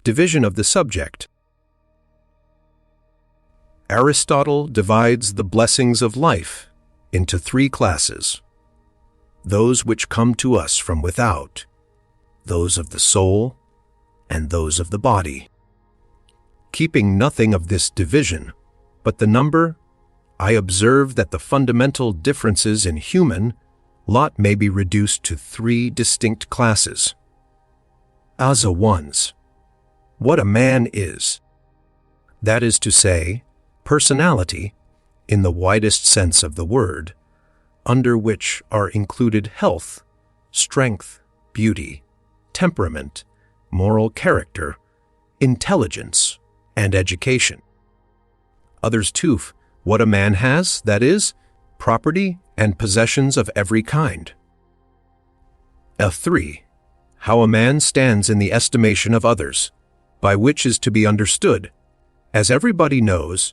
Division of the subject. Aristotle divides the blessings of life into three classes: those which come to us from without, those of the soul, and those of the body. Keeping nothing of this division, but the number, I observe that the fundamental differences in human lot may be reduced to three distinct classes. As a ones, what a man is, that is to say, personality, in the widest sense of the word, under which are included health, strength, beauty, temperament, moral character, intelligence, and education. Others too, what a man has, that is, property and possessions of every kind. F3. How a man stands in the estimation of others, by which is to be understood, as everybody knows,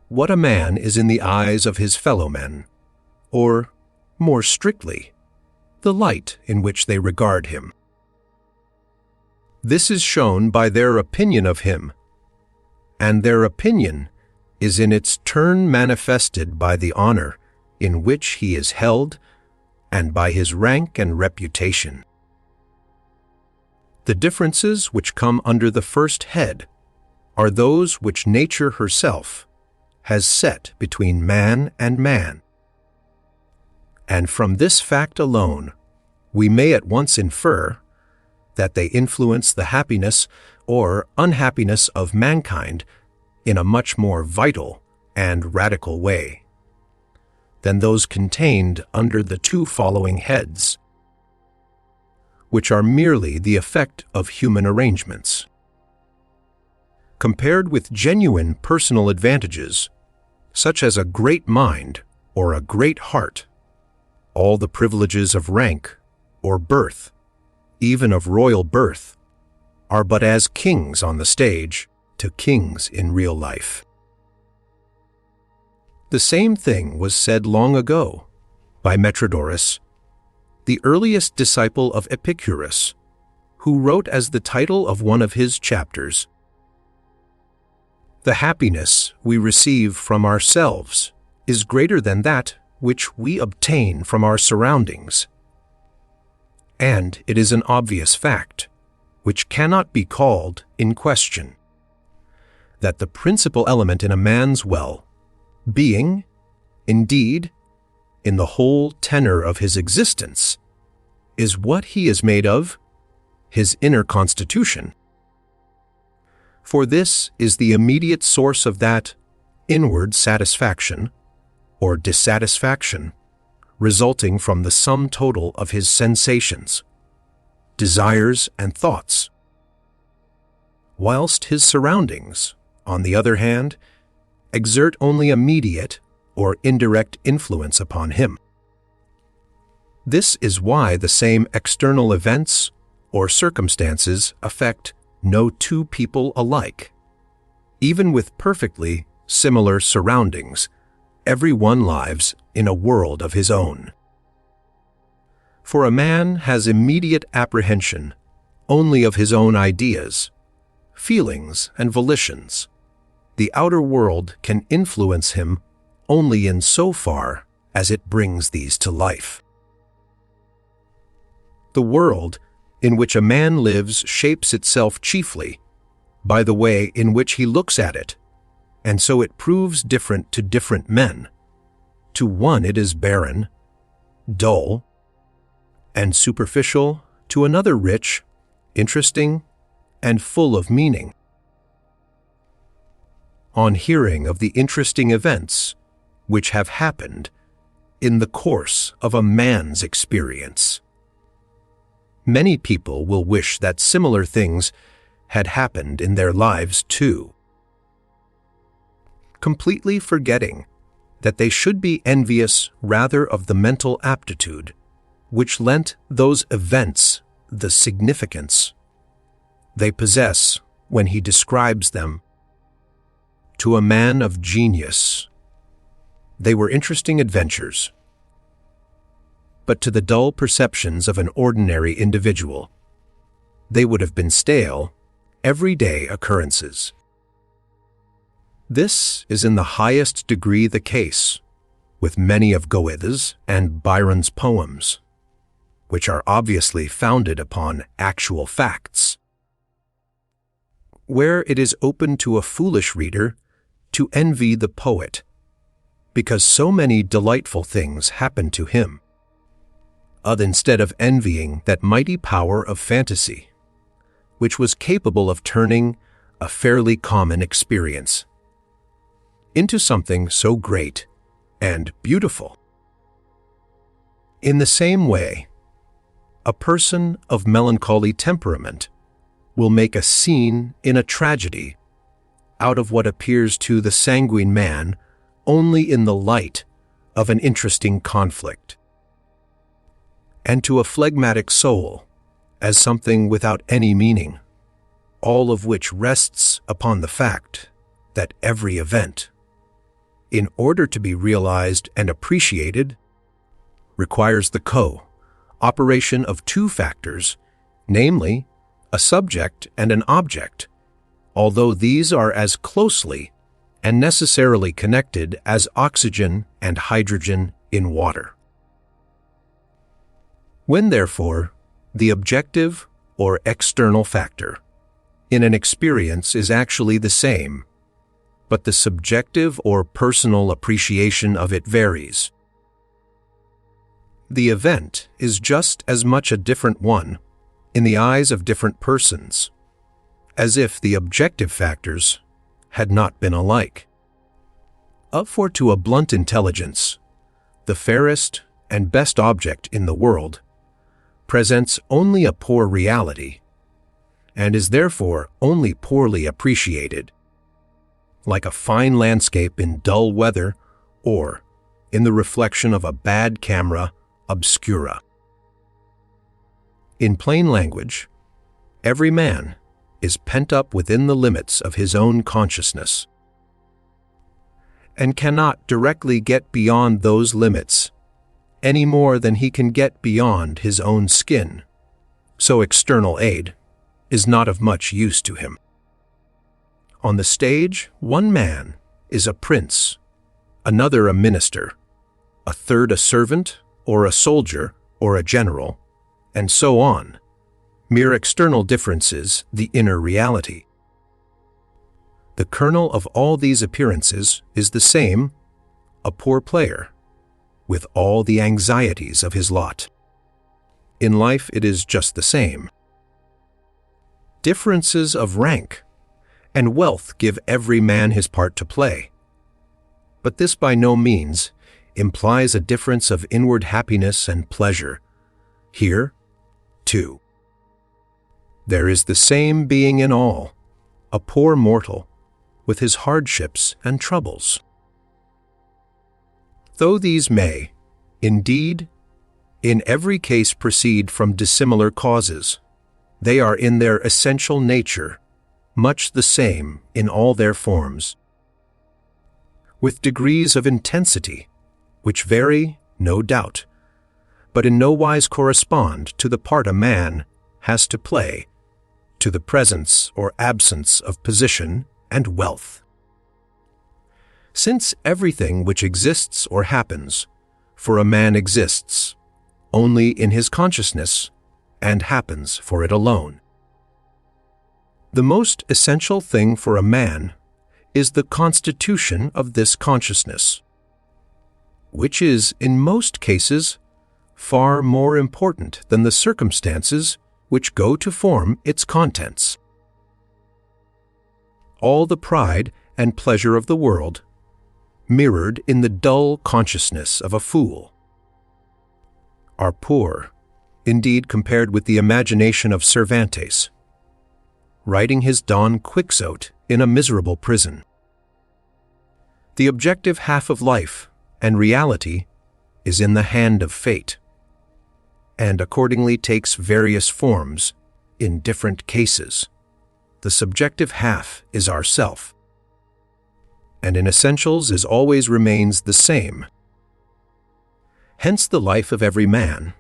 what a man is in the eyes of his fellow men, or, more strictly, the light in which they regard him. This is shown by their opinion of him, and their opinion is in its turn manifested by the honor in which he is held and by his rank and reputation. The differences which come under the first head are those which nature herself has set between man and man. And from this fact alone, we may at once infer that they influence the happiness or unhappiness of mankind in a much more vital and radical way than those contained under the two following heads, which are merely the effect of human arrangements. Compared with genuine personal advantages, such as a great mind or a great heart, all the privileges of rank or birth, even of royal birth, are but as kings on the stage to kings in real life. The same thing was said long ago by Metrodorus, the earliest disciple of Epicurus, who wrote as the title of one of his chapters, "The happiness we receive from ourselves is greater than that which we obtain from our surroundings." And it is an obvious fact, which cannot be called in question, that the principal element in a man's well-being, indeed, in the whole tenor of his existence, is what he is made of, his inner constitution. For this is the immediate source of that inward satisfaction or dissatisfaction resulting from the sum total of his sensations, desires, and thoughts, whilst his surroundings, on the other hand, exert only immediate or indirect influence upon him. This is why the same external events or circumstances affect no two people alike. Even with perfectly similar surroundings, every one lives in a world of his own. For a man has immediate apprehension only of his own ideas, feelings, and volitions. The outer world can influence him only in so far as it brings these to life. The world in which a man lives shapes itself chiefly by the way in which he looks at it, and so it proves different to different men. To one it is barren, dull, and superficial, to another rich, interesting, and full of meaning. On hearing of the interesting events which have happened in the course of a man's experience, many people will wish that similar things had happened in their lives too, completely forgetting that they should be envious rather of the mental aptitude which lent those events the significance they possess when he describes them. To a man of genius, they were interesting adventures, but to the dull perceptions of an ordinary individual, they would have been stale, everyday occurrences. This is in the highest degree the case with many of Goethe's and Byron's poems, which are obviously founded upon actual facts, where it is open to a foolish reader to envy the poet, because so many delightful things happen to him, instead of envying that mighty power of fantasy, which was capable of turning a fairly common experience into something so great and beautiful. In the same way, a person of melancholy temperament will make a scene in a tragedy out of what appears to the sanguine man only in the light of an interesting conflict, and to a phlegmatic soul as something without any meaning, all of which rests upon the fact that every event, in order to be realized and appreciated, requires the co-operation of two factors, namely, a subject and an object, although these are as closely and necessarily connected as oxygen and hydrogen in water. When, therefore, the objective or external factor in an experience is actually the same, but the subjective or personal appreciation of it varies, the event is just as much a different one in the eyes of different persons, as if the objective factors had not been alike. For to a blunt intelligence, the fairest and best object in the world presents only a poor reality, and is therefore only poorly appreciated, like a fine landscape in dull weather or in the reflection of a bad camera obscura. In plain language, every man is pent up within the limits of his own consciousness, and cannot directly get beyond those limits any more than he can get beyond his own skin, so external aid is not of much use to him. On the stage, one man is a prince, another a minister, a third a servant or a soldier or a general, and so on. Mere external differences, the inner reality. The kernel of all these appearances is the same, a poor player, with all the anxieties of his lot. In life it is just the same. Differences of rank and wealth give every man his part to play, but this by no means implies a difference of inward happiness and pleasure. Here, too, there is the same being in all, a poor mortal, with his hardships and troubles. Though these may, indeed, in every case proceed from dissimilar causes, they are in their essential nature much the same in all their forms, with degrees of intensity which vary, no doubt, but in no wise correspond to the part a man has to play, to the presence or absence of position and wealth. Since everything which exists or happens for a man exists only in his consciousness and happens for it alone, the most essential thing for a man is the constitution of this consciousness, which is, in most cases, far more important than the circumstances which go to form its contents. All the pride and pleasure of the world mirrored in the dull consciousness of a fool are poor, indeed, compared with the imagination of Cervantes, writing his Don Quixote in a miserable prison. The objective half of life and reality is in the hand of fate, and accordingly takes various forms in different cases. The subjective half is ourself, and in essentials is always remains the same. Hence the life of every man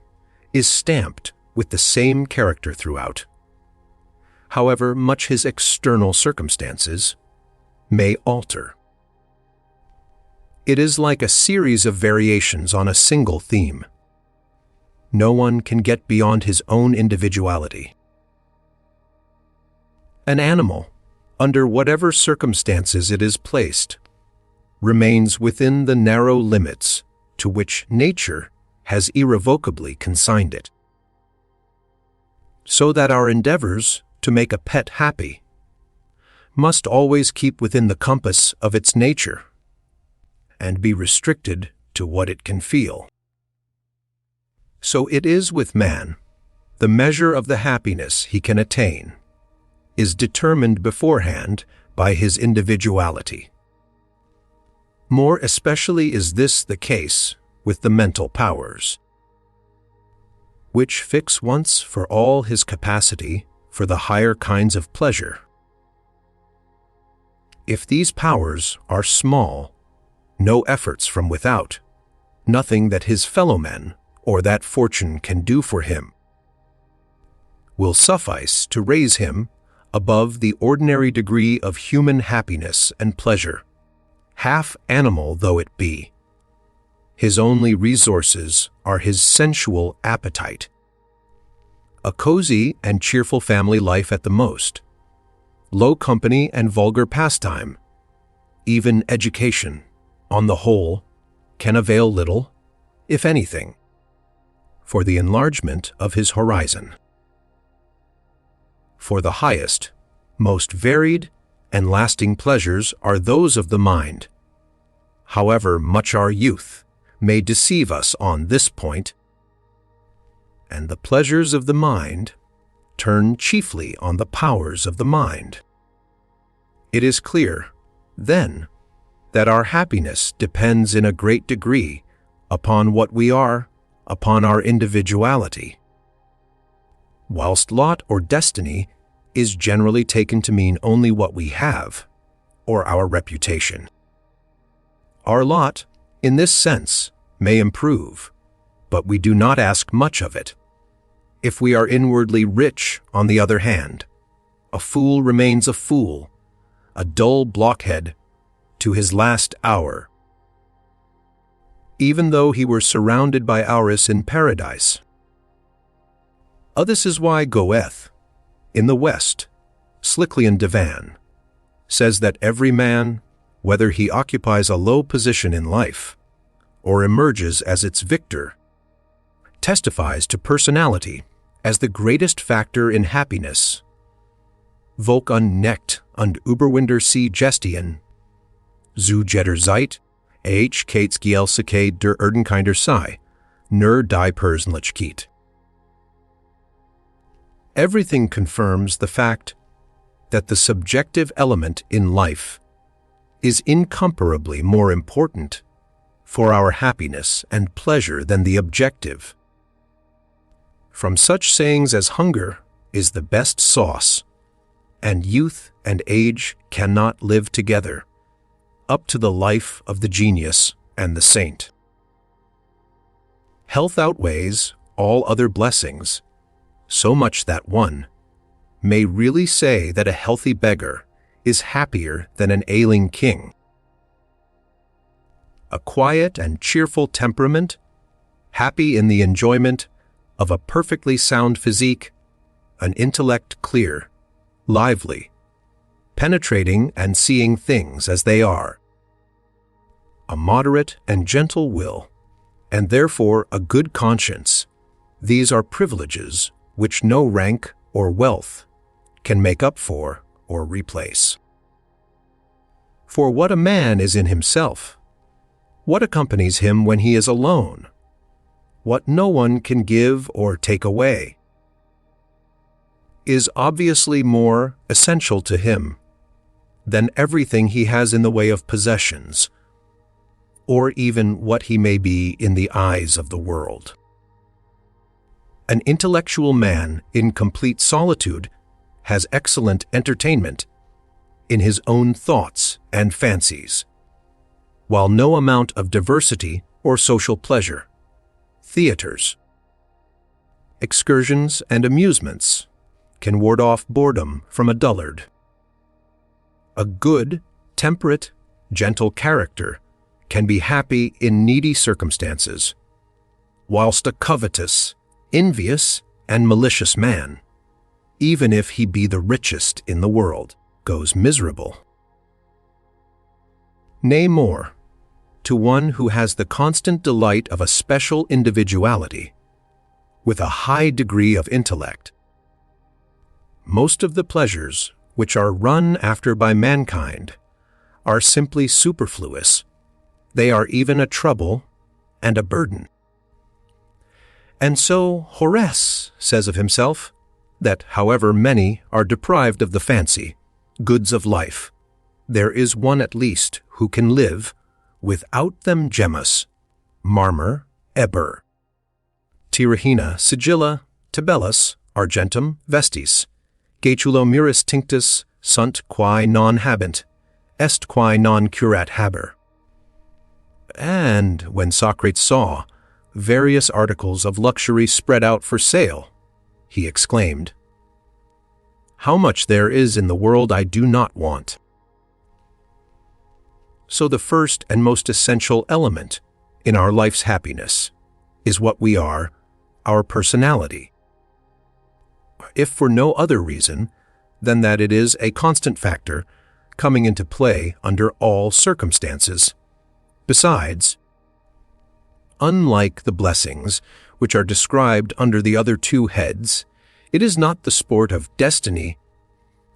is stamped with the same character throughout, however much his external circumstances may alter. It is like a series of variations on a single theme. No one can get beyond his own individuality. An animal, under whatever circumstances it is placed, remains within the narrow limits to which nature has irrevocably consigned it. So that our endeavors to make a pet happy must always keep within the compass of its nature and be restricted to what it can feel. So it is with man. The measure of the happiness he can attain is determined beforehand by his individuality. More especially is this the case with the mental powers, which fix once for all his capacity for the higher kinds of pleasure. If these powers are small, no efforts from without, nothing that his fellow men or that fortune can do for him, will suffice to raise him above the ordinary degree of human happiness and pleasure, half animal though it be. His only resources are his sensual appetite, a cozy and cheerful family life at the most, low company and vulgar pastime, even education, on the whole, can avail little, if anything, for the enlargement of his horizon. For the highest, most varied, and lasting pleasures are those of the mind. However much our youth may deceive us on this point, and the pleasures of the mind turn chiefly on the powers of the mind. It is clear, then, that our happiness depends in a great degree upon what we are, upon our individuality, whilst lot or destiny is generally taken to mean only what we have, or our reputation. Our lot, in this sense, may improve, but we do not ask much of it. If we are inwardly rich, on the other hand, a fool remains a fool, a dull blockhead, to his last hour, even though he were surrounded by Auris in paradise. This is why Goethe, in the West, Slicklian Divan, says that every man, whether he occupies a low position in life or emerges as its victor, testifies to personality as the greatest factor in happiness. Volk unneckt und Überwinder sie Gestien, zu jeder Zeit, Kateskielsike der Erdenkinder sei, nur die Persönlichkeit. Everything confirms the fact that the subjective element in life is incomparably more important for our happiness and pleasure than the objective. From such sayings as hunger is the best sauce, and youth and age cannot live together, up to the life of the genius and the saint. Health outweighs all other blessings, so much that one may really say that a healthy beggar is happier than an ailing king. A quiet and cheerful temperament, happy in the enjoyment of a perfectly sound physique, an intellect clear, lively, penetrating and seeing things as they are, a moderate and gentle will, and therefore a good conscience, these are privileges which no rank or wealth can make up for or replace. For what a man is in himself, what accompanies him when he is alone, what no one can give or take away, is obviously more essential to him than everything he has in the way of possessions, or even what he may be in the eyes of the world. An intellectual man in complete solitude has excellent entertainment in his own thoughts and fancies, while no amount of diversity or social pleasure, theaters, excursions and amusements can ward off boredom from a dullard. A good, temperate, gentle character can be happy in needy circumstances, whilst a covetous, envious, and malicious man, even if he be the richest in the world, goes miserable. Nay more, to one who has the constant delight of a special individuality, with a high degree of intellect, most of the pleasures which are run after by mankind are simply superfluous. They are even a trouble and a burden. And so Horace says of himself that however many are deprived of the fancy, goods of life, there is one at least who can live without them gemmas, marmor, eber, tirrhina, sigilla, tabellus, argentum, vestis, gaetulo miris tinctus sunt quae non habent, est quae non curat haber. And when Socrates saw various articles of luxury spread out for sale, he exclaimed, "How much there is in the world I do not want." So the first and most essential element in our life's happiness is what we are, our personality. If for no other reason than that it is a constant factor coming into play under all circumstances. Besides, unlike the blessings which are described under the other two heads, it is not the sport of destiny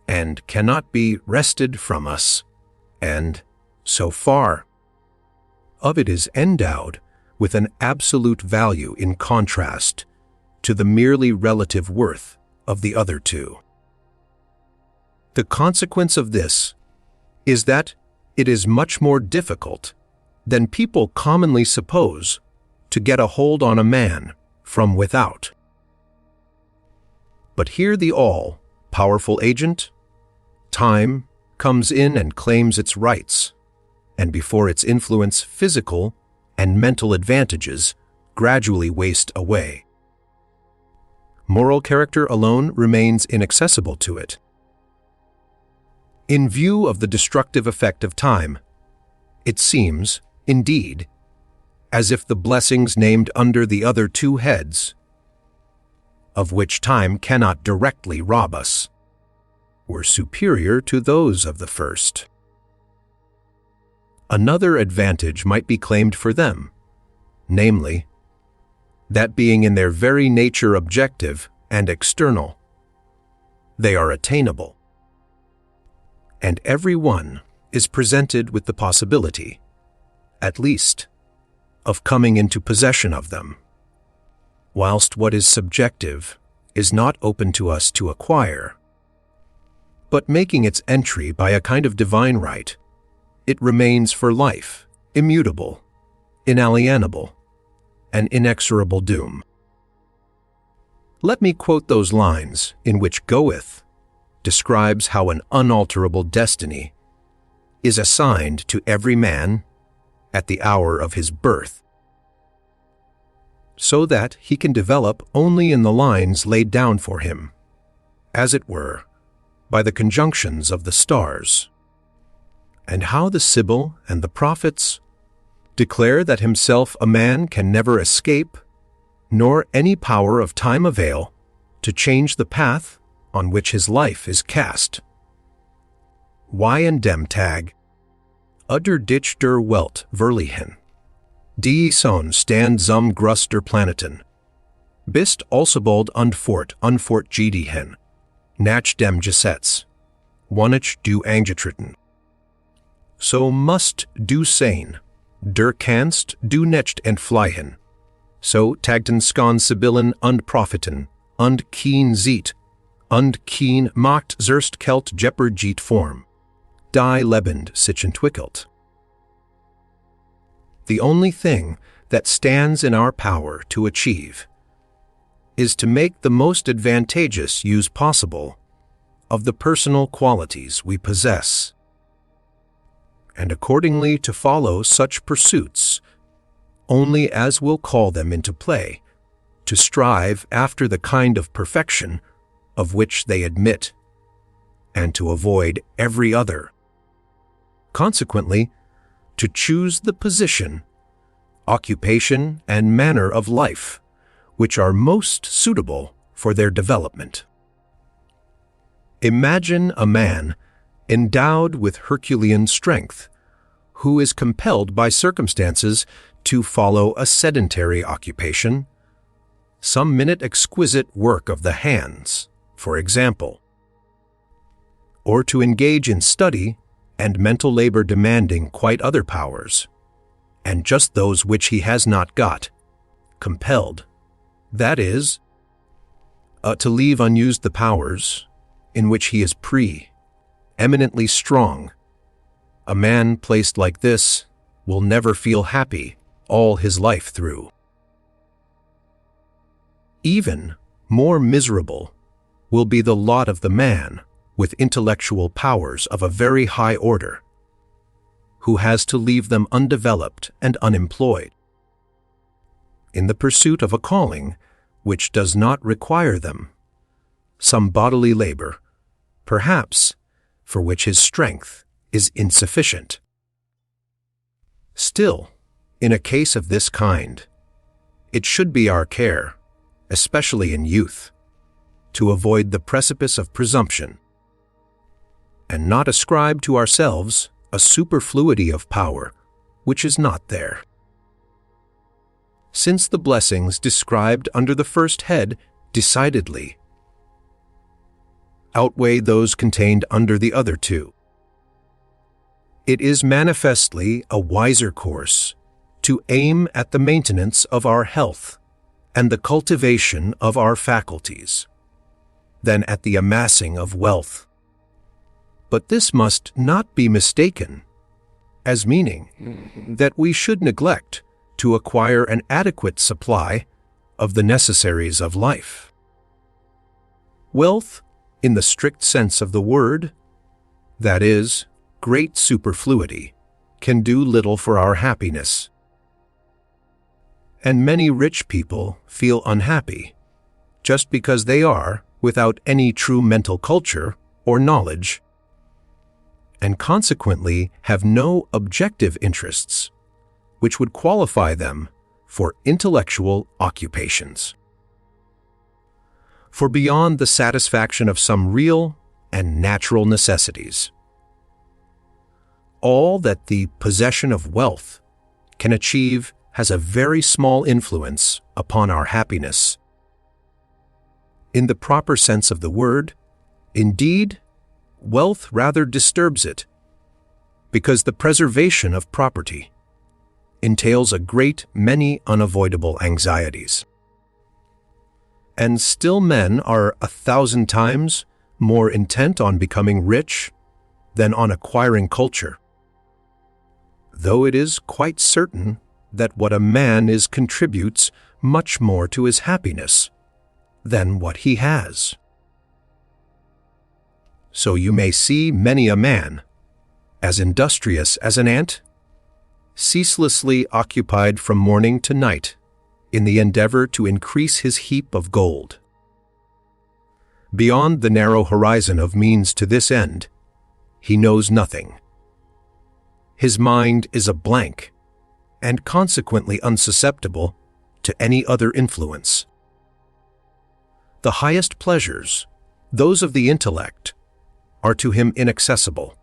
and cannot be wrested from us, and so far of it is endowed with an absolute value in contrast to the merely relative worth of the other two. The consequence of this is that it is much more difficult than people commonly suppose to get a hold on a man from without. But here the all-powerful agent, time, comes in and claims its rights, and before its influence, physical and mental advantages gradually waste away. Moral character alone remains inaccessible to it. In view of the destructive effect of time, it seems, indeed, as if the blessings named under the other two heads, of which time cannot directly rob us, were superior to those of the first. Another advantage might be claimed for them, namely, that being in their very nature objective and external, they are attainable, and every one is presented with the possibility, at least, of coming into possession of them, whilst what is subjective is not open to us to acquire, but making its entry by a kind of divine right, it remains for life, immutable, inalienable, an inexorable doom. Let me quote those lines in which Goethe describes how an unalterable destiny is assigned to every man at the hour of his birth, so that he can develop only in the lines laid down for him, as it were, by the conjunctions of the stars, and how the Sibyl and the prophets declare that himself a man can never escape, nor any power of time avail to change the path on which his life is cast. Wie en dem Tag, udder dich der Welt verliehen, die Sonne stand zum Grus der Planeten, bist alsobald unfort gediehen, nach dem Gesetz, wonnich du angetreten. So must du sein, der kannst du nicht entfliehen, so tagten skan Sibyllen und Propheten, und keen ziet, und keen macht zerst kelt jeopardiet form, die lebend sich entwickelt. The only thing that stands in our power to achieve is to make the most advantageous use possible of the personal qualities we possess, and accordingly to follow such pursuits only as will call them into play, to strive after the kind of perfection of which they admit, and to avoid every other. Consequently, to choose the position, occupation, and manner of life which are most suitable for their development. Imagine a man endowed with Herculean strength, who is compelled by circumstances to follow a sedentary occupation, some minute exquisite work of the hands, for example, or to engage in study and mental labor demanding quite other powers, and just those which he has not got, compelled, that is, to leave unused the powers in which he is eminently strong. A man placed like this will never feel happy all his life through. Even more miserable will be the lot of the man with intellectual powers of a very high order, who has to leave them undeveloped and unemployed, in the pursuit of a calling which does not require them, some bodily labor, perhaps, for which his strength is insufficient. Still, in a case of this kind, it should be our care, especially in youth, to avoid the precipice of presumption, and not ascribe to ourselves a superfluity of power which is not there. Since the blessings described under the first head decidedly outweigh those contained under the other two, it is manifestly a wiser course to aim at the maintenance of our health and the cultivation of our faculties than at the amassing of wealth. But this must not be mistaken as meaning that we should neglect to acquire an adequate supply of the necessaries of life. Wealth, in the strict sense of the word, that is, great superfluity, can do little for our happiness. And many rich people feel unhappy just because they are without any true mental culture or knowledge, and consequently have no objective interests which would qualify them for intellectual occupations. For beyond the satisfaction of some real and natural necessities, all that the possession of wealth can achieve has a very small influence upon our happiness. In the proper sense of the word, indeed, wealth rather disturbs it, because the preservation of property entails a great many unavoidable anxieties. And still men are 1,000 times more intent on becoming rich than on acquiring culture, though it is quite certain that what a man is contributes much more to his happiness than what he has. So you may see many a man, as industrious as an ant, ceaselessly occupied from morning to night in the endeavor to increase his heap of gold. Beyond the narrow horizon of means to this end, he knows nothing. His mind is a blank, and consequently unsusceptible to any other influence. The highest pleasures, those of the intellect, are to him inaccessible,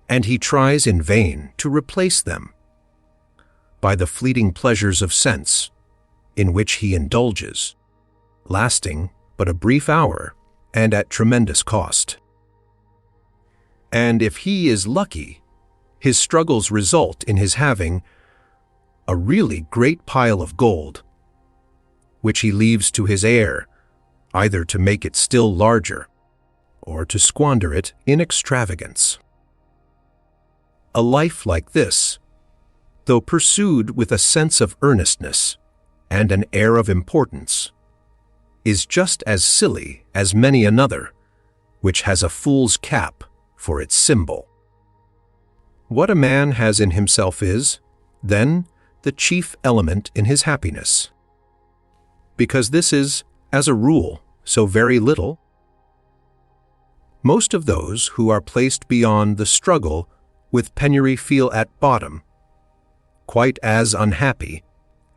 and he tries in vain to replace them by the fleeting pleasures of sense in which he indulges, lasting but a brief hour and at tremendous cost. And if he is lucky, his struggles result in his having a really great pile of gold, which he leaves to his heir, either to make it still larger or to squander it in extravagance. A life like this, though pursued with a sense of earnestness and an air of importance, is just as silly as many another which has a fool's cap for its symbol. What a man has in himself is, then, the chief element in his happiness, because this is, as a rule, so very little? Most of those who are placed beyond the struggle with penury feel at bottom quite as unhappy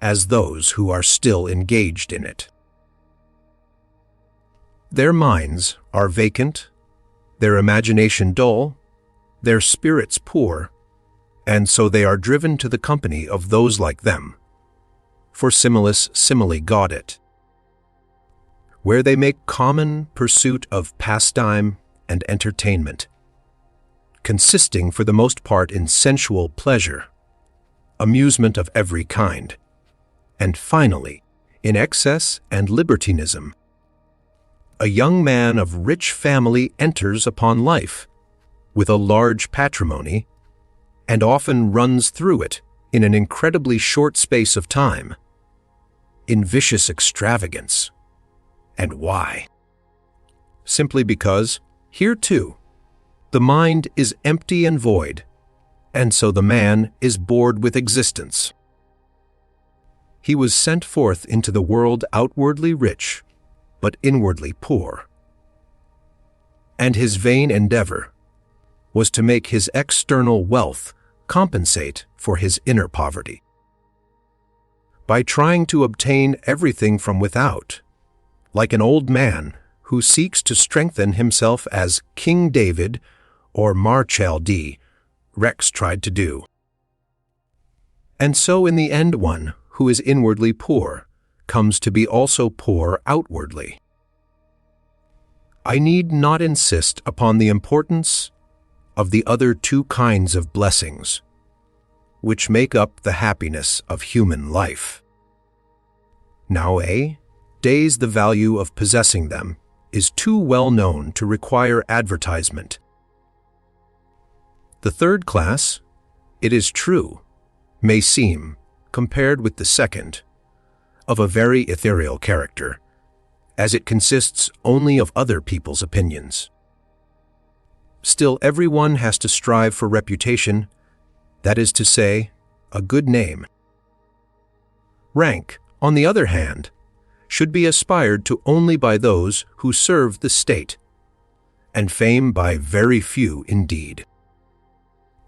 as those who are still engaged in it. Their minds are vacant, their imagination dull, their spirits poor, and so they are driven to the company of those like them, for similis simile gaudet, where they make common pursuit of pastime and entertainment, consisting for the most part in sensual pleasure, amusement of every kind, and finally, in excess and libertinism. A young man of rich family enters upon life with a large patrimony and often runs through it in an incredibly short space of time, in vicious extravagance. And why? Simply because, here too, the mind is empty and void, and so the man is bored with existence. He was sent forth into the world outwardly rich, but inwardly poor. And his vain endeavor was to make his external wealth compensate for his inner poverty. By trying to obtain everything from without, like an old man who seeks to strengthen himself as King David or Marshal D. Rex tried to do. And so in the end one who is inwardly poor comes to be also poor outwardly. I need not insist upon the importance of the other two kinds of blessings, which make up the happiness of human life. Nowadays, the value of possessing them is too well known to require advertisement. The third class, it is true, may seem, compared with the second, of a very ethereal character, as it consists only of other people's opinions. Still, everyone has to strive for reputation, that is to say, a good name. Rank, on the other hand, should be aspired to only by those who serve the state, and fame by very few indeed.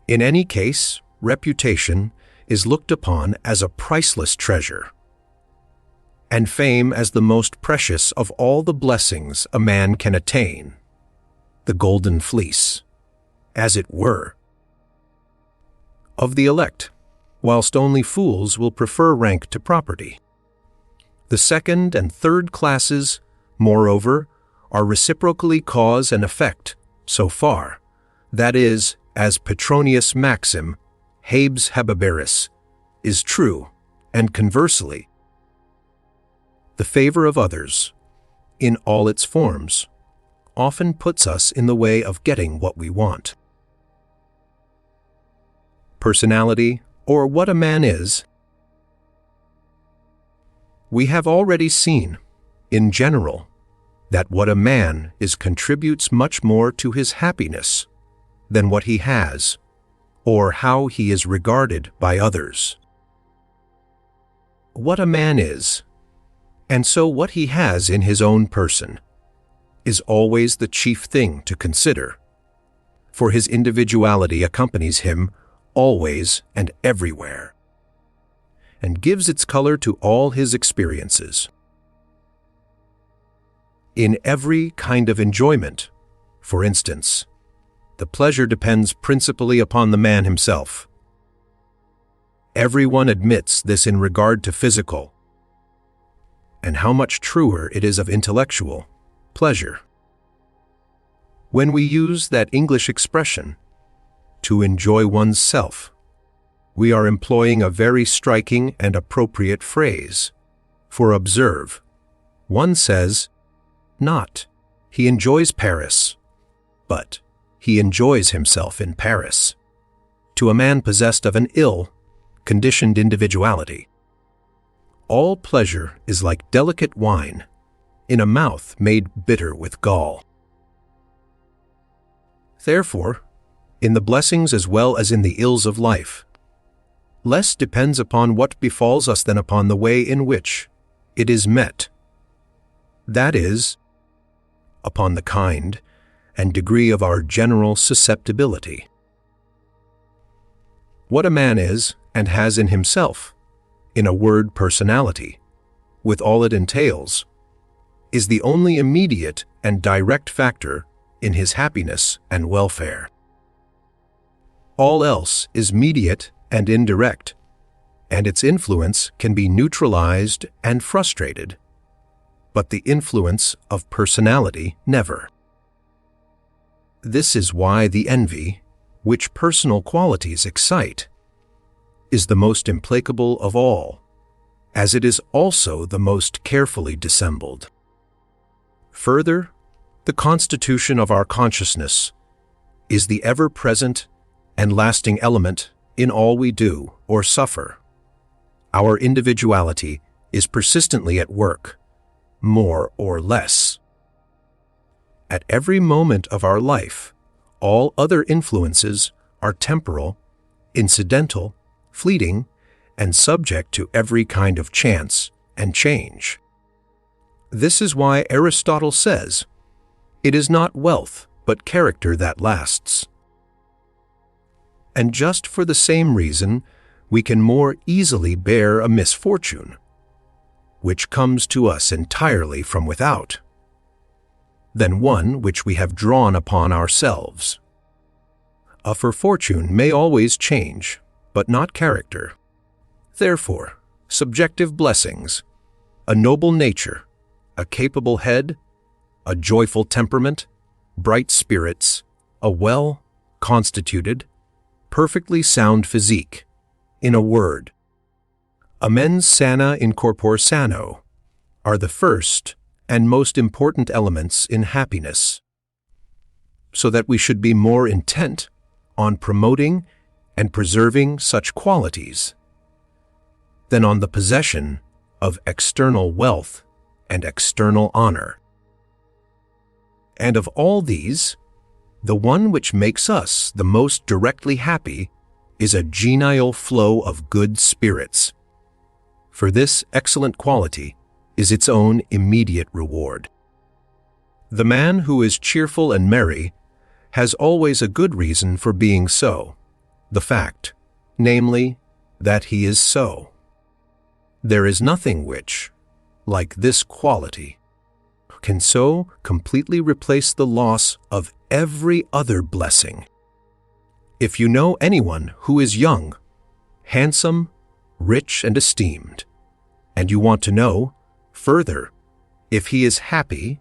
In any case, reputation is looked upon as a priceless treasure, and fame as the most precious of all the blessings a man can attain, the golden fleece, as it were, of the elect, whilst only fools will prefer rank to property. The second and third classes, moreover, are reciprocally cause and effect, so far, that is, as Petronius' maxim, habes habebaris, is true, and conversely, the favor of others, in all its forms, often puts us in the way of getting what we want. Personality, or what a man is. We have already seen, in general, that what a man is contributes much more to his happiness than what he has, or how he is regarded by others. What a man is, and so what he has in his own person, is always the chief thing to consider, for his individuality accompanies him always and everywhere, and gives its color to all his experiences. In every kind of enjoyment, for instance, the pleasure depends principally upon the man himself. Everyone admits this in regard to physical, and how much truer it is of intellectual, pleasure. When we use that English expression, to enjoy one's self, we are employing a very striking and appropriate phrase. For observe, one says, not, he enjoys Paris, but he enjoys himself in Paris, to a man possessed of an ill, conditioned individuality. All pleasure is like delicate wine, in a mouth made bitter with gall. Therefore, in the blessings as well as in the ills of life, less depends upon what befalls us than upon the way in which it is met. That is, upon the kind and degree of our general susceptibility. What a man is and has in himself, in a word personality, with all it entails, is the only immediate and direct factor in his happiness and welfare. All else is mediate and indirect, and its influence can be neutralized and frustrated, but the influence of personality never. This is why the envy, which personal qualities excite, is the most implacable of all, as it is also the most carefully dissembled. Further, the constitution of our consciousness is the ever-present and lasting element in all we do or suffer. Our individuality is persistently at work, more or less. At every moment of our life, all other influences are temporal, incidental, fleeting, and subject to every kind of chance and change. This is why Aristotle says, "It is not wealth, but character that lasts." And just for the same reason, we can more easily bear a misfortune, which comes to us entirely from without, than one which we have drawn upon ourselves. For fortune may always change, but not character. Therefore, subjective blessings, a noble nature, a capable head, a joyful temperament, bright spirits, a well-constituted, perfectly sound physique, in a word, a mens sana in corpore sano, are the first and most important elements in happiness, so that we should be more intent on promoting and preserving such qualities than on the possession of external wealth and external honor. And of all these, the one which makes us the most directly happy is a genial flow of good spirits, for this excellent quality is its own immediate reward. The man who is cheerful and merry has always a good reason for being so, the fact, namely, that he is so. There is nothing which, like this quality, can so completely replace the loss of every other blessing. If you know anyone who is young, handsome, rich, and esteemed, and you want to know, further, if he is happy,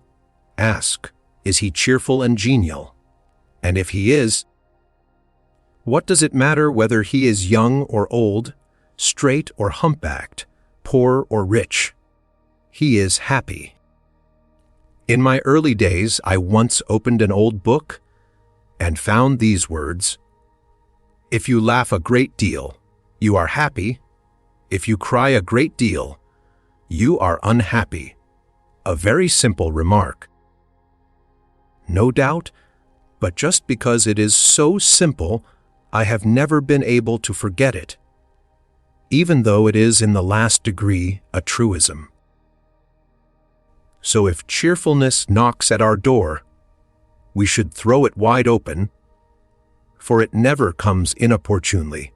ask, is he cheerful and genial? And if he is, what does it matter whether he is young or old, straight or humpbacked, poor or rich? He is happy. In my early days, I once opened an old book and found these words: "If you laugh a great deal, you are happy. If you cry a great deal, you are unhappy." A very simple remark. No doubt, but just because it is so simple, I have never been able to forget it, even though it is in the last degree a truism. So if cheerfulness knocks at our door, we should throw it wide open, for it never comes inopportunely.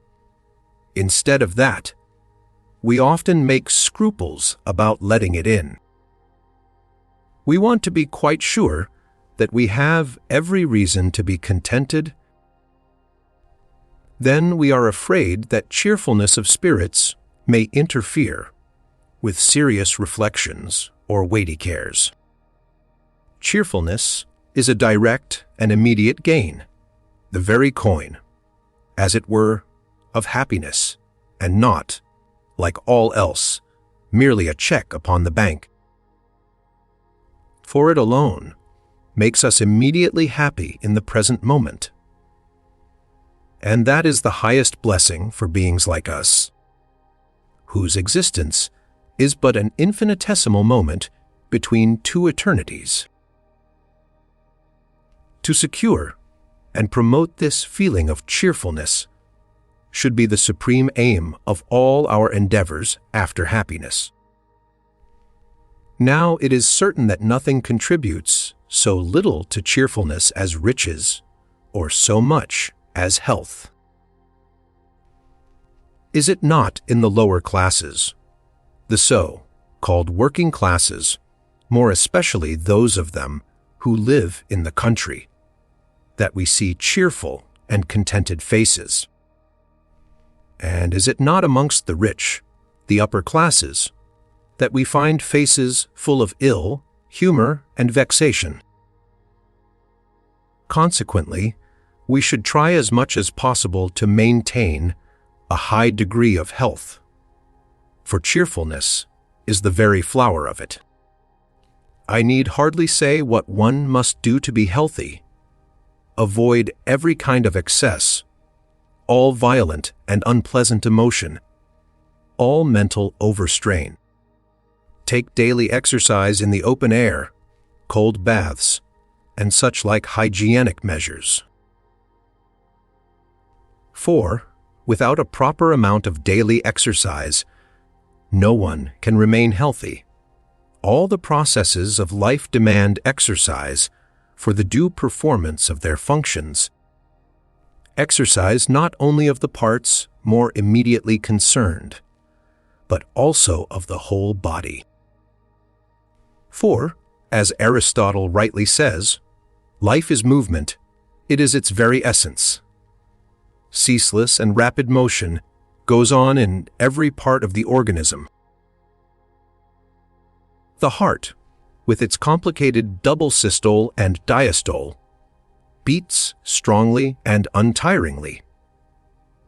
Instead of that, we often make scruples about letting it in. We want to be quite sure that we have every reason to be contented. Then we are afraid that cheerfulness of spirits may interfere with serious reflections or weighty cares. Cheerfulness is a direct and immediate gain, the very coin, as it were, of happiness, and not, like all else, merely a check upon the bank. For it alone makes us immediately happy in the present moment. And that is the highest blessing for beings like us, whose existence is but an infinitesimal moment between two eternities. To secure and promote this feeling of cheerfulness should be the supreme aim of all our endeavors after happiness. Now it is certain that nothing contributes so little to cheerfulness as riches, or so much as health? Is it not in the lower classes, the so-called working classes, more especially those of them who live in the country, that we see cheerful and contented faces? And is it not amongst the rich, the upper classes, that we find faces full of ill, humor, and vexation? Consequently, we should try as much as possible to maintain a high degree of health, for cheerfulness is the very flower of it. I need hardly say what one must do to be healthy. Avoid every kind of excess, all violent and unpleasant emotion, all mental overstrain. Take daily exercise in the open air, cold baths, and such like hygienic measures. For, without a proper amount of daily exercise, no one can remain healthy. All the processes of life demand exercise for the due performance of their functions. Exercise not only of the parts more immediately concerned, but also of the whole body. For, as Aristotle rightly says, life is movement, it is its very essence. Ceaseless and rapid motion goes on in every part of the organism. The heart, with its complicated double systole and diastole, beats strongly and untiringly.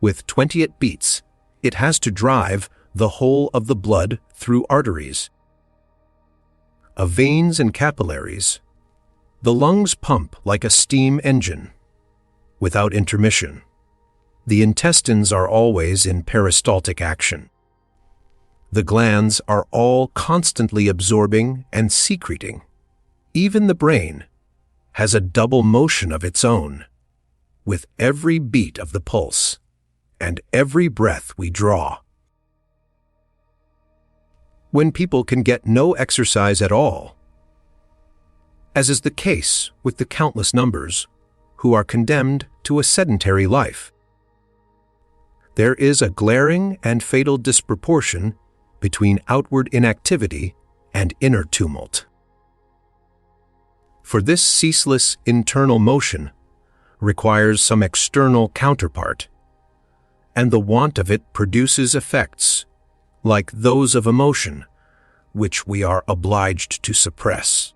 With 28 beats, it has to drive the whole of the blood through arteries. Of veins and capillaries, the lungs pump like a steam engine, without intermission. The intestines are always in peristaltic action. The glands are all constantly absorbing and secreting. Even the brain has a double motion of its own, with every beat of the pulse and every breath we draw. When people can get no exercise at all, as is the case with the countless numbers who are condemned to a sedentary life, there is a glaring and fatal disproportion between outward inactivity and inner tumult. For this ceaseless internal motion requires some external counterpart, and the want of it produces effects, like those of emotion, which we are obliged to suppress.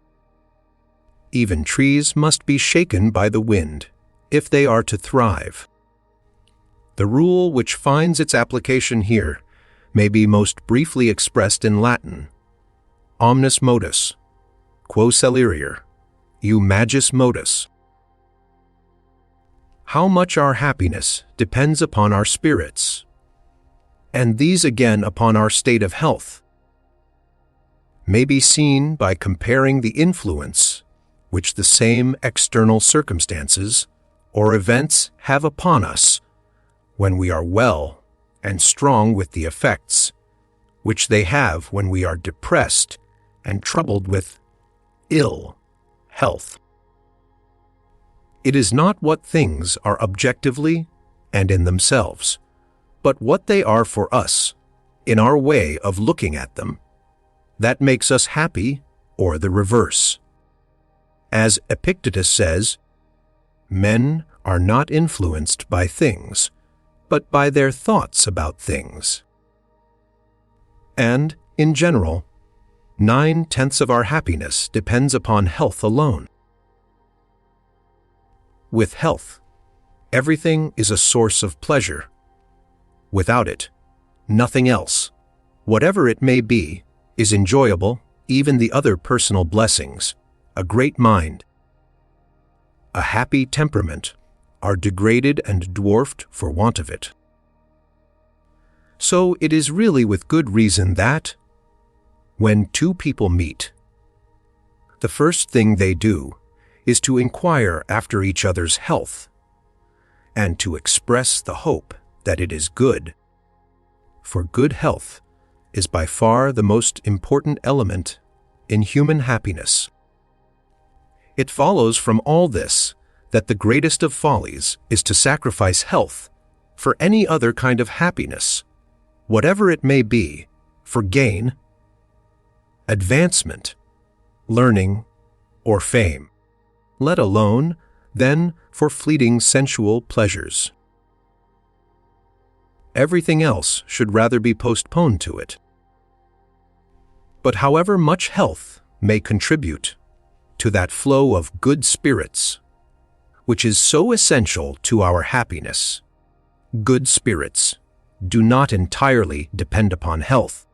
Even trees must be shaken by the wind if they are to thrive. The rule which finds its application here may be most briefly expressed in Latin: omnis modus, quo celerior, eu magis modus. How much our happiness depends upon our spirits, and these again upon our state of health, may be seen by comparing the influence which the same external circumstances or events have upon us when we are well and strong, with the effects which they have when we are depressed and troubled with ill health. It is not what things are objectively and in themselves, but what they are for us, in our way of looking at them, that makes us happy or the reverse. As Epictetus says, men are not influenced by things, but by their thoughts about things. And, in general, 9/10 of our happiness depends upon health alone. With health, everything is a source of pleasure. Without it, nothing else, whatever it may be, is enjoyable, even the other personal blessings, a great mind, a happy temperament, are degraded and dwarfed for want of it. So it is really with good reason that, when two people meet, the first thing they do is to inquire after each other's health, and to express the hope that it is good. For good health is by far the most important element in human happiness. It follows from all this that the greatest of follies is to sacrifice health for any other kind of happiness, whatever it may be, for gain, advancement, learning, or fame, let alone, then, for fleeting sensual pleasures. Everything else should rather be postponed to it. But however much health may contribute to that flow of good spirits, which is so essential to our happiness, good spirits do not entirely depend upon health.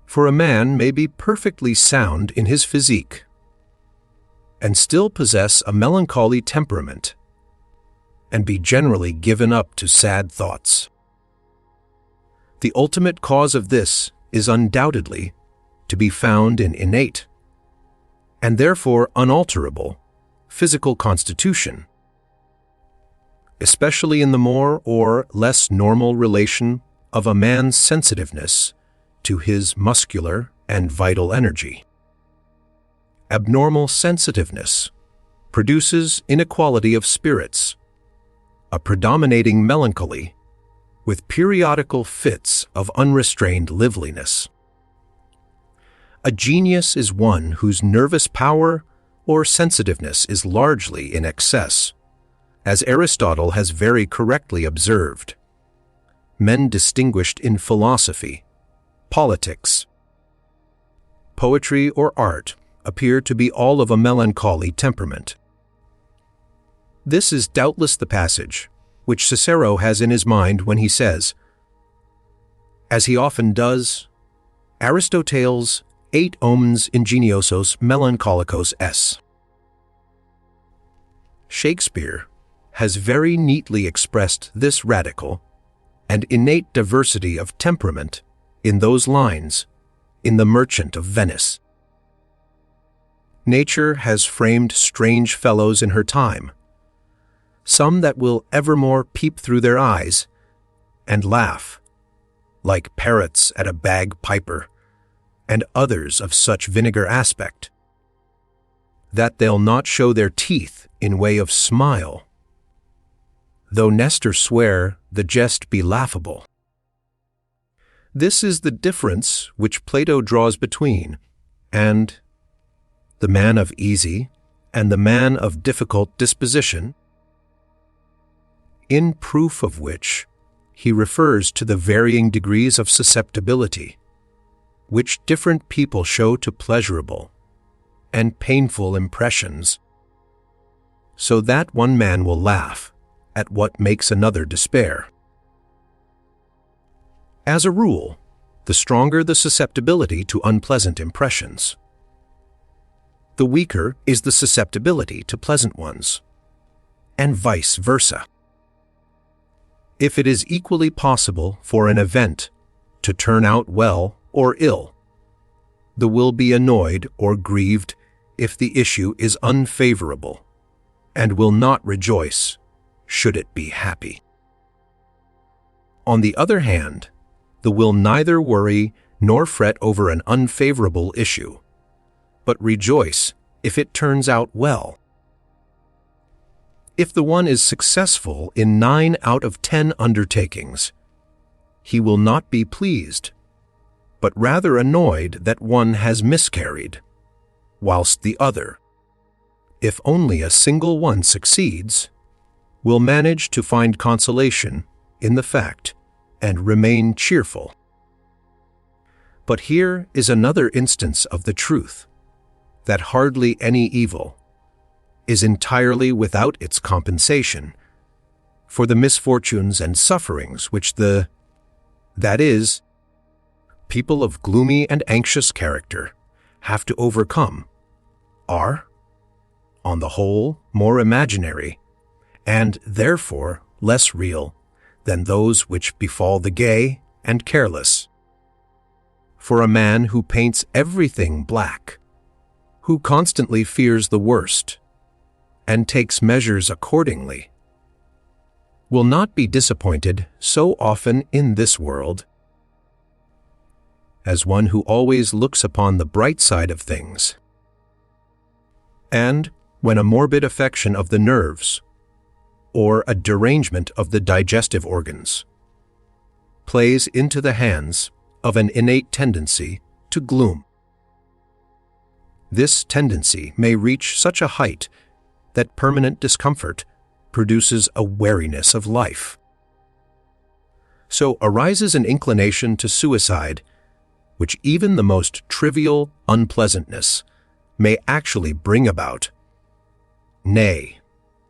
For a man may be perfectly sound in his physique and still possess a melancholy temperament and be generally given up to sad thoughts. The ultimate cause of this is undoubtedly to be found in innate, and therefore unalterable, physical constitution, especially in the more or less normal relation of a man's sensitiveness to his muscular and vital energy. Abnormal sensitiveness produces inequality of spirits, a predominating melancholy, with periodical fits of unrestrained liveliness. A genius is one whose nervous power or sensitiveness is largely in excess, as Aristotle has very correctly observed. Men distinguished in philosophy, politics, poetry, or art appear to be all of a melancholy temperament. This is doubtless the passage which Cicero has in his mind when he says, as he often does, Aristoteles 8 omnes ingeniosos melancholicos es. Shakespeare has very neatly expressed this radical and innate diversity of temperament in those lines in The Merchant of Venice. Nature has framed strange fellows in her time, some that will evermore peep through their eyes and laugh, like parrots at a bagpiper, and others of such vinegar aspect, that they'll not show their teeth in way of smile, though Nestor swear the jest be laughable. This is the difference which Plato draws between, and the man of easy and the man of difficult disposition, in proof of which he refers to the varying degrees of susceptibility which different people show to pleasurable and painful impressions, so that one man will laugh at what makes another despair. As a rule, the stronger the susceptibility to unpleasant impressions, the weaker is the susceptibility to pleasant ones, and vice versa. If it is equally possible for an event to turn out well or ill, the will be annoyed or grieved if the issue is unfavorable, and will not rejoice should it be happy. On the other hand, the will neither worry nor fret over an unfavorable issue, but rejoice if it turns out well. If the one is successful in 9 out of 10 undertakings, he will not be pleased, but rather annoyed that one has miscarried, whilst the other, if only a single one succeeds, will manage to find consolation in the fact and remain cheerful. But here is another instance of the truth, that hardly any evil is entirely without its compensation for the misfortunes and sufferings which that is, people of gloomy and anxious character have to overcome, are, on the whole, more imaginary, and therefore less real than those which befall the gay and careless. For a man who paints everything black, who constantly fears the worst, and takes measures accordingly, will not be disappointed so often in this world as one who always looks upon the bright side of things. and when a morbid affection of the nerves or a derangement of the digestive organs plays into the hands of an innate tendency to gloom. This tendency may reach such a height that permanent discomfort produces a weariness of life. So arises an inclination to suicide, which even the most trivial unpleasantness may actually bring about. Nay,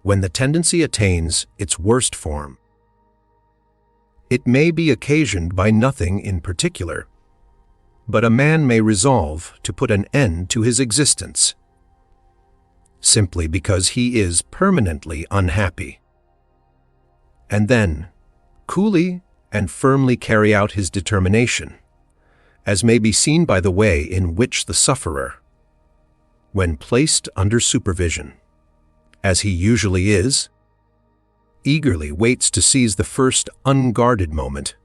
when the tendency attains its worst form, it may be occasioned by nothing in particular, but a man may resolve to put an end to his existence, simply because he is permanently unhappy, and then coolly and firmly carry out his determination, as may be seen by the way in which the sufferer, when placed under supervision, as he usually is, eagerly waits to seize the first unguarded moment,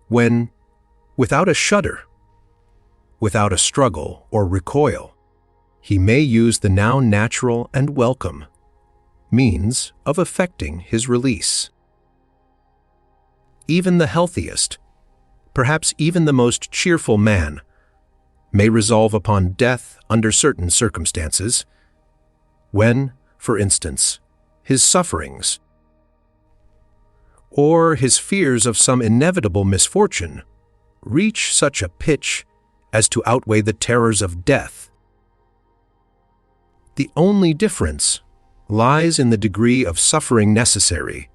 when, without a shudder, without a struggle or recoil, he may use the now natural and welcome means of effecting his release. Even the healthiest, perhaps even the most cheerful man, may resolve upon death under certain circumstances, when, for instance, his sufferings or his fears of some inevitable misfortune reach such a pitch as to outweigh the terrors of death. The only difference lies in the degree of suffering necessary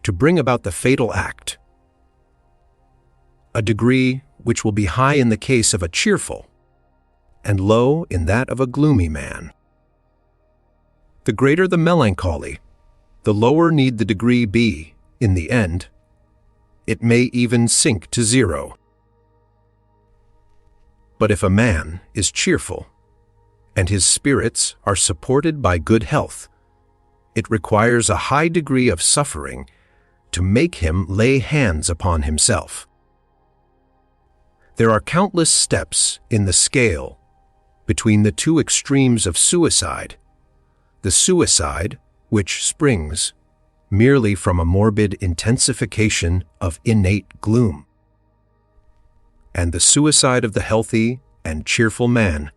to bring about the fatal act, a degree which will be high in the case of a cheerful and low in that of a gloomy man. The greater the melancholy, the lower need the degree be. In the end, it may even sink to zero. But if a man is cheerful, and his spirits are supported by good health, it requires a high degree of suffering to make him lay hands upon himself. There are countless steps in the scale between the two extremes of suicide, the suicide which springs merely from a morbid intensification of innate gloom, and the suicide of the healthy and cheerful man,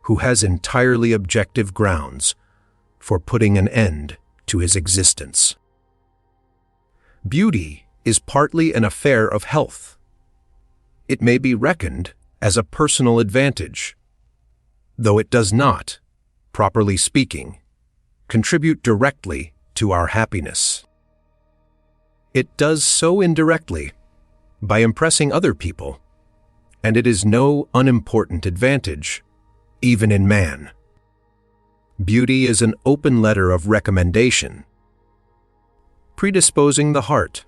who has entirely objective grounds for putting an end to his existence. Beauty is partly an affair of health. It may be reckoned as a personal advantage, though it does not, properly speaking, contribute directly to our happiness. It does so indirectly, by impressing other people, and it is no unimportant advantage, even in man. Beauty is an open letter of recommendation, predisposing the heart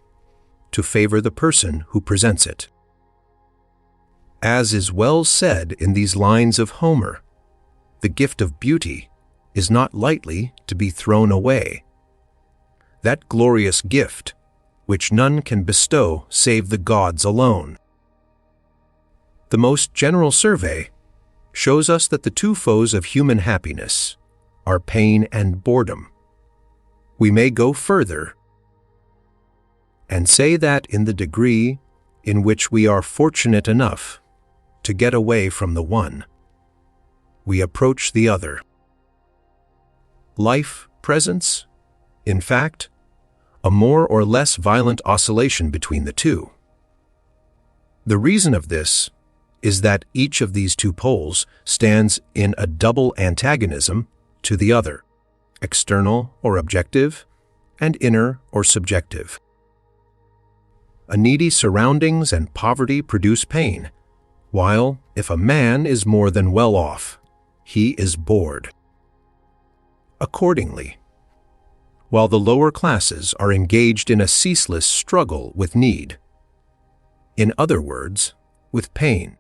to favor the person who presents it. As is well said in these lines of Homer, the gift of beauty is not lightly to be thrown away. That glorious gift, which none can bestow save the gods alone. The most general survey shows us that the two foes of human happiness are pain and boredom. We may go further and say that in the degree in which we are fortunate enough to get away from the one, we approach the other. Life presents, in fact, a more or less violent oscillation between the two. The reason of this is that each of these two poles stands in a double antagonism to the other, external or objective, and inner or subjective. A needy surroundings and poverty produce pain, while if a man is more than well off, he is bored. Accordingly, while the lower classes are engaged in a ceaseless struggle with need, in other words, with pain,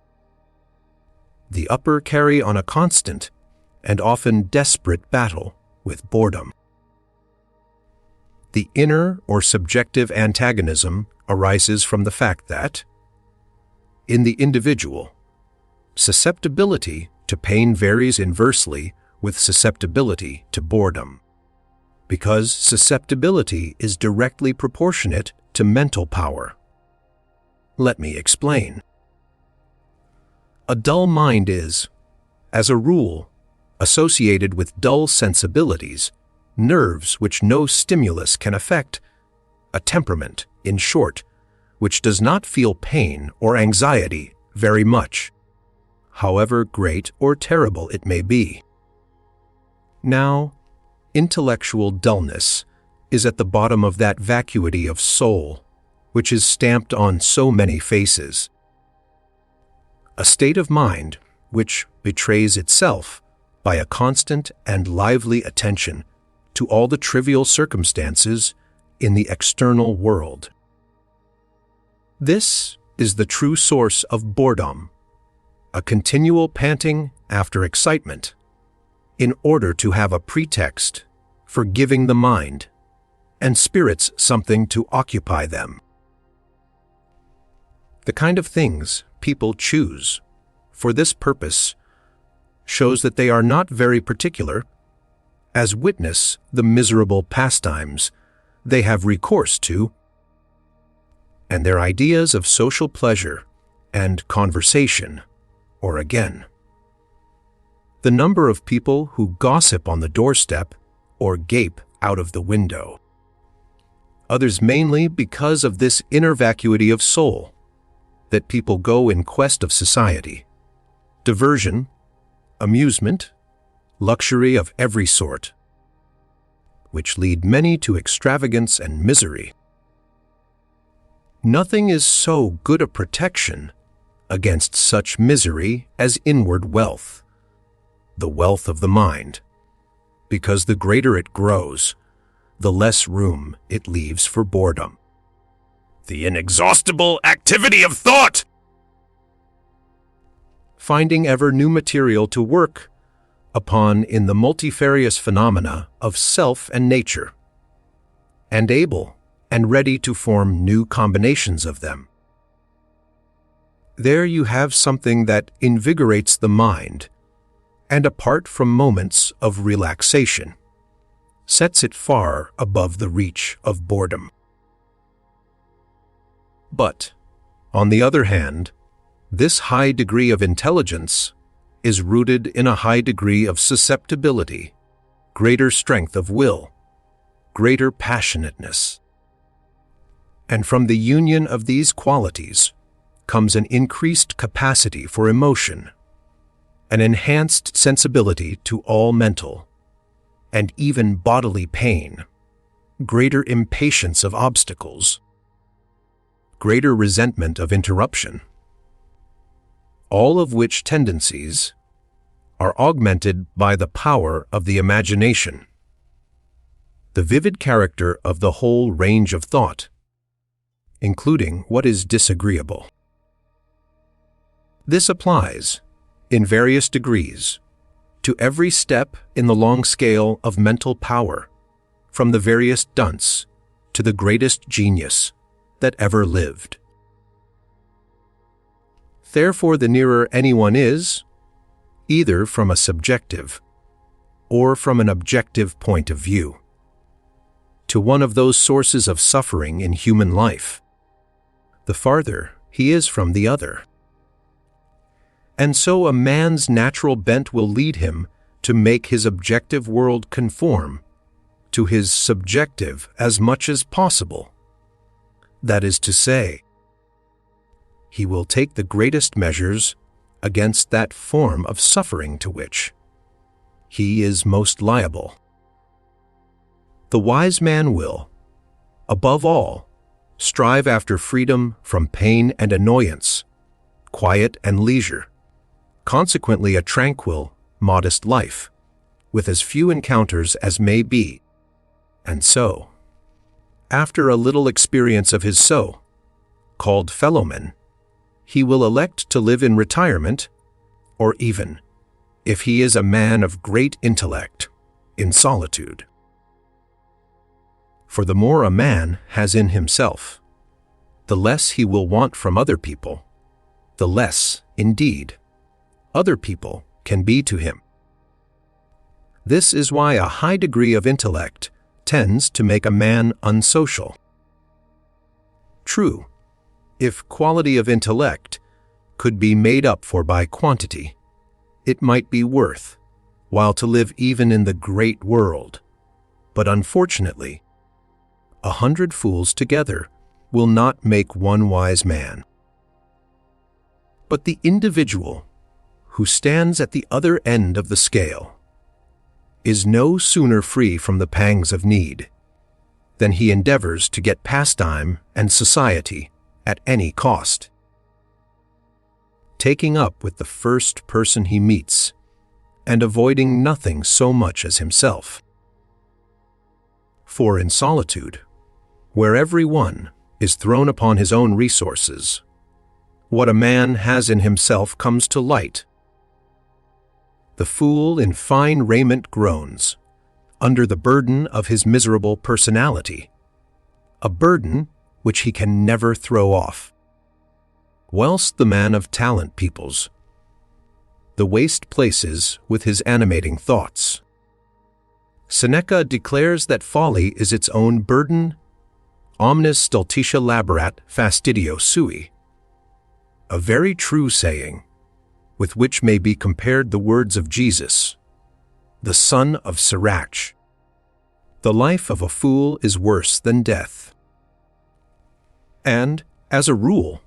the upper carry on a constant and often desperate battle with boredom. The inner or subjective antagonism arises from the fact that, in the individual, susceptibility to pain varies inversely with susceptibility to boredom, because susceptibility is directly proportionate to mental power. Let me explain. A dull mind is, as a rule, associated with dull sensibilities, nerves which no stimulus can affect, a temperament, in short, which does not feel pain or anxiety very much, however great or terrible it may be. Now, intellectual dullness is at the bottom of that vacuity of soul which is stamped on so many faces. A state of mind which betrays itself by a constant and lively attention to all the trivial circumstances in the external world. This is the true source of boredom, a continual panting after excitement, in order to have a pretext for giving the mind and spirits something to occupy them. The kind of things people choose for this purpose shows that they are not very particular, as witness the miserable pastimes they have recourse to, and their ideas of social pleasure and conversation, or again, the number of people who gossip on the doorstep or gape out of the window. Others mainly because of this inner vacuity of soul, that people go in quest of society, diversion, amusement, luxury of every sort, which lead many to extravagance and misery. Nothing is so good a protection against such misery as inward wealth, the wealth of the mind, because the greater it grows, the less room it leaves for boredom. The inexhaustible activity of thought! Finding ever new material to work upon in the multifarious phenomena of self and nature, and able and ready to form new combinations of them. There you have something that invigorates the mind, and apart from moments of relaxation, sets it far above the reach of boredom. But, on the other hand, this high degree of intelligence is rooted in a high degree of susceptibility, greater strength of will, greater passionateness. And from the union of these qualities comes an increased capacity for emotion, an enhanced sensibility to all mental and even bodily pain, greater impatience of obstacles, greater resentment of interruption, all of which tendencies are augmented by the power of the imagination, the vivid character of the whole range of thought, including what is disagreeable. This applies, in various degrees, to every step in the long scale of mental power, from the veriest dunce to the greatest genius that ever lived. Therefore, the nearer anyone is, either from a subjective or from an objective point of view, to one of those sources of suffering in human life, the farther he is from the other. And so a man's natural bent will lead him to make his objective world conform to his subjective as much as possible. That is to say, he will take the greatest measures against that form of suffering to which he is most liable. The wise man will, above all, strive after freedom from pain and annoyance, quiet and leisure, consequently a tranquil, modest life, with as few encounters as may be, and so, after a little experience of his so-called fellowmen, he will elect to live in retirement, or even, if he is a man of great intellect, in solitude. For the more a man has in himself, the less he will want from other people, the less, indeed, other people can be to him. This is why a high degree of intellect tends to make a man unsocial. True, if quality of intellect could be made up for by quantity, it might be worth while to live even in the great world. But unfortunately, 100 fools together will not make one wise man. But the individual who stands at the other end of the scale is no sooner free from the pangs of need than he endeavors to get pastime and society at any cost, taking up with the first person he meets and avoiding nothing so much as himself. For in solitude, where every one is thrown upon his own resources, what a man has in himself comes to light. The fool in fine raiment groans under the burden of his miserable personality, a burden which he can never throw off, whilst the man of talent peoples the waste places with his animating thoughts. Seneca declares that folly is its own burden, omnis stultitia laborat fastidio sui, a very true saying, with which may be compared the words of Jesus, the son of Sirach. The life of a fool is worse than death. And, as a rule,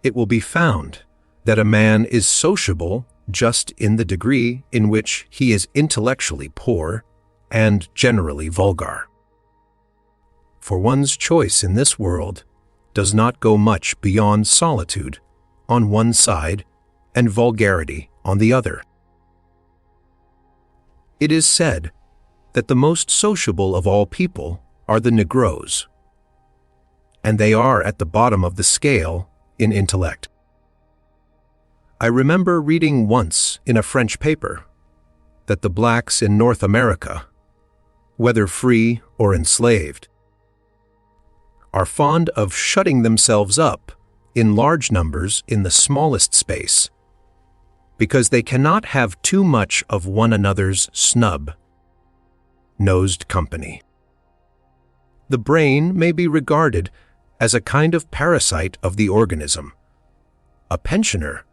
it will be found that a man is sociable just in the degree in which he is intellectually poor and generally vulgar. For one's choice in this world does not go much beyond solitude on one side and vulgarity on the other. It is said that the most sociable of all people are the Negroes, and they are at the bottom of the scale in intellect. I remember reading once in a French paper that the blacks in North America, whether free or enslaved, are fond of shutting themselves up in large numbers in the smallest space because they cannot have too much of one another's snub-nosed company. The brain may be regarded as a kind of parasite of the organism, a pensioner,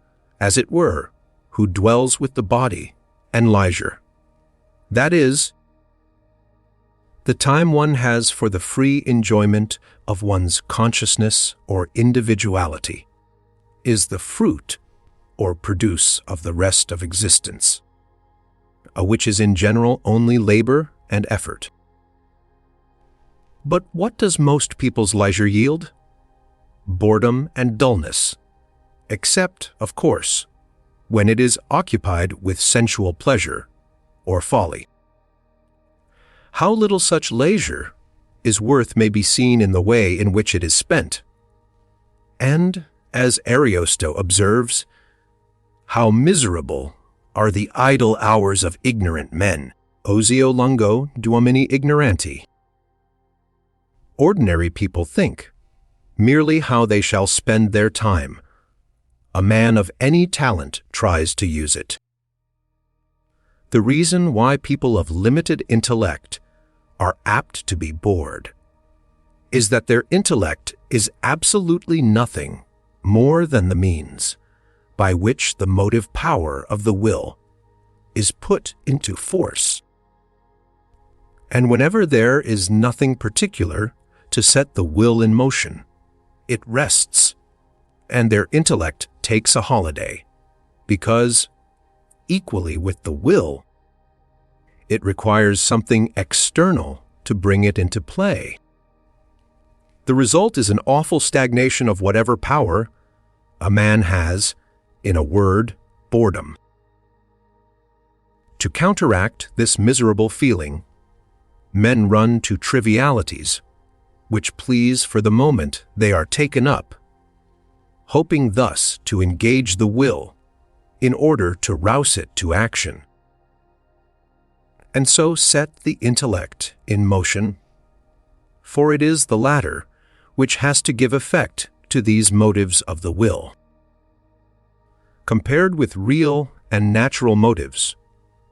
as it were, who dwells with the body and leisure. That is, the time one has for the free enjoyment of one's consciousness or individuality is the fruit or produce of the rest of existence, which is in general only labor and effort. But what does most people's leisure yield? Boredom and dullness, except, of course, when it is occupied with sensual pleasure or folly. How little such leisure is worth may be seen in the way in which it is spent. And, as Ariosto observes, how miserable are the idle hours of ignorant men, osio lungo duomini ignoranti. Ordinary people think merely how they shall spend their time. A man of any talent tries to use it. The reason why people of limited intellect are apt to be bored is that their intellect is absolutely nothing more than the means by which the motive power of the will is put into force. And whenever there is nothing particular to set the will in motion, it rests, and their intellect takes a holiday, because, equally with the will, it requires something external to bring it into play. The result is an awful stagnation of whatever power a man has, in a word, boredom. To counteract this miserable feeling, men run to trivialities, which please for the moment they are taken up, hoping thus to engage the will in order to rouse it to action, and so set the intellect in motion, for it is the latter which has to give effect to these motives of the will. Compared with real and natural motives,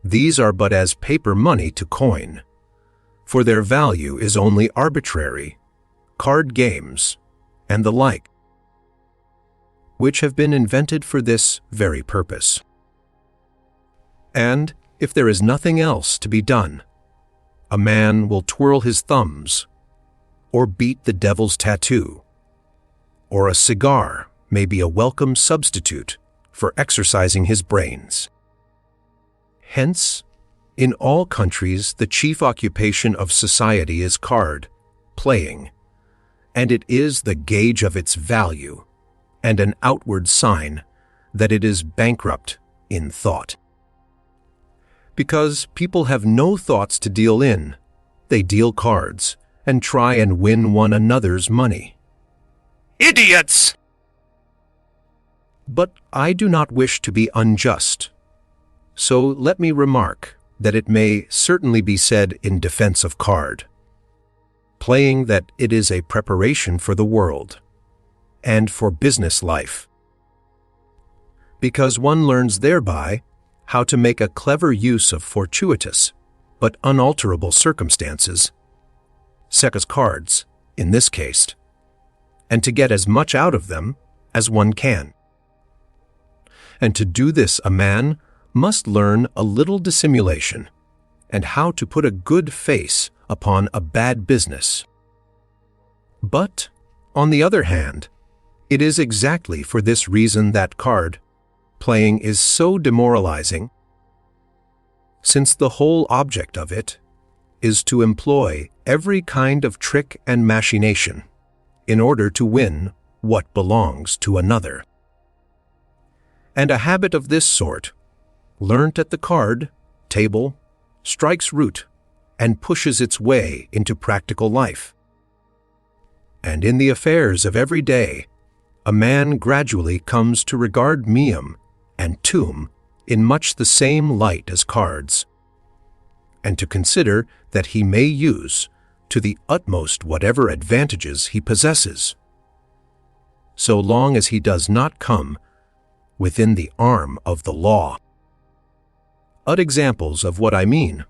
these are but as paper money to coin, for their value is only arbitrary, card games, and the like, which have been invented for this very purpose. And if there is nothing else to be done, a man will twirl his thumbs, or beat the devil's tattoo, or a cigar may be a welcome substitute for exercising his brains. Hence, in all countries the chief occupation of society is card playing, and it is the gauge of its value and an outward sign that it is bankrupt in thought. Because people have no thoughts to deal in, they deal cards and try and win one another's money. Idiots! But I do not wish to be unjust, so let me remark that it may certainly be said in defense of card playing that it is a preparation for the world and for business life, because one learns thereby how to make a clever use of fortuitous but unalterable circumstances, such as cards in this case, and to get as much out of them as one can. And to do this a man must learn a little dissimulation and how to put a good face upon a bad business. But, on the other hand, it is exactly for this reason that card playing is so demoralizing, since the whole object of it is to employ every kind of trick and machination in order to win what belongs to another. And a habit of this sort, learnt at the card table, strikes root and pushes its way into practical life. And in the affairs of every day, a man gradually comes to regard meum and tuum in much the same light as cards, and to consider that he may use to the utmost whatever advantages he possesses, so long as he does not come within the arm of the law. Odd examples of what I mean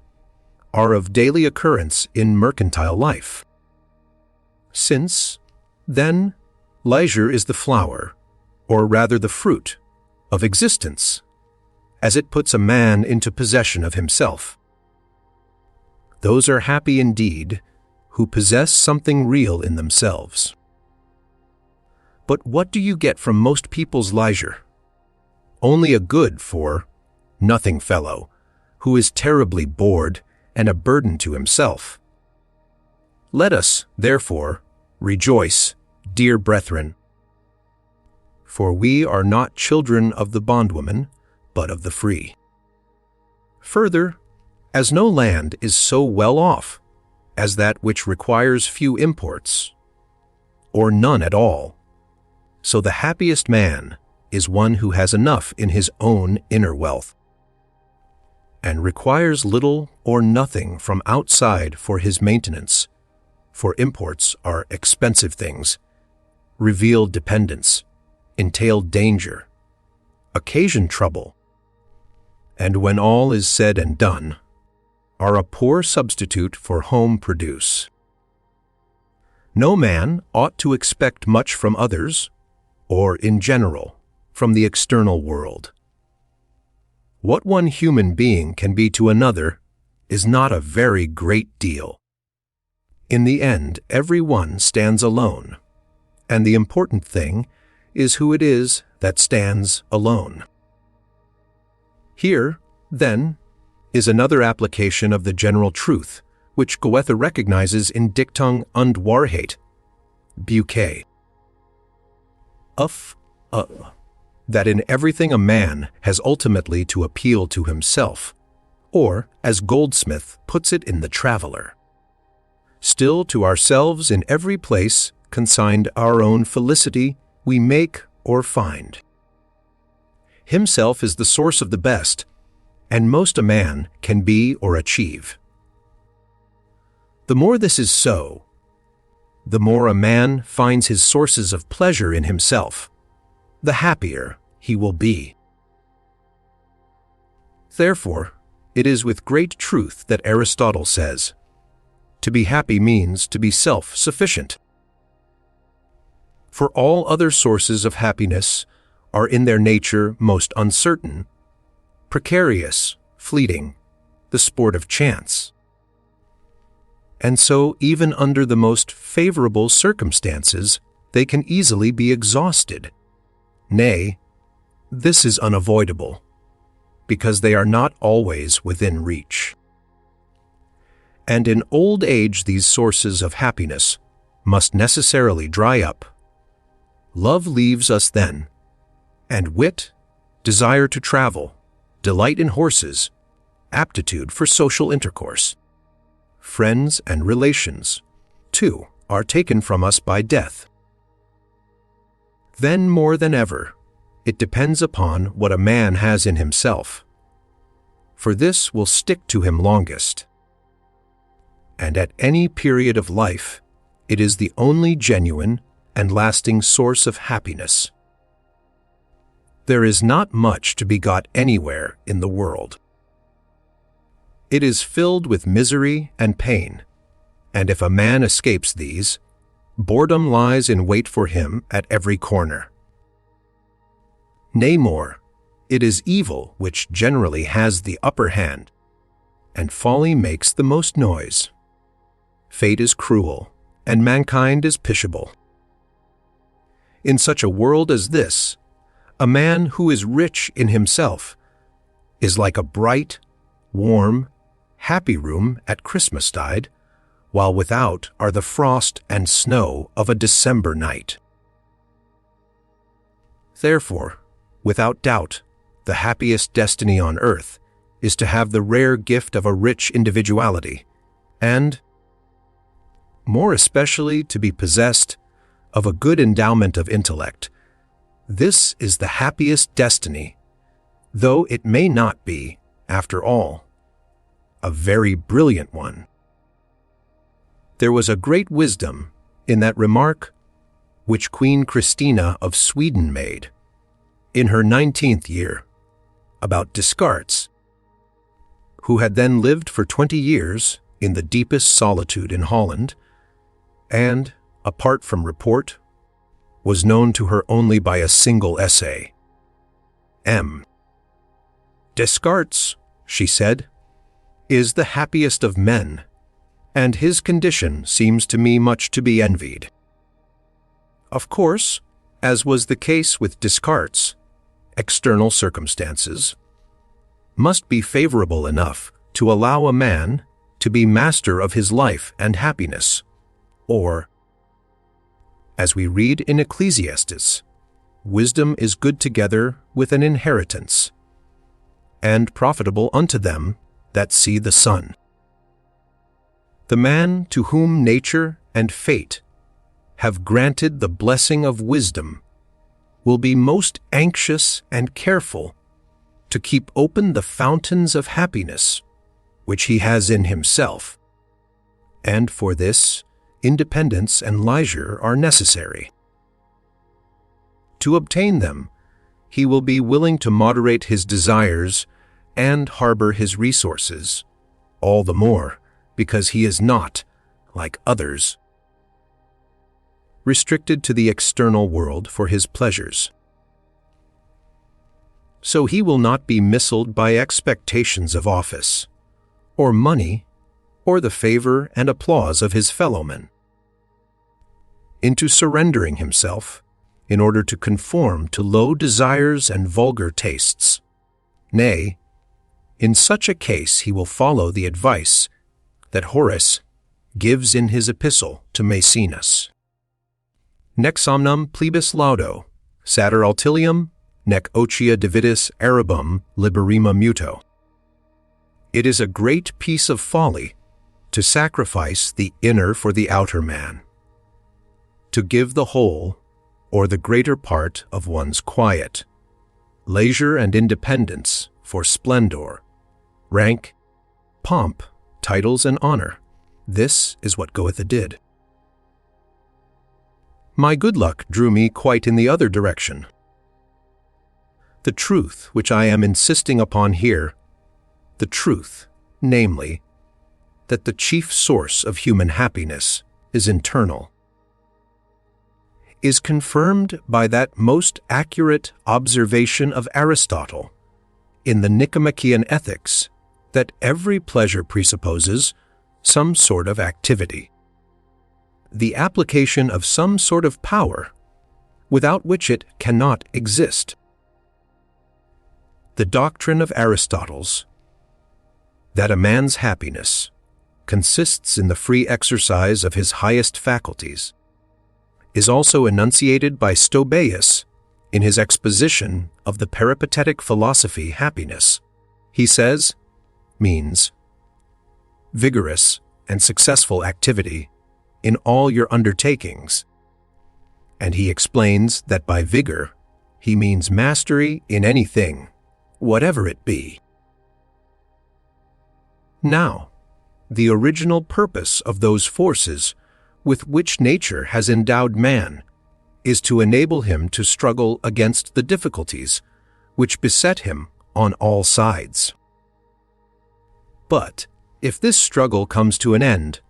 are of daily occurrence in mercantile life. Since, then, leisure is the flower, or rather the fruit, of existence, as it puts a man into possession of himself. Those are happy indeed who possess something real in themselves. But what do you get from most people's leisure? Only a good for nothing fellow, who is terribly bored and a burden to himself. Let us, therefore, rejoice, dear brethren, for we are not children of the bondwoman, but of the free. Further, as no land is so well off as that which requires few imports, or none at all, so the happiest man is one who has enough in his own inner wealth, and requires little or nothing from outside for his maintenance, for imports are expensive things, reveal dependence, entail danger, occasion trouble, and when all is said and done, are a poor substitute for home produce. No man ought to expect much from others, or in general, from the external world. What one human being can be to another is not a very great deal. In the end, every one stands alone, and the important thing is who it is that stands alone. Here, then, is another application of the general truth which Goethe recognizes in Dichtung und Wahrheit, Buque. That in everything a man has ultimately to appeal to himself, or, as Goldsmith puts it in The Traveller, still to ourselves in every place consigned our own felicity we make or find. Himself is the source of the best, and most a man can be or achieve. The more this is so, the more a man finds his sources of pleasure in himself, the happier he will be. Therefore, it is with great truth that Aristotle says, "To be happy means to be self-sufficient." For all other sources of happiness are in their nature most uncertain, precarious, fleeting, the sport of chance. And so, even under the most favorable circumstances, they can easily be exhausted. Nay, this is unavoidable, because they are not always within reach. And in old age these sources of happiness must necessarily dry up. Love leaves us then, and wit, desire to travel, delight in horses, aptitude for social intercourse. Friends and relations, too, are taken from us by death. Then more than ever, it depends upon what a man has in himself, for this will stick to him longest. And at any period of life, it is the only genuine and lasting source of happiness. There is not much to be got anywhere in the world. It is filled with misery and pain, and if a man escapes these, boredom lies in wait for him at every corner. Nay more, it is evil which generally has the upper hand, and folly makes the most noise. Fate is cruel, and mankind is pitiable. In such a world as this, a man who is rich in himself is like a bright, warm, happy room at Christmastide, while without are the frost and snow of a December night. Therefore, without doubt, the happiest destiny on earth is to have the rare gift of a rich individuality, and, more especially, to be possessed of a good endowment of intellect. This is the happiest destiny, though it may not be, after all, a very brilliant one. There was a great wisdom in that remark which Queen Christina of Sweden made in her 19th year about Descartes, who had then lived for 20 years in the deepest solitude in Holland, and, apart from report, was known to her only by a single essay. Descartes, she said, is the happiest of men, and his condition seems to me much to be envied. Of course, as was the case with Descartes, external circumstances must be favorable enough to allow a man to be master of his life and happiness, or, as we read in Ecclesiastes, wisdom is good together with an inheritance, and profitable unto them that see the sun. The man to whom nature and fate have granted the blessing of wisdom will be most anxious and careful to keep open the fountains of happiness which he has in himself, and for this independence and leisure are necessary. To obtain them, he will be willing to moderate his desires and harbor his resources, all the more because he is not, like others, restricted to the external world for his pleasures. So he will not be misled by expectations of office, or money, or the favor and applause of his fellowmen, into surrendering himself in order to conform to low desires and vulgar tastes. Nay, in such a case he will follow the advice that Horace gives in his epistle to Maecenas. Nec somnum plebis laudo, sater altilium, nec otia divitis erubum liberima muto. It is a great piece of folly to sacrifice the inner for the outer man, to give the whole or the greater part of one's quiet, leisure and independence for splendor, rank, pomp, titles, and honor. This is what Goethe did. My good luck drew me quite in the other direction. The truth which I am insisting upon here, the truth, namely, that the chief source of human happiness is internal, is confirmed by that most accurate observation of Aristotle in the Nicomachean Ethics that every pleasure presupposes some sort of activity, the application of some sort of power without which it cannot exist. The doctrine of Aristotle's that a man's happiness consists in the free exercise of his highest faculties is also enunciated by Stobaeus in his exposition of the peripatetic philosophy happiness. He says, means vigorous and successful activity in all your undertakings, and he explains that by vigor he means mastery in anything, whatever it be. Now, the original purpose of those forces with which nature has endowed man is to enable him to struggle against the difficulties which beset him on all sides. But if this struggle comes to an end,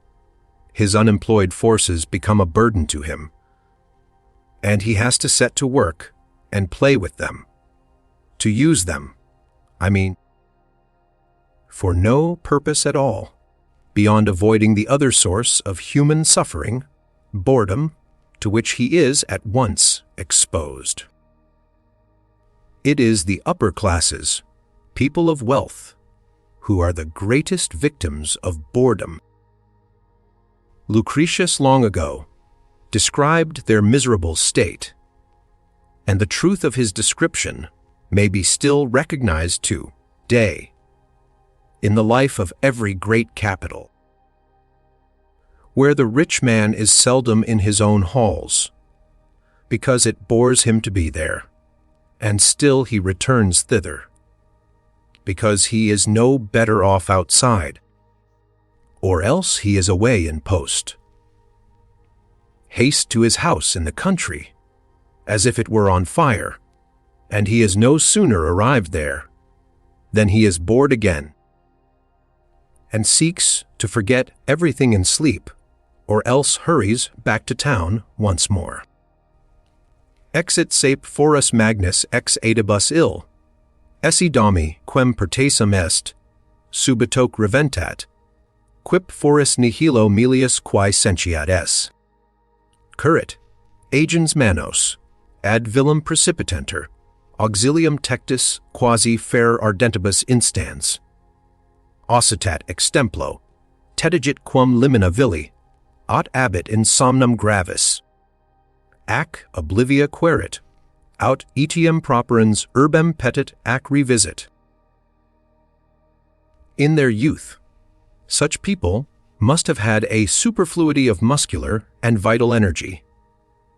his unemployed forces become a burden to him, and he has to set to work and play with them, to use them, for no purpose at all, beyond avoiding the other source of human suffering, boredom, to which he is at once exposed. It is the upper classes, people of wealth, who are the greatest victims of boredom. Lucretius long ago described their miserable state, and the truth of his description may be still recognized today in the life of every great capital, where the rich man is seldom in his own halls, because it bores him to be there, and still he returns thither, because he is no better off outside, or else he is away in post. Haste to his house in the country, as if it were on fire, and he is no sooner arrived there than he is bored again, and seeks to forget everything in sleep, or else hurries back to town once more. Exit sape forus magnus ex aedibus ill, esse domi quem pertasum est, subitoque reventat, quip foris nihilo melius quae sentiat es. Currit, agens manos, ad villam precipitenter, auxilium tectus quasi fer ardentibus instans. Occitat extemplo, tetigit quam limina villi, aut abit in somnum gravis. Ac oblivia querit, aut etiam properans urbem petit ac revisit. In their youth, such people must have had a superfluity of muscular and vital energy,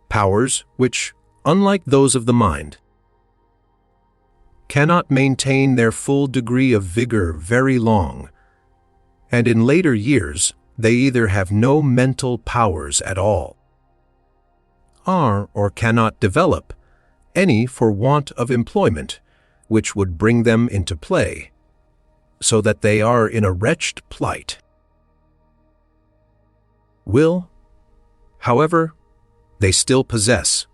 powers which, unlike those of the mind, cannot maintain their full degree of vigor very long, and in later years they either have no mental powers at all, are or cannot develop any for want of employment which would bring them into play, so that they are in a wretched plight. Will, however, they still possess,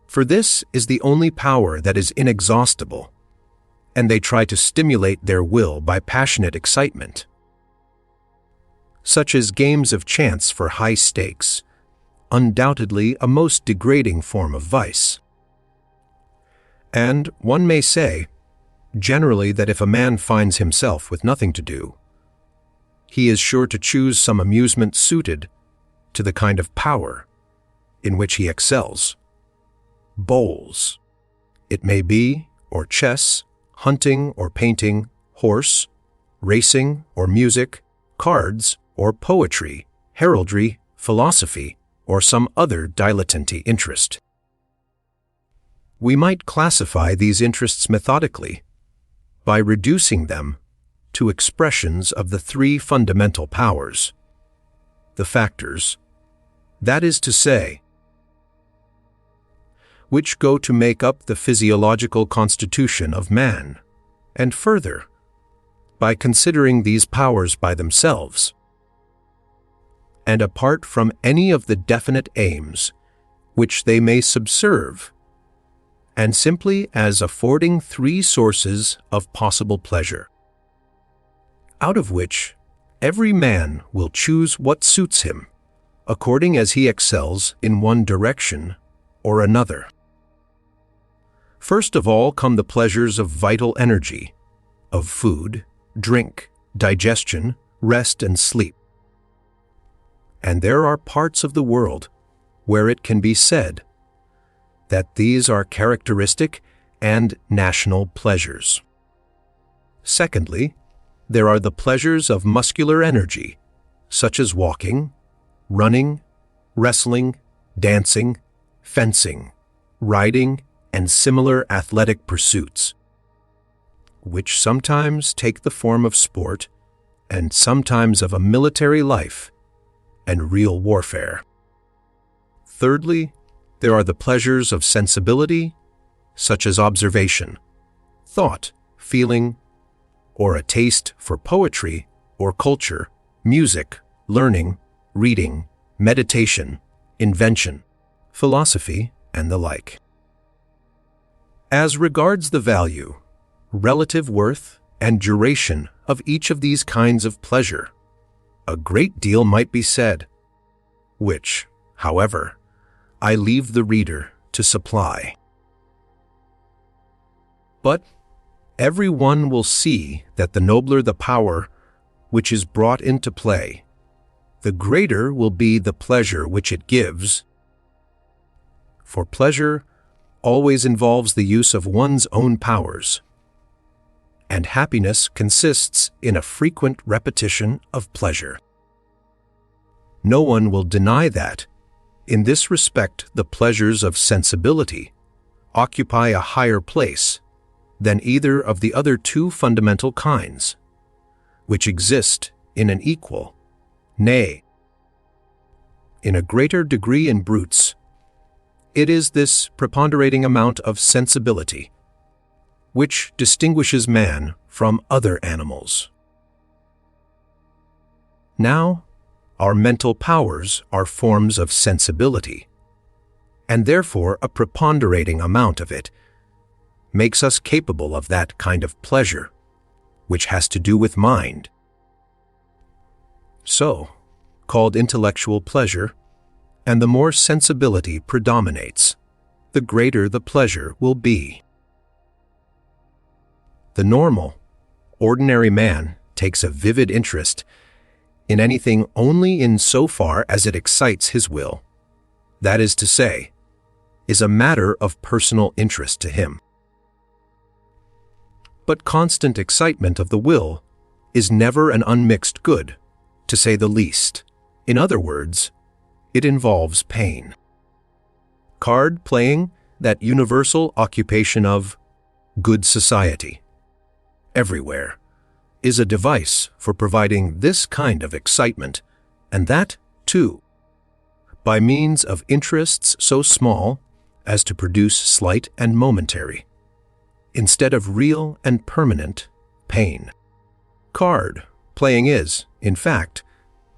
for this is the only power that is inexhaustible, and they try to stimulate their will by passionate excitement, such as games of chance for high stakes, undoubtedly a most degrading form of vice. And one may say, generally, that if a man finds himself with nothing to do, he is sure to choose some amusement suited to the kind of power in which he excels. Bowls, it may be, or chess, hunting or painting, horse, racing or music, cards or poetry, heraldry, philosophy, or some other dilettante interest. We might classify these interests methodically by reducing them to expressions of the three fundamental powers, the factors, that is to say, which go to make up the physiological constitution of man, and further, by considering these powers by themselves, and apart from any of the definite aims which they may subserve, and simply as affording three sources of possible pleasure, out of which every man will choose what suits him, according as he excels in one direction or another. First of all come the pleasures of vital energy, of food, drink, digestion, rest, and sleep. And there are parts of the world where it can be said that these are characteristic and national pleasures. Secondly, there are the pleasures of muscular energy, such as walking, running, wrestling, dancing, fencing, riding, and similar athletic pursuits, which sometimes take the form of sport and sometimes of a military life and real warfare. Thirdly, there are the pleasures of sensibility, such as observation, thought, feeling, or a taste for poetry or culture, music, learning, reading, meditation, invention, philosophy, and the like. As regards the value, relative worth, and duration of each of these kinds of pleasure, a great deal might be said, which, however, I leave the reader to supply. But every one will see that the nobler the power which is brought into play, the greater will be the pleasure which it gives. For pleasure always involves the use of one's own powers, and happiness consists in a frequent repetition of pleasure. No one will deny that, in this respect, the pleasures of sensibility occupy a higher place than either of the other two fundamental kinds, which exist in an equal, nay, in a greater degree in brutes. It is this preponderating amount of sensibility which distinguishes man from other animals. Now, our mental powers are forms of sensibility, and therefore a preponderating amount of it makes us capable of that kind of pleasure which has to do with mind. So, called intellectual pleasure, and the more sensibility predominates, the greater the pleasure will be. The normal, ordinary man takes a vivid interest in anything only in so far as it excites his will, that is to say, is a matter of personal interest to him. But constant excitement of the will is never an unmixed good, to say the least. In other words, it involves pain. Card playing, that universal occupation of good society, everywhere, is a device for providing this kind of excitement, and that, too, by means of interests so small as to produce slight and momentary, instead of real and permanent, pain. Card playing is, in fact,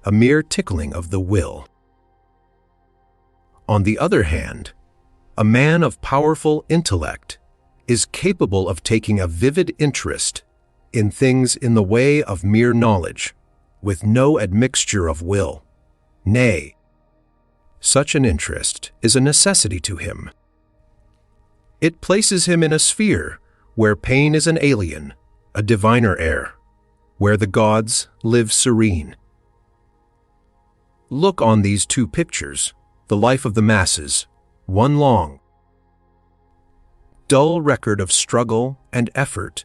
a mere tickling of the will. On the other hand, a man of powerful intellect is capable of taking a vivid interest in things in the way of mere knowledge, with no admixture of will. Nay, such an interest is a necessity to him. It places him in a sphere where pain is an alien, a diviner air, where the gods live serene. Look on these two pictures, the life of the masses, one long, dull record of struggle and effort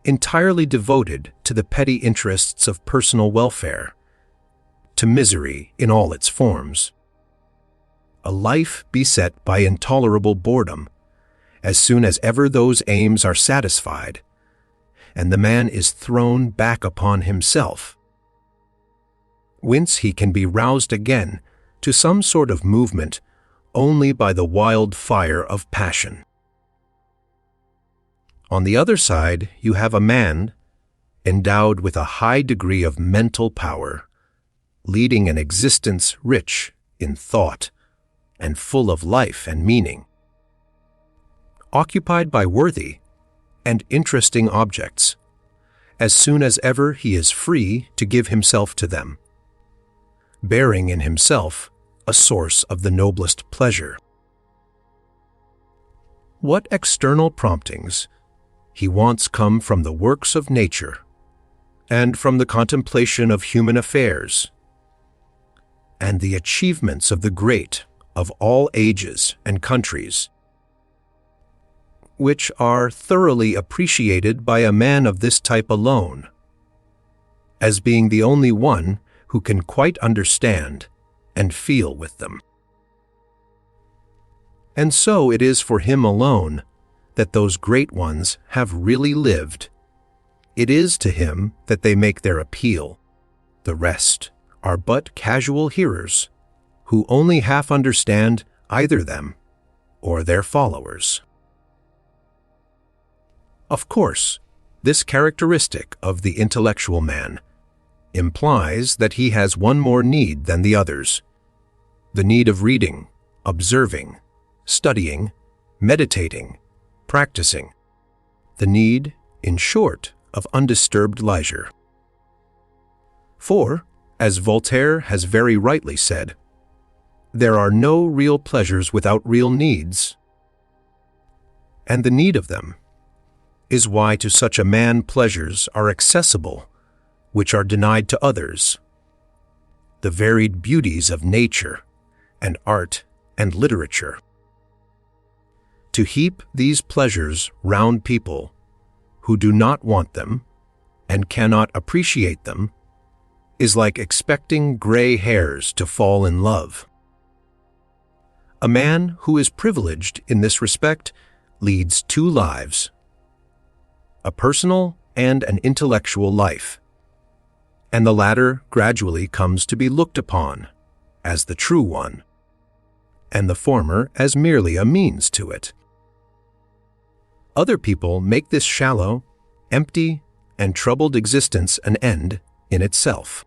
entirely devoted to the petty interests of personal welfare, to misery in all its forms. A life beset by intolerable boredom, as soon as ever those aims are satisfied, and the man is thrown back upon himself, whence he can be roused again to some sort of movement only by the wild fire of passion. On the other side, you have a man, endowed with a high degree of mental power, leading an existence rich in thought and full of life and meaning, occupied by worthy and interesting objects, as soon as ever he is free to give himself to them, bearing in himself a source of the noblest pleasure. What external promptings he wants come from the works of nature and from the contemplation of human affairs and the achievements of the great of all ages and countries, which are thoroughly appreciated by a man of this type alone, as being the only one who can quite understand and feel with them. And so it is for him alone that those great ones have really lived. It is to him that they make their appeal. The rest are but casual hearers who only half understand either them or their followers. Of course, this characteristic of the intellectual man implies that he has one more need than the others: the need of reading, observing, studying, meditating, practicing, the need, in short, of undisturbed leisure. For, as Voltaire has very rightly said, there are no real pleasures without real needs, and the need of them is why to such a man pleasures are accessible which are denied to others. The varied beauties of nature and art and literature. To heap these pleasures round people who do not want them and cannot appreciate them is like expecting gray hairs to fall in love. A man who is privileged in this respect leads two lives: a personal and an intellectual life, and the latter gradually comes to be looked upon as the true one, and the former as merely a means to it. Other people make this shallow, empty, and troubled existence an end in itself.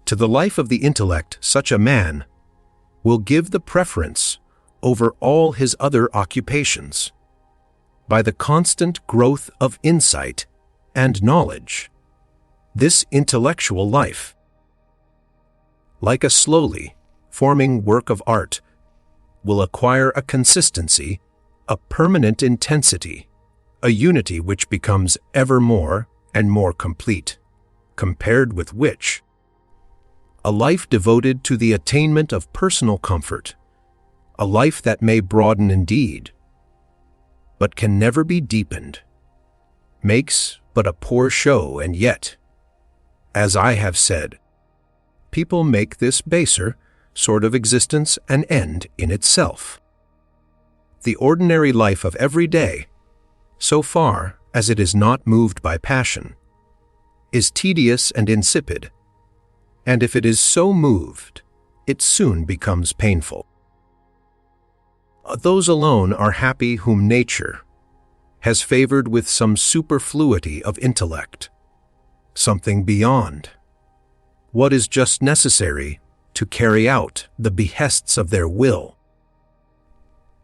To the life of the intellect, such a man will give the preference over all his other occupations by the constant growth of insight and knowledge. This intellectual life, like a slowly forming work of art, will acquire a consistency, a permanent intensity, a unity which becomes ever more and more complete, compared with which a life devoted to the attainment of personal comfort, a life that may broaden indeed, but can never be deepened, makes but a poor show. And yet, as I have said, people make this baser sort of existence an end in itself. The ordinary life of every day, so far as it is not moved by passion, is tedious and insipid, and if it is so moved, it soon becomes painful. Those alone are happy whom nature has favored with some superfluity of intellect, something beyond what is just necessary to carry out the behests of their will,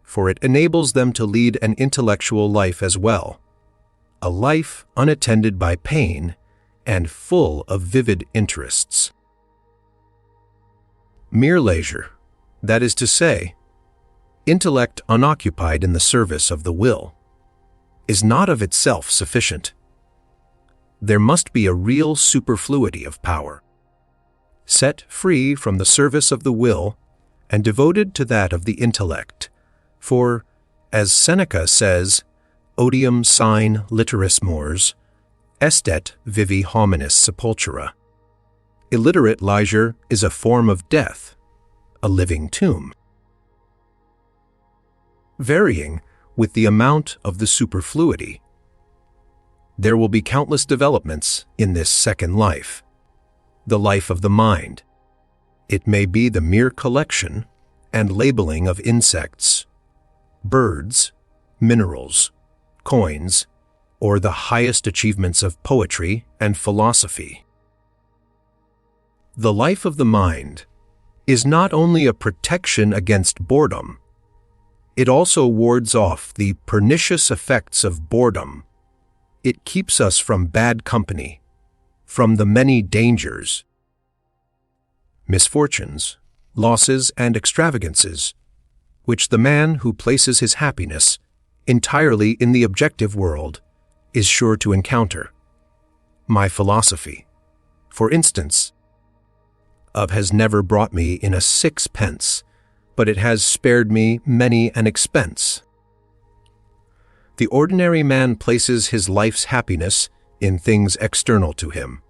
for it enables them to lead an intellectual life as well, a life unattended by pain and full of vivid interests. Mere leisure, that is to say, intellect unoccupied in the service of the will, is not of itself sufficient. There must be a real superfluity of power, set free from the service of the will and devoted to that of the intellect. For, as Seneca says, odium sine litteris mors, estet vivi hominis sepultura. Illiterate leisure is a form of death, a living tomb. Varying with the amount of the superfluity, there will be countless developments in this second life, the life of the mind. It may be the mere collection and labeling of insects, birds, minerals, coins, or the highest achievements of poetry and philosophy. The life of the mind is not only a protection against boredom, it also wards off the pernicious effects of boredom. It keeps us from bad company, from the many dangers, misfortunes, losses, and extravagances, which the man who places his happiness entirely in the objective world is sure to encounter. My philosophy, for instance, has never brought me in a sixpence, but it has spared me many an expense. The ordinary man places his life's happiness in things external to him,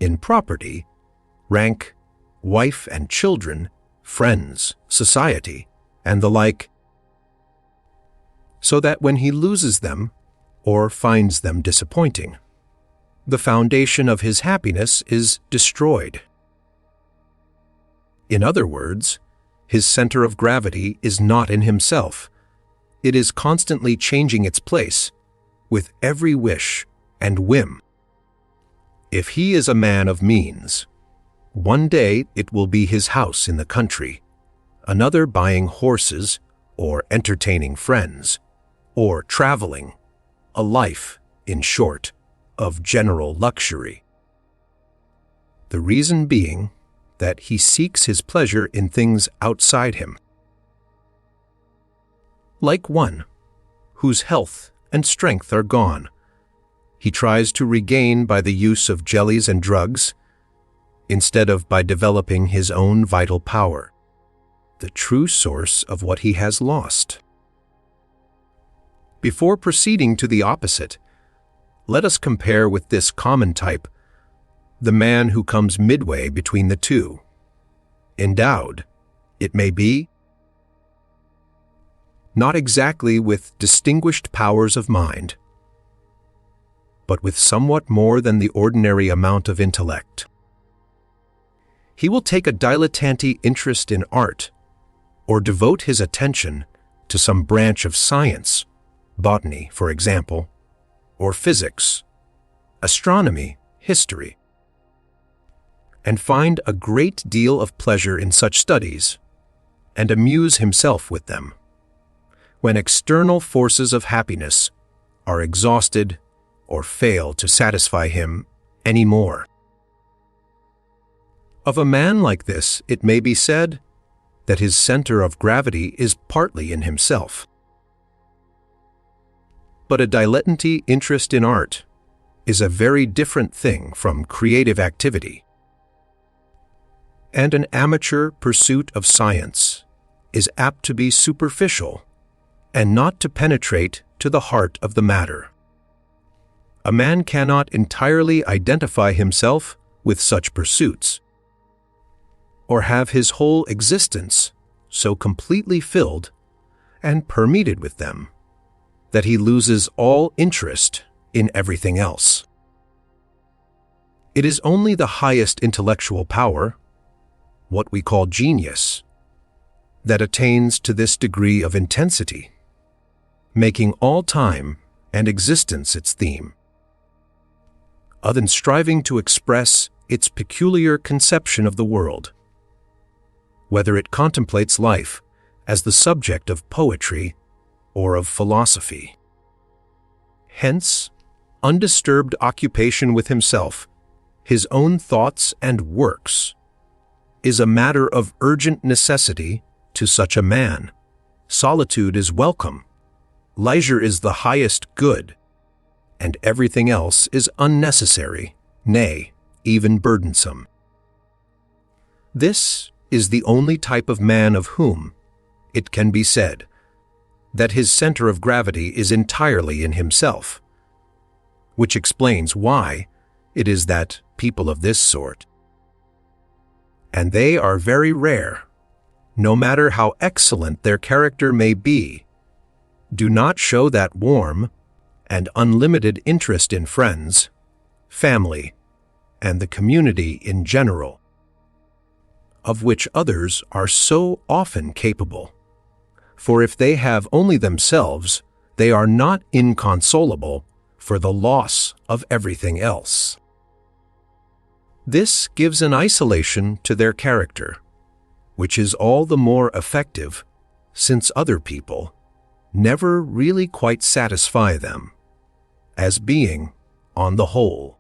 in property, rank, wife and children, friends, society, and the like, so that when he loses them or finds them disappointing, the foundation of his happiness is destroyed. In other words, his center of gravity is not in himself. It is constantly changing its place with every wish and whim. If he is a man of means, one day it will be his house in the country, another buying horses or entertaining friends, or traveling, a life, in short, of general luxury. The reason being that he seeks his pleasure in things outside him. Like one whose health and strength are gone, he tries to regain by the use of jellies and drugs, instead of by developing his own vital power, the true source of what he has lost. Before proceeding to the opposite, let us compare with this common type the man who comes midway between the two, endowed, it may be, not exactly with distinguished powers of mind, but with somewhat more than the ordinary amount of intellect. He will take a dilettante interest in art, or devote his attention to some branch of science, botany, for example, or physics, astronomy, history, and find a great deal of pleasure in such studies, and amuse himself with them, when external forces of happiness are exhausted or fail to satisfy him any more. Of a man like this, it may be said that his center of gravity is partly in himself. But a dilettante interest in art is a very different thing from creative activity. And an amateur pursuit of science is apt to be superficial and not to penetrate to the heart of the matter. A man cannot entirely identify himself with such pursuits, or have his whole existence so completely filled and permeated with them that he loses all interest in everything else. It is only the highest intellectual power, what we call genius, that attains to this degree of intensity, making all time and existence its theme, other than striving to express its peculiar conception of the world, whether it contemplates life as the subject of poetry or of philosophy. Hence, undisturbed occupation with himself, his own thoughts and works, is a matter of urgent necessity to such a man. Solitude is welcome, leisure is the highest good, and everything else is unnecessary, nay, even burdensome. This is the only type of man of whom it can be said that his center of gravity is entirely in himself, which explains why it is that people of this sort, and they are very rare, no matter how excellent their character may be, do not show that warm and unlimited interest in friends, family, and the community in general, of which others are so often capable. For if they have only themselves, they are not inconsolable for the loss of everything else. This gives an isolation to their character, which is all the more effective since other people never really quite satisfy them, as being, on the whole,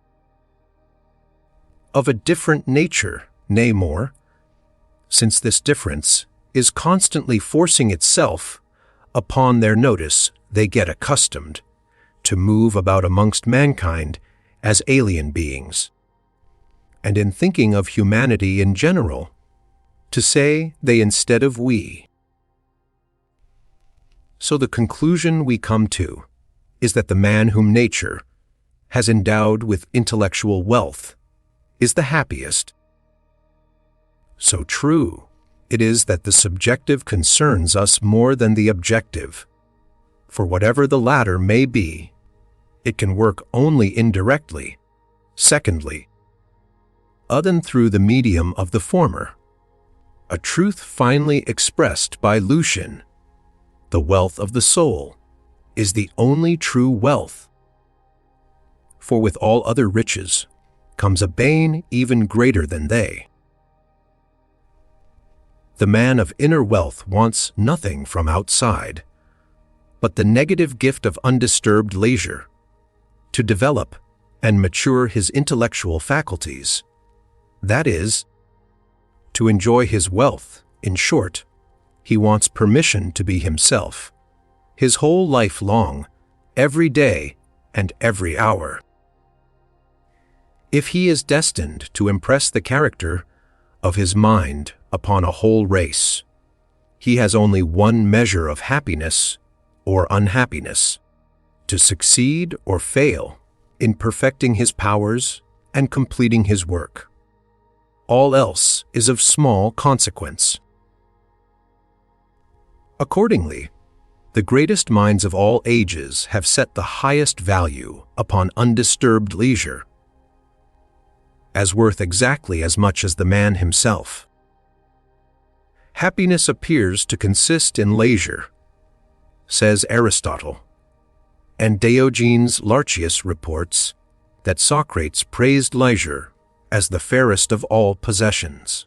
of a different nature, nay more, since this difference is constantly forcing itself upon their notice. They get accustomed to move about amongst mankind as alien beings, and in thinking of humanity in general, to say they instead of we. So the conclusion we come to is that the man whom nature has endowed with intellectual wealth is the happiest. So true it is that the subjective concerns us more than the objective, for whatever the latter may be, it can work only indirectly, secondly, other than through the medium of the former. A truth finely expressed by Lucian: the wealth of the soul is the only true wealth. For with all other riches comes a bane even greater than they. The man of inner wealth wants nothing from outside, but the negative gift of undisturbed leisure, to develop and mature his intellectual faculties, that is, to enjoy his wealth. In short, he wants permission to be himself, his whole life long, every day and every hour. If he is destined to impress the character of his mind upon a whole race, he has only one measure of happiness or unhappiness: to succeed or fail in perfecting his powers and completing his work. All else is of small consequence. Accordingly, the greatest minds of all ages have set the highest value upon undisturbed leisure, as worth exactly as much as the man himself. Happiness appears to consist in leisure, says Aristotle, and Diogenes Laertius reports that Socrates praised leisure as the fairest of all possessions.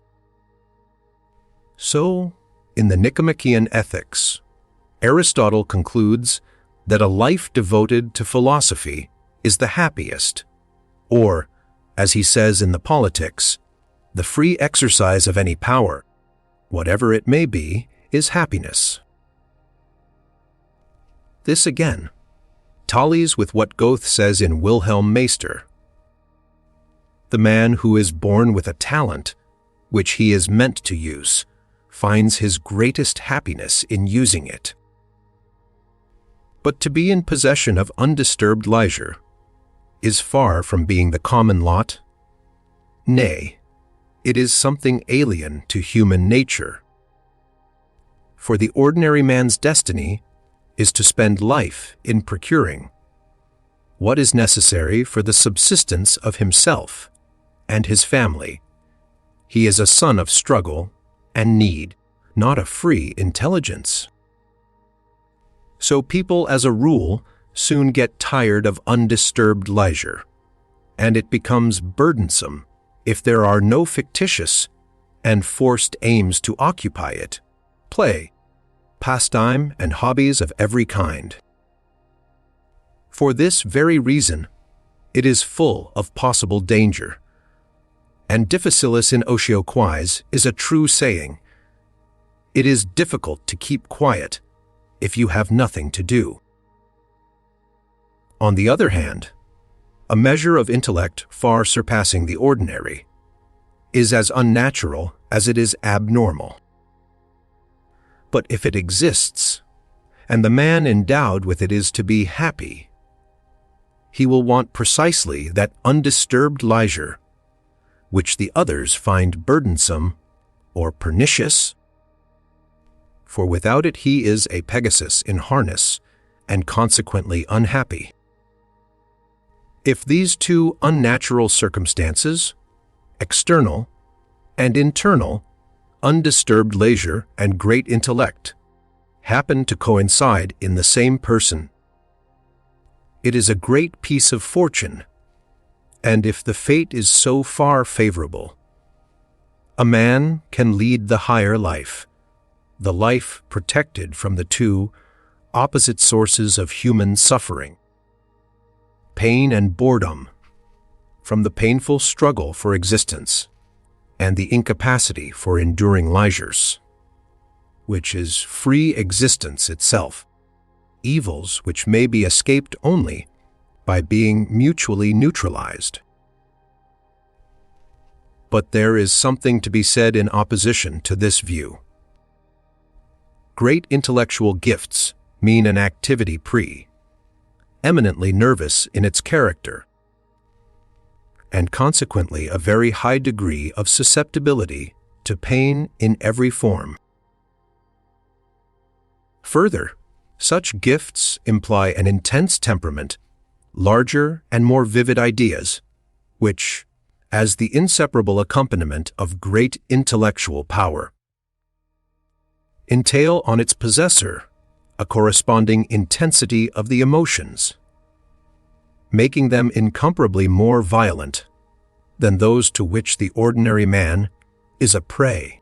So, in the Nicomachean Ethics, Aristotle concludes that a life devoted to philosophy is the happiest, or, as he says in the Politics, the free exercise of any power, whatever it may be, is happiness. This again tallies with what Goethe says in Wilhelm Meister: the man who is born with a talent which he is meant to use finds his greatest happiness in using it. But to be in possession of undisturbed leisure is far from being the common lot. Nay, it is something alien to human nature. For the ordinary man's destiny is to spend life in procuring what is necessary for the subsistence of himself and his family. He is a son of struggle and need, not a free intelligence. So people, as a rule, soon get tired of undisturbed leisure, and it becomes burdensome if there are no fictitious and forced aims to occupy it: play, pastime, and hobbies of every kind. For this very reason, it is full of possible danger, and difficilis in otio quaes is a true saying: it is difficult to keep quiet if you have nothing to do. On the other hand, a measure of intellect far surpassing the ordinary is as unnatural as it is abnormal. But if it exists, and the man endowed with it is to be happy, he will want precisely that undisturbed leisure, which the others find burdensome or pernicious. For without it he is a Pegasus in harness, and consequently unhappy. If these two unnatural circumstances, external and internal, undisturbed leisure and great intellect, happen to coincide in the same person, it is a great piece of fortune, and if the fate is so far favorable, a man can lead the higher life, the life protected from the two opposite sources of human suffering, pain and boredom, from the painful struggle for existence and the incapacity for enduring leisures, which is free existence itself, evils which may be escaped only by being mutually neutralized. But there is something to be said in opposition to this view. Great intellectual gifts mean an activity eminently nervous in its character, and consequently a very high degree of susceptibility to pain in every form. Further, such gifts imply an intense temperament, larger and more vivid ideas, which, as the inseparable accompaniment of great intellectual power, entail on its possessor a corresponding intensity of the emotions, making them incomparably more violent than those to which the ordinary man is a prey.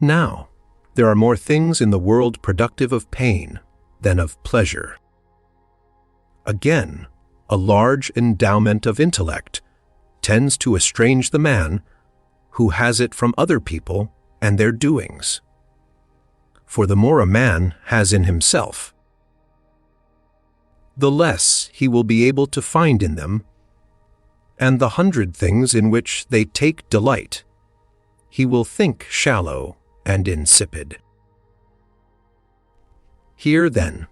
Now, there are more things in the world productive of pain than of pleasure. Again, a large endowment of intellect tends to estrange the man who has it from other people and their doings. For the more a man has in himself, the less he will be able to find in them, and the 100 things in which they take delight he will think shallow and insipid. Here, then,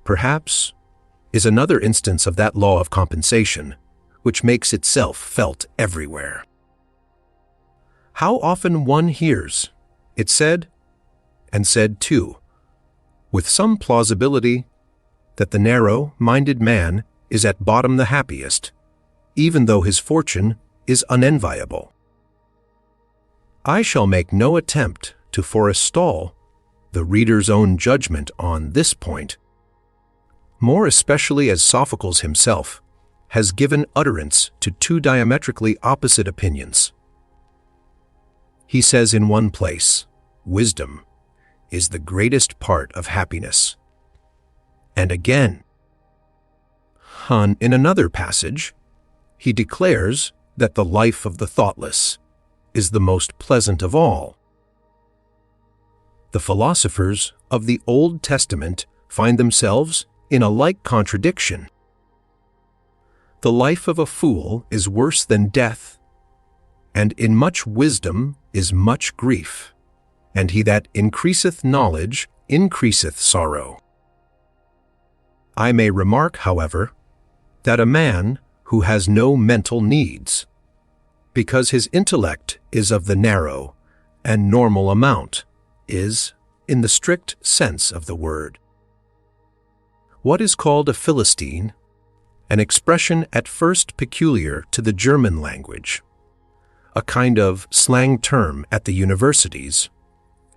perhaps, is another instance of that law of compensation which makes itself felt everywhere. How often one hears it said, and said too, with some plausibility, that the narrow-minded man is at bottom the happiest, even though his fortune is unenviable. I shall make no attempt to forestall the reader's own judgment on this point, more especially as Sophocles himself has given utterance to two diametrically opposite opinions. He says in one place, wisdom is the greatest part of happiness. And again, in another passage, he declares that the life of the thoughtless is the most pleasant of all. The philosophers of the Old Testament find themselves in a like contradiction. The life of a fool is worse than death, and in much wisdom is much grief, and he that increaseth knowledge increaseth sorrow. I may remark, however, that a man who has no mental needs, because his intellect is of the narrow and normal amount, is, in the strict sense of the word, what is called a Philistine, an expression at first peculiar to the German language, a kind of slang term at the universities,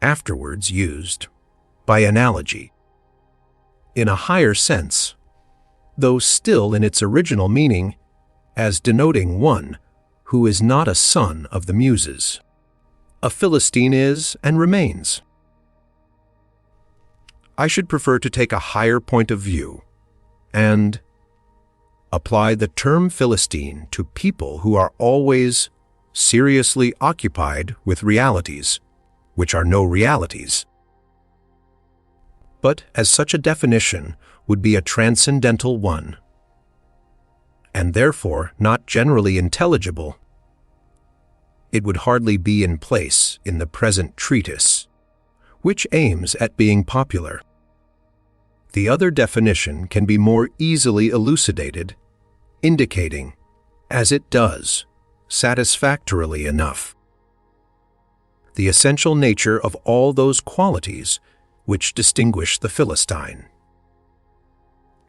afterwards used, by analogy, in a higher sense, though still in its original meaning, as denoting one who is not a son of the Muses. A Philistine is and remains. I should prefer to take a higher point of view and apply the term Philistine to people who are always seriously occupied with realities, which are no realities. But as such a definition would be a transcendental one, and therefore not generally intelligible, it would hardly be in place in the present treatise, which aims at being popular. The other definition can be more easily elucidated, indicating, as it does, satisfactorily enough, the essential nature of all those qualities which distinguish the Philistine.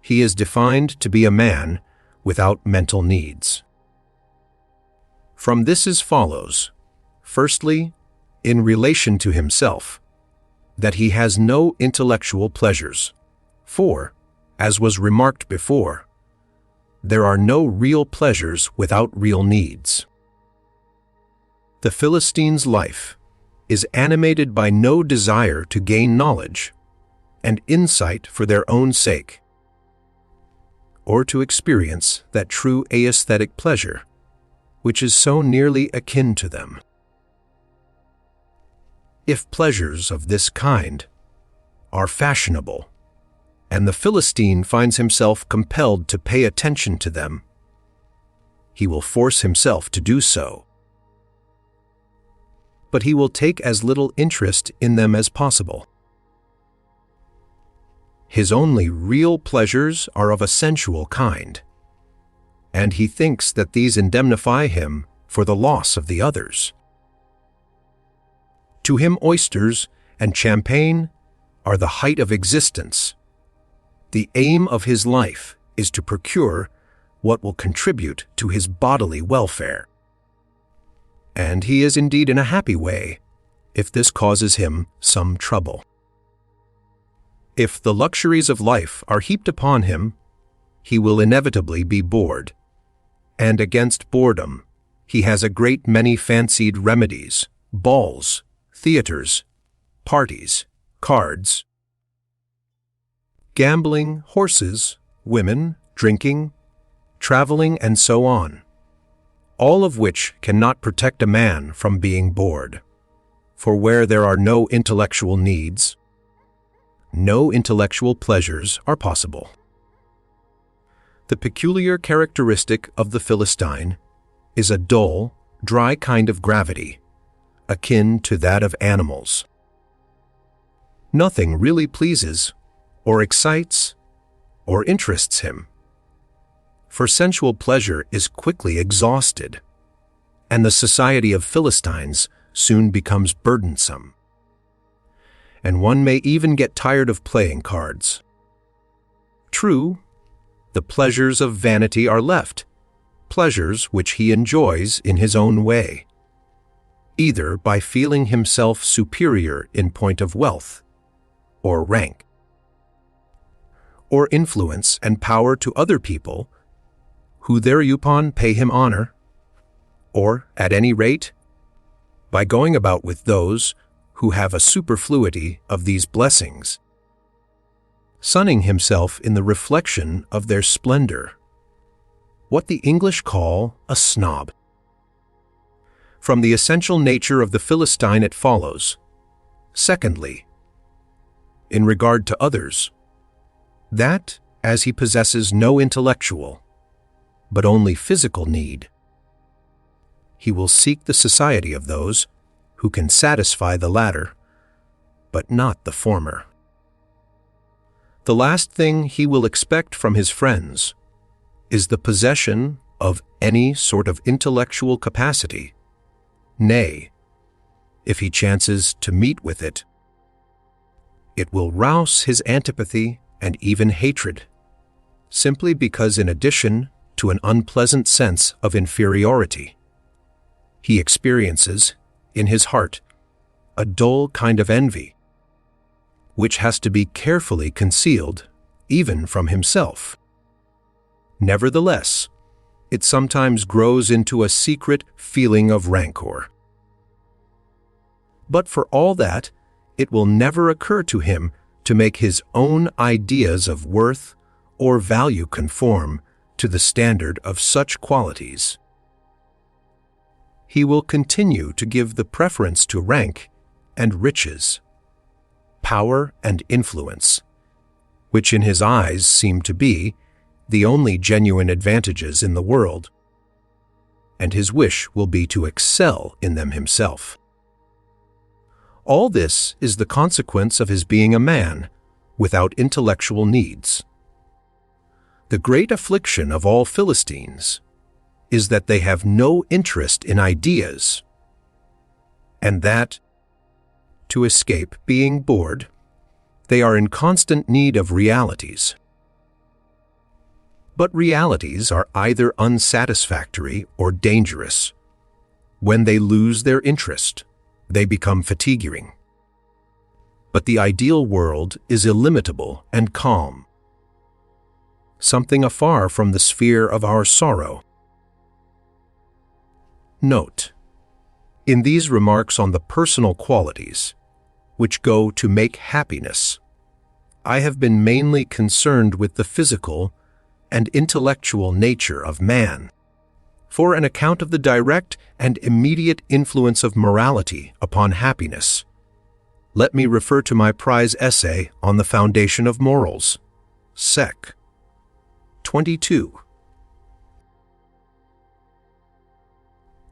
He is defined to be a man without mental needs. From this is follows, firstly, in relation to himself, that he has no intellectual pleasures, for, As was remarked before, there are no real pleasures without real needs. The Philistine's life is animated by no desire to gain knowledge and insight for their own sake, or to experience that true aesthetic pleasure which is so nearly akin to them. If pleasures of this kind are fashionable, and the Philistine finds himself compelled to pay attention to them, he will force himself to do so. But he will take as little interest in them as possible. His only real pleasures are of a sensual kind, and he thinks that these indemnify him for the loss of the others. To him, oysters and champagne are the height of existence. The aim of his life is to procure what will contribute to his bodily welfare. And he is indeed in a happy way if this causes him some trouble. If the luxuries of life are heaped upon him, he will inevitably be bored. And against boredom, he has a great many fancied remedies: balls, theaters, parties, cards, gambling, horses, women, drinking, traveling, and so on, all of which cannot protect a man from being bored. For where there are no intellectual needs, no intellectual pleasures are possible. The peculiar characteristic of the Philistine is a dull, dry kind of gravity, akin to that of animals. Nothing really pleases, or excites, or interests him. For sensual pleasure is quickly exhausted, and the society of Philistines soon becomes burdensome. And one may even get tired of playing cards. True, the pleasures of vanity are left, pleasures which he enjoys in his own way, either by feeling himself superior in point of wealth, or rank, or influence and power to other people, who thereupon pay him honor, or, at any rate, by going about with those who have a superfluity of these blessings, sunning himself in the reflection of their splendor, what the English call a snob. From the essential nature of the Philistine it follows, secondly, in regard to others, that, as he possesses no intellectual, but only physical need, he will seek the society of those who can satisfy the latter, but not the former. The last thing he will expect from his friends is the possession of any sort of intellectual capacity. Nay, if he chances to meet with it, it will rouse his antipathy and even hatred, simply because in addition to an unpleasant sense of inferiority, he experiences, in his heart, a dull kind of envy, which has to be carefully concealed even from himself. Nevertheless, it sometimes grows into a secret feeling of rancor. But for all that, it will never occur to him to make his own ideas of worth or value conform to the standard of such qualities. He will continue to give the preference to rank and riches, power and influence, which in his eyes seem to be the only genuine advantages in the world, and his wish will be to excel in them himself. All this is the consequence of his being a man without intellectual needs. The great affliction of all Philistines is that they have no interest in ideas, and that, to escape being bored, they are in constant need of realities. But realities are either unsatisfactory or dangerous. When they lose their interest, they become fatiguing. But the ideal world is illimitable and calm. something afar from the sphere of our sorrow. Note: in these remarks on the personal qualities, which go to make happiness, I have been mainly concerned with the physical and intellectual nature of man. For an account of the direct and immediate influence of morality upon happiness, let me refer to my prize essay on the foundation of morals, Sec. 22.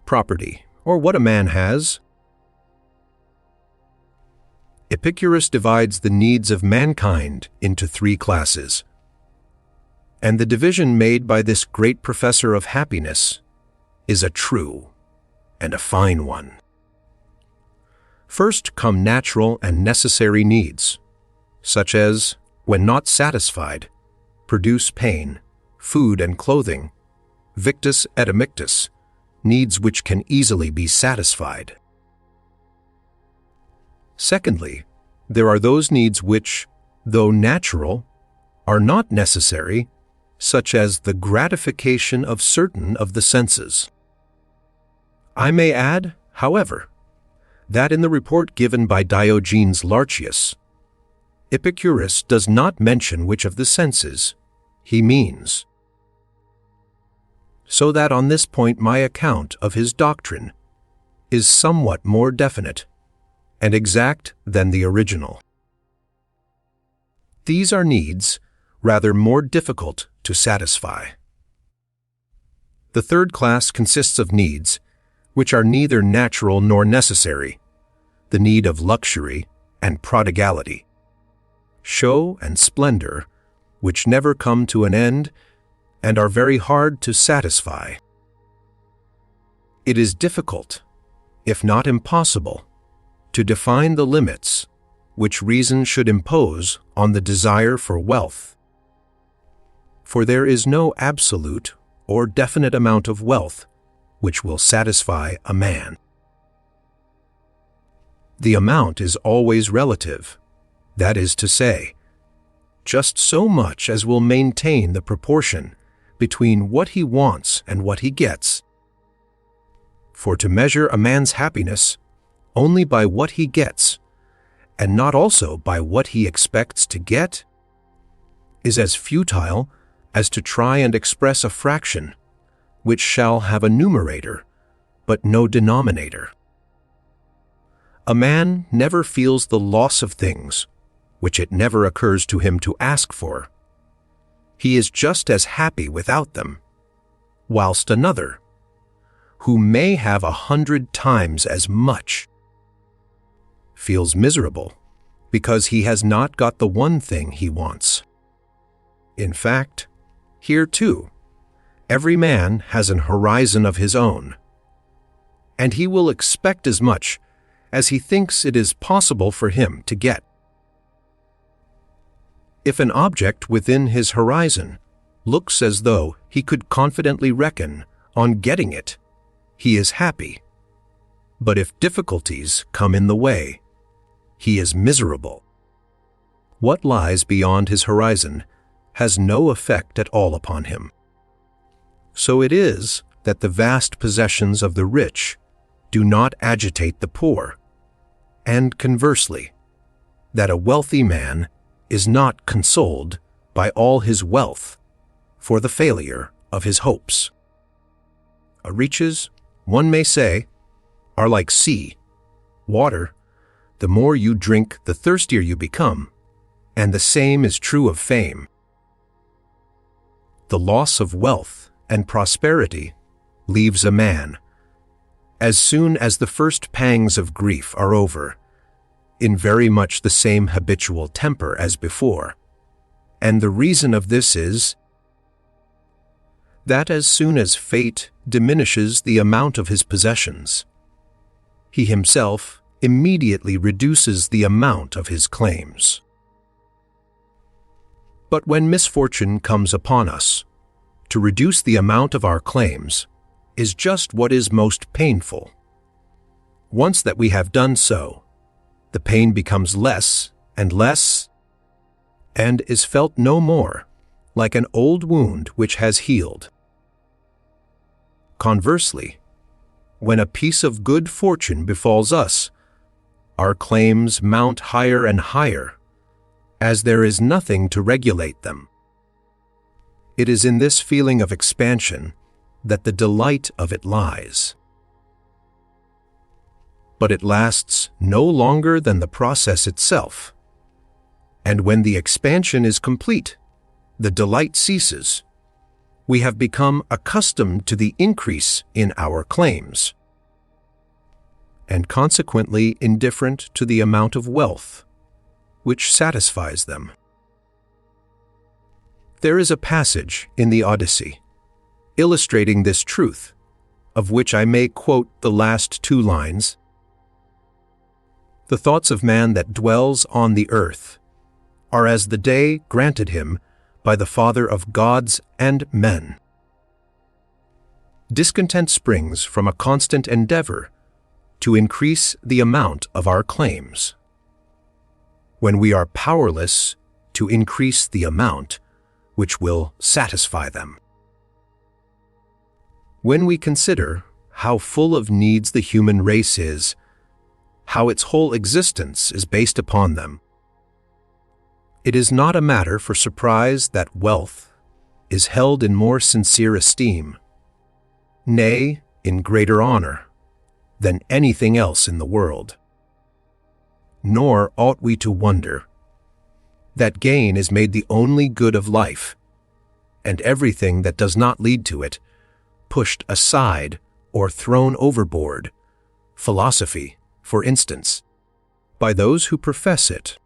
Property, or what a man has. Epicurus divides the needs of mankind into 3 classes, and the division made by this great professor of happiness is a true and a fine one. First come natural and necessary needs, such as, when not satisfied, produce pain, food and clothing, victus et amictus, needs which can easily be satisfied. Secondly, there are those needs which, though natural, are not necessary, such as the gratification of certain of the senses. I may add, however, that in the report given by Diogenes Laertius, Epicurus does not mention which of the senses he means, so that on this point my account of his doctrine is somewhat more definite and exact than the original. These are needs rather more difficult to satisfy. The third class consists of needs which are neither natural nor necessary, the need of luxury and prodigality, show and splendor, which never come to an end and are very hard to satisfy. It is difficult, if not impossible, to define the limits which reason should impose on the desire for wealth. For there is no absolute or definite amount of wealth which will satisfy a man. The amount is always relative, that is to say, just so much as will maintain the proportion between what he wants and what he gets. For to measure a man's happiness only by what he gets, and not also by what he expects to get, is as futile as to try and express a fraction which shall have a numerator but no denominator. A man never feels the loss of things which it never occurs to him to ask for. He is just as happy without them, whilst another, who may have 100 times as much, feels miserable because he has not got the one thing he wants. In fact, here too, every man has an horizon of his own, and he will expect as much as he thinks it is possible for him to get. If an object within his horizon looks as though he could confidently reckon on getting it, he is happy. But if difficulties come in the way, he is miserable. What lies beyond his horizon has no effect at all upon him. So it is that the vast possessions of the rich do not agitate the poor, and conversely, that a wealthy man is not consoled by all his wealth for the failure of his hopes. Riches, one may say, are like sea, water. The more you drink, the thirstier you become, and the same is true of fame. The loss of wealth and prosperity leaves a man, as soon as the first pangs of grief are over, in very much the same habitual temper as before, and the reason of this is that as soon as fate diminishes the amount of his possessions, he himself immediately reduces the amount of his claims. But when misfortune comes upon us, to reduce the amount of our claims is just what is most painful. Once that we have done so, the pain becomes less and less, and is felt no more like an old wound which has healed. Conversely, when a piece of good fortune befalls us, our claims mount higher and higher, as there is nothing to regulate them. It is in this feeling of expansion that the delight of it lies. But it lasts no longer than the process itself, and when the expansion is complete, the delight ceases. We have become accustomed to the increase in our claims, and consequently indifferent to the amount of wealth which satisfies them. There is a passage in the Odyssey illustrating this truth, of which I may quote the last 2 lines. "The thoughts of man that dwells on the earth are as the day granted him by the Father of gods and men." Discontent springs from a constant endeavor to increase the amount of our claims, when we are powerless to increase the amount which will satisfy them. When we consider how full of needs the human race is, how its whole existence is based upon them, it is not a matter for surprise that wealth is held in more sincere esteem, nay, in greater honor, than anything else in the world. Nor ought we to wonder that gain is made the only good of life, and everything that does not lead to it pushed aside or thrown overboard, philosophy, for instance, by those who profess it.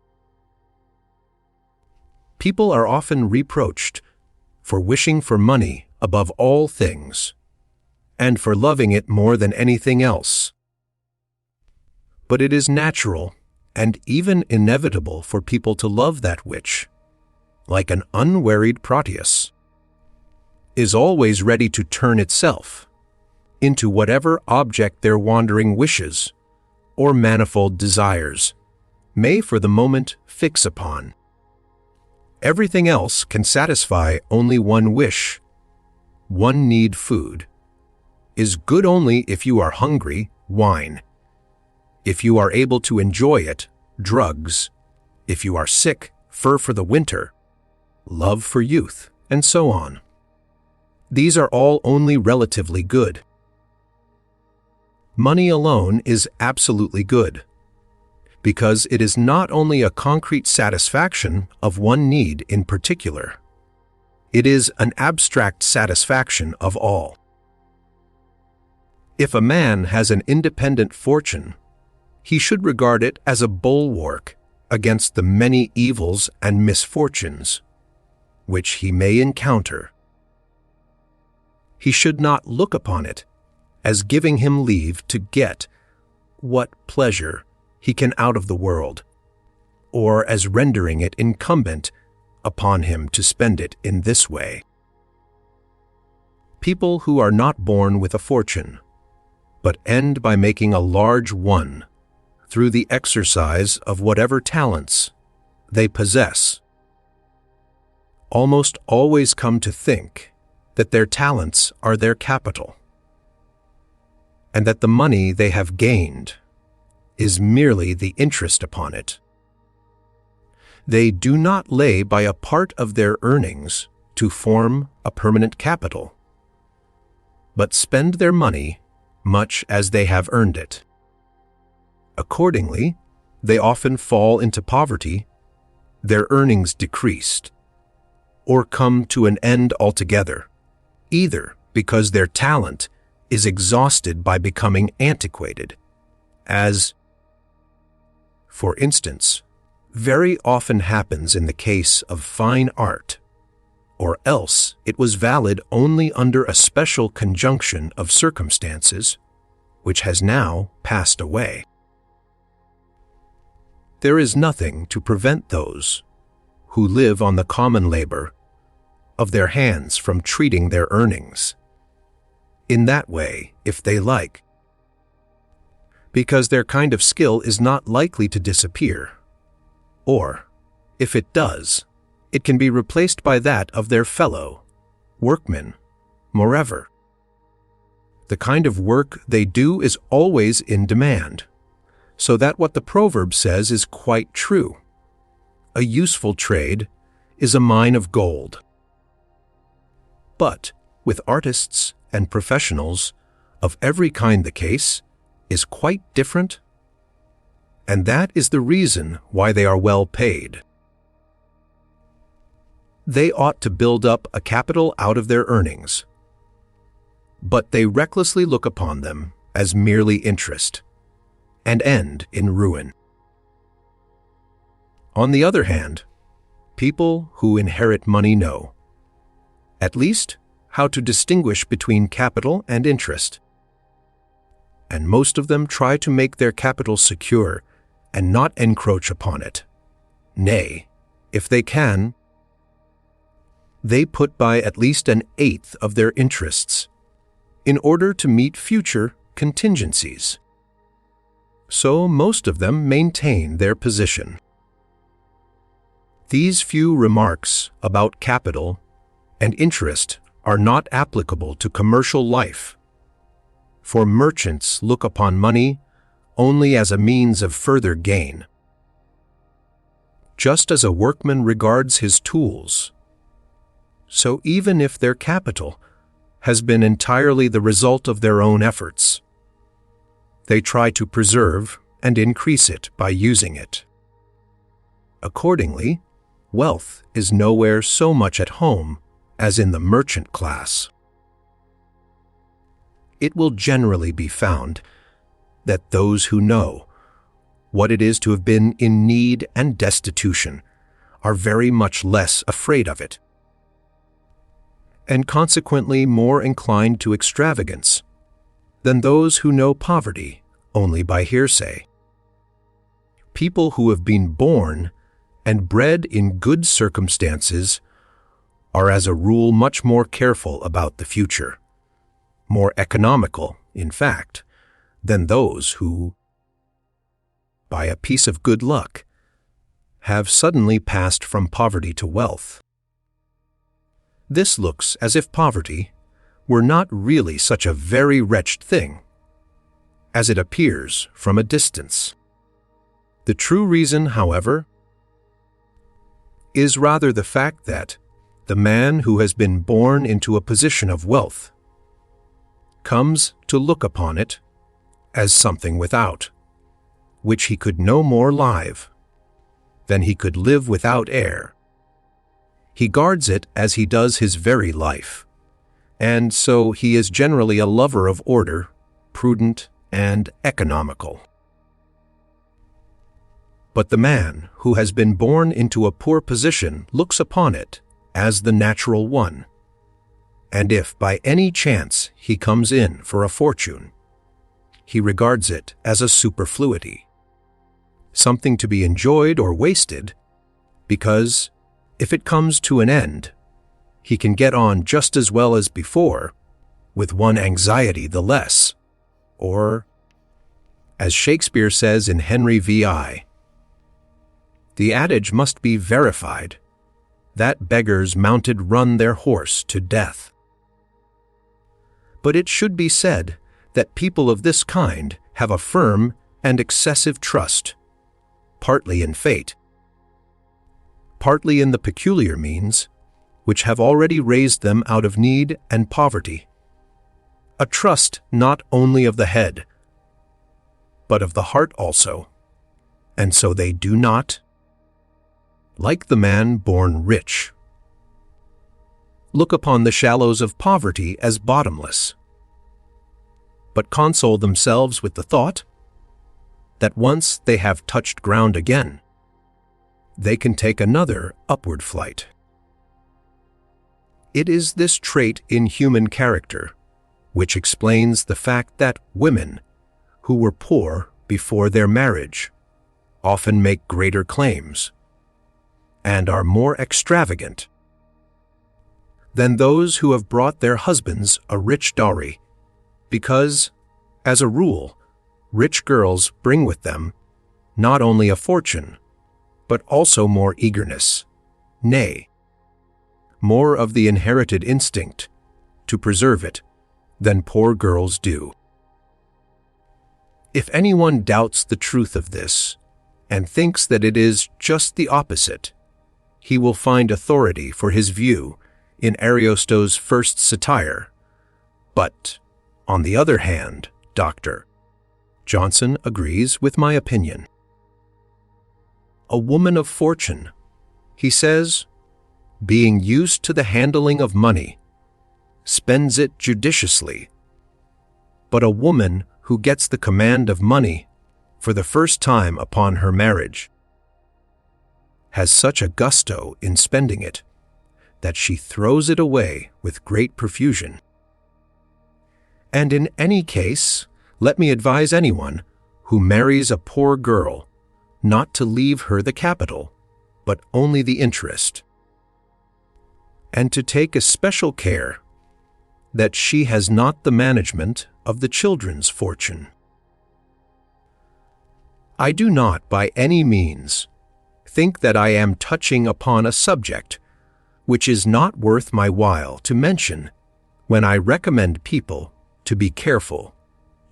People are often reproached for wishing for money above all things, and for loving it more than anything else. But it is natural and even inevitable for people to love that which, like an unwearied Proteus, is always ready to turn itself into whatever object their wandering wishes or manifold desires may for the moment fix upon. Everything else can satisfy only one wish. One need food is good only if you are hungry, wine. If you are able to enjoy it, drugs. If you are sick, fur for the winter, love for youth, and so on. These are all only relatively good. Money alone is absolutely good, because it is not only a concrete satisfaction of one need in particular, it is an abstract satisfaction of all. If a man has an independent fortune, he should regard it as a bulwark against the many evils and misfortunes which he may encounter. He should not look upon it as giving him leave to get what pleasure he can out of the world, or as rendering it incumbent upon him to spend it in this way. People who are not born with a fortune, but end by making a large one through the exercise of whatever talents they possess, almost always come to think that their talents are their capital, and that the money they have gained is merely the interest upon it. They do not lay by a part of their earnings to form a permanent capital, but spend their money much as they have earned it. Accordingly, they often fall into poverty, their earnings decreased, or come to an end altogether, either because their talent is exhausted by becoming antiquated, as, for instance, very often happens in the case of fine art, or else it was valid only under a special conjunction of circumstances, which has now passed away. There is nothing to prevent those who live on the common labor of their hands from treating their earnings in that way if they like, because their kind of skill is not likely to disappear, or, if it does, it can be replaced by that of their fellow workmen. Moreover, the kind of work they do is always in demand, so that what the proverb says is quite true. A useful trade is a mine of gold. But with artists and professionals of every kind, the case is quite different, and that is the reason why they are well paid. They ought to build up a capital out of their earnings, but they recklessly look upon them as merely interest, and end in ruin. On the other hand, people who inherit money know, at least, how to distinguish between capital and interest, and most of them try to make their capital secure and not encroach upon it. Nay, if they can, they put by at least an eighth of their interests in order to meet future contingencies. So most of them maintain their position. These few remarks about capital and interest are not applicable to commercial life, for merchants look upon money only as a means of further gain. Just as a workman regards his tools, so even if their capital has been entirely the result of their own efforts, they try to preserve and increase it by using it. Accordingly, wealth is nowhere so much at home as in the merchant class. It will generally be found that those who know what it is to have been in need and destitution are very much less afraid of it, and consequently more inclined to extravagance than those who know poverty only by hearsay. People who have been born and bred in good circumstances are as a rule much more careful about the future, more economical, in fact, than those who, by a piece of good luck, have suddenly passed from poverty to wealth. This looks as if poverty were not really such a very wretched thing, as it appears from a distance. The true reason, however, is rather the fact that the man who has been born into a position of wealth comes to look upon it as something without, which he could no more live than he could live without air. He guards it as he does his very life, and so he is generally a lover of order, prudent, and economical. But the man who has been born into a poor position looks upon it as the natural one, and if by any chance he comes in for a fortune, he regards it as a superfluity, something to be enjoyed or wasted, because if it comes to an end, he can get on just as well as before, with one anxiety the less, or, as Shakespeare says in Henry V.I., the adage must be verified, that beggars mounted run their horse to death. But it should be said that people of this kind have a firm and excessive trust, partly in fate, partly in the peculiar means which have already raised them out of need and poverty, a trust not only of the head, but of the heart also, and so they do not, like the man born rich, look upon the shallows of poverty as bottomless, but console themselves with the thought that once they have touched ground again, they can take another upward flight. It is this trait in human character which explains the fact that women who were poor before their marriage often make greater claims and are more extravagant than those who have brought their husbands a rich dowry, because, as a rule, rich girls bring with them not only a fortune, but also more eagerness, nay, more of the inherited instinct to preserve it than poor girls do. If anyone doubts the truth of this and thinks that it is just the opposite, he will find authority for his view in Ariosto's first satire. But, on the other hand, Dr. Johnson agrees with my opinion. A woman of fortune, he says, being used to the handling of money, spends it judiciously. But a woman who gets the command of money for the first time upon her marriage has such a gusto in spending it that she throws it away with great profusion. And in any case, let me advise anyone who marries a poor girl not to leave her the capital, but only the interest, and to take especial care that she has not the management of the children's fortune. I do not by any means think that I am touching upon a subject which is not worth my while to mention when I recommend people to be careful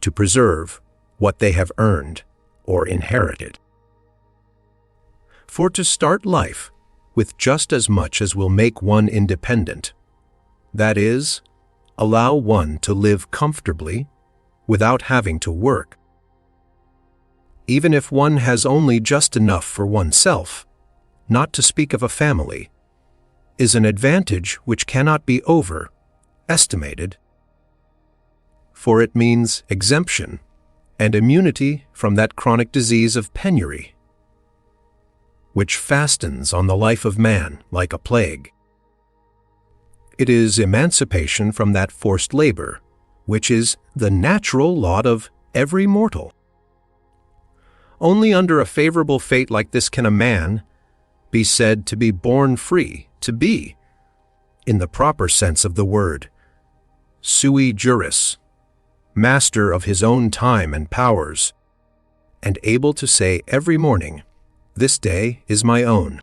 to preserve what they have earned or inherited. For to start life with just as much as will make one independent, that is, allow one to live comfortably without having to work, even if one has only just enough for oneself, not to speak of a family, is an advantage which cannot be overestimated, for it means exemption and immunity from that chronic disease of penury, which fastens on the life of man like a plague. It is emancipation from that forced labor, which is the natural lot of every mortal. Only under a favorable fate like this can a man be said to be born free, to be, in the proper sense of the word, sui juris, master of his own time and powers, and able to say every morning, "This day is my own."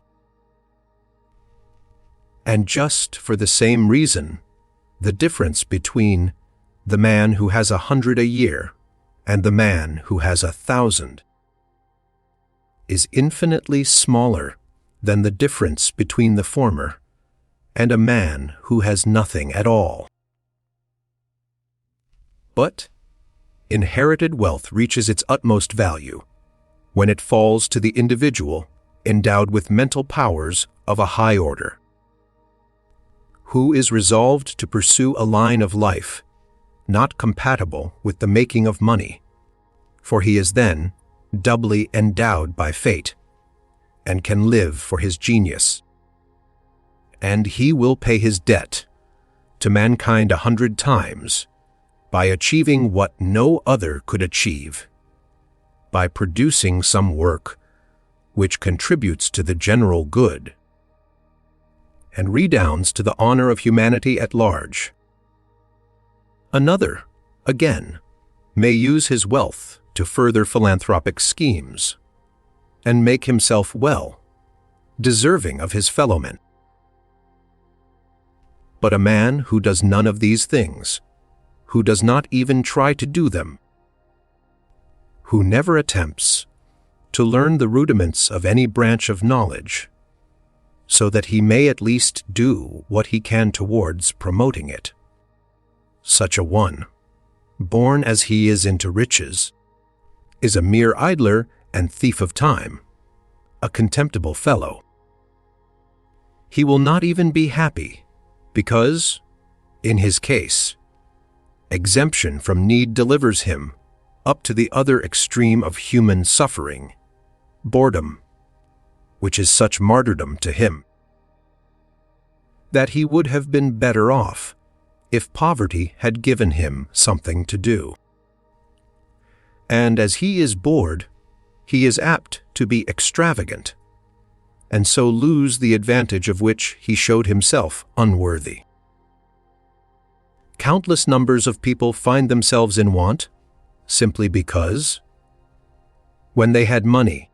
And just for the same reason, the difference between the man who has 100 a year and the man who has 1,000 is infinitely smaller than the difference between the former and a man who has nothing at all. But inherited wealth reaches its utmost value when it falls to the individual endowed with mental powers of a high order, who is resolved to pursue a line of life not compatible with the making of money, for he is then doubly endowed by fate and can live for his genius. And he will pay his debt to mankind 100 times by achieving what no other could achieve, by producing some work which contributes to the general good and redounds to the honor of humanity at large. Another, again, may use his wealth to further philanthropic schemes and make himself well, deserving of his fellowmen. But a man who does none of these things, who does not even try to do them, who never attempts to learn the rudiments of any branch of knowledge, so that he may at least do what he can towards promoting it, such a one, born as he is into riches, is a mere idler and thief of time, a contemptible fellow. He will not even be happy, because, in his case, exemption from need delivers him up to the other extreme of human suffering, boredom, which is such martyrdom to him, that he would have been better off if poverty had given him something to do. And as he is bored, he is apt to be extravagant, and so lose the advantage of which he showed himself unworthy. Countless numbers of people find themselves in want simply because, when they had money,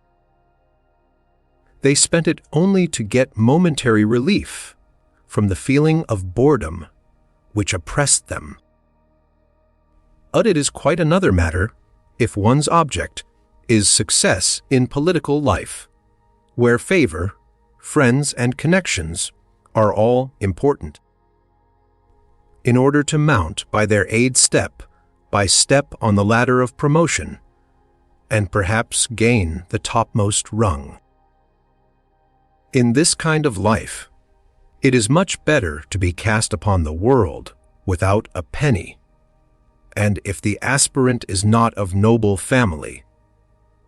They spent it only to get momentary relief from the feeling of boredom which oppressed them. But it is quite another matter if one's object is success in political life, where favor, friends, and connections are all important. In order to mount by their aid step by step on the ladder of promotion, and perhaps gain the topmost rung. In this kind of life, it is much better to be cast upon the world without a penny, and if the aspirant is not of noble family,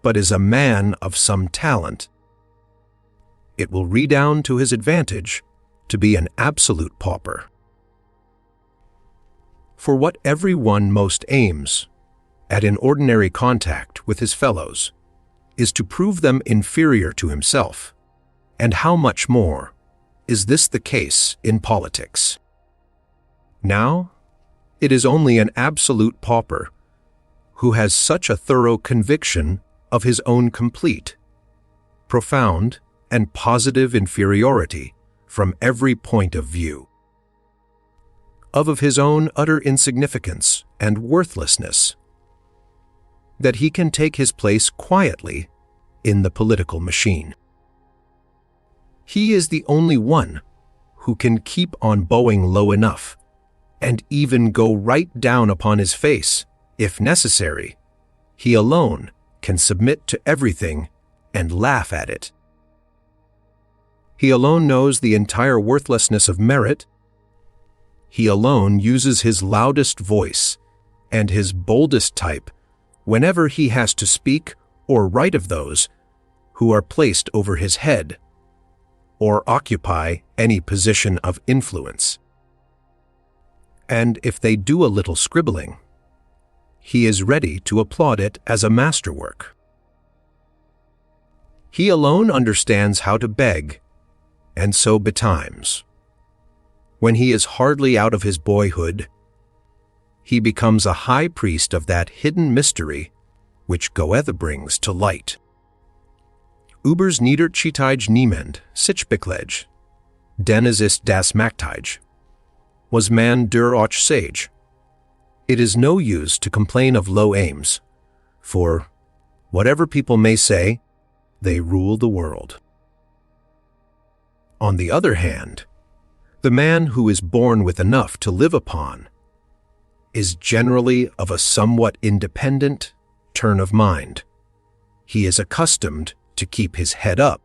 but is a man of some talent, it will redound to his advantage to be an absolute pauper. For what every one most aims at in ordinary contact with his fellows is to prove them inferior to himself, and how much more is this the case in politics? Now, it is only an absolute pauper who has such a thorough conviction of his own complete, profound, and positive inferiority from every point of view, of his own utter insignificance and worthlessness, that he can take his place quietly in the political machine. He is the only one who can keep on bowing low enough and even go right down upon his face, if necessary. He alone can submit to everything and laugh at it. He alone knows the entire worthlessness of merit. He alone uses his loudest voice and his boldest type whenever he has to speak or write of those who are placed over his head or occupy any position of influence. And if they do a little scribbling, he is ready to applaud it as a masterwork. He alone understands how to beg, and so betimes, when he is hardly out of his boyhood, he becomes a high priest of that hidden mystery which Goethe brings to light. Übers niedertschietige niemand, sichbekledge, denn es ist das Maktige, was man der auch sage. It is no use to complain of low aims, for, whatever people may say, they rule the world. On the other hand, the man who is born with enough to live upon is generally of a somewhat independent turn of mind. He is accustomed to keep his head up.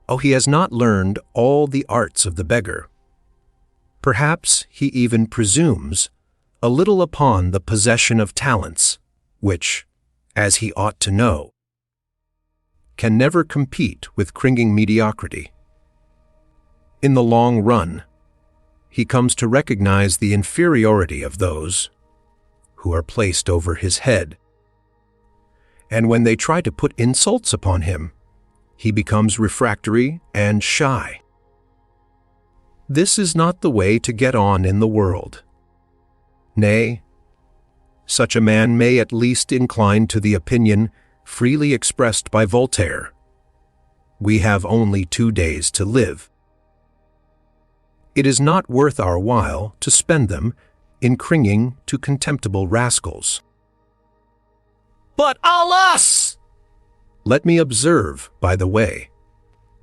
Oh, he has not learned all the arts of the beggar. Perhaps he even presumes a little upon the possession of talents, which, as he ought to know, can never compete with cringing mediocrity. In the long run, he comes to recognize the inferiority of those who are placed over his head. And when they try to put insults upon him, he becomes refractory and shy. This is not the way to get on in the world. Nay, such a man may at least incline to the opinion freely expressed by Voltaire: we have only 2 days to live. It is not worth our while to spend them in cringing to contemptible rascals. But alas! Let me observe, by the way,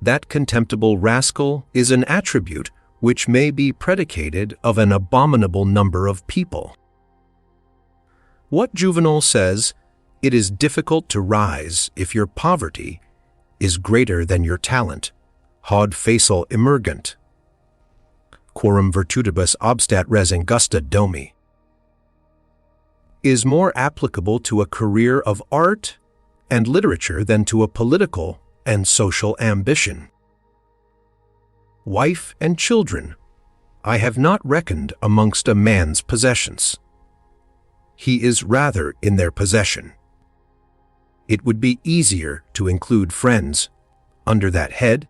that contemptible rascal is an attribute which may be predicated of an abominable number of people. What Juvenal says, it is difficult to rise if your poverty is greater than your talent, haud facil emergent, quorum virtutibus obstat res angusta domi, is more applicable to a career of art and literature than to a political and social ambition. Wife and children I have not reckoned amongst a man's possessions. He is rather in their possession. It would be easier to include friends under that head,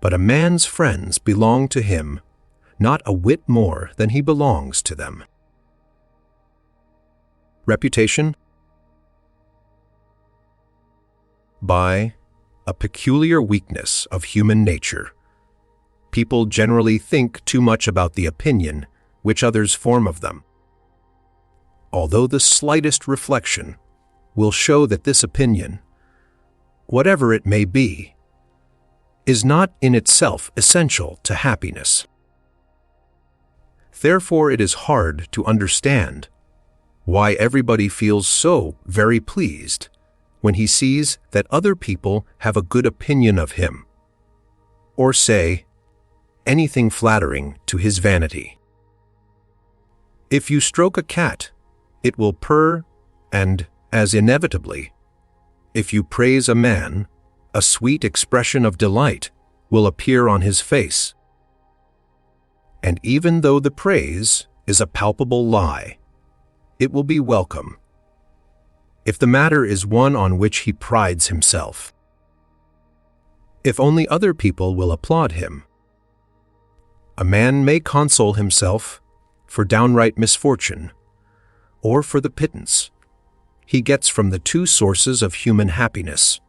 but a man's friends belong to him not a whit more than he belongs to them. Reputation. by a peculiar weakness of human nature. People generally think too much about the opinion which others form of them, although the slightest reflection will show that this opinion, whatever it may be, is not in itself essential to happiness. Therefore, it is hard to understand why everybody feels so very pleased when he sees that other people have a good opinion of him, or say anything flattering to his vanity. If you stroke a cat, it will purr, and, as inevitably, if you praise a man, a sweet expression of delight will appear on his face. And even though the praise is a palpable lie, it will be welcome if the matter is one on which he prides himself. If only other people will applaud him. A man may console himself for downright misfortune, or for the pittance he gets from the two sources of human happiness,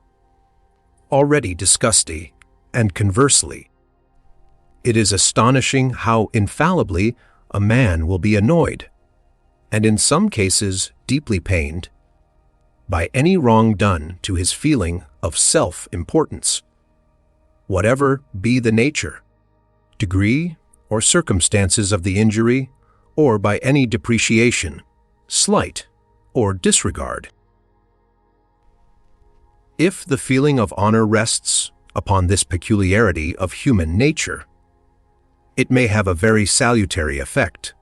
already disgusting, and conversely. It is astonishing how infallibly a man will be annoyed, and in some cases deeply pained, by any wrong done to his feeling of self-importance, whatever be the nature, degree, or circumstances of the injury, or by any depreciation, slight, or disregard. If the feeling of honor rests upon this peculiarity of human nature, it may have a very salutary effect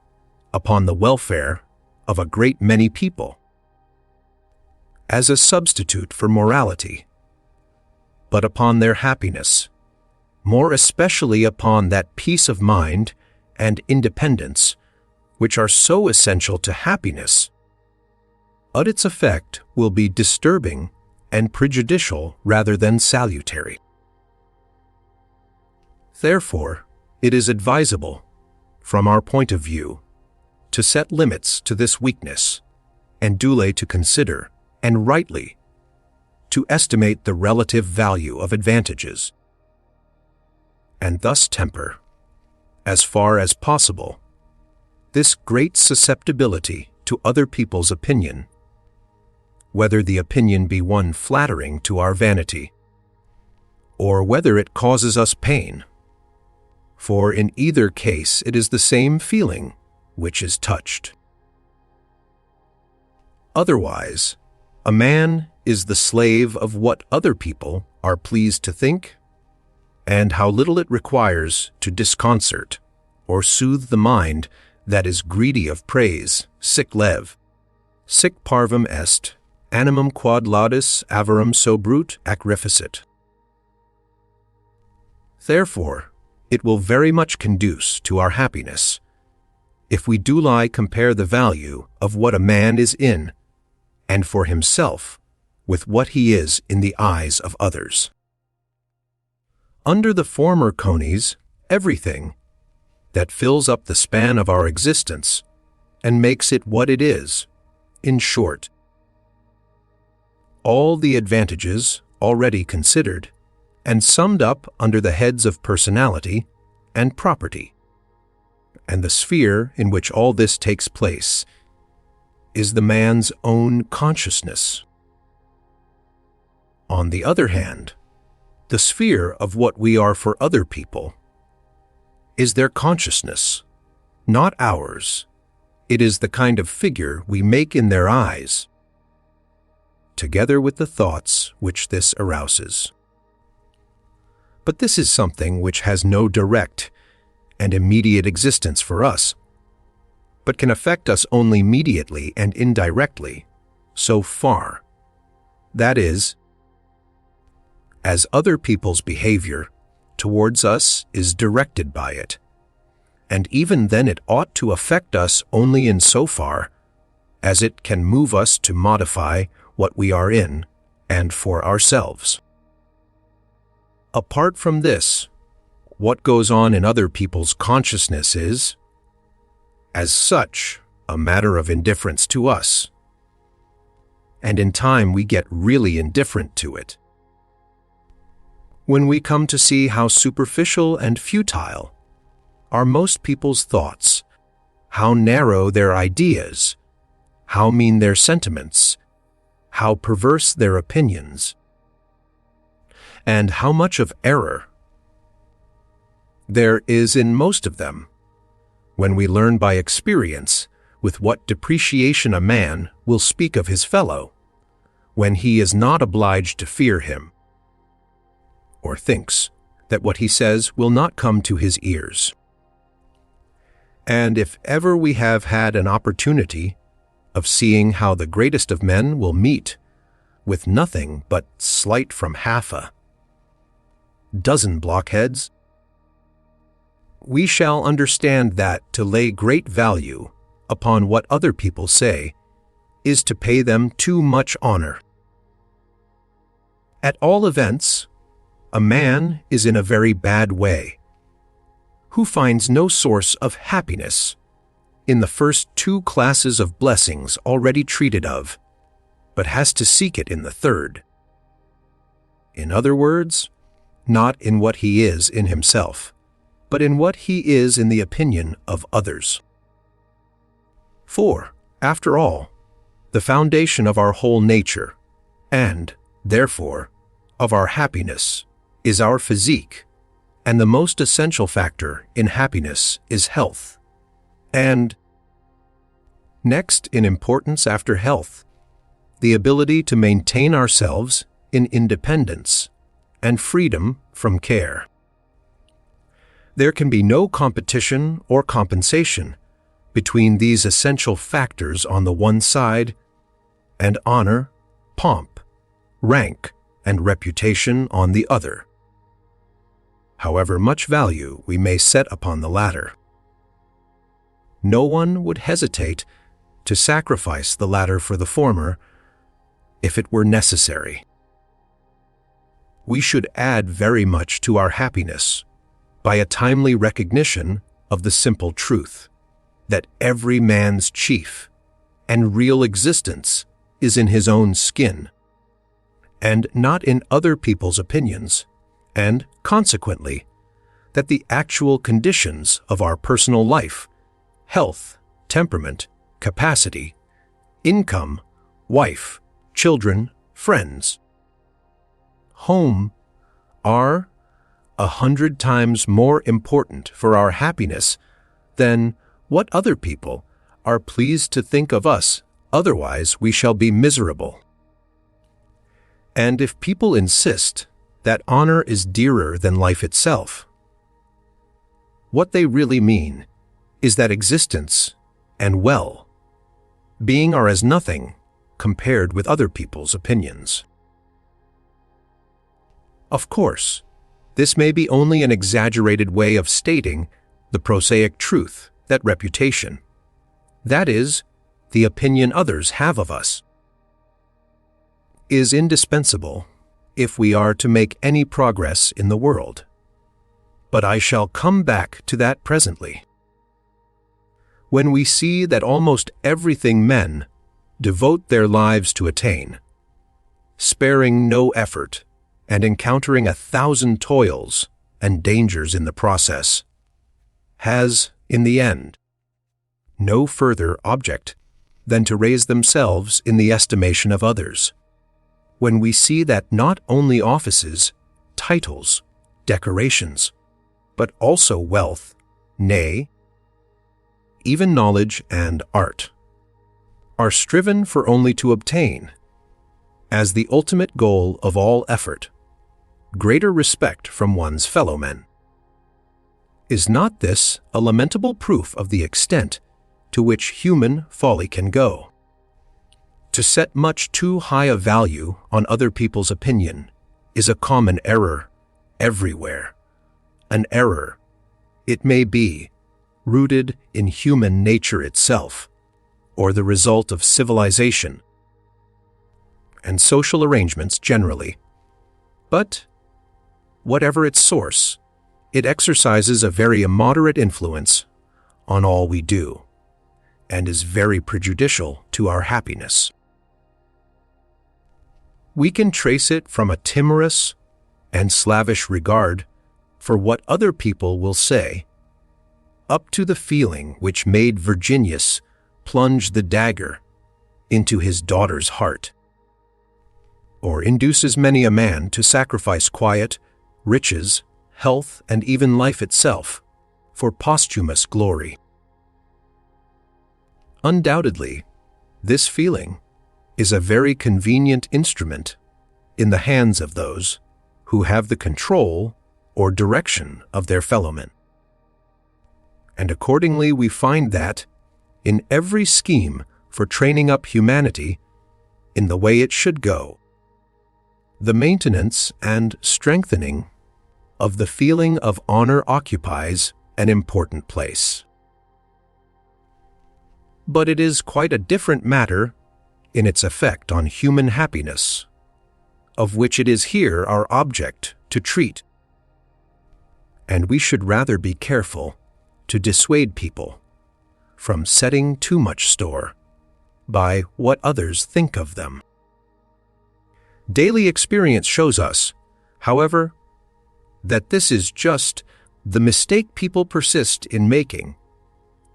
upon the welfare of a great many people, as a substitute for morality, but upon their happiness, more especially upon that peace of mind and independence which are so essential to happiness, but its effect will be disturbing and prejudicial rather than salutary. Therefore, it is advisable, from our point of view, to set limits to this weakness, and duly to consider, and rightly, to estimate the relative value of advantages, and thus temper, as far as possible, this great susceptibility to other people's opinion, whether the opinion be one flattering to our vanity, or whether it causes us pain, for in either case it is the same feeling which is touched. Otherwise, a man is the slave of what other people are pleased to think, and how little it requires to disconcert or soothe the mind that is greedy of praise, sic lev, sic parvum est, animum quod laudis avarum so brute ac reficit. Therefore, it will very much conduce to our happiness if we duly compare the value of what a man is in and for himself with what he is in the eyes of others. Under the former conies, everything that fills up the span of our existence and makes it what it is, in short, all the advantages already considered and summed up under the heads of personality and property, and the sphere in which all this takes place is the man's own consciousness. On the other hand, the sphere of what we are for other people is their consciousness, not ours. It is the kind of figure we make in their eyes, together with the thoughts which this arouses. But this is something which has no direct and immediate existence for us, but can affect us only mediately and indirectly, so far, that is, as other people's behavior towards us is directed by it, and even then it ought to affect us only in so far as it can move us to modify what we are in and for ourselves. Apart from this, what goes on in other people's consciousness is, as such, a matter of indifference to us, and in time we get really indifferent to it, when we come to see how superficial and futile are most people's thoughts, how narrow their ideas, how mean their sentiments, how perverse their opinions, and how much of error there is in most of them, when we learn by experience with what depreciation a man will speak of his fellow, when he is not obliged to fear him, or thinks that what he says will not come to his ears. And if ever we have had an opportunity of seeing how the greatest of men will meet with nothing but slight from half a dozen blockheads, we shall understand that to lay great value upon what other people say is to pay them too much honor. At all events, a man is in a very bad way who finds no source of happiness in the first two classes of blessings already treated of, but has to seek it in the third. In other words, not in what he is in himself, but in what he is in the opinion of others. For, after all, the foundation of our whole nature, and, therefore, of our happiness, is our physique, and the most essential factor in happiness is health. And, next in importance after health, the ability to maintain ourselves in independence and freedom from care. There can be no competition or compensation between these essential factors on the one side and honor, pomp, rank, and reputation on the other, however much value we may set upon the latter. No one would hesitate to sacrifice the latter for the former if it were necessary. We should add very much to our happiness by a timely recognition of the simple truth that every man's chief and real existence is in his own skin, and not in other people's opinions, and, consequently, that the actual conditions of our personal life, health, temperament, capacity, income, wife, children, friends, home, are 100 times more important for our happiness than what other people are pleased to think of us, otherwise we shall be miserable. And if people insist that honor is dearer than life itself, what they really mean is that existence and well-being are as nothing compared with other people's opinions. Of course, this may be only an exaggerated way of stating the prosaic truth that reputation, that is, the opinion others have of us, is indispensable if we are to make any progress in the world. But I shall come back to that presently. When we see that almost everything men devote their lives to attain, sparing no effort and encountering 1,000 toils and dangers in the process, has, in the end, no further object than to raise themselves in the estimation of others. When we see that not only offices, titles, decorations, but also wealth, nay, even knowledge and art, are striven for only to obtain, as the ultimate goal of all effort, greater respect from one's fellow men. Is not this a lamentable proof of the extent to which human folly can go? To set much too high a value on other people's opinion is a common error everywhere. An error, it may be, rooted in human nature itself, or the result of civilization and social arrangements generally. But, whatever its source, it exercises a very immoderate influence on all we do, and is very prejudicial to our happiness. We can trace it from a timorous and slavish regard for what other people will say, up to the feeling which made Virginius plunge the dagger into his daughter's heart, or induces many a man to sacrifice quiet, riches, health, and even life itself for posthumous glory. Undoubtedly, this feeling is a very convenient instrument in the hands of those who have the control or direction of their fellowmen. And accordingly, we find that, in every scheme for training up humanity in the way it should go, the maintenance and strengthening of the feeling of honor occupies an important place. But it is quite a different matter in its effect on human happiness, of which it is here our object to treat. And we should rather be careful to dissuade people from setting too much store by what others think of them. Daily experience shows us, however, that this is just the mistake people persist in making.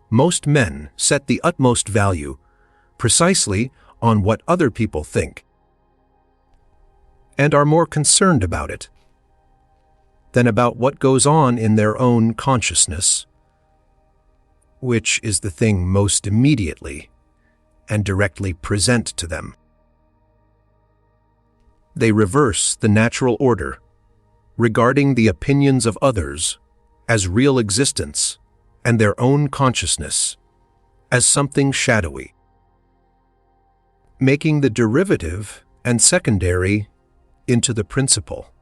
Most men set the utmost value precisely on what other people think, and are more concerned about it than about what goes on in their own consciousness, which is the thing most immediately and directly present to them. They reverse the natural order, regarding the opinions of others as real existence and their own consciousness as something shadowy, making the derivative and secondary into the principal,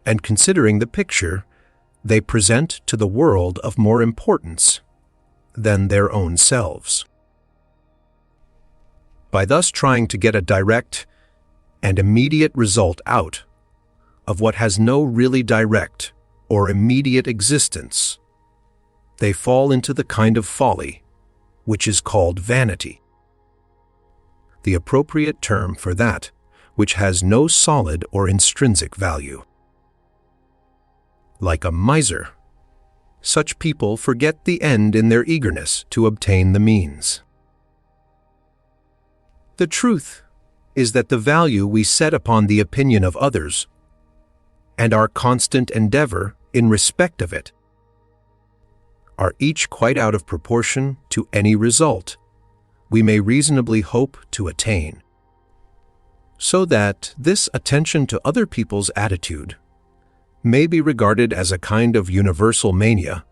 and considering the picture they present to the world of more importance than their own selves. By thus trying to get a direct and immediate result out of what has no really direct or immediate existence, they fall into the kind of folly which is called vanity, the appropriate term for that which has no solid or intrinsic value. Like a miser, such people forget the end in their eagerness to obtain the means. The truth is that the value we set upon the opinion of others, and our constant endeavor in respect of it, are each quite out of proportion to any result we may reasonably hope to attain, so that this attention to other people's attitude may be regarded as a kind of universal mania,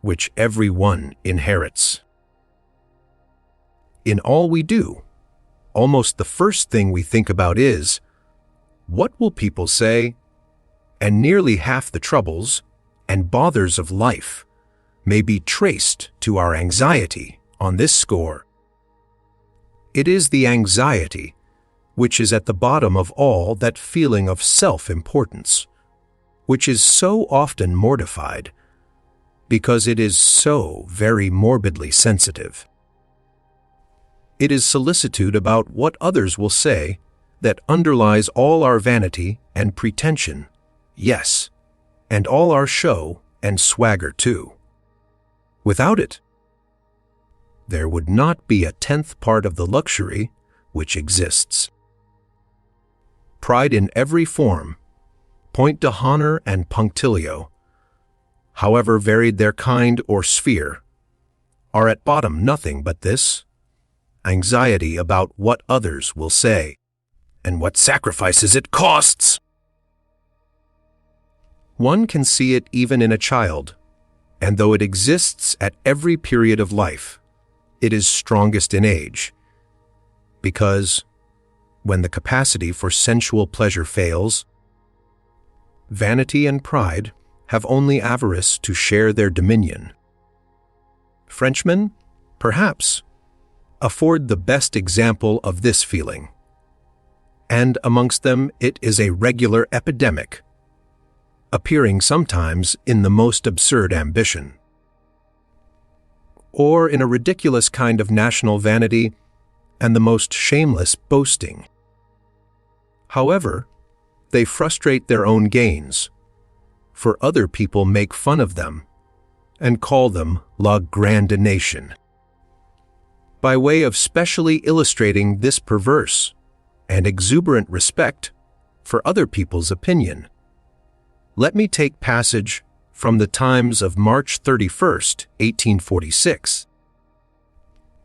which every one inherits. In all we do, almost the first thing we think about is, what will people say? And nearly half the troubles and bothers of life may be traced to our anxiety on this score. It is the anxiety which is at the bottom of all that feeling of self-importance, which is so often mortified because it is so very morbidly sensitive. It is solicitude about what others will say that underlies all our vanity and pretension, yes, and all our show and swagger too. Without it, there would not be a tenth part of the luxury which exists. Pride in every form, point to honor and punctilio, however varied their kind or sphere, are at bottom nothing but this anxiety about what others will say, and what sacrifices it costs. One can see it even in a child, and though it exists at every period of life, it is strongest in age, because, when the capacity for sensual pleasure fails, vanity and pride have only avarice to share their dominion. Frenchmen, perhaps, afford the best example of this feeling, and amongst them it is a regular epidemic, appearing sometimes in the most absurd ambition, or in a ridiculous kind of national vanity and the most shameless boasting. However, they frustrate their own gains, for other people make fun of them and call them la grande nation. By way of specially illustrating this perverse and exuberant respect for other people's opinion, let me take passage from the Times of March 31st, 1846,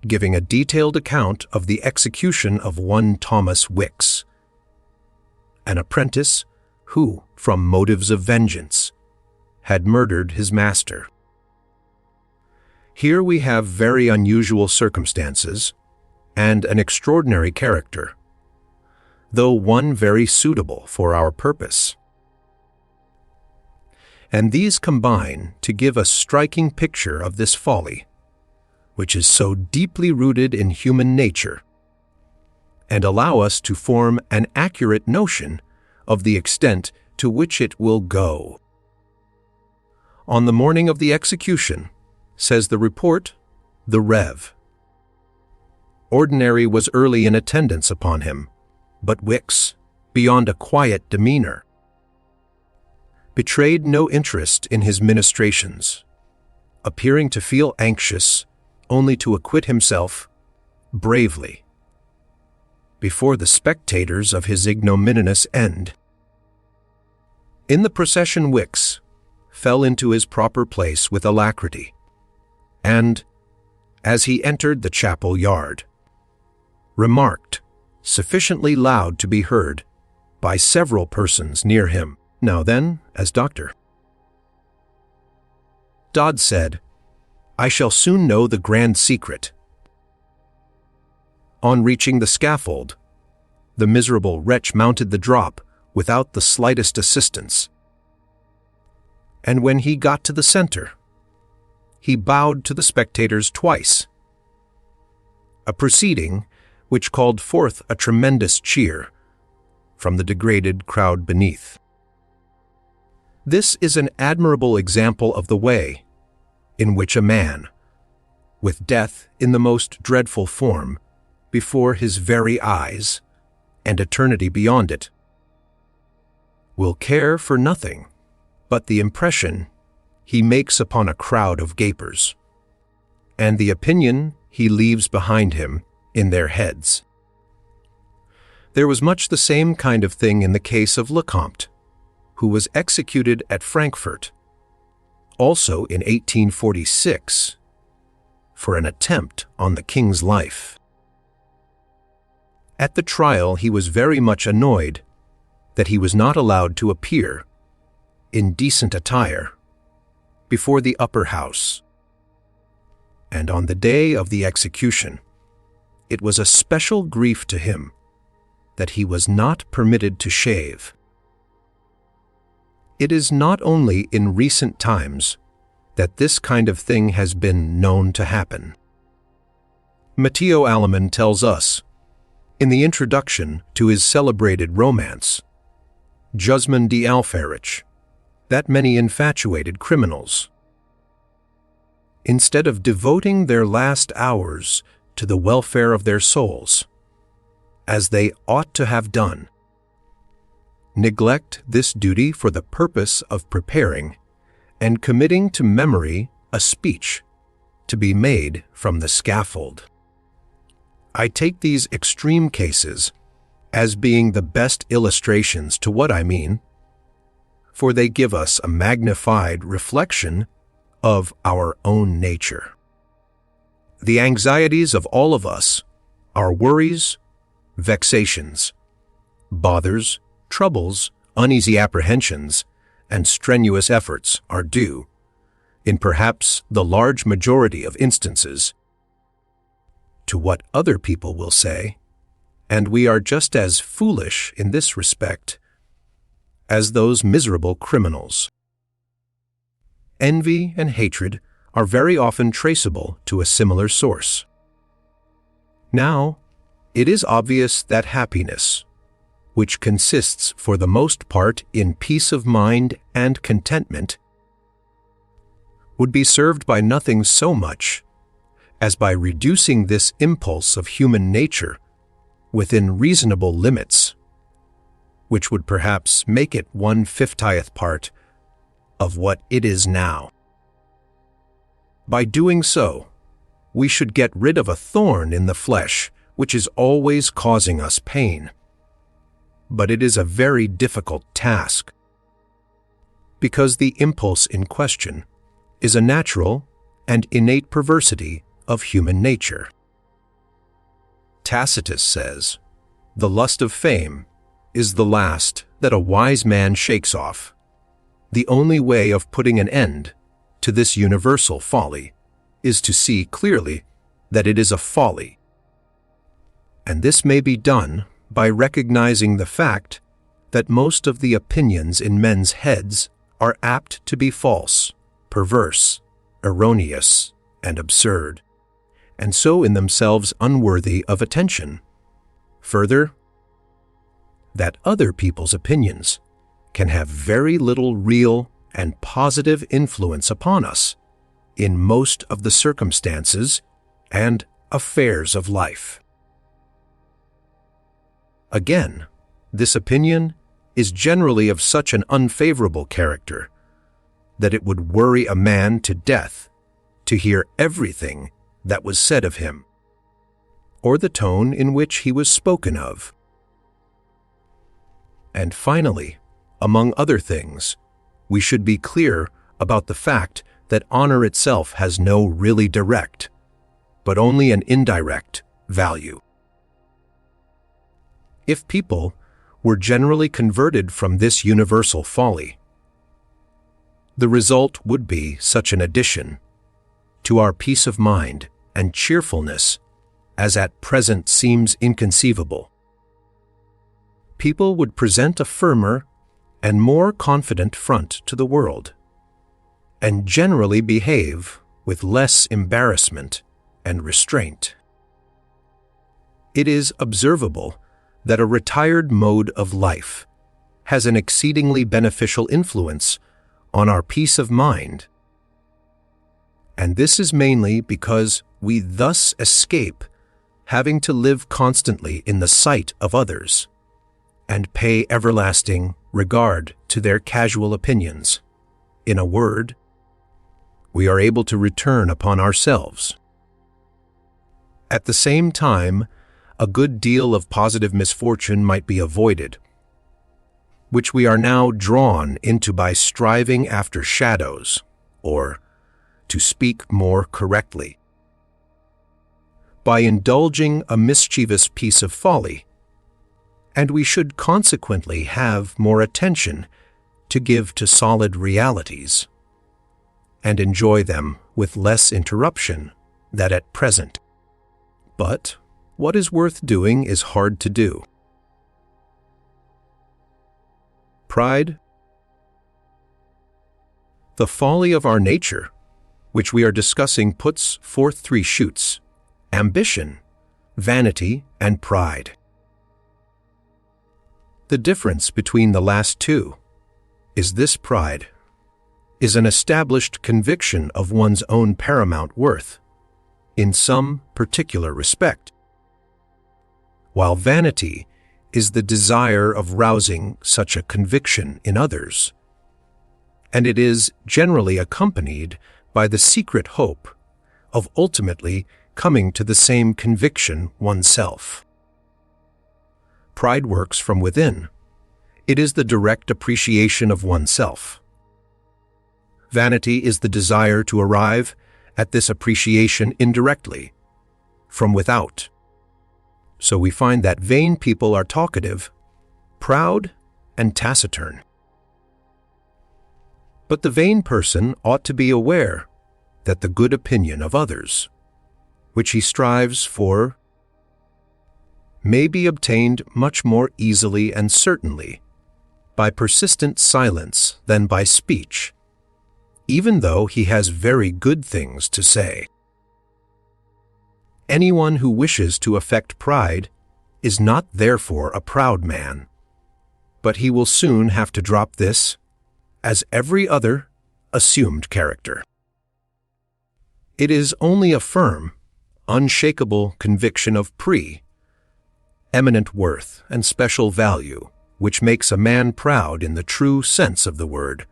giving a detailed account of the execution of one Thomas Wicks, an apprentice who, from motives of vengeance, had murdered his master. Here we have very unusual circumstances and an extraordinary character, though one very suitable for our purpose. And these combine to give a striking picture of this folly, which is so deeply rooted in human nature, and allow us to form an accurate notion of the extent to which it will go. On the morning of the execution, says the report, the Rev. Ordinary was early in attendance upon him, but Wicks, beyond a quiet demeanor, betrayed no interest in his ministrations, appearing to feel anxious only to acquit himself bravely before the spectators of his ignominious end. In the procession, Wicks fell into his proper place with alacrity, and, as he entered the chapel yard, remarked, sufficiently loud to be heard by several persons near him, "Now then, as doctor." Dodd said, "I shall soon know the grand secret." On reaching the scaffold, the miserable wretch mounted the drop without the slightest assistance, and when he got to the center, he bowed to the spectators twice, a proceeding which called forth a tremendous cheer from the degraded crowd beneath. This is an admirable example of the way in which a man, with death in the most dreadful form before his very eyes and eternity beyond it, will care for nothing but the impression he makes upon a crowd of gapers, and the opinion he leaves behind him in their heads. There was much the same kind of thing in the case of Lecomte, who was executed at Frankfurt, also in 1846, for an attempt on the king's life. At the trial, he was very much annoyed that he was not allowed to appear in decent attire before the upper house, and on the day of the execution, it was a special grief to him that he was not permitted to shave. It is not only in recent times that this kind of thing has been known to happen. Matteo Aleman tells us, in the introduction to his celebrated romance, Guzman de Alferich, that many infatuated criminals, instead of devoting their last hours to the welfare of their souls, as they ought to have done, neglect this duty for the purpose of preparing and committing to memory a speech to be made from the scaffold. I take these extreme cases as being the best illustrations to what I mean, for they give us a magnified reflection of our own nature. The anxieties of all of us, our worries, vexations, bothers, troubles, uneasy apprehensions, and strenuous efforts are due, in perhaps the large majority of instances, to what other people will say, and we are just as foolish in this respect as those miserable criminals. Envy and hatred are very often traceable to a similar source. Now, it is obvious that happiness, which consists for the most part in peace of mind and contentment, would be served by nothing so much as by reducing this impulse of human nature within reasonable limits, which would perhaps make it 1/50th part of what it is now. By doing so, we should get rid of a thorn in the flesh which is always causing us pain. But it is a very difficult task, because the impulse in question is a natural and innate perversity of human nature. Tacitus says, "The lust of fame is the last that a wise man shakes off. The only way of putting an end to this universal folly is to see clearly that it is a folly. And this may be done by recognizing the fact that most of the opinions in men's heads are apt to be false, perverse, erroneous, and absurd, and so in themselves unworthy of attention. Further, that other people's opinions can have very little real and positive influence upon us in most of the circumstances and affairs of life." Again, this opinion is generally of such an unfavorable character that it would worry a man to death to hear everything that was said of him, or the tone in which he was spoken of. And finally, among other things, we should be clear about the fact that honor itself has no really direct, but only an indirect value. If people were generally converted from this universal folly, the result would be such an addition to our peace of mind and cheerfulness as at present seems inconceivable. People would present a firmer and more confident front to the world, and generally behave with less embarrassment and restraint. It is observable that a retired mode of life has an exceedingly beneficial influence on our peace of mind, and this is mainly because we thus escape having to live constantly in the sight of others and pay everlasting regard to their casual opinions. In a word, we are able to return upon ourselves. At the same time, a good deal of positive misfortune might be avoided, which we are now drawn into by striving after shadows, or, to speak more correctly, by indulging a mischievous piece of folly, and we should consequently have more attention to give to solid realities, and enjoy them with less interruption than at present. But what is worth doing is hard to do. Pride, the folly of our nature, which we are discussing, puts forth three shoots: ambition, vanity, and pride. The difference between the last two is this: pride is an established conviction of one's own paramount worth in some particular respect, while vanity is the desire of rousing such a conviction in others, and it is generally accompanied by the secret hope of ultimately coming to the same conviction oneself. Pride works from within. It is the direct appreciation of oneself. Vanity is the desire to arrive at this appreciation indirectly, from without. So we find that vain people are talkative, proud, and taciturn. But the vain person ought to be aware that the good opinion of others, which he strives for, may be obtained much more easily and certainly by persistent silence than by speech, even though he has very good things to say. Anyone who wishes to affect pride is not therefore a proud man, but he will soon have to drop this, as every other, assumed character. It is only a firm, unshakable conviction of eminent worth and special value which makes a man proud in the true sense of the word,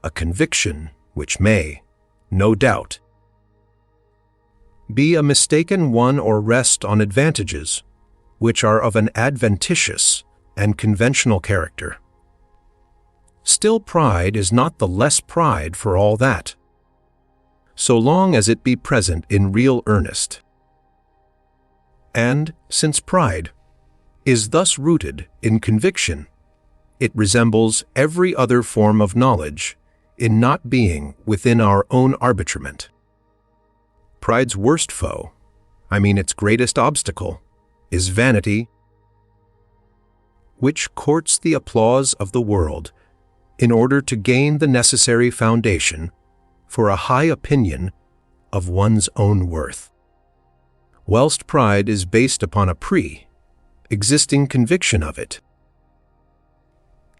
a conviction which may, no doubt, be a mistaken one or rest on advantages which are of an adventitious and conventional character. Still, pride is not the less pride for all that, so long as it be present in real earnest. And since pride is thus rooted in conviction, it resembles every other form of knowledge in not being within our own arbitrament. Pride's worst foe, its greatest obstacle, is vanity, which courts the applause of the world in order to gain the necessary foundation for a high opinion of one's own worth. Whilst pride is based upon a pre-existing conviction of it.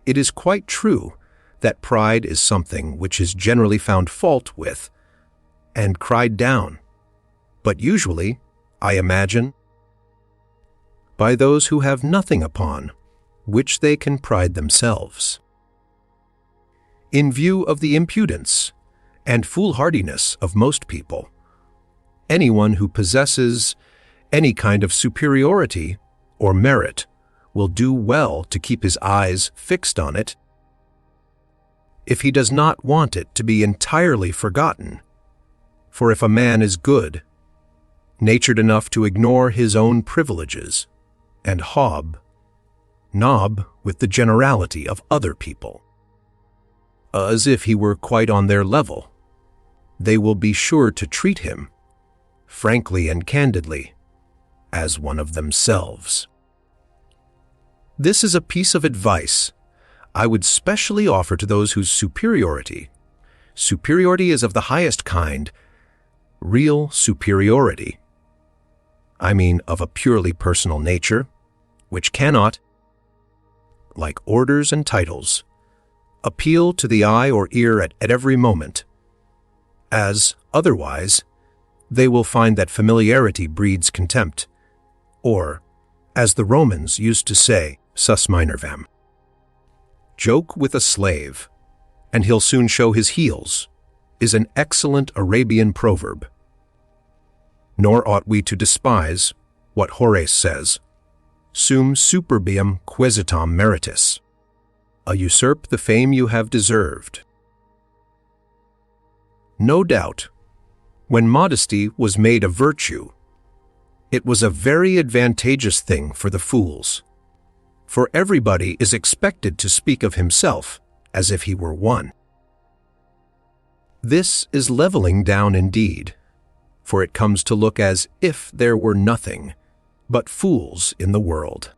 It is quite true that pride is something which is generally found fault with and cried down, but usually, I imagine, by those who have nothing upon which they can pride themselves. In view of the impudence and foolhardiness of most people, anyone who possesses any kind of superiority or merit will do well to keep his eyes fixed on it if he does not want it to be entirely forgotten. For if a man is good, natured enough to ignore his own privileges and nob with the generality of other people, as if he were quite on their level, they will be sure to treat him, frankly and candidly, as one of themselves. This is a piece of advice I would specially offer to those whose superiority is of the highest kind, real superiority, of a purely personal nature, which cannot, like orders and titles, appeal to the eye or ear at every moment, as, otherwise, they will find that familiarity breeds contempt, or, as the Romans used to say, sus minervam. Joke with a slave, and he'll soon show his heels, is an excellent Arabian proverb. Nor ought we to despise what Horace says, sum superbium quesitam meritis, usurp the fame you have deserved. No doubt, when modesty was made a virtue, it was a very advantageous thing for the fools, for everybody is expected to speak of himself as if he were one. This is leveling down indeed, for it comes to look as if there were nothing but fools in the world.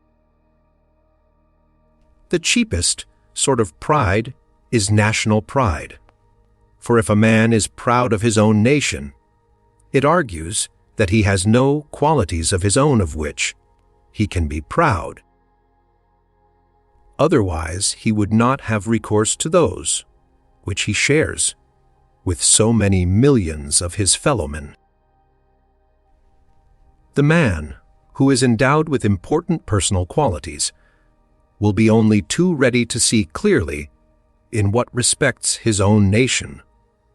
The cheapest sort of pride is national pride, for if a man is proud of his own nation, it argues that he has no qualities of his own of which he can be proud. Otherwise, he would not have recourse to those which he shares with so many millions of his fellowmen. The man who is endowed with important personal qualities will be only too ready to see clearly in what respects his own nation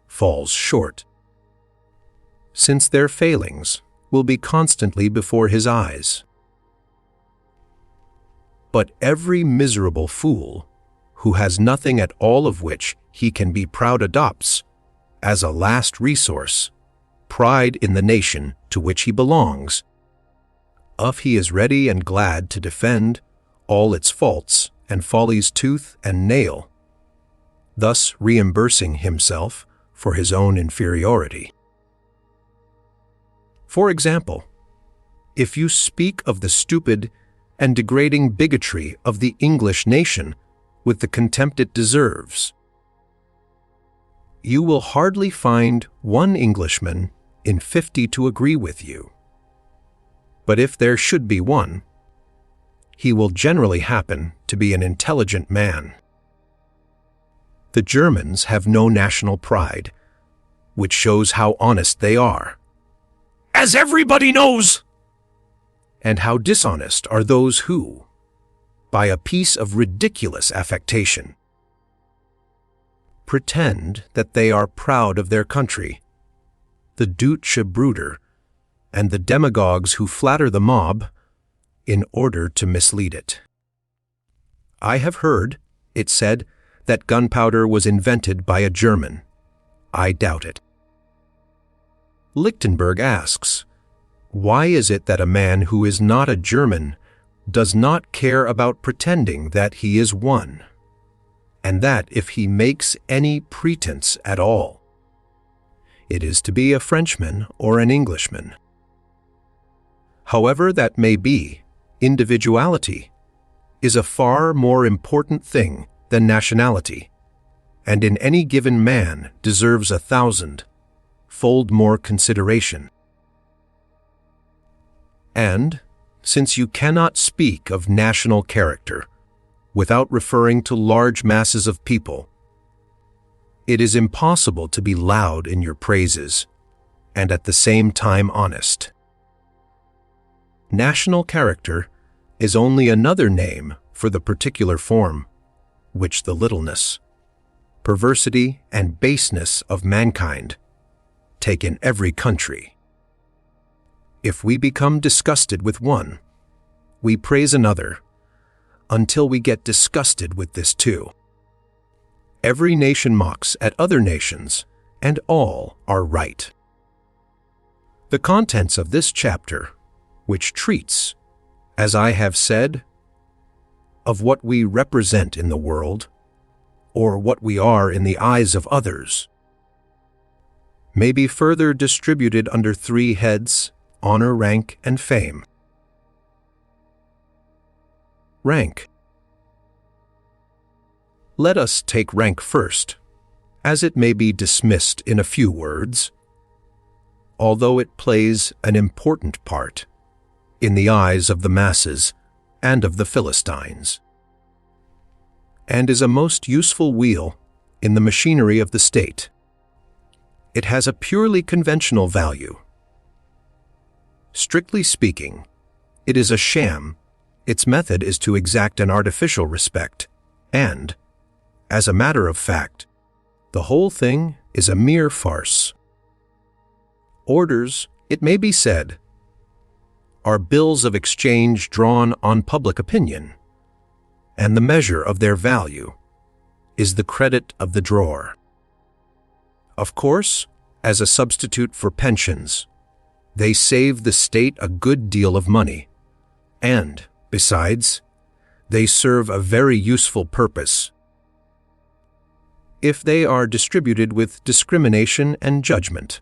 falls short, since their failings will be constantly before his eyes. But every miserable fool who has nothing at all of which he can be proud adopts, as a last resource, pride in the nation to which he belongs, of he is ready and glad to defend all its faults and follies tooth and nail, thus reimbursing himself for his own inferiority. For example, if you speak of the stupid and degrading bigotry of the English nation with the contempt it deserves, you will hardly find one Englishman in 50 to agree with you. But if there should be one, he will generally happen to be an intelligent man. The Germans have no national pride, which shows how honest they are, as everybody knows, and how dishonest are those who, by a piece of ridiculous affectation. Pretend that they are proud of their country, the Deutsche Brüder, and the demagogues who flatter the mob in order to mislead it. I have heard it said that gunpowder was invented by a German. I doubt it. Lichtenberg asks, why is it that a man who is not a German does not care about pretending that he is one, and that if he makes any pretense at all, it is to be a Frenchman or an Englishman? However that may be, individuality is a far more important thing than nationality, and in any given man deserves 1,000-fold more consideration. And, since you cannot speak of national character without referring to large masses of people, it is impossible to be loud in your praises and at the same time honest. National character is only another name for the particular form which the littleness, perversity, and baseness of mankind take in every country. If we become disgusted with one, we praise another until we get disgusted with this too. Every nation mocks at other nations, and all are right. The contents of this chapter, which treats, as I have said, of what we represent in the world, or what we are in the eyes of others, may be further distributed under 3 heads: honor, rank, and fame. Rank. Let us take rank first, as it may be dismissed in a few words, although it plays an important part in the eyes of the masses and of the Philistines, and is a most useful wheel in the machinery of the state. It has a purely conventional value. Strictly speaking, it is a sham. Its method is to exact an artificial respect, and, as a matter of fact, the whole thing is a mere farce. Orders, it may be said, are bills of exchange drawn on public opinion, and the measure of their value is the credit of the drawer. Of course, as a substitute for pensions, they save the state a good deal of money, and, besides, they serve a very useful purpose if they are distributed with discrimination and judgment.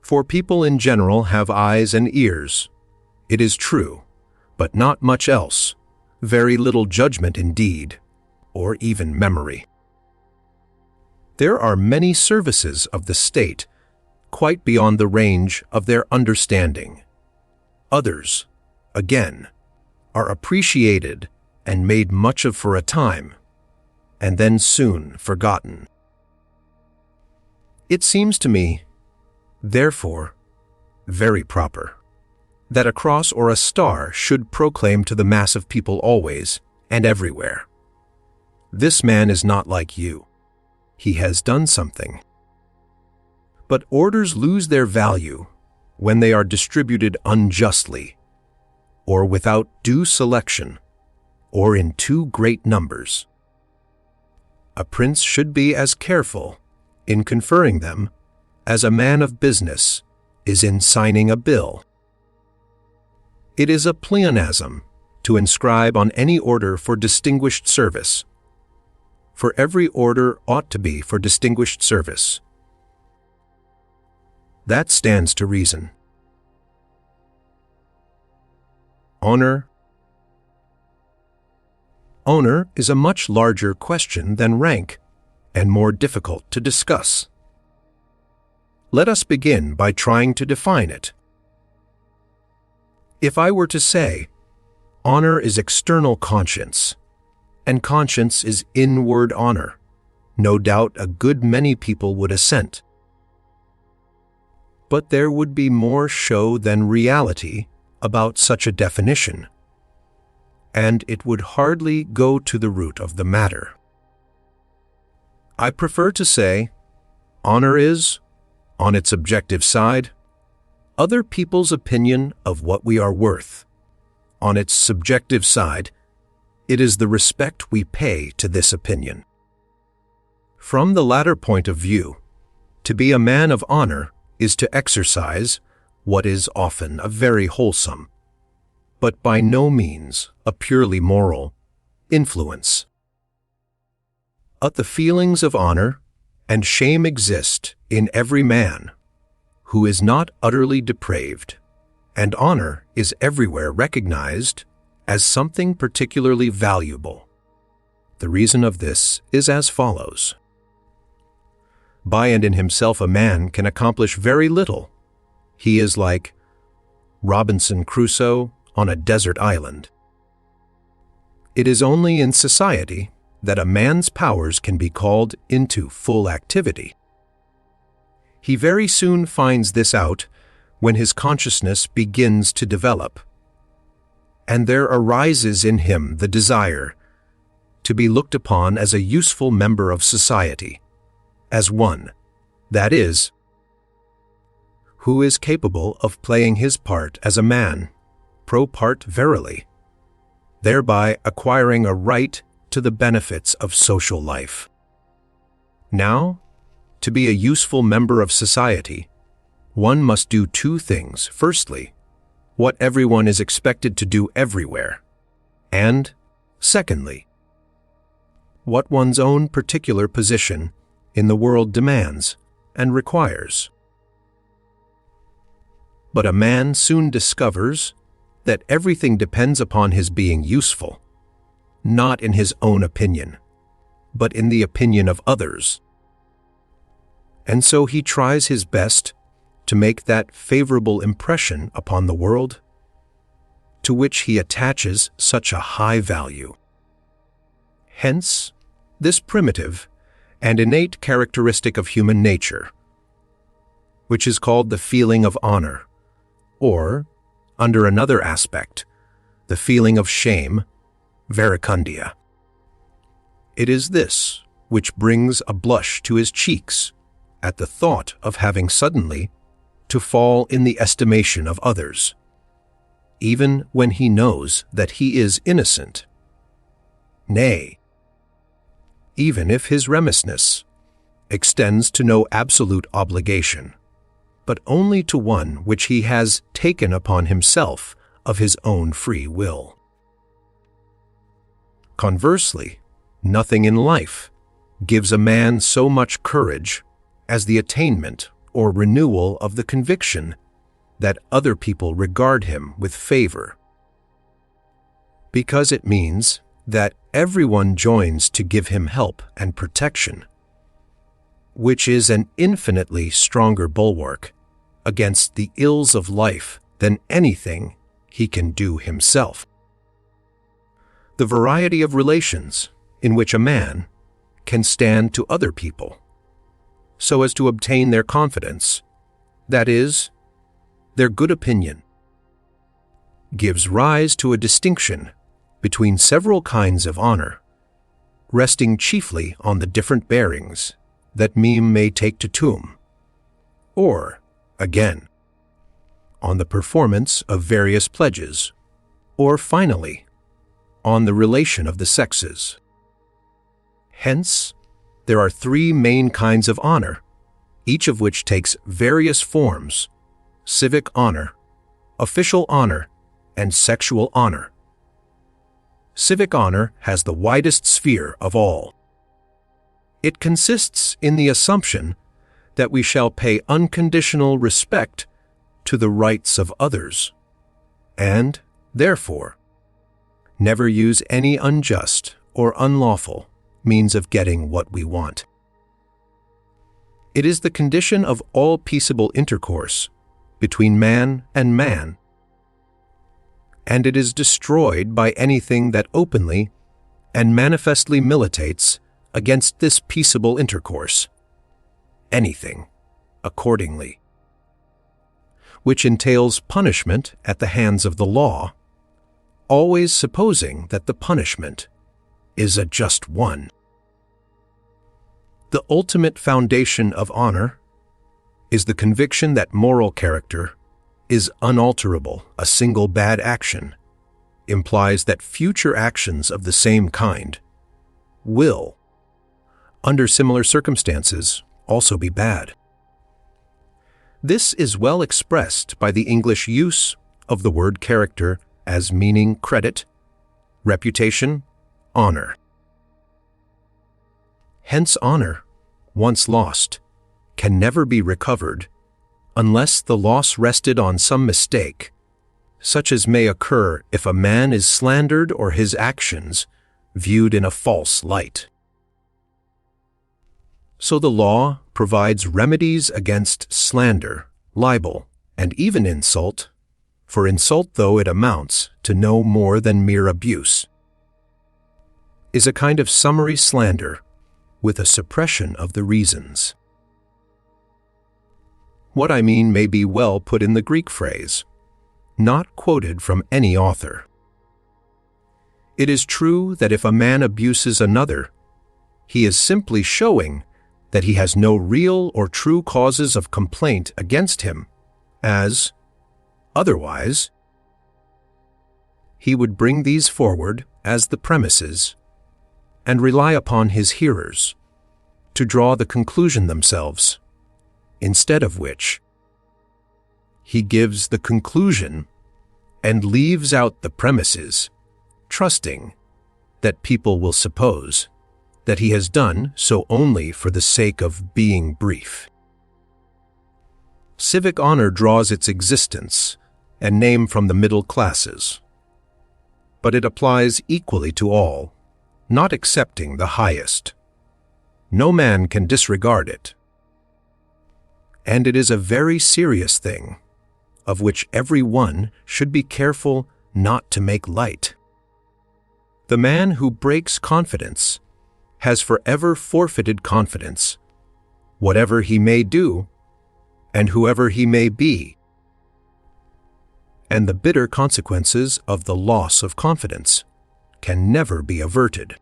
For people in general have eyes and ears, it is true, but not much else, very little judgment indeed, or even memory. There are many services of the state quite beyond the range of their understanding. Others, again, are appreciated and made much of for a time, and then soon forgotten. It seems to me, therefore, very proper that a cross or a star should proclaim to the mass of people always and everywhere, "This man is not like you. He has done something." But orders lose their value when they are distributed unjustly, or without due selection, or in too great numbers. A prince should be as careful in conferring them as a man of business is in signing a bill. It is a pleonasm to inscribe on any order for distinguished service, for every order ought to be for distinguished service. That stands to reason. Honor. Honor is a much larger question than rank, and more difficult to discuss. Let us begin by trying to define it. If I were to say, honor is external conscience, and conscience is inward honor, no doubt a good many people would assent. But there would be more show than reality about such a definition, and it would hardly go to the root of the matter. I prefer to say, honor is, on its objective side, other people's opinion of what we are worth. On its subjective side, it is the respect we pay to this opinion. From the latter point of view, to be a man of honor is to exercise what is often a very wholesome, but by no means a purely moral, influence. The feelings of honor and shame exist in every man who is not utterly depraved, and honor is everywhere recognized as something particularly valuable. The reason of this is as follows. By and in himself a man can accomplish very little. He is like Robinson Crusoe on a desert island. It is only in society that a man's powers can be called into full activity. He very soon finds this out when his consciousness begins to develop, and there arises in him the desire to be looked upon as a useful member of society, as one, that is, who is capable of playing his part as a man, pro part verily, thereby acquiring a right to the benefits of social life. Now, to be a useful member of society, one must do two things. Firstly, what everyone is expected to do everywhere, and, secondly, what one's own particular position in the world demands and requires. But a man soon discovers that everything depends upon his being useful, not in his own opinion, but in the opinion of others. And so he tries his best to make that favorable impression upon the world to which he attaches such a high value. Hence, this primitive and innate characteristic of human nature, which is called the feeling of honor, or, under another aspect, the feeling of shame, verecundia. It is this which brings a blush to his cheeks at the thought of having suddenly to fall in the estimation of others, even when he knows that he is innocent. Nay, even if his remissness extends to no absolute obligation, but only to one which he has taken upon himself of his own free will. Conversely, nothing in life gives a man so much courage as the attainment or renewal of the conviction that other people regard him with favor, because it means that everyone joins to give him help and protection, which is an infinitely stronger bulwark against the ills of life than anything he can do himself. The variety of relations in which a man can stand to other people so as to obtain their confidence, that is, their good opinion, gives rise to a distinction between several kinds of honor, resting chiefly on the different bearings that meme may take to tuum, or, again, on the performance of various pledges, or finally, on the relation of the sexes. Hence, there are three main kinds of honor, each of which takes various forms: civic honor, official honor, and sexual honor. Civic honor has the widest sphere of all. It consists in the assumption that we shall pay unconditional respect to the rights of others, and, therefore, never use any unjust or unlawful means of getting what we want. It is the condition of all peaceable intercourse between man and man, and it is destroyed by anything that openly and manifestly militates against this peaceable intercourse. Anything, accordingly, which entails punishment at the hands of the law, always supposing that the punishment is a just one. The ultimate foundation of honor is the conviction that moral character is unalterable. A single bad action implies that future actions of the same kind will, under similar circumstances, also be bad. This is well expressed by the English use of the word character as meaning credit, reputation, honor. Hence, honor, once lost, can never be recovered unless the loss rested on some mistake, such as may occur if a man is slandered or his actions viewed in a false light. So the law provides remedies against slander, libel, and even insult, for insult, though it amounts to no more than mere abuse, is a kind of summary slander with a suppression of the reasons. What I mean may be well put in the Greek phrase, not quoted from any author. It is true that if a man abuses another, he is simply showing that he has no real or true causes of complaint against him, as, otherwise, he would bring these forward as the premises and rely upon his hearers to draw the conclusion themselves, instead of which he gives the conclusion and leaves out the premises, trusting that people will suppose that he has done so only for the sake of being brief. Civic honor draws its existence and name from the middle classes, but it applies equally to all, not excepting the highest. No man can disregard it. And it is a very serious thing, of which every one should be careful not to make light. The man who breaks confidence has forever forfeited confidence, whatever he may do, and whoever he may be, and the bitter consequences of the loss of confidence can never be averted.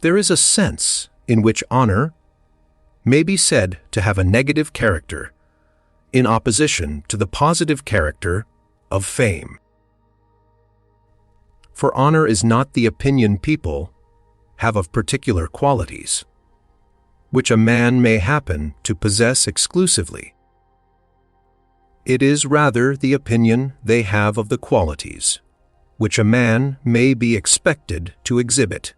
There is a sense in which honor may be said to have a negative character in opposition to the positive character of fame. For honor is not the opinion people have of particular qualities, which a man may happen to possess exclusively. It is rather the opinion they have of the qualities which a man may be expected to exhibit,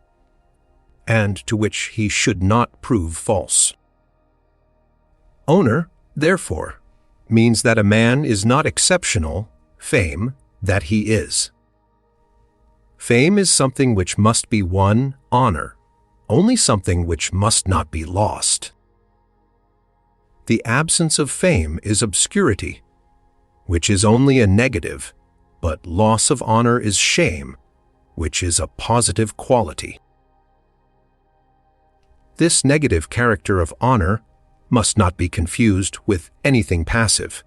and to which he should not prove false. Honor, therefore, means that a man is not exceptional, fame, that he is. Fame is something which must be won, honor, only something which must not be lost. The absence of fame is obscurity, which is only a negative, but loss of honor is shame, which is a positive quality. This negative character of honor must not be confused with anything passive,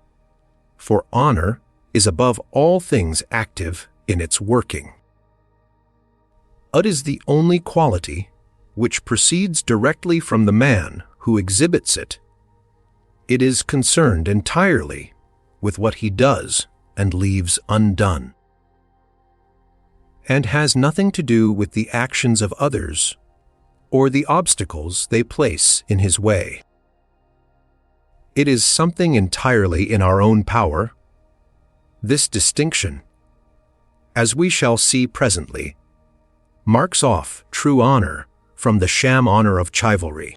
for honor is above all things active in its working. It is the only quality which proceeds directly from the man who exhibits it. It is concerned entirely with what he does and leaves undone, and has nothing to do with the actions of others or the obstacles they place in his way. It is something entirely in our own power. This distinction, as we shall see presently, marks off true honor from the sham honor of chivalry.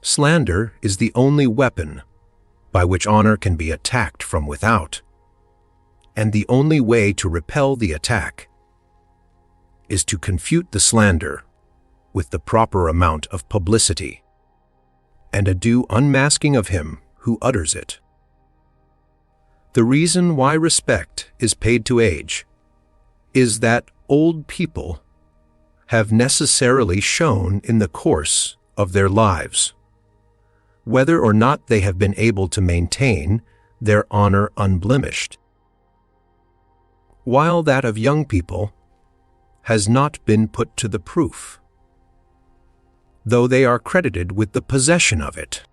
Slander is the only weapon by which honor can be attacked from without, and the only way to repel the attack is to confute the slander with the proper amount of publicity and a due unmasking of him who utters it. The reason why respect is paid to age is that old people have necessarily shown in the course of their lives whether or not they have been able to maintain their honor unblemished. while that of young people has not been put to the proof, though they are credited with the possession of it.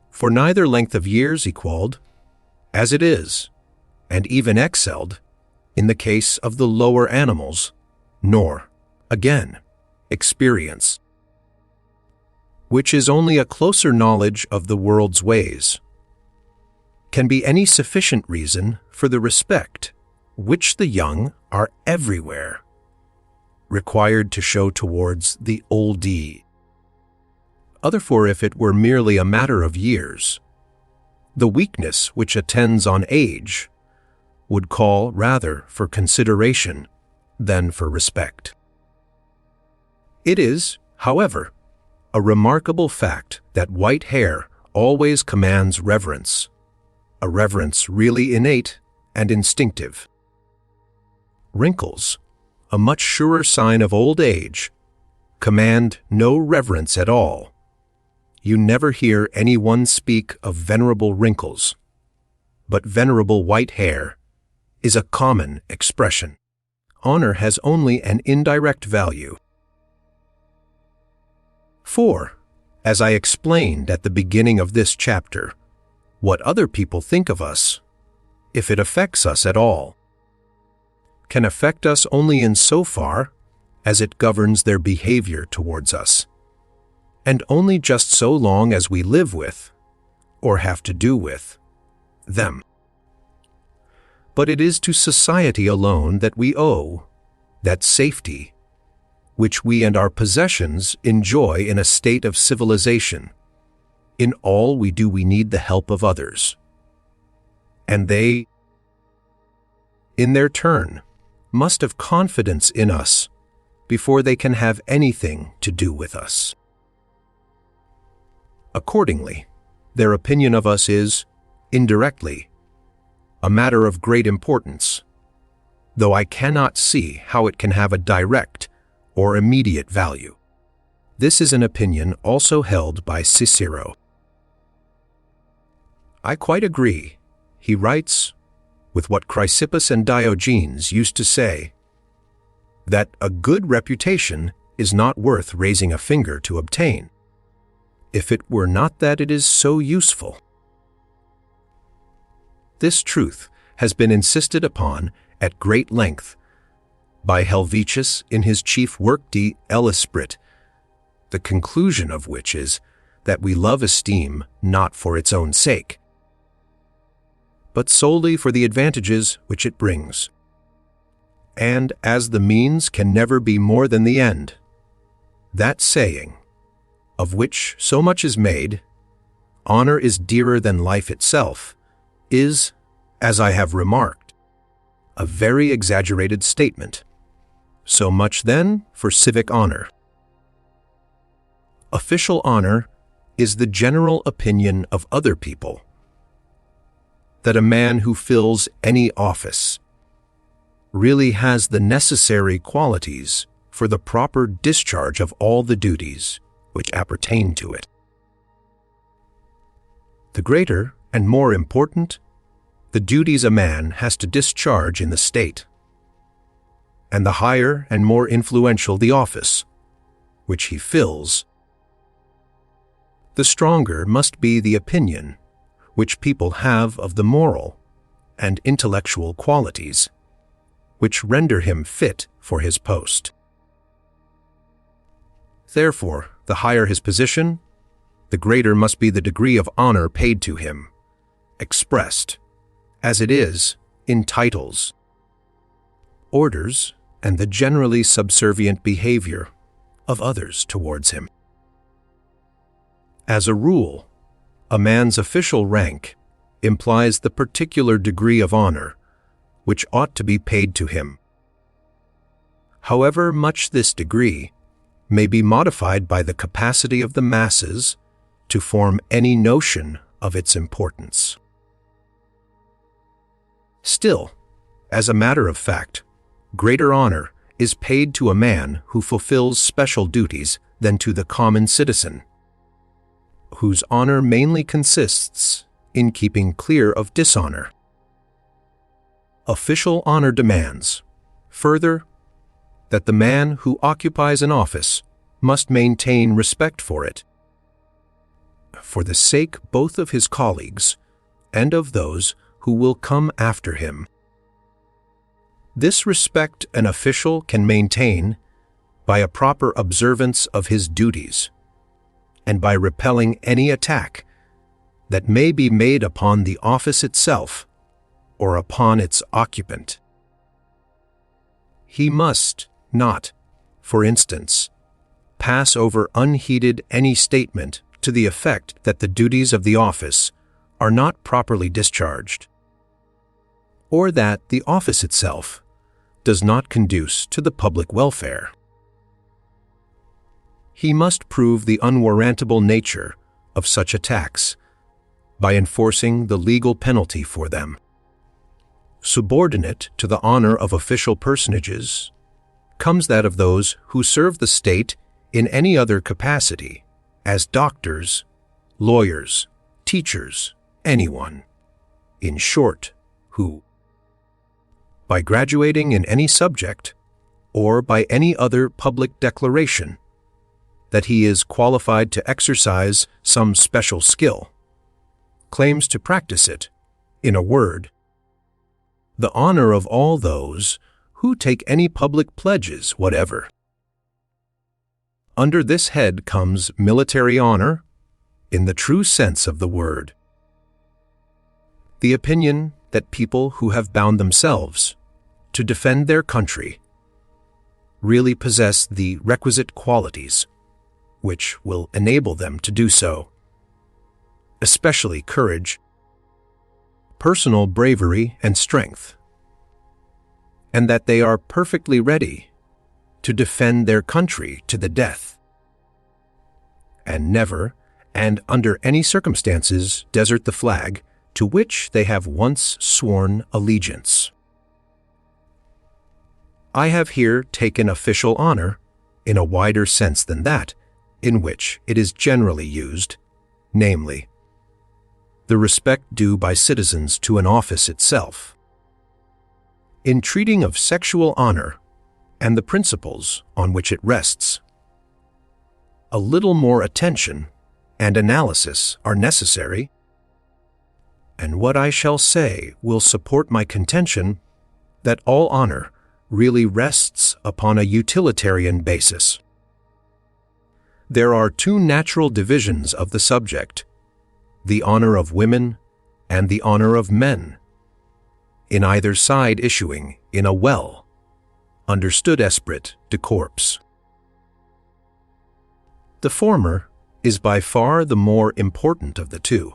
For neither length of years equaled, as it is, and even excelled, in the case of the lower animals, nor, again, experience, which is only a closer knowledge of the world's ways, can be any sufficient reason for the respect which the young are everywhere required to show towards the oldie. Otherfore, if it were merely a matter of years, the weakness which attends on age would call rather for consideration than for respect. It is, however, a remarkable fact that white hair always commands reverence, a reverence really innate and instinctive. Wrinkles, a much surer sign of old age, command no reverence at all. You never hear anyone speak of venerable wrinkles, but venerable white hair is a common expression. Honor has only an indirect value. For, as I explained at the beginning of this chapter, what other people think of us, if it affects us at all, can affect us only in so far as it governs their behavior towards us, and only just so long as we live with, or have to do with, them. But it is to society alone that we owe that safety which we and our possessions enjoy in a state of civilization. In all we do we need the help of others, and they, in their turn, must have confidence in us before they can have anything to do with us. Accordingly, their opinion of us is, indirectly, a matter of great importance, though I cannot see how it can have a direct or immediate value. This is an opinion also held by Cicero. I quite agree, he writes, with what Chrysippus and Diogenes used to say, that a good reputation is not worth raising a finger to obtain, if it were not that it is so useful. This truth has been insisted upon at great length by Helvetius in his chief work De L'Esprit, the conclusion of which is that we love esteem not for its own sake, but solely for the advantages which it brings. And as the means can never be more than the end, that saying, of which so much is made, honor is dearer than life itself, is, as I have remarked, a very exaggerated statement. So much then for civic honor. Official honor is the general opinion of other people that a man who fills any office really has the necessary qualities for the proper discharge of all the duties which appertain to it. The greater and more important the duties a man has to discharge in the state, and the higher and more influential the office which he fills, the stronger must be the opinion which people have of the moral and intellectual qualities which render him fit for his post. Therefore, the higher his position, the greater must be the degree of honor paid to him, expressed, as it is, in titles, orders, and the generally subservient behavior of others towards him. As a rule, a man's official rank implies the particular degree of honor which ought to be paid to him. However much this degree may be modified by the capacity of the masses to form any notion of its importance. Still, as a matter of fact, greater honor is paid to a man who fulfills special duties than to the common citizen, whose honor mainly consists in keeping clear of dishonor. official honor demands, further, that the man who occupies an office must maintain respect for it, for the sake both of his colleagues and of those who will come after him. This respect an official can maintain by a proper observance of his duties and by repelling any attack that may be made upon the office itself or upon its occupant. He must not, for instance, pass over unheeded any statement to the effect that the duties of the office are not properly discharged, or that the office itself does not conduce to the public welfare. He must prove the unwarrantable nature of such attacks by enforcing the legal penalty for them. Subordinate to the honor of official personages comes that of those who serve the state in any other capacity, as doctors, lawyers, teachers, anyone, in short, who, by graduating in any subject or by any other public declaration that he is qualified to exercise some special skill, claims to practice it, in a word, the honor of all those who take any public pledges whatever. Under this head comes military honor, in the true sense of the word. The opinion that people who have bound themselves to defend their country really possess the requisite qualities which will enable them to do so, especially courage, personal bravery and strength, and that they are perfectly ready to defend their country to the death, and never, and under any circumstances, desert the flag to which they have once sworn allegiance. I have here taken official honor in a wider sense than that in which it is generally used, namely, the respect due by citizens to an office itself. In treating of sexual honor and the principles on which it rests, a little more attention and analysis are necessary, and what I shall say will support my contention that all honor really rests upon a utilitarian basis. There are two natural divisions of the subject, the honor of women and the honor of men, in either side issuing in a well, understood esprit de corps. The former is by far the more important of the two,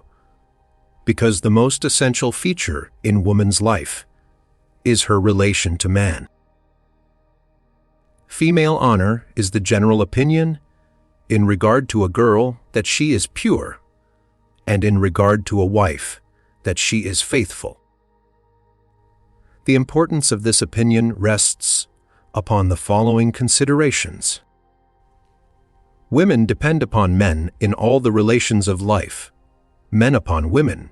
because the most essential feature in woman's life is her relation to man. Female honor is the general opinion in regard to a girl that she is pure, and in regard to a wife that she is faithful. The importance of this opinion rests upon the following considerations. Women depend upon men in all the relations of life, men upon women,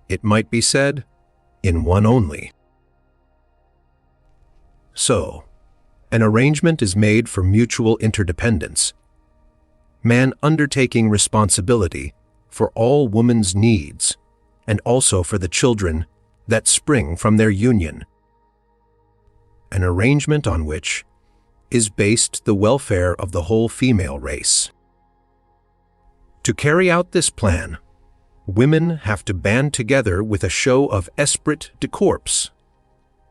it might be said, in one only. So, an arrangement is made for mutual interdependence, man undertaking responsibility for all woman's needs and also for the children that spring from their union, an arrangement on which is based the welfare of the whole female race. To carry out this plan, women have to band together with a show of esprit de corps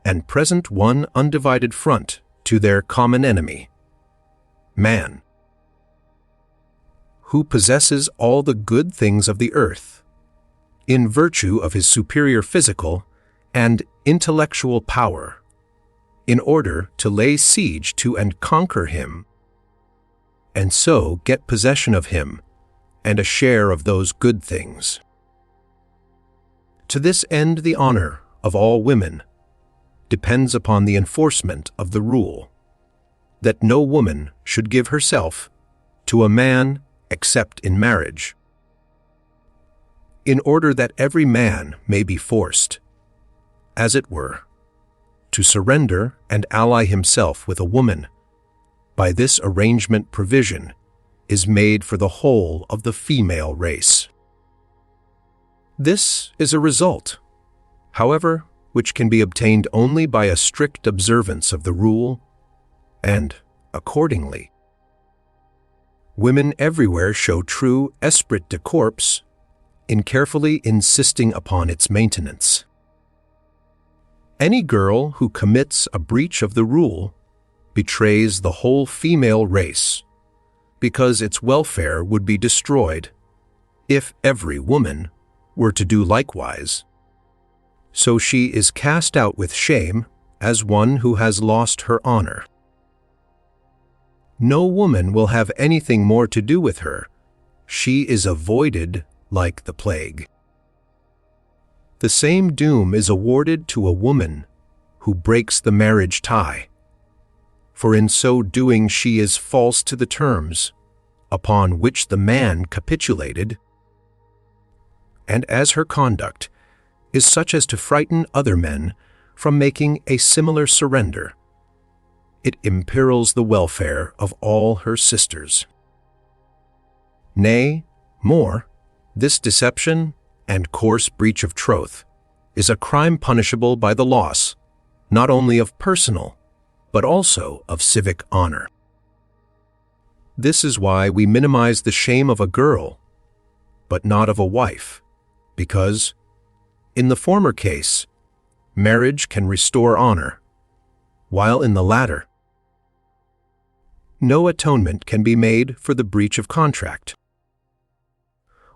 and present one undivided front to their common enemy, man, who possesses all the good things of the earth, in virtue of his superior physical and intellectual power, in order to lay siege to and conquer him, and so get possession of him and a share of those good things. To this end, the honor of all women depends upon the enforcement of the rule that no woman should give herself to a man except in marriage, in order that every man may be forced, as it were, to surrender and ally himself with a woman. By this arrangement, provision is made for the whole of the female race. This is a result, however, which can be obtained only by a strict observance of the rule, and, accordingly, women everywhere show true esprit de corps in carefully insisting upon its maintenance. Any girl who commits a breach of the rule betrays the whole female race, because its welfare would be destroyed if every woman were to do likewise. So she is cast out with shame as one who has lost her honor. No woman will have anything more to do with her. She is avoided like the plague. The same doom is awarded to a woman who breaks the marriage tie, for in so doing she is false to the terms upon which the man capitulated, and as her conduct is such as to frighten other men from making a similar surrender, it imperils the welfare of all her sisters. Nay, more, this deception and coarse breach of troth is a crime punishable by the loss not only of personal, but also of civic honor. This is why we minimize the shame of a girl, but not of a wife, because, in the former case, marriage can restore honor, while in the latter, no atonement can be made for the breach of contract.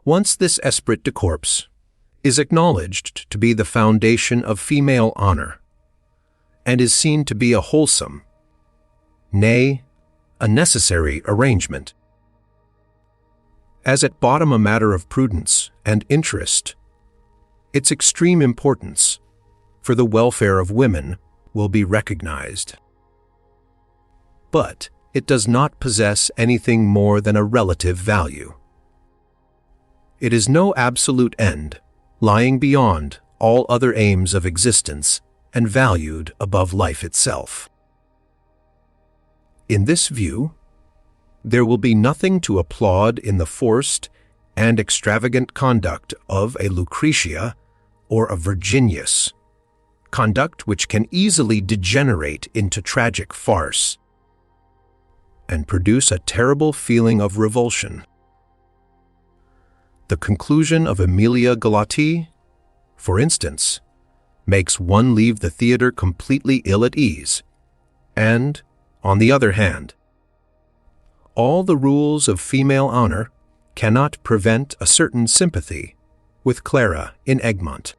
Once this esprit de corps is acknowledged to be the foundation of female honor, and is seen to be a wholesome, nay, a necessary arrangement, as at bottom a matter of prudence and interest, its extreme importance for the welfare of women will be recognized. But it does not possess anything more than a relative value. It is no absolute end, lying beyond all other aims of existence and valued above life itself. In this view, there will be nothing to applaud in the forced and extravagant conduct of a Lucretia or a Virginius, conduct which can easily degenerate into tragic farce and produce a terrible feeling of revulsion. The conclusion of Emilia Galotti, for instance, makes one leave the theater completely ill at ease, and, on the other hand, all the rules of female honor cannot prevent a certain sympathy with Clara in Egmont.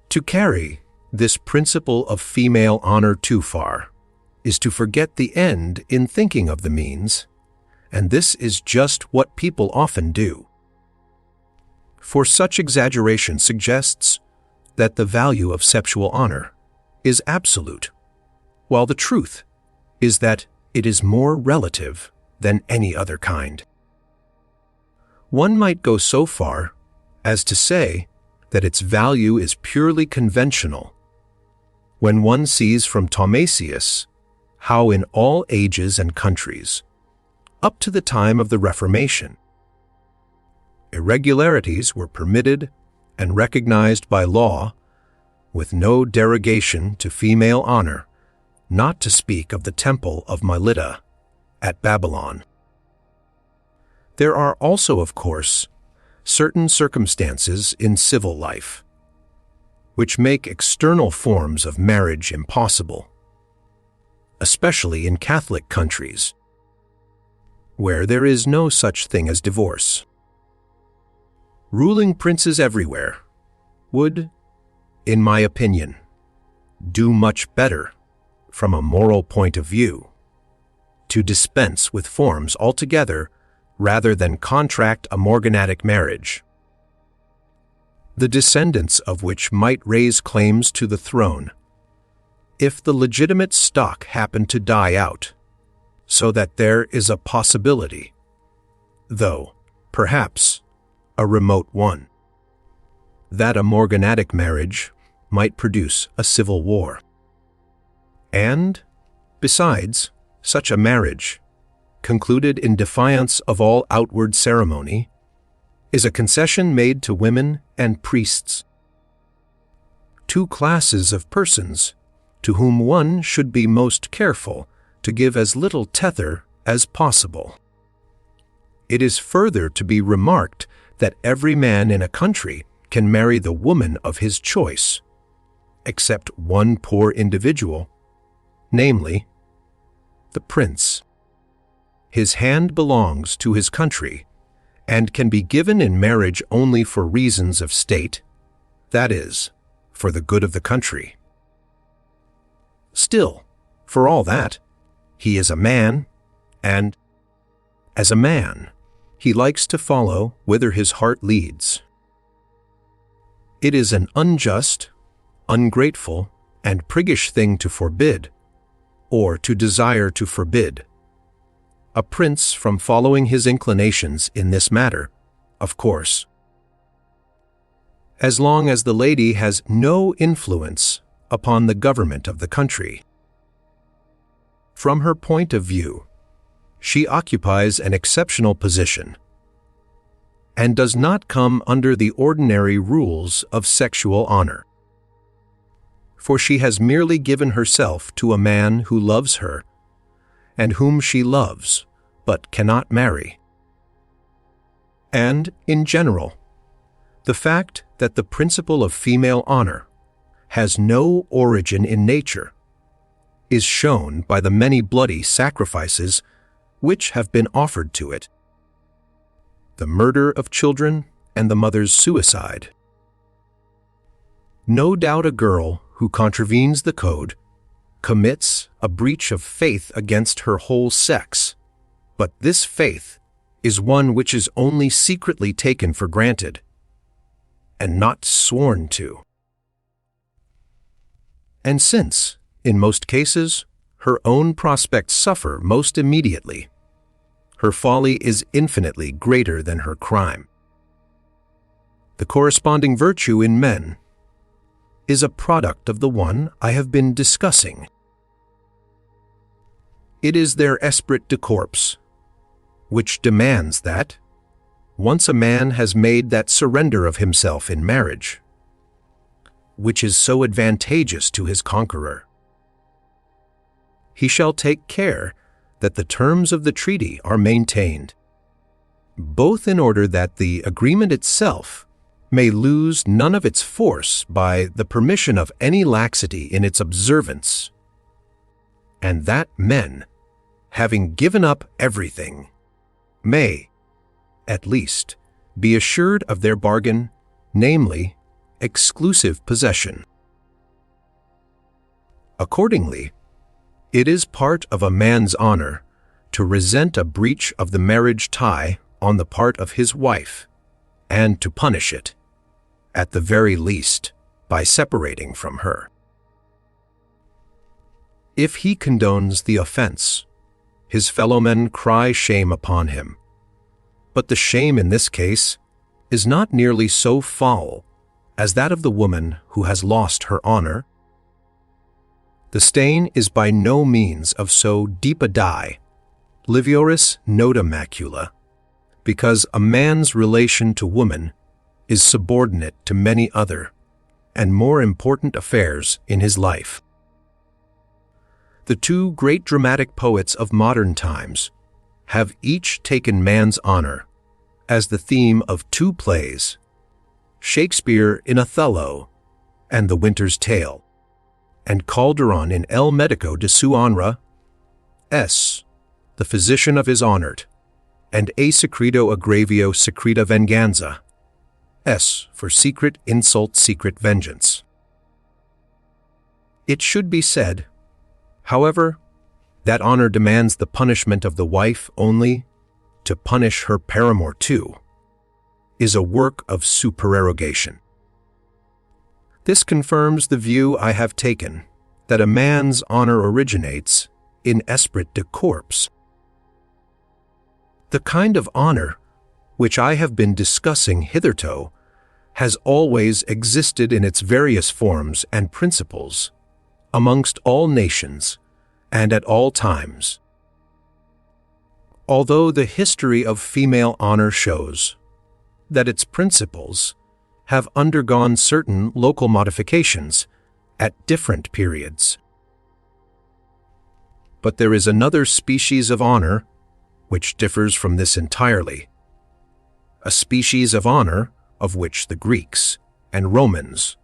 To carry this principle of female honor too far is to forget the end in thinking of the means, and this is just what people often do. For such exaggeration suggests that the value of sexual honor is absolute, while the truth is that it is more relative than any other kind. One might go so far as to say that its value is purely conventional when one sees from Thomasius how in all ages and countries, up to the time of the Reformation, irregularities were permitted and recognized by law with no derogation to female honor, not to speak of the temple of Mylitta at Babylon. There are also, of course, certain circumstances in civil life which make external forms of marriage impossible, especially in Catholic countries, where there is no such thing as divorce. Ruling princes everywhere would, in my opinion, do much better, from a moral point of view, to dispense with forms altogether rather than contract a morganatic marriage, the descendants of which might raise claims to the throne if the legitimate stock happen to die out, so that there is a possibility, though perhaps a remote one, that a morganatic marriage might produce a civil war. And, besides, such a marriage, concluded in defiance of all outward ceremony, is a concession made to women and priests, two classes of persons to whom one should be most careful to give as little tether as possible. It is further to be remarked that every man in a country can marry the woman of his choice, except one poor individual, namely, the prince. His hand belongs to his country and can be given in marriage only for reasons of state, that is, for the good of the country. Still, for all that, he is a man, and, as a man, he likes to follow whither his heart leads. It is an unjust, ungrateful, and priggish thing to forbid, or to desire to forbid, a prince from following his inclinations in this matter, of course, as long as the lady has no influence upon the government of the country. From her point of view, she occupies an exceptional position and does not come under the ordinary rules of sexual honor, for she has merely given herself to a man who loves her and whom she loves but cannot marry. And, in general, the fact that the principle of female honor has no origin in nature is shown by the many bloody sacrifices which have been offered to it, the murder of children and the mother's suicide. No doubt a girl who contravenes the code commits a breach of faith against her whole sex, but this faith is one which is only secretly taken for granted and not sworn to. And since, in most cases, her own prospects suffer most immediately, her folly is infinitely greater than her crime. The corresponding virtue in men is a product of the one I have been discussing. It is their esprit de corps, which demands that, once a man has made that surrender of himself in marriage, which is so advantageous to his conqueror, he shall take care that the terms of the treaty are maintained, both in order that the agreement itself may lose none of its force by the permission of any laxity in its observance, and that men, having given up everything, may, at least, be assured of their bargain, namely, exclusive possession. Accordingly, it is part of a man's honor to resent a breach of the marriage tie on the part of his wife, and to punish it, at the very least, by separating from her. If he condones the offense, his fellowmen cry shame upon him, but the shame in this case is not nearly so foul as that of the woman who has lost her honor. The stain is by no means of so deep a dye, livioris nota macula, because a man's relation to woman is subordinate to many other and more important affairs in his life. The two great dramatic poets of modern times have each taken man's honor as the theme of two plays, Shakespeare in Othello and The Winter's Tale, and Calderon in El Medico de su Honra, S, the physician of his honored, and A secreto aggravio secreta venganza, S for secret insult, secret vengeance. It should be said, however, that honor demands the punishment of the wife only to punish her paramour too, is a work of supererogation. This confirms the view I have taken that a man's honor originates in esprit de corps. The kind of honor which I have been discussing hitherto has always existed in its various forms and principles, amongst all nations, and at all times. Although the history of female honor shows that its principles have undergone certain local modifications at different periods. But there is another species of honor which differs from this entirely, a species of honor of which the Greeks and Romans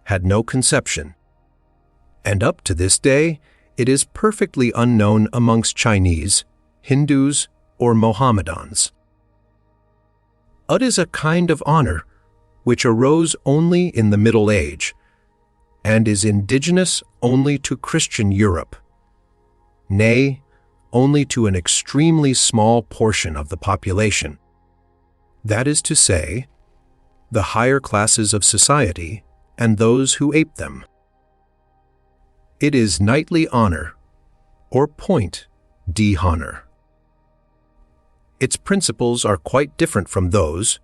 had no conception, and up to this day it is perfectly unknown amongst Chinese, Hindus, or Mohammedans. It is a kind of honor which arose only in the Middle Age and is indigenous only to Christian Europe, nay, only to an extremely small portion of the population. That is to say, the higher classes of society and those who ape them. It is knightly honor, or point d'honneur. Its principles are quite different from those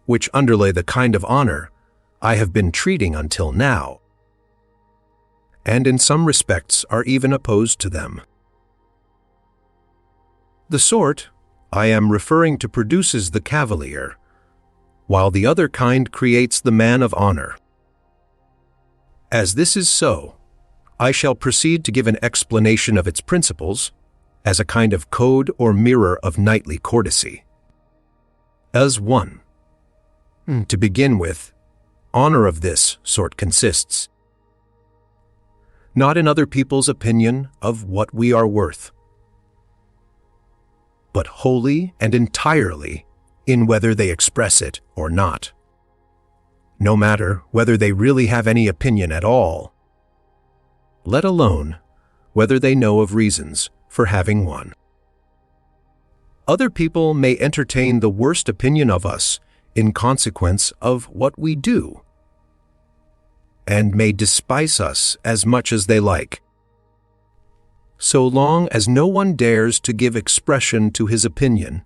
which underlay the kind of honor I have been treating until now, and in some respects are even opposed to them. The sort I am referring to produces the cavalier, while the other kind creates the man of honor. As this is so, I shall proceed to give an explanation of its principles as a kind of code or mirror of knightly courtesy. As 1. To begin with, honor of this sort consists not in other people's opinion of what we are worth, but wholly and entirely in whether they express it or not, no matter whether they really have any opinion at all, let alone whether they know of reasons for having one. Other people may entertain the worst opinion of us in consequence of what we do, and may despise us as much as they like, so long as no one dares to give expression to his opinion.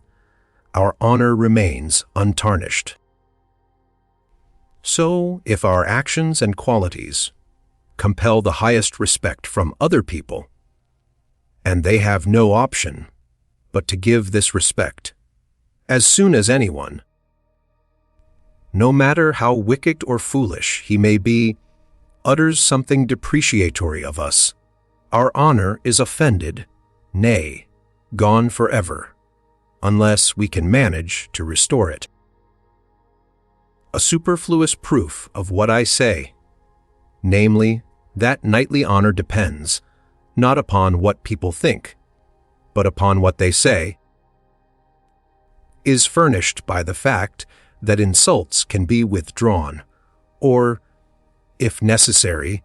Our honor remains untarnished. So, if our actions and qualities compel the highest respect from other people, and they have no option but to give this respect as soon as anyone, no matter how wicked or foolish he may be, utters something depreciatory of us, our honor is offended, nay, gone forever, unless we can manage to restore it. A superfluous proof of what I say, namely, that knightly honor depends not upon what people think, but upon what they say, is furnished by the fact that insults can be withdrawn, or, if necessary,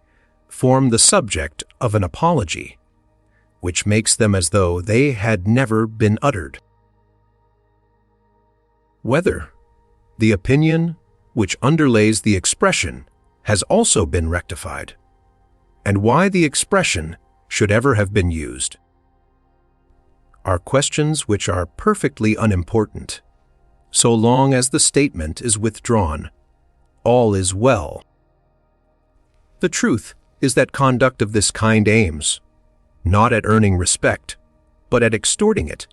form the subject of an apology, which makes them as though they had never been uttered. Whether the opinion which underlays the expression has also been rectified, and why the expression should ever have been used, are questions which are perfectly unimportant. So long as the statement is withdrawn, all is well. The truth is that conduct of this kind aims not at earning respect, but at extorting it.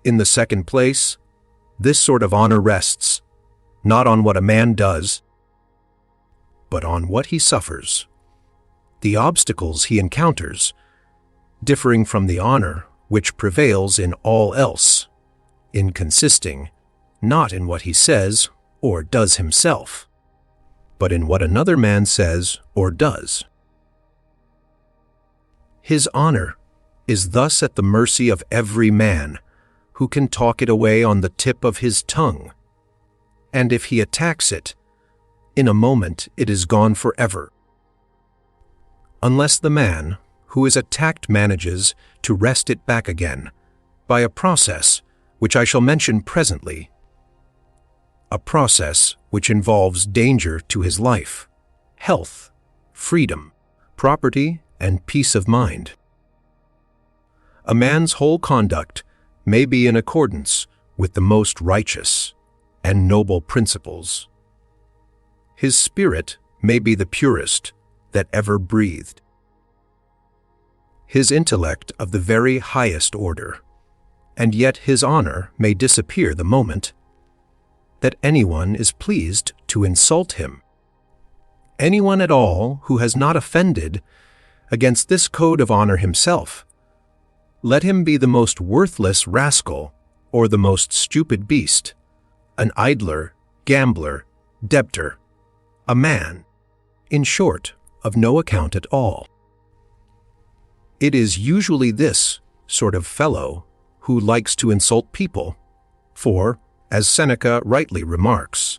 In the second place, this sort of honor rests not on what a man does, but on what he suffers, the obstacles he encounters, differing from the honor which prevails in all else, in consisting not in what he says or does himself, but in what another man says or does. His honor is thus at the mercy of every man who can talk it away on the tip of his tongue, and if he attacks it, in a moment it is gone forever, unless the man who is attacked manages to wrest it back again by a process which I shall mention presently, a process which involves danger to his life, health, freedom, property, and peace of mind. A man's whole conduct may be in accordance with the most righteous, and noble principles. His spirit may be the purest that ever breathed. His intellect of the very highest order, and yet his honor may disappear the moment that anyone is pleased to insult him. Anyone at all who has not offended against this code of honor himself, let him be the most worthless rascal or the most stupid beast, an idler, gambler, debtor, a man, in short, of no account at all. It is usually this sort of fellow who likes to insult people, for, as Seneca rightly remarks,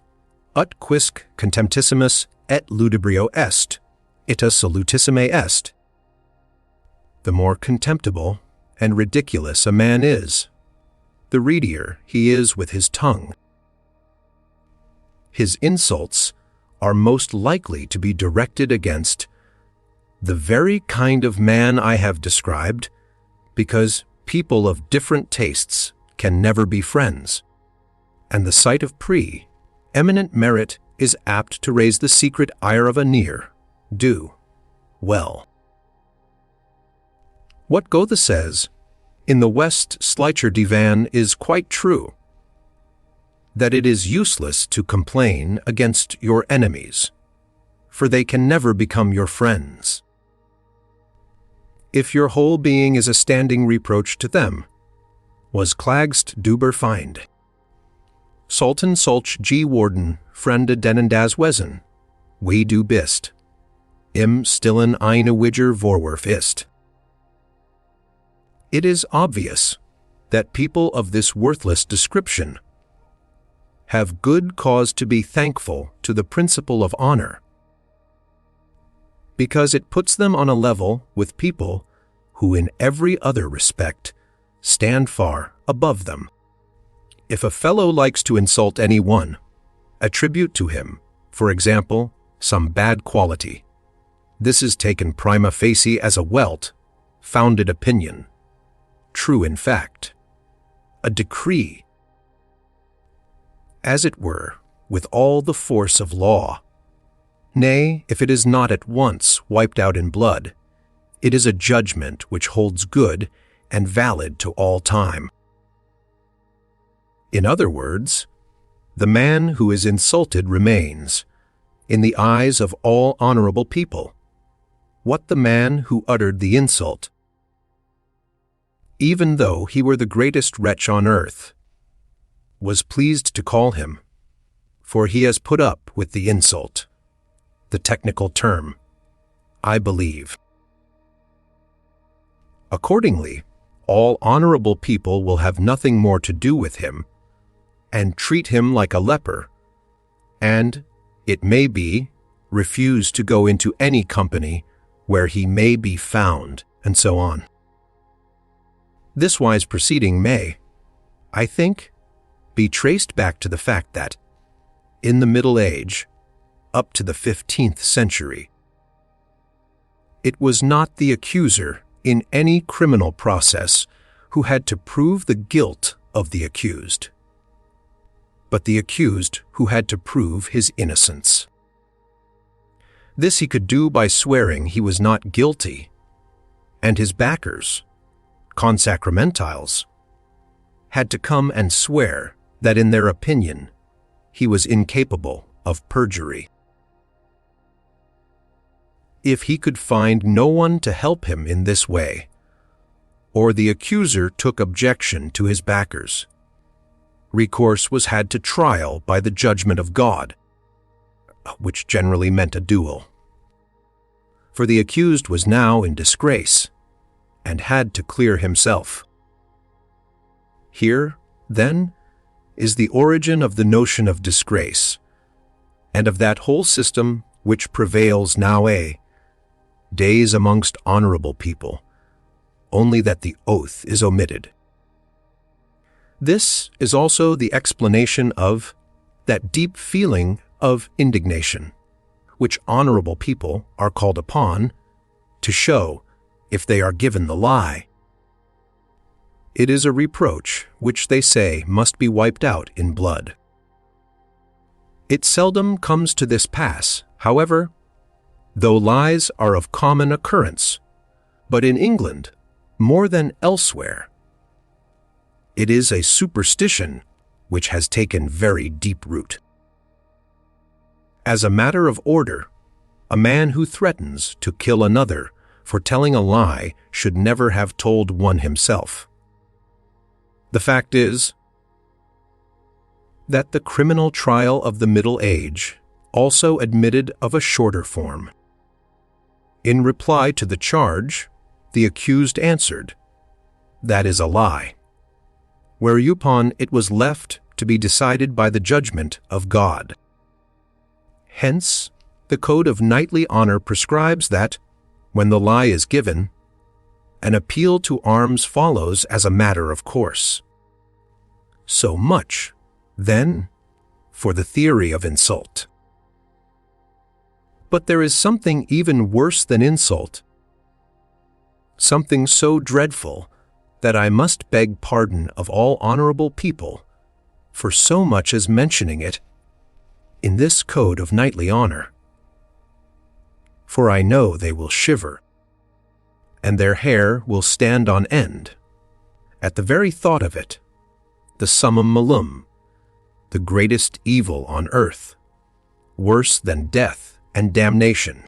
ut quisque contemptissimus et ludibrio est, ita salutissime est. The more contemptible and ridiculous a man is, the readier he is with his tongue. His insults are most likely to be directed against the very kind of man I have described, because people of different tastes can never be friends, and the sight of pre-eminent merit is apt to raise the secret ire of a near, do, well. What Goethe says in the West Schleicher Divan is quite true, that it is useless to complain against your enemies, for they can never become your friends. If your whole being is a standing reproach to them, was klagst duber find. Sultan solch G. Warden, Frende denen das Wesen, wie du bist, im stillen eine Widger Vorwurf ist. It is obvious that people of this worthless description have good cause to be thankful to the principle of honor, because it puts them on a level with people who in every other respect stand far above them. If a fellow likes to insult any one, attribute to him, for example, some bad quality, this is taken prima facie as a well-founded opinion, true in fact, a decree, as it were, with all the force of law. Nay, if it is not at once wiped out in blood, it is a judgment which holds good and valid to all time. In other words, the man who is insulted remains, in the eyes of all honorable people, what the man who uttered the insult, even though he were the greatest wretch on earth, was pleased to call him, for he has put up with the insult, the technical term, I believe. Accordingly, all honorable people will have nothing more to do with him, and treat him like a leper, and, it may be, refuse to go into any company where he may be found, and so on. This wise proceeding may, I think, be traced back to the fact that, in the Middle Age, up to the 15th century, it was not the accuser in any criminal process who had to prove the guilt of the accused, but the accused who had to prove his innocence. This he could do by swearing he was not guilty, and his backers, consacramentiles, had to come and swear that in their opinion he was incapable of perjury. If he could find no one to help him in this way, or the accuser took objection to his backers, recourse was had to trial by the judgment of God, which generally meant a duel. For the accused was now in disgrace, and had to clear himself. Here, then, is the origin of the notion of disgrace, and of that whole system which prevails days amongst honorable people, only that the oath is omitted. This is also the explanation of that deep feeling of indignation, which honorable people are called upon to show if they are given the lie. It is a reproach which they say must be wiped out in blood, It seldom comes to this pass, however, though lies are of common occurrence, but in England, more than elsewhere. It is a superstition which has taken very deep root. As a matter of order, a man who threatens to kill another for telling a lie should never have told one himself. The fact is that the criminal trial of the Middle Age also admitted of a shorter form. In reply to the charge, the accused answered, "That is a lie," whereupon it was left to be decided by the judgment of God. Hence, the Code of Knightly Honor prescribes that, when the lie is given, an appeal to arms follows as a matter of course. So much, then, for the theory of insult. But there is something even worse than insult, something so dreadful that I must beg pardon of all honorable people for so much as mentioning it in this Code of Knightly Honor. For I know they will shiver, and their hair will stand on end at the very thought of it, the summum malum, the greatest evil on earth, worse than death and damnation.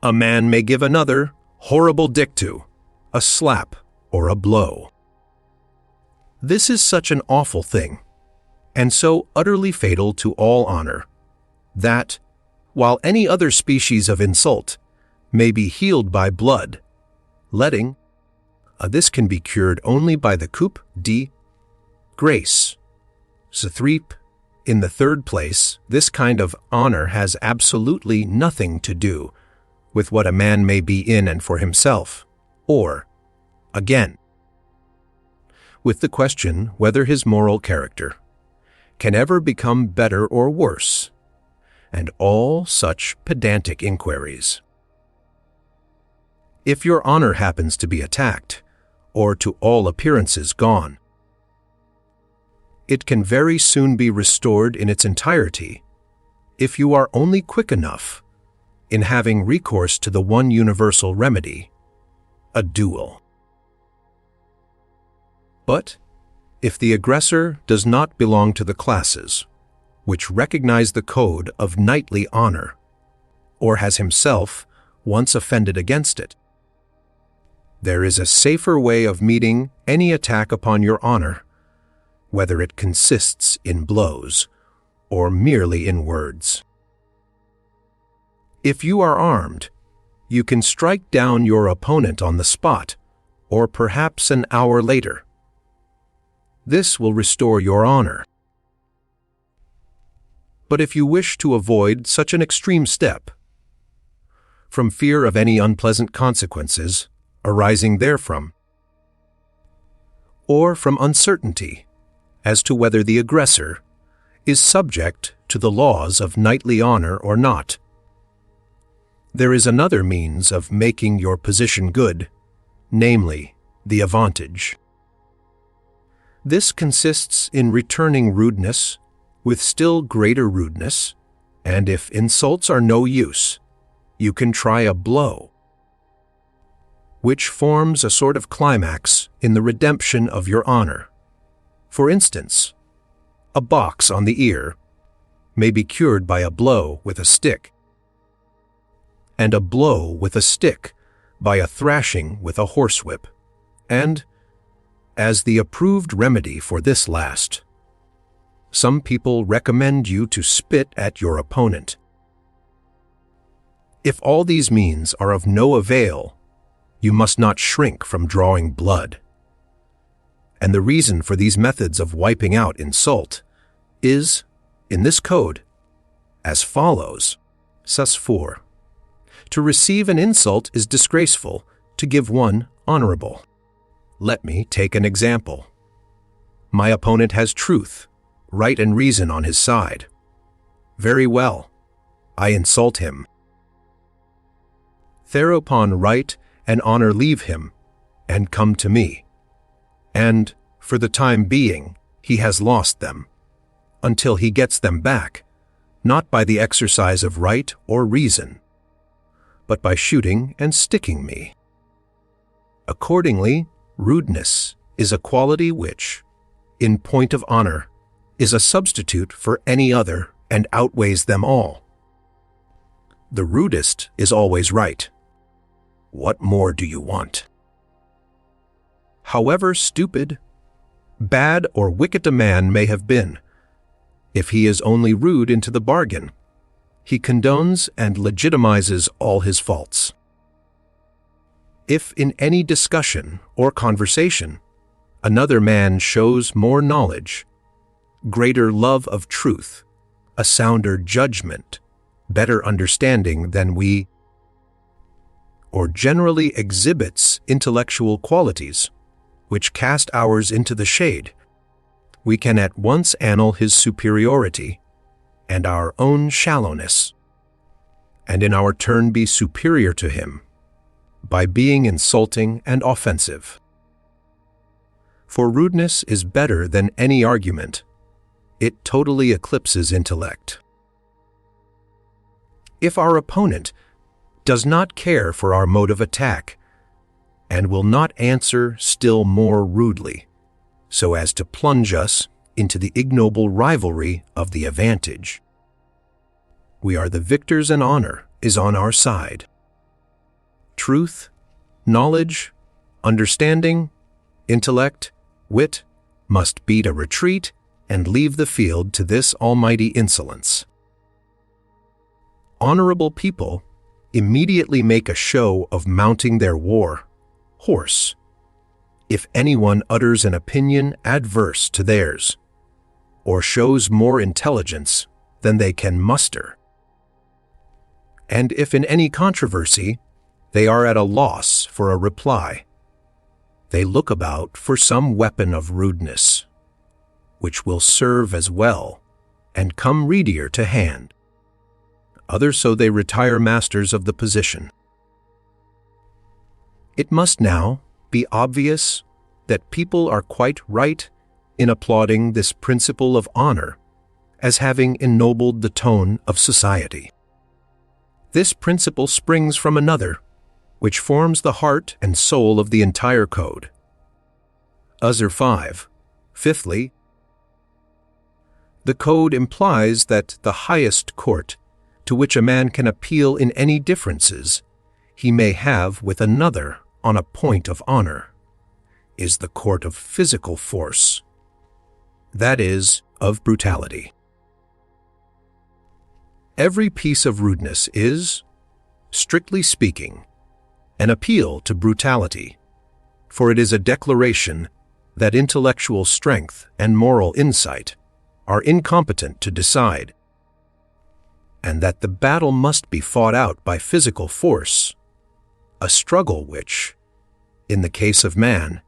A man may give another horrible dictu, a slap or a blow. This is such an awful thing, and so utterly fatal to all honor, that, while any other species of insult may be healed by blood, letting, this can be cured only by the coup de grace. In the third place, this kind of honor has absolutely nothing to do with what a man may be in and for himself, or, again, with the question whether his moral character can ever become better or worse, and all such pedantic inquiries. If your honor happens to be attacked, or to all appearances gone, it can very soon be restored in its entirety if you are only quick enough in having recourse to the one universal remedy, a duel. But if the aggressor does not belong to the classes which recognize the code of knightly honor, or has himself once offended against it, there is a safer way of meeting any attack upon your honor, whether it consists in blows or merely in words. If you are armed, you can strike down your opponent on the spot, or perhaps an hour later. This will restore your honor. But if you wish to avoid such an extreme step, from fear of any unpleasant consequences arising therefrom, or from uncertainty as to whether the aggressor is subject to the laws of knightly honor or not, there is another means of making your position good, namely, the advantage. This consists in returning rudeness with still greater rudeness, and if insults are no use, you can try a blow, which forms a sort of climax in the redemption of your honor. For instance, a box on the ear may be cured by a blow with a stick, and a blow with a stick by a thrashing with a horsewhip, and, as the approved remedy for this last, some people recommend you to spit at your opponent. If all these means are of no avail, you must not shrink from drawing blood. And the reason for these methods of wiping out insult is, in this code, as follows. Sus 4. To receive an insult is disgraceful, to give one honorable. Let me take an example. My opponent has truth, right and reason on his side. Very well, I insult him. Thereupon right and honor leave him, and come to me. And, for the time being, he has lost them, until he gets them back, not by the exercise of right or reason, but by shooting and sticking me. Accordingly, rudeness is a quality which, in point of honor, is a substitute for any other and outweighs them all. The rudest is always right. What more do you want? However stupid, bad, or wicked a man may have been, if he is only rude into the bargain, he condones and legitimizes all his faults. If in any discussion or conversation another man shows more knowledge, greater love of truth, a sounder judgment, better understanding than we, or generally exhibits intellectual qualities which cast ours into the shade, we can at once annul his superiority and our own shallowness, and in our turn be superior to him by being insulting and offensive. For rudeness is better than any argument. It totally eclipses intellect. If our opponent does not care for our mode of attack and will not answer still more rudely, so as to plunge us into the ignoble rivalry of the advantage, we are the victors and honor is on our side. Truth, knowledge, understanding, intellect, wit must beat a retreat and leave the field to this almighty insolence. Honorable people immediately make a show of mounting their war horse if anyone utters an opinion adverse to theirs, or shows more intelligence than they can muster. And if in any controversy they are at a loss for a reply, they look about for some weapon of rudeness, which will serve as well and come readier to hand. Others so they retire masters of the position. It must now be obvious that people are quite right in applauding this principle of honor as having ennobled the tone of society. This principle springs from another, which forms the heart and soul of the entire code. Uzur 5. Fifthly, the code implies that the highest court to which a man can appeal in any differences he may have with another on a point of honor is the court of physical force, that is, of brutality. Every piece of rudeness is, strictly speaking, an appeal to brutality, for it is a declaration that intellectual strength and moral insight are incompetent to decide, and that the battle must be fought out by physical force, a struggle which, in the case of man,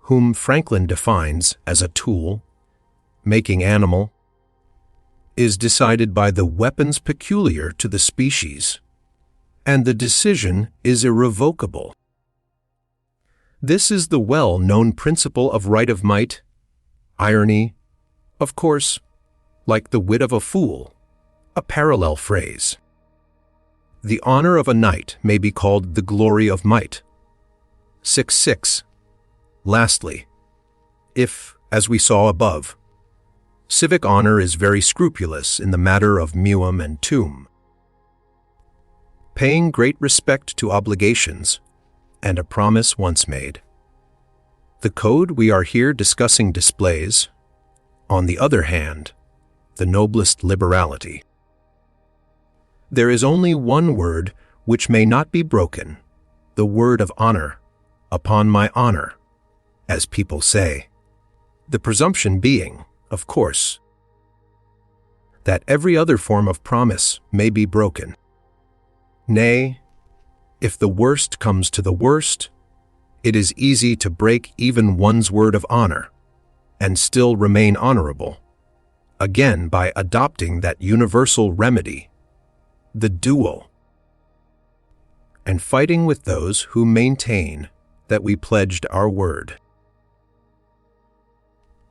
whom Franklin defines as a tool, making animal, is decided by the weapons peculiar to the species, and the decision is irrevocable. This is the well-known principle of right of might, irony, of course, like the wit of a fool, a parallel phrase. The honor of a knight may be called the glory of might. 6.6. Lastly, if, as we saw above, civic honor is very scrupulous in the matter of meum and tuum, paying great respect to obligations and a promise once made. The code we are here discussing displays, on the other hand, the noblest liberality. There is only one word which may not be broken, the word of honor, upon my honor, as people say, the presumption being, of course, that every other form of promise may be broken. Nay, if the worst comes to the worst, it is easy to break even one's word of honor and still remain honorable, again by adopting that universal remedy, the duel, and fighting with those who maintain that we pledged our word.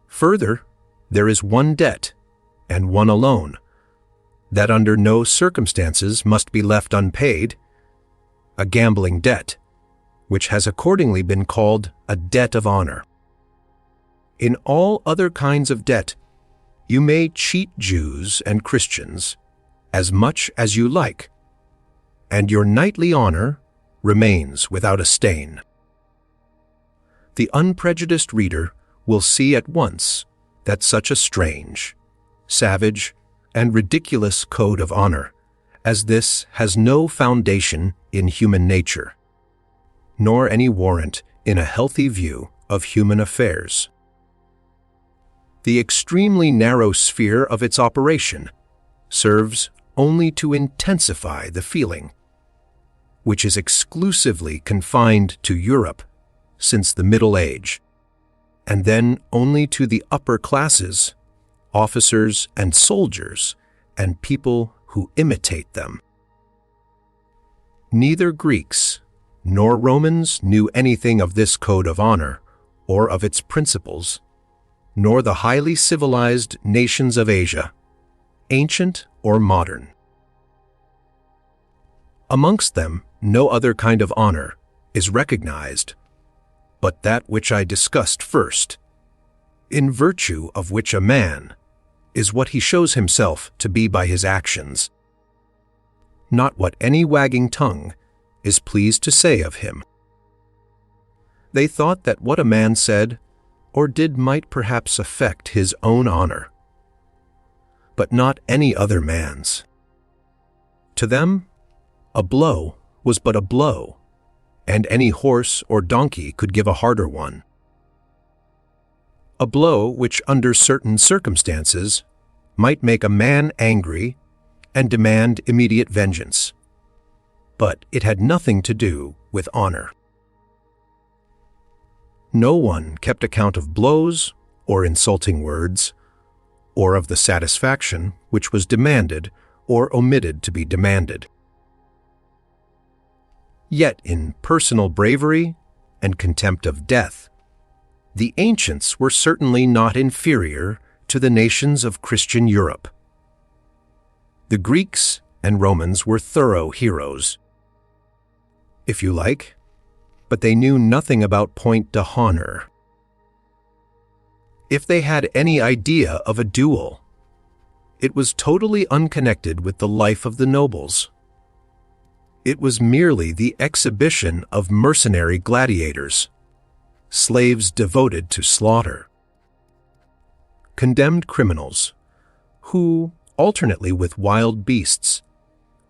Further, there is one debt, and one alone, that under no circumstances must be left unpaid, a gambling debt, which has accordingly been called a debt of honor. In all other kinds of debt, you may cheat Jews and Christians as much as you like, and your knightly honor remains without a stain. The unprejudiced reader will see at once that such a strange, savage, and ridiculous code of honor as this has no foundation in human nature, nor any warrant in a healthy view of human affairs. The extremely narrow sphere of its operation serves only to intensify the feeling, which is exclusively confined to Europe since the Middle Age, and then only to the upper classes, officers and soldiers, and people who imitate them. Neither Greeks nor Romans knew anything of this code of honor or of its principles, nor the highly civilized nations of Asia, ancient or modern. Amongst them, no other kind of honor is recognized but that which I discussed first, in virtue of which a man is what he shows himself to be by his actions, not what any wagging tongue is pleased to say of him. They thought that what a man said or did might perhaps affect his own honor, but not any other man's. To them, a blow was but a blow, and any horse or donkey could give a harder one. A blow which under certain circumstances might make a man angry and demand immediate vengeance, but it had nothing to do with honor. No one kept account of blows or insulting words, or of the satisfaction which was demanded or omitted to be demanded. Yet in personal bravery and contempt of death, the ancients were certainly not inferior to the nations of Christian Europe. The Greeks and Romans were thorough heroes, if you like, but they knew nothing about point d'honneur. If they had any idea of a duel, it was totally unconnected with the life of the nobles. It was merely the exhibition of mercenary gladiators, slaves devoted to slaughter. Condemned criminals, who, alternately with wild beasts,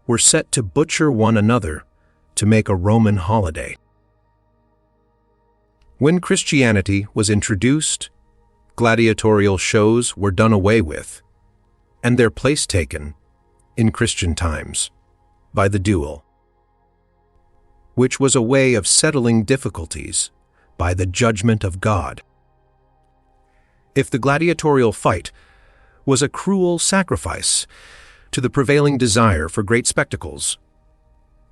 were set to butcher one another to make a Roman holiday. When Christianity was introduced, gladiatorial shows were done away with, and their place taken, in Christian times, by the duel, which was a way of settling difficulties by the judgment of God. If the gladiatorial fight was a cruel sacrifice to the prevailing desire for great spectacles,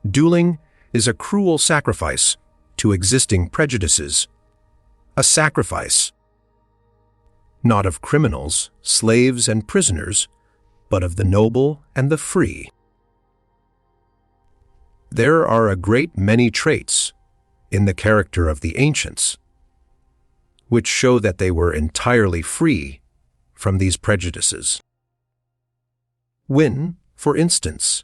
dueling is a cruel sacrifice to existing prejudices, a sacrifice not of criminals, slaves, and prisoners, but of the noble and the free. There are a great many traits in the character of the ancients which show that they were entirely free from these prejudices. When, for instance,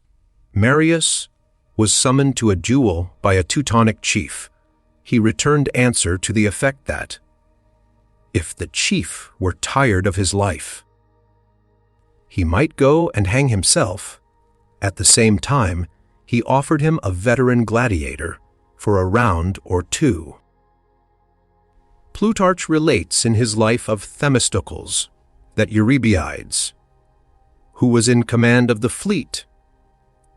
Marius was summoned to a duel by a Teutonic chief, he returned answer to the effect that, if the chief were tired of his life, he might go and hang himself. At the same time, he offered him a veteran gladiator for a round or two. Plutarch relates in his life of Themistocles that Eurybiades, who was in command of the fleet,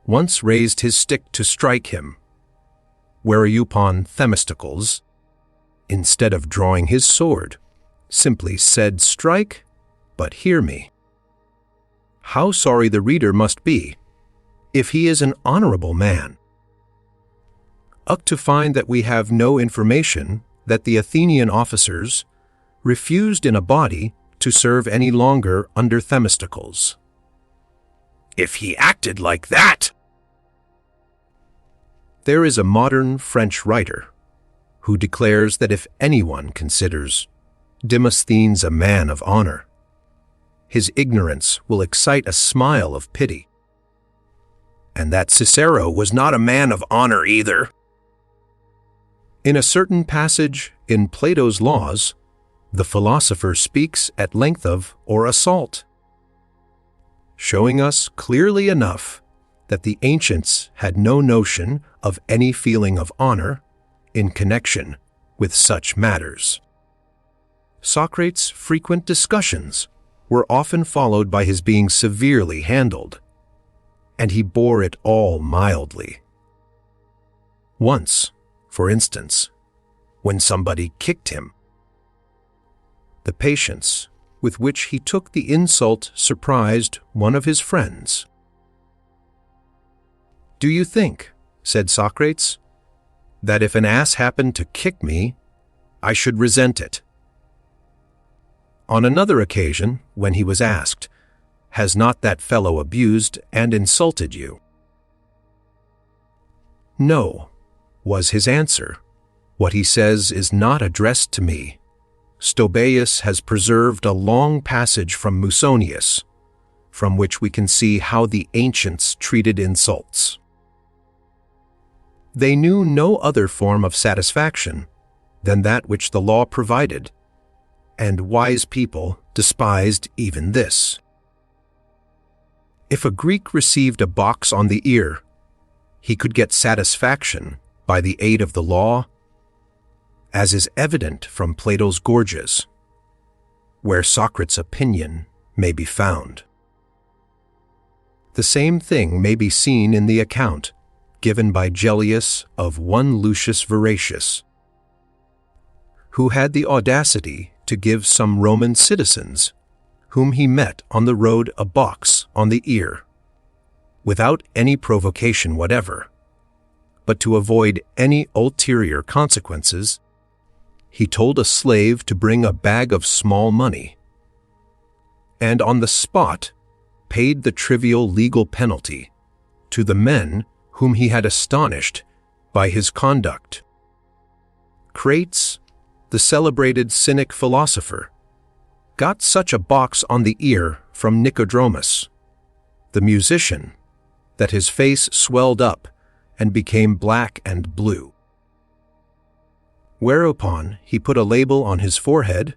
once raised his stick to strike him, whereupon Themistocles, instead of drawing his sword, simply said, "Strike, but hear me." How sorry the reader must be if he is an honorable man, to find that we have no information that the Athenian officers refused in a body to serve any longer under Themistocles. if he acted like that. There is a modern French writer who declares that if anyone considers Demosthenes a man of honor, his ignorance will excite a smile of pity, and that Cicero was not a man of honor either. In a certain passage in Plato's Laws, the philosopher speaks at length of or assault, showing us clearly enough that the ancients had no notion of any feeling of honor in connection with such matters. Socrates' frequent discussions were often followed by his being severely handled, and he bore it all mildly. Once, for instance, when somebody kicked him, the patience with which he took the insult surprised one of his friends. "Do you think," said Socrates, "that if an ass happened to kick me, I should resent it?" On another occasion, when he was asked, "Has not that fellow abused and insulted you?" "No," was his answer. "What he says is not addressed to me. Stobaeus has preserved a long passage from Musonius, from which we can see how the ancients treated insults. They knew no other form of satisfaction than that which the law provided, and wise people despised even this. If a Greek received a box on the ear, he could get satisfaction by the aid of the law, as is evident from Plato's Gorgias, where Socrates' opinion may be found. The same thing may be seen in the account given by Gellius of one Lucius Veratius, who had the audacity to give some Roman citizens whom he met on the road a box on the ear, without any provocation whatever, but to avoid any ulterior consequences, he told a slave to bring a bag of small money, and on the spot paid the trivial legal penalty to the men whom he had astonished by his conduct. Crates, the celebrated Cynic philosopher, got such a box on the ear from Nicodromus, the musician, that his face swelled up and became black and blue. Whereupon he put a label on his forehead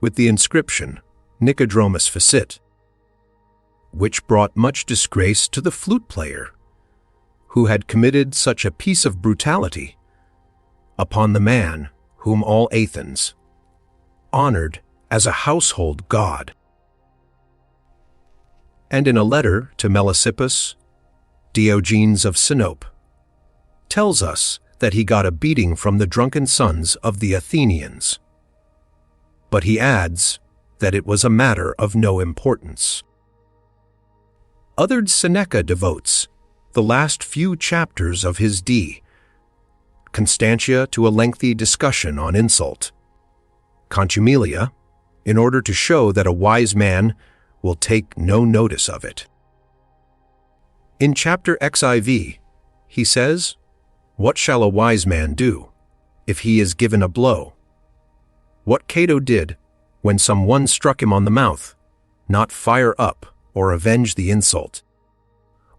with the inscription, Nicodromus facit, which brought much disgrace to the flute player, who had committed such a piece of brutality upon the man whom all Athens honored as a household god. And in a letter to Melesippus, Diogenes of Sinope tells us that he got a beating from the drunken sons of the Athenians, but he adds that it was a matter of no importance. Othered Seneca devotes the last few chapters of his De Constantia to a lengthy discussion on insult, contumelia, in order to show that a wise man will take no notice of it. In chapter XIV, he says, "What shall a wise man do if he is given a blow? What Cato did when some one struck him on the mouth, not fire up or avenge the insult,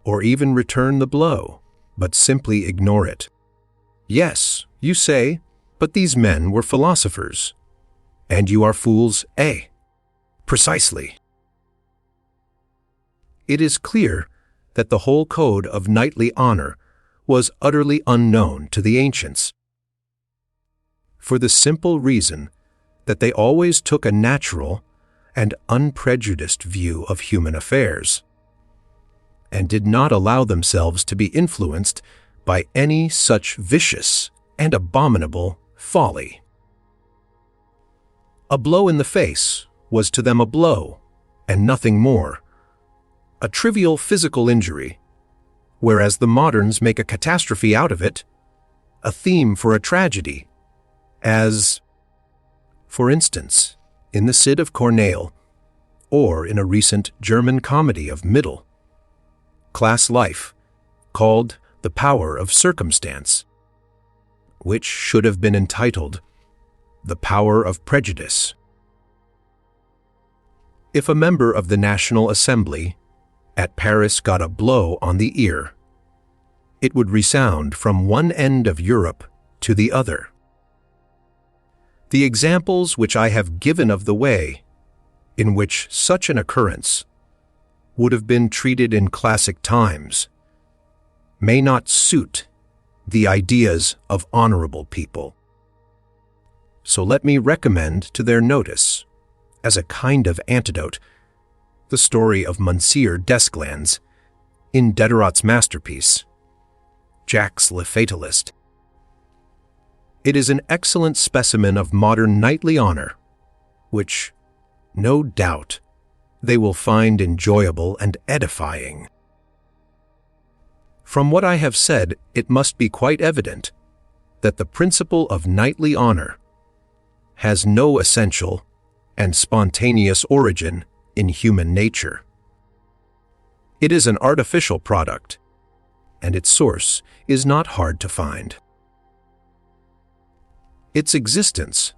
or even return the blow, but simply ignore it. Yes, you say, but these men were philosophers, and you are fools, eh? Precisely." It is clear that the whole code of knightly honor was utterly unknown to the ancients, for the simple reason that they always took a natural and unprejudiced view of human affairs, and did not allow themselves to be influenced by any such vicious and abominable folly. A blow in the face was to them a blow, and nothing more, a trivial physical injury, whereas the moderns make a catastrophe out of it, a theme for a tragedy, as, for instance, in the Cid of Corneille, or in a recent German comedy of Middle, class life, called The Power of Circumstance, which should have been entitled The Power of Prejudice. If a member of the National Assembly at Paris got a blow on the ear, it would resound from one end of Europe to the other. The examples which I have given of the way in which such an occurrence would have been treated in classic times may not suit the ideas of honorable people. So let me recommend to their notice, as a kind of antidote, the story of Monsieur Desglands in Diderot's masterpiece, Jacques le Fatalist. It is an excellent specimen of modern knightly honor, which, no doubt, they will find enjoyable and edifying. From what I have said, it must be quite evident that the principle of knightly honor has no essential and spontaneous origin in human nature. It is an artificial product, and its source is not hard to find. Its existence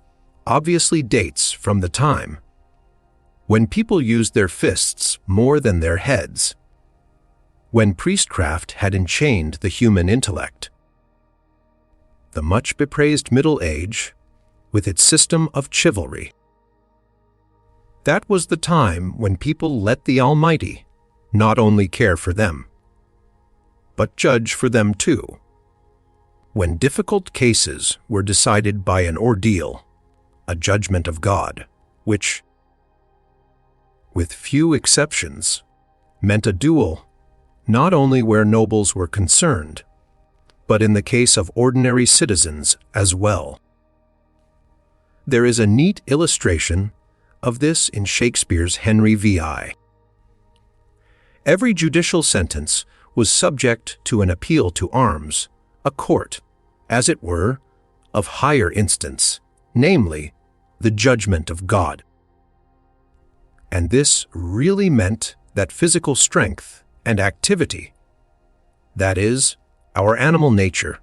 obviously dates from the time when people used their fists more than their heads, when priestcraft had enchained the human intellect. The much bepraised Middle Age, with its system of chivalry. That was the time when people let the Almighty not only care for them, but judge for them too. When difficult cases were decided by an ordeal, a judgment of God, which, with few exceptions, meant a duel not only where nobles were concerned, but in the case of ordinary citizens as well. There is a neat illustration of this in Shakespeare's Henry VI. Every judicial sentence was subject to an appeal to arms, a court, as it were, of higher instance, namely, the judgment of God. And this really meant that physical strength and activity, that is, our animal nature,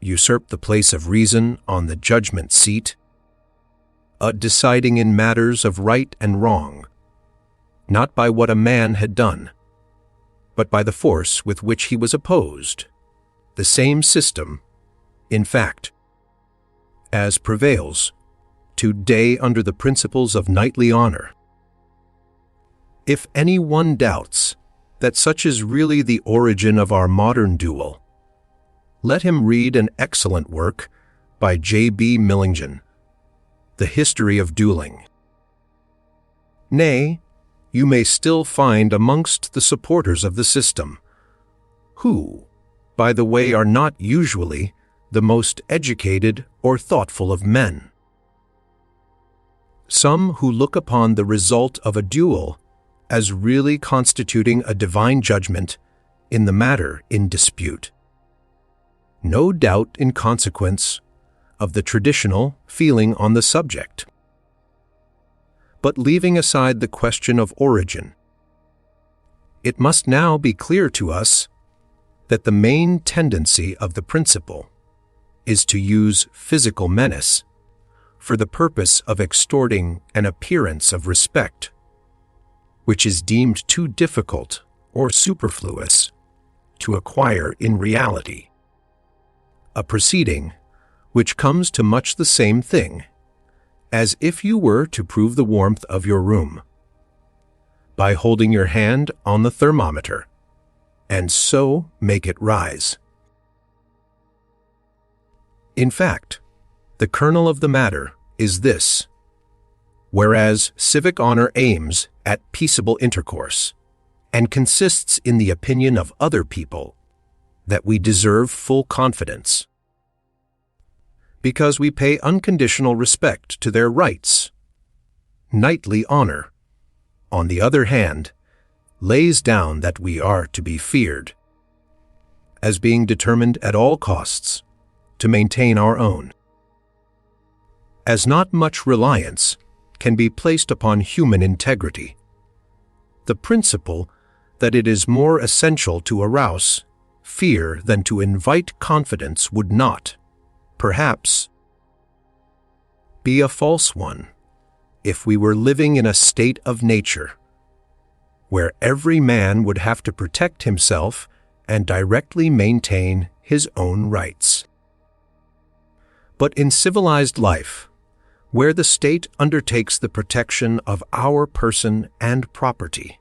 usurped the place of reason on the judgment seat, deciding in matters of right and wrong, not by what a man had done, but by the force with which he was opposed, the same system, in fact, as prevails today under the principles of knightly honor. If any one doubts that such is really the origin of our modern duel, let him read an excellent work by J.B. Millingen, The History of Dueling. Nay, you may still find amongst the supporters of the system, who, by the way, are not usually the most educated or thoughtful of men, some who look upon the result of a duel as really constituting a divine judgment in the matter in dispute, no doubt in consequence of the traditional feeling on the subject. But leaving aside the question of origin, it must now be clear to us that the main tendency of the principle is to use physical menace for the purpose of extorting an appearance of respect, which is deemed too difficult or superfluous to acquire in reality, a proceeding which comes to much the same thing as if you were to prove the warmth of your room by holding your hand on the thermometer and so make it rise. In fact, the kernel of the matter is this: whereas civic honor aims at peaceable intercourse and consists in the opinion of other people that we deserve full confidence, because we pay unconditional respect to their rights, knightly honor, on the other hand, lays down that we are to be feared, as being determined at all costs to maintain our own. As not much reliance can be placed upon human integrity, the principle that it is more essential to arouse fear than to invite confidence would not, perhaps, be a false one if we were living in a state of nature where every man would have to protect himself and directly maintain his own rights. But in civilized life, where the state undertakes the protection of our person and property,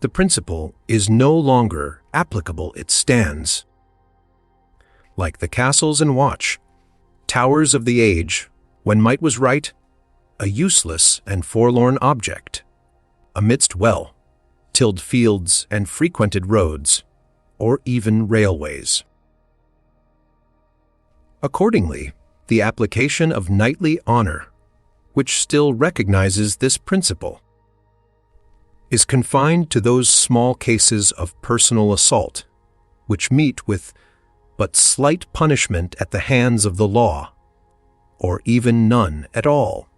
the principle is no longer applicable. It stands, like the castles and watch towers of the age, when might was right, a useless and forlorn object, amidst well-tilled fields and frequented roads, or even railways. Accordingly, the application of knightly honor, which still recognizes this principle, is confined to those small cases of personal assault, which meet with but slight punishment at the hands of the law, or even none at all,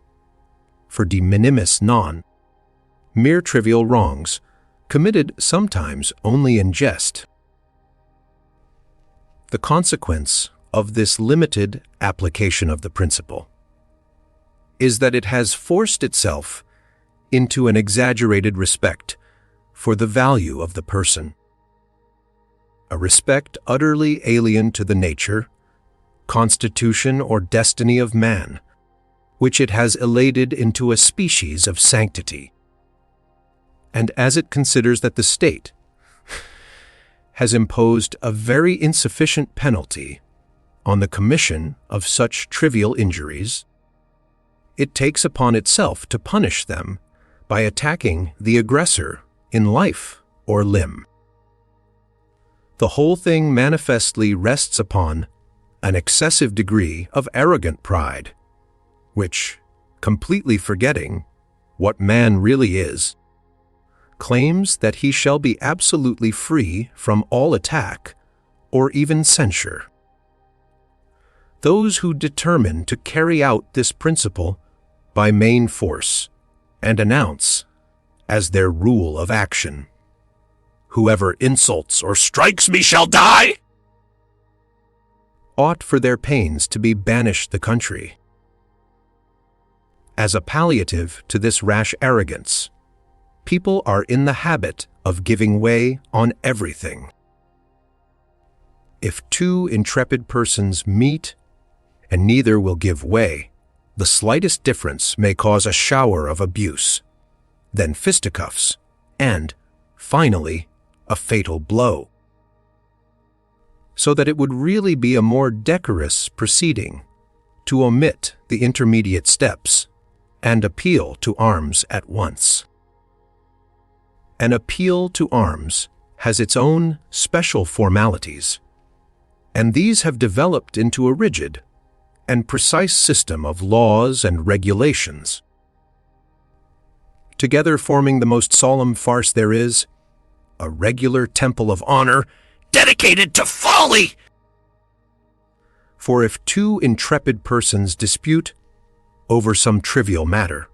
for de minimis non, mere trivial wrongs, committed sometimes only in jest. The consequence of this limited application of the principle is that it has forced itself into an exaggerated respect for the value of the person, a respect utterly alien to the nature, constitution, or destiny of man, which it has elated into a species of sanctity. And as it considers that the state has imposed a very insufficient penalty on the commission of such trivial injuries, it takes upon itself to punish them by attacking the aggressor in life or limb. The whole thing manifestly rests upon an excessive degree of arrogant pride, which, completely forgetting what man really is, claims that he shall be absolutely free from all attack or even censure. Those who determine to carry out this principle by main force and announce as their rule of action, "Whoever insults or strikes me shall die," ought for their pains to be banished the country. As a palliative to this rash arrogance, people are in the habit of giving way on everything. If two intrepid persons meet and neither will give way, the slightest difference may cause a shower of abuse, then fisticuffs, and, finally, a fatal blow. So that it would really be a more decorous proceeding to omit the intermediate steps and appeal to arms at once. An appeal to arms has its own special formalities, and these have developed into a rigid and precise system of laws and regulations, together forming the most solemn farce there is, a regular temple of honor dedicated to folly. For if two intrepid persons dispute over some trivial matter,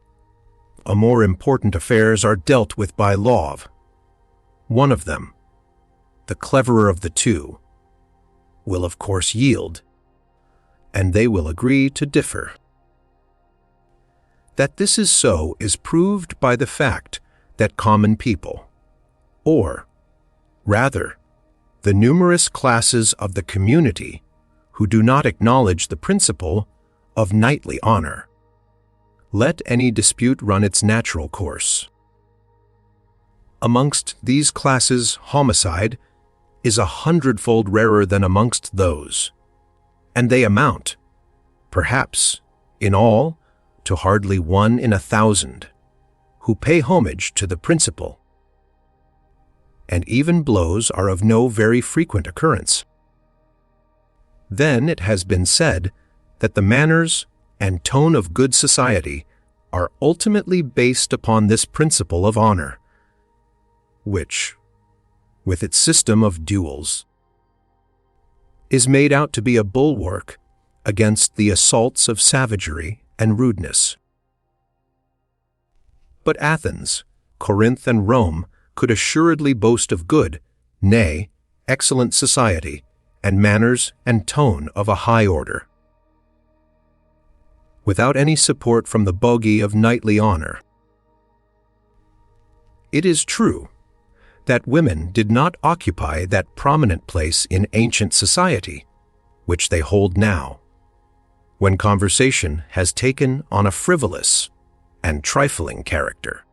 more important affairs are dealt with by law. One of them, the cleverer of the two, will of course yield, and they will agree to differ. That this is so is proved by the fact that common people, or, rather, the numerous classes of the community who do not acknowledge the principle of knightly honor, let any dispute run its natural course. Amongst these classes, homicide is 100-fold rarer than amongst those, and they amount, perhaps, in all, to hardly 1 in 1,000, who pay homage to the principle. And even blows are of no very frequent occurrence. Then it has been said that the manners and tone of good society are ultimately based upon this principle of honor, which, with its system of duels, is made out to be a bulwark against the assaults of savagery and rudeness. But Athens, Corinth, and Rome could assuredly boast of good, nay, excellent society, and manners and tone of a high order, without any support from the bogey of knightly honor. It is true that women did not occupy that prominent place in ancient society, which they hold now, when conversation has taken on a frivolous and trifling character,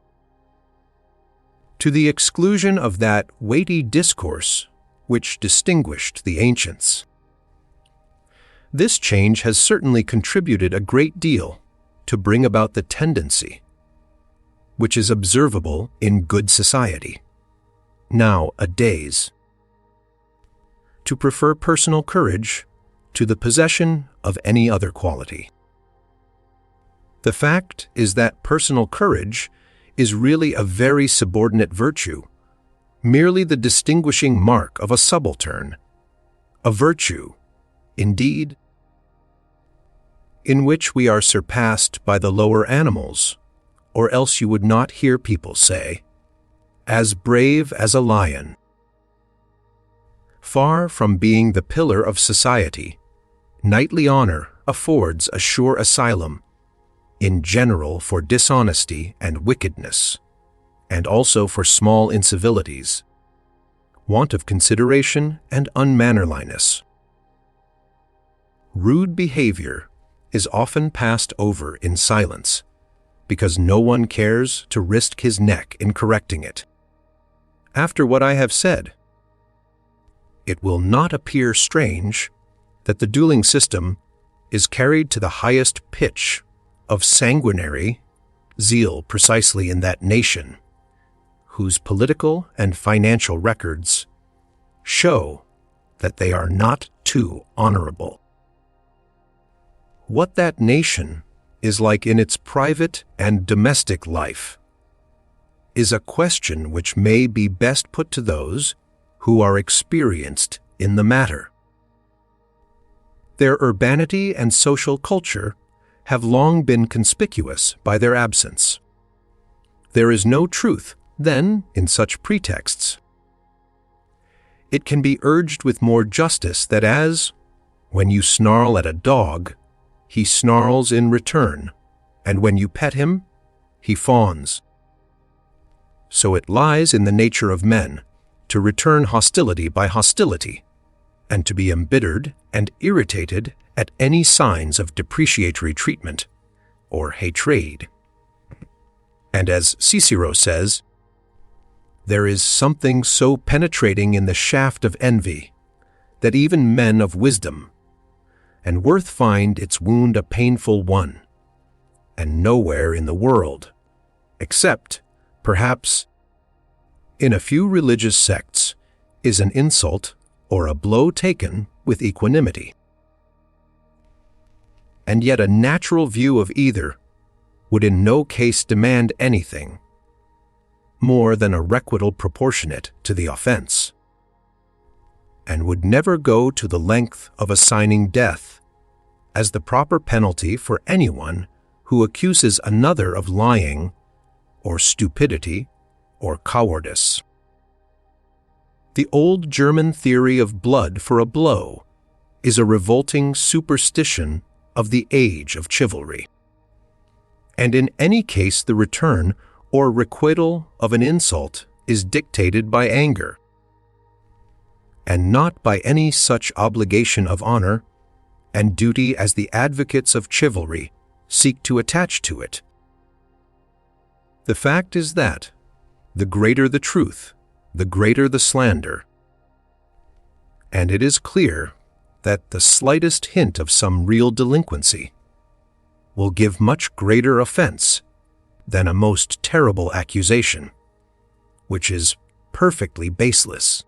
to the exclusion of that weighty discourse which distinguished the ancients. This change has certainly contributed a great deal to bring about the tendency, which is observable in good society, nowadays, to prefer personal courage to the possession of any other quality. The fact is that personal courage is really a very subordinate virtue, merely the distinguishing mark of a subaltern, a virtue, indeed, in which we are surpassed by the lower animals, or else you would not hear people say, "as brave as a lion." Far from being the pillar of society, knightly honor affords a sure asylum, in general for dishonesty and wickedness, and also for small incivilities, want of consideration and unmannerliness. Rude behavior is often passed over in silence, because no one cares to risk his neck in correcting it. After what I have said, it will not appear strange that the dueling system is carried to the highest pitch of sanguinary zeal precisely in that nation, whose political and financial records show that they are not too honorable. What that nation is like in its private and domestic life is a question which may be best put to those who are experienced in the matter. Their urbanity and social culture have long been conspicuous by their absence. There is no truth, then, in such pretexts. It can be urged with more justice that as, when you snarl at a dog, he snarls in return, and when you pet him, he fawns. So it lies in the nature of men to return hostility by hostility, and to be embittered and irritated at any signs of depreciatory treatment or hatred. And as Cicero says, there is something so penetrating in the shaft of envy that even men of wisdom and worth find its wound a painful one, and nowhere in the world, except, perhaps, in a few religious sects, is an insult or a blow taken with equanimity. And yet a natural view of either would in no case demand anything more than a requital proportionate to the offense, and would never go to the length of assigning death as the proper penalty for anyone who accuses another of lying or stupidity or cowardice. The old German theory of blood for a blow is a revolting superstition of the age of chivalry. And in any case the return or requital of an insult is dictated by anger, and not by any such obligation of honor and duty as the advocates of chivalry seek to attach to it. The fact is that, the greater the truth, the greater the slander, and it is clear that the slightest hint of some real delinquency will give much greater offense than a most terrible accusation, which is perfectly baseless,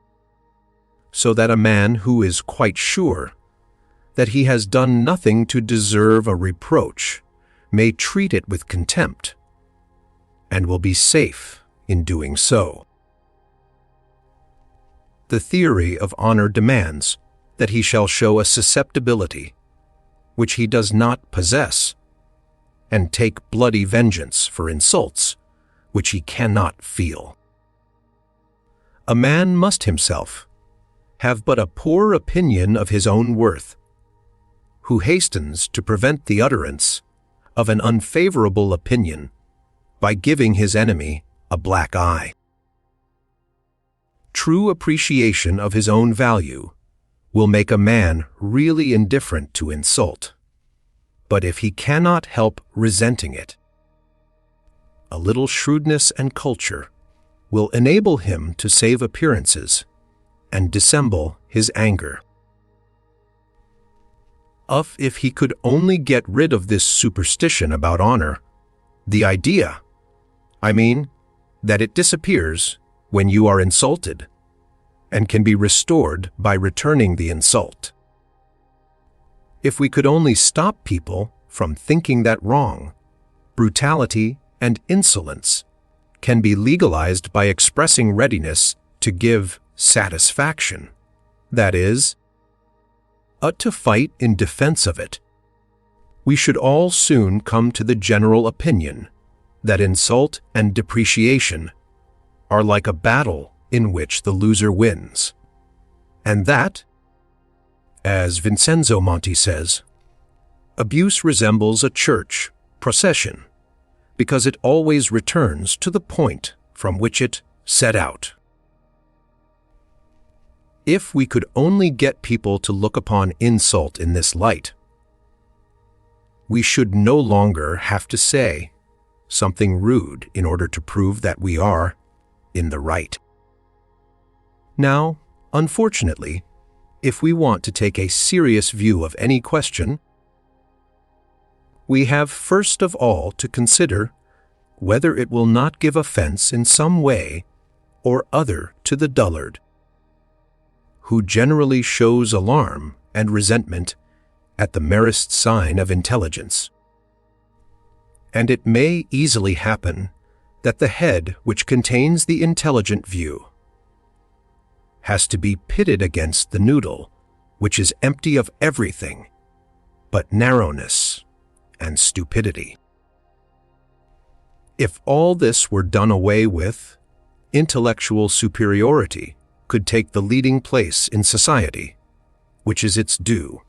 so that a man who is quite sure that he has done nothing to deserve a reproach may treat it with contempt, and will be safe in doing so. The theory of honor demands that he shall show a susceptibility which he does not possess, and take bloody vengeance for insults which he cannot feel. a man must himself have but a poor opinion of his own worth, who hastens to prevent the utterance of an unfavorable opinion by giving his enemy a black eye. True appreciation of his own value will make a man really indifferent to insult, but if he cannot help resenting it, a little shrewdness and culture will enable him to save appearances and dissemble his anger. If he could only get rid of this superstition about honor, the idea, that it disappears when you are insulted and can be restored by returning the insult. If we could only stop people from thinking that wrong, brutality and insolence can be legalized by expressing readiness to give satisfaction, that is, to fight in defense of it, we should all soon come to the general opinion that insult and depreciation are like a battle in which the loser wins, and that, as Vincenzo Monti says, abuse resembles a church procession because it always returns to the point from which it set out. If we could only get people to look upon insult in this light, we should no longer have to say something rude in order to prove that we are in the right. Now, unfortunately, if we want to take a serious view of any question, we have first of all to consider whether it will not give offense in some way or other to the dullard, who generally shows alarm and resentment at the merest sign of intelligence. And it may easily happen that the head which contains the intelligent view has to be pitted against the noodle which is empty of everything but narrowness and stupidity. If all this were done away with, intellectual superiority could take the leading place in society, which is its due,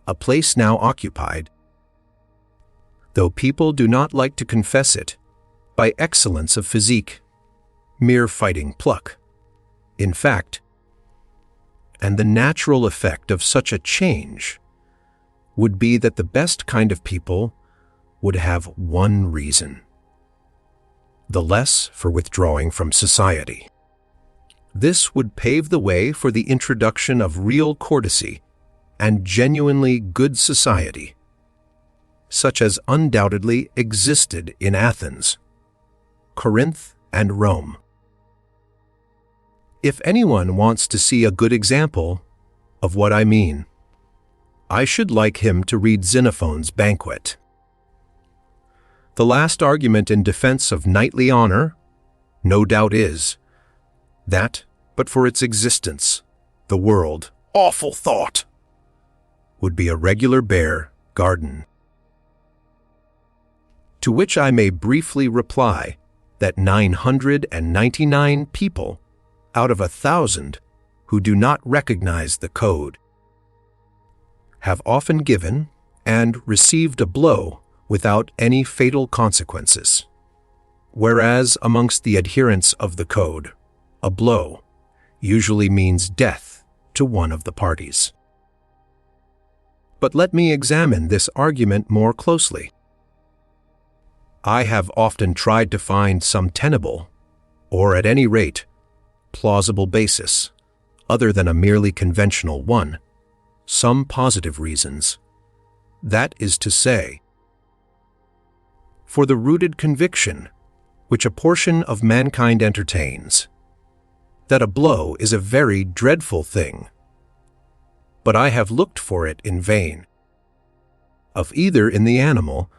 a place now occupied, though people do not like to confess it, by excellence of physique, mere fighting pluck. In fact, and the natural effect of such a change would be that the best kind of people would have one reason, the less for withdrawing from society. This would pave the way for the introduction of real courtesy and genuinely good society, such as undoubtedly existed in Athens, Corinth, and Rome. If anyone wants to see a good example of what I mean, I should like him to read Xenophon's Banquet. The last argument in defense of knightly honor, no doubt, is that, but for its existence, the world, awful thought, would be a regular bare garden. To which I may briefly reply that 999 people out of 1,000 who do not recognize the code have often given and received a blow without any fatal consequences, whereas amongst the adherents of the code, a blow usually means death to one of the parties. But let me examine this argument more closely. I have often tried to find some tenable, or at any rate, plausible basis, other than a merely conventional one, some positive reasons, that is to say, for the rooted conviction which a portion of mankind entertains, that a blow is a very dreadful thing. But I have looked for it in vain, of either in the animal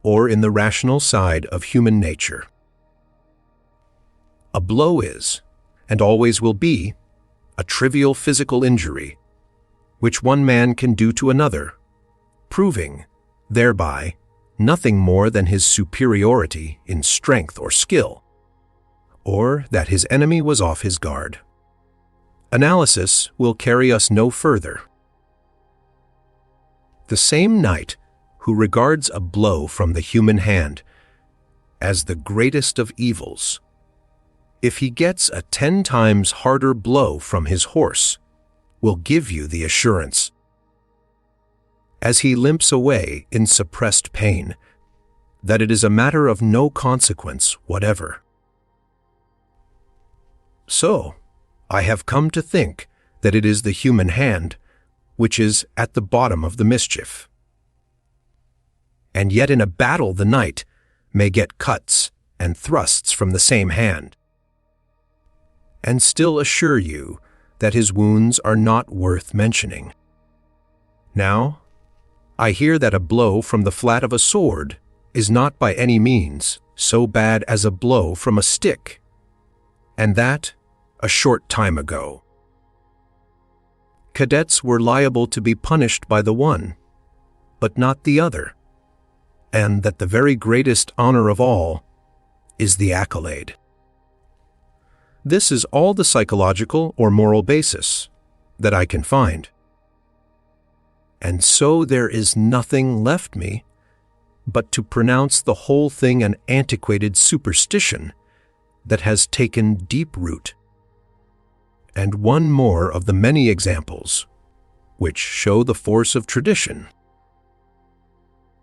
or in the rational side of human nature. A blow is, and always will be, a trivial physical injury, which one man can do to another, proving, thereby, nothing more than his superiority in strength or skill, or that his enemy was off his guard. Analysis will carry us no further. The same knight who regards a blow from the human hand as the greatest of evils, if he gets a 10 times harder blow from his horse, will give you the assurance, as he limps away in suppressed pain, that it is a matter of no consequence whatever. So, I have come to think that it is the human hand which is at the bottom of the mischief. And yet in a battle the knight may get cuts and thrusts from the same hand, and still assure you that his wounds are not worth mentioning. Now, I hear that a blow from the flat of a sword is not by any means so bad as a blow from a stick, and that a short time ago. Cadets were liable to be punished by the one, but not the other, and that the very greatest honor of all is the accolade. This is all the psychological or moral basis that I can find. And so there is nothing left me but to pronounce the whole thing an antiquated superstition that has taken deep root, and one more of the many examples which show the force of tradition.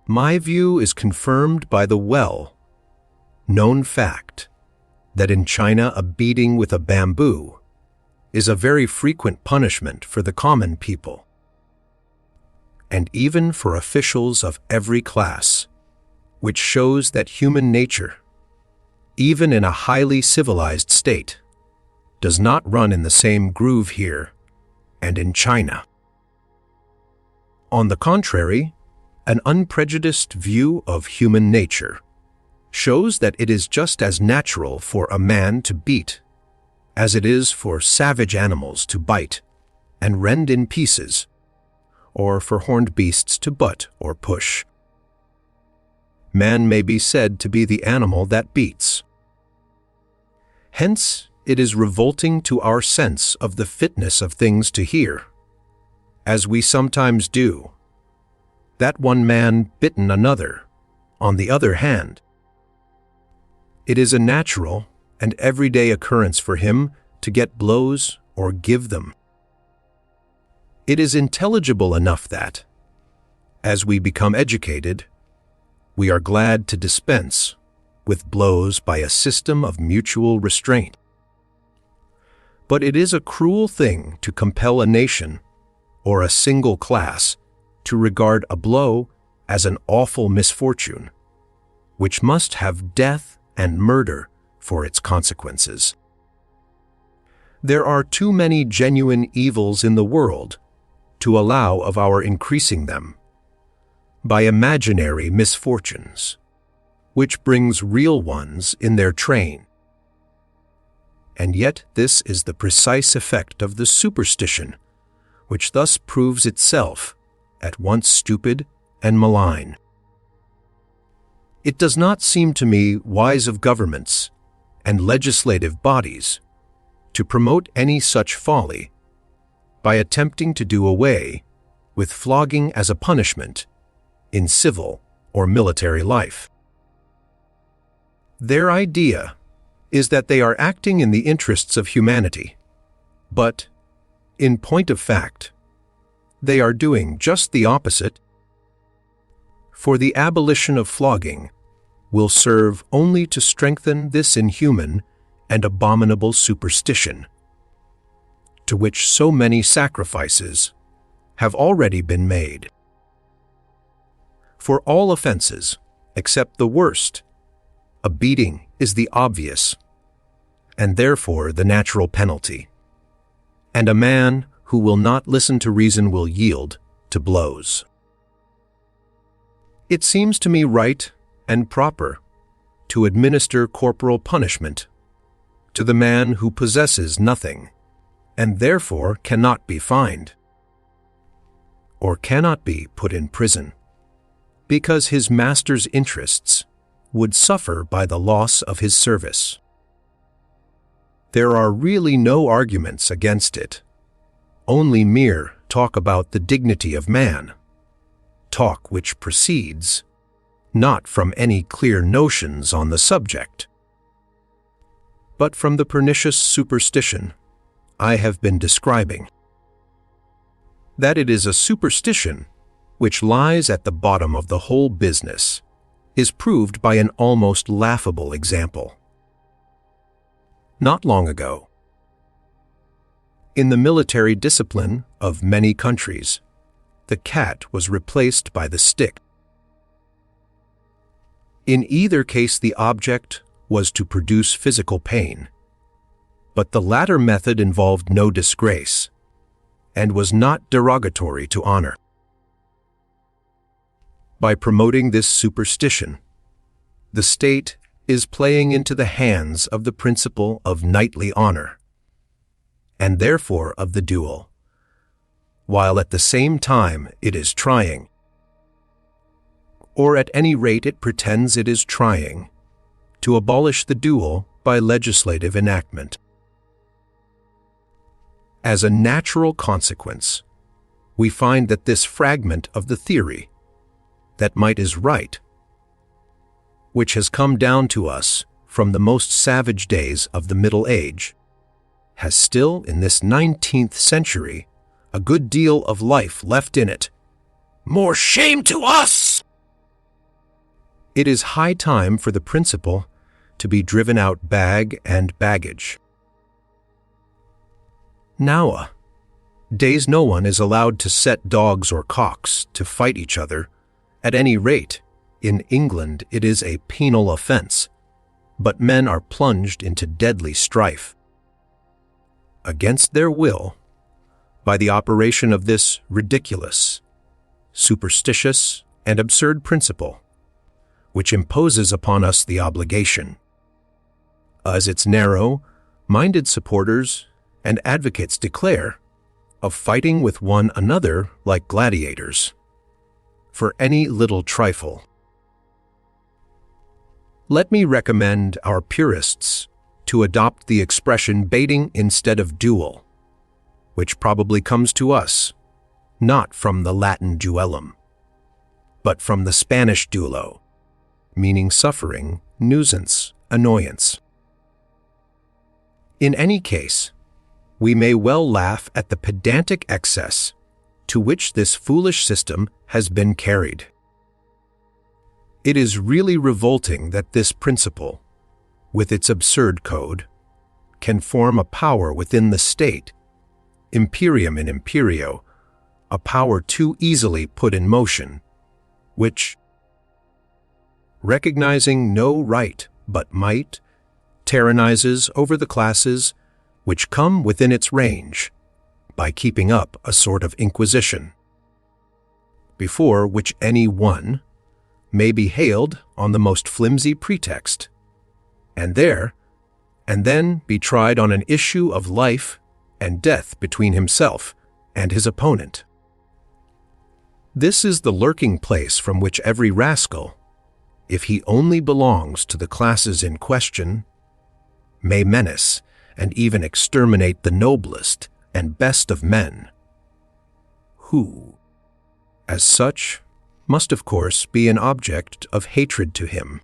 My view is confirmed by the well-known fact that in China a beating with a bamboo is a very frequent punishment for the common people, and even for officials of every class, which shows that human nature, even in a highly civilized state, does not run in the same groove here and in China. On the contrary, an unprejudiced view of human nature shows that it is just as natural for a man to beat as it is for savage animals to bite and rend in pieces, or for horned beasts to butt or push. Man may be said to be the animal that beats. Hence, it is revolting to our sense of the fitness of things to hear, as we sometimes do, that one man bitten another, on the other hand. It is a natural and everyday occurrence for him to get blows or give them. It is intelligible enough that, as we become educated, we are glad to dispense with blows by a system of mutual restraint. But it is a cruel thing to compel a nation or a single class to regard a blow as an awful misfortune, which must have death and murder for its consequences. There are too many genuine evils in the world to allow of our increasing them by imaginary misfortunes, which brings real ones in their train. And yet this is the precise effect of the superstition, which thus proves itself at once stupid and malign. It does not seem to me wise of governments and legislative bodies to promote any such folly by attempting to do away with flogging as a punishment in civil or military life. Their idea is that they are acting in the interests of humanity, but, in point of fact, they are doing just the opposite. For the abolition of flogging will serve only to strengthen this inhuman and abominable superstition, to which so many sacrifices have already been made. For all offenses, except the worst, a beating is the obvious, and therefore the natural penalty, and a man who will not listen to reason will yield to blows. It seems to me right and proper to administer corporal punishment to the man who possesses nothing, and therefore cannot be fined, or cannot be put in prison, because his master's interests would suffer by the loss of his service. There are really no arguments against it, only mere talk about the dignity of man, talk which proceeds not from any clear notions on the subject, but from the pernicious superstition I have been describing. That it is a superstition which lies at the bottom of the whole business is proved by an almost laughable example. Not long ago, in the military discipline of many countries, the cat was replaced by the stick. In either case, the object was to produce physical pain, but the latter method involved no disgrace and was not derogatory to honor. By promoting this superstition, the state is playing into the hands of the principle of knightly honor, and therefore of the duel, while at the same time it is trying, or at any rate it pretends it is trying, to abolish the duel by legislative enactment. As a natural consequence, we find that this fragment of the theory, that might is right, which has come down to us from the most savage days of the Middle Age, has still in this 19th century a good deal of life left in it. More shame to us! It is high time for the principle to be driven out bag and baggage. Nowadays no one is allowed to set dogs or cocks to fight each other. At any rate, in England it is a penal offense, but men are plunged into deadly strife. Against their will, by the operation of this ridiculous, superstitious, and absurd principle, which imposes upon us the obligation, as its narrow-minded supporters and advocates declare, of fighting with one another like gladiators, for any little trifle. Let me recommend our purists to adopt the expression baiting instead of duel, which probably comes to us not from the Latin duellum, but from the Spanish duelo, meaning suffering, nuisance, annoyance. In any case, we may well laugh at the pedantic excess to which this foolish system has been carried. It is really revolting that this principle, with its absurd code, can form a power within the state, imperium in imperio, a power too easily put in motion, which, recognizing no right but might, tyrannizes over the classes which come within its range by keeping up a sort of inquisition, before which any one may be hailed on the most flimsy pretext, and then be tried on an issue of life and death between himself and his opponent. This is the lurking place from which every rascal, if he only belongs to the classes in question, may menace and even exterminate the noblest and best of men, who, as such, must of course be an object of hatred to him.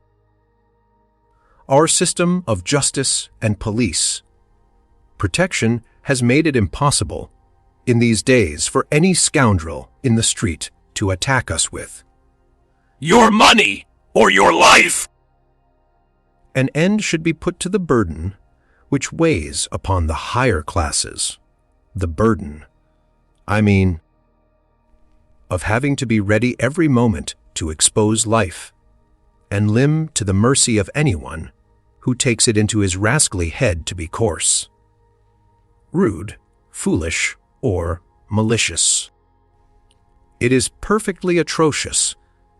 Our system of justice and police protection has made it impossible in these days for any scoundrel in the street to attack us with "Your money or your life!" An end should be put to the burden which weighs upon the higher classes, the burden, of having to be ready every moment to expose life and limb to the mercy of anyone who takes it into his rascally head to be coarse, rude, foolish, or malicious. It is perfectly atrocious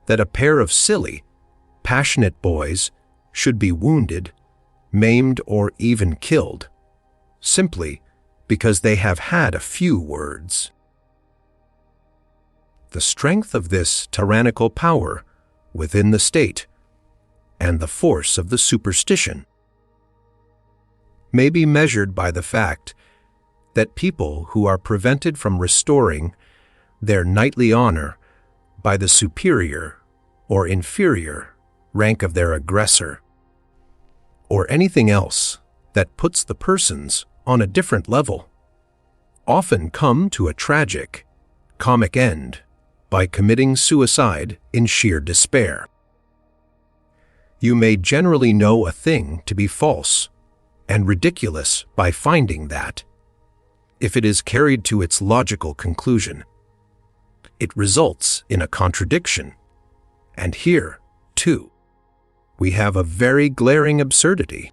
that a pair of silly, passionate boys should be wounded, maimed, or even killed, simply because they have had a few words. The strength of this tyrannical power within the state, and the force of the superstition, may be measured by the fact that people who are prevented from restoring their knightly honor by the superior or inferior rank of their aggressor, or anything else that puts the persons on a different level, often come to a tragic, comic end by committing suicide in sheer despair. You may generally know a thing to be false and ridiculous by finding that, if it is carried to its logical conclusion, it results in a contradiction. And here, too, we have a very glaring absurdity.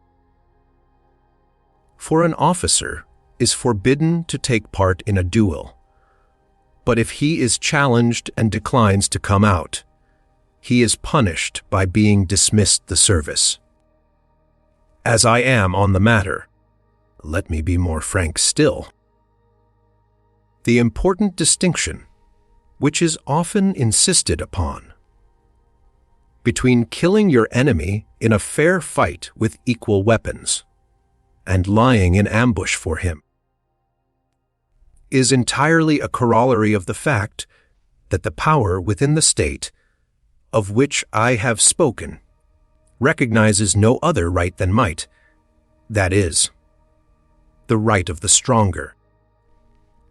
For an officer is forbidden to take part in a duel, but if he is challenged and declines to come out, he is punished by being dismissed the service. As I am on the matter, let me be more frank still. The important distinction, which is often insisted upon, between killing your enemy in a fair fight with equal weapons and lying in ambush for him, is entirely a corollary of the fact that the power within the state of which I have spoken recognizes no other right than might, that is, the right of the stronger,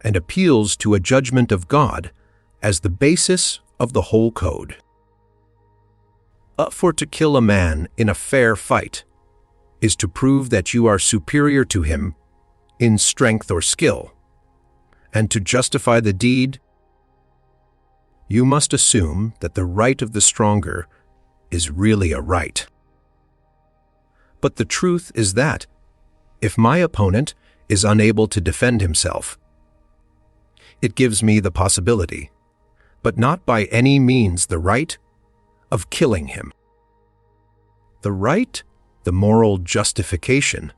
and appeals to a judgment of God as the basis of the whole code. For to kill a man in a fair fight is to prove that you are superior to him in strength or skill, and to justify the deed, you must assume that the right of the stronger is really a right. But the truth is that, if my opponent is unable to defend himself, it gives me the possibility, but not by any means the right, of killing him. The right, the moral justification,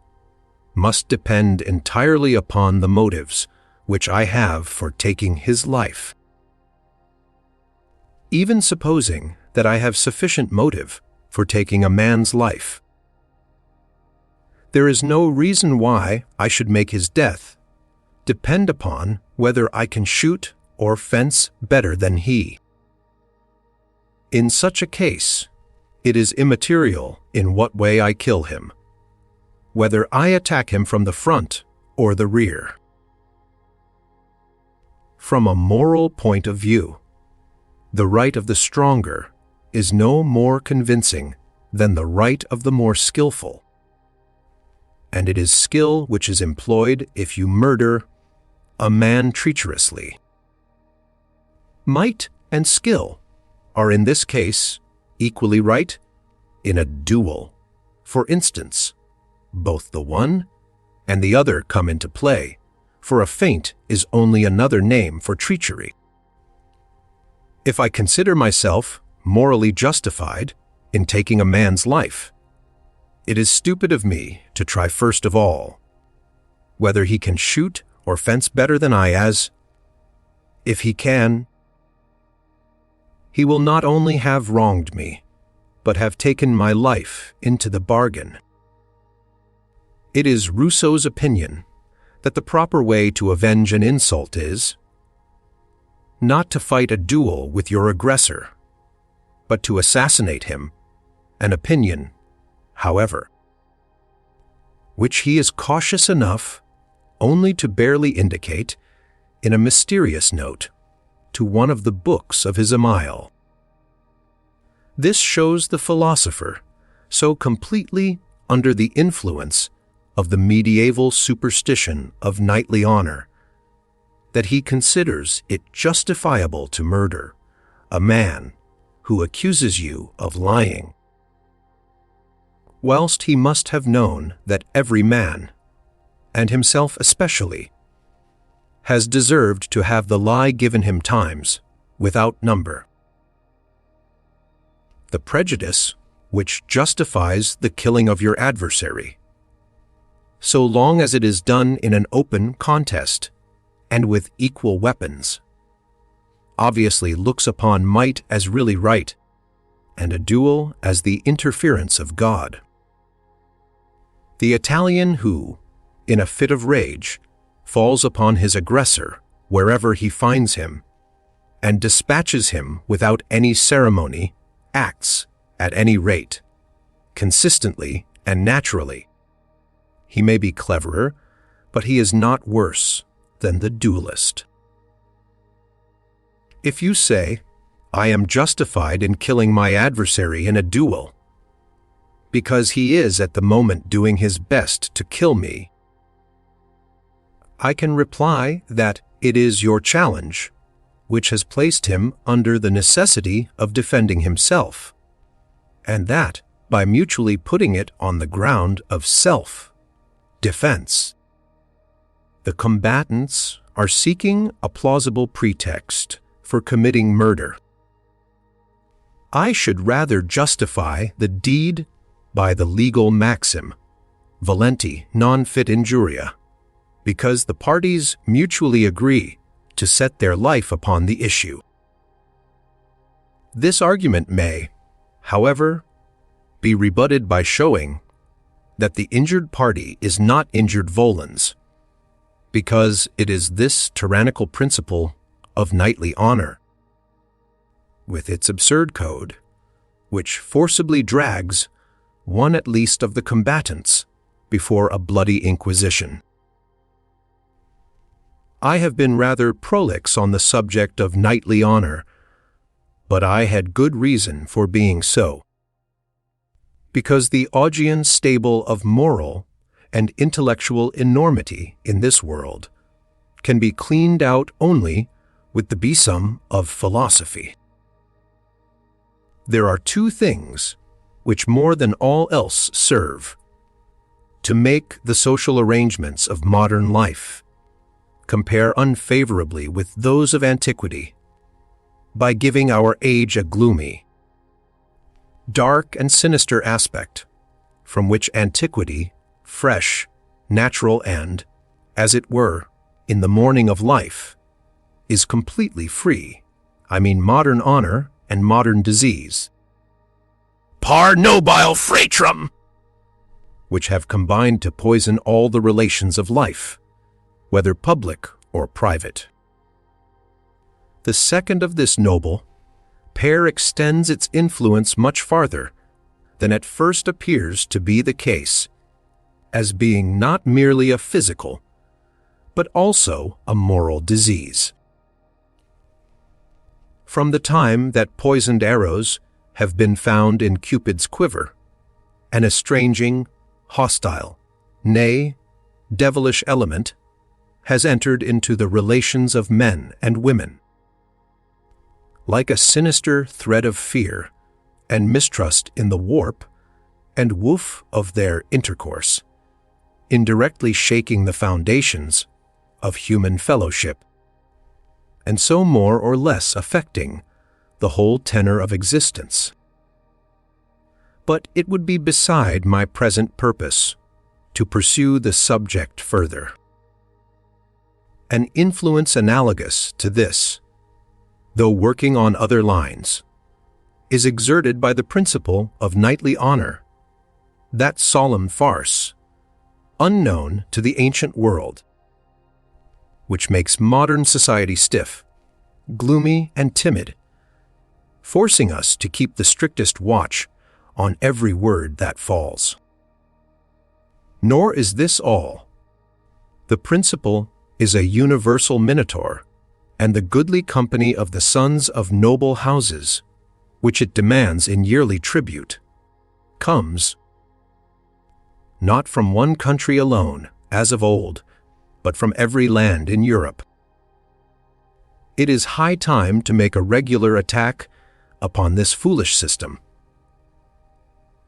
must depend entirely upon the motives which I have for taking his life. Even supposing that I have sufficient motive for taking a man's life, there is no reason why I should make his death depend upon whether I can shoot or fence better than he. In such a case, it is immaterial in what way I kill him, whether I attack him from the front or the rear. From a moral point of view, the right of the stronger is no more convincing than the right of the more skillful, and it is skill which is employed if you murder a man treacherously. Might and skill are in this case equally right in a duel. For instance, both the one and the other come into play, for a feint is only another name for treachery. If I consider myself morally justified in taking a man's life, it is stupid of me to try first of all whether he can shoot or fence better than I, as, if he can, he will not only have wronged me, but have taken my life into the bargain. It is Rousseau's opinion that the proper way to avenge an insult is not to fight a duel with your aggressor, but to assassinate him, an opinion, however, which he is cautious enough only to barely indicate in a mysterious note to one of the books of his Emile. This shows the philosopher so completely under the influence of the medieval superstition of knightly honor that he considers it justifiable to murder a man who accuses you of lying, whilst he must have known that every man, and himself especially, has deserved to have the lie given him times without number. The prejudice which justifies the killing of your adversary, so long as it is done in an open contest and with equal weapons, obviously looks upon might as really right, and a duel as the interference of God. The Italian who, in a fit of rage, falls upon his aggressor wherever he finds him, and dispatches him without any ceremony, acts at any rate, consistently and naturally. He may be cleverer, but he is not worse than the duelist. If you say, "I am justified in killing my adversary in a duel, because he is at the moment doing his best to kill me," I can reply that it is your challenge which has placed him under the necessity of defending himself, and that by mutually putting it on the ground of self-defense. The combatants are seeking a plausible pretext for committing murder. I should rather justify the deed by the legal maxim, valenti non fit injuria, because the parties mutually agree to set their life upon the issue. This argument may, however, be rebutted by showing that the injured party is not injured volens, because it is this tyrannical principle of knightly honor, with its absurd code, which forcibly drags one at least of the combatants before a bloody inquisition. I have been rather prolix on the subject of knightly honor, but I had good reason for being so, because the Augean stable of moral and intellectual enormity in this world can be cleaned out only with the besom of philosophy. There are two things which more than all else serve to make the social arrangements of modern life compare unfavorably with those of antiquity, by giving our age a gloomy, dark and sinister aspect, from which antiquity, fresh, natural and, as it were, in the morning of life, is completely free. I mean modern honor and modern disease, par nobile fratrum, which have combined to poison all the relations of life, whether public or private. The second of this noble pair extends its influence much farther than at first appears to be the case, as being not merely a physical, but also a moral disease. From the time that poisoned arrows have been found in Cupid's quiver, an estranging, hostile, nay, devilish element has entered into the relations of men and women. Like a sinister thread of fear and mistrust in the warp and woof of their intercourse, indirectly shaking the foundations of human fellowship, and so more or less affecting the whole tenor of existence. But it would be beside my present purpose to pursue the subject further. An influence analogous to this, though working on other lines, is exerted by the principle of knightly honor, that solemn farce, unknown to the ancient world, which makes modern society stiff, gloomy, and timid, forcing us to keep the strictest watch on every word that falls. Nor is this all. The principle is a universal minotaur, and the goodly company of the sons of noble houses, which it demands in yearly tribute, comes not from one country alone, as of old, but from every land in Europe. It is high time to make a regular attack upon this foolish system,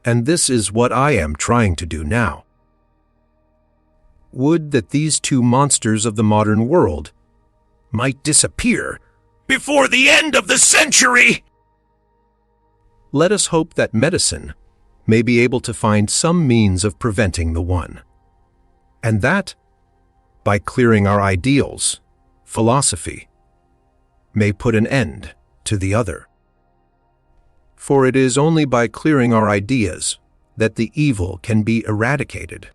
and this is what I am trying to do now. Would that these two monsters of the modern world might disappear before the end of the century! Let us hope that medicine may be able to find some means of preventing the one, and that, by clearing our ideals, philosophy may put an end to the other. For it is only by clearing our ideas that the evil can be eradicated.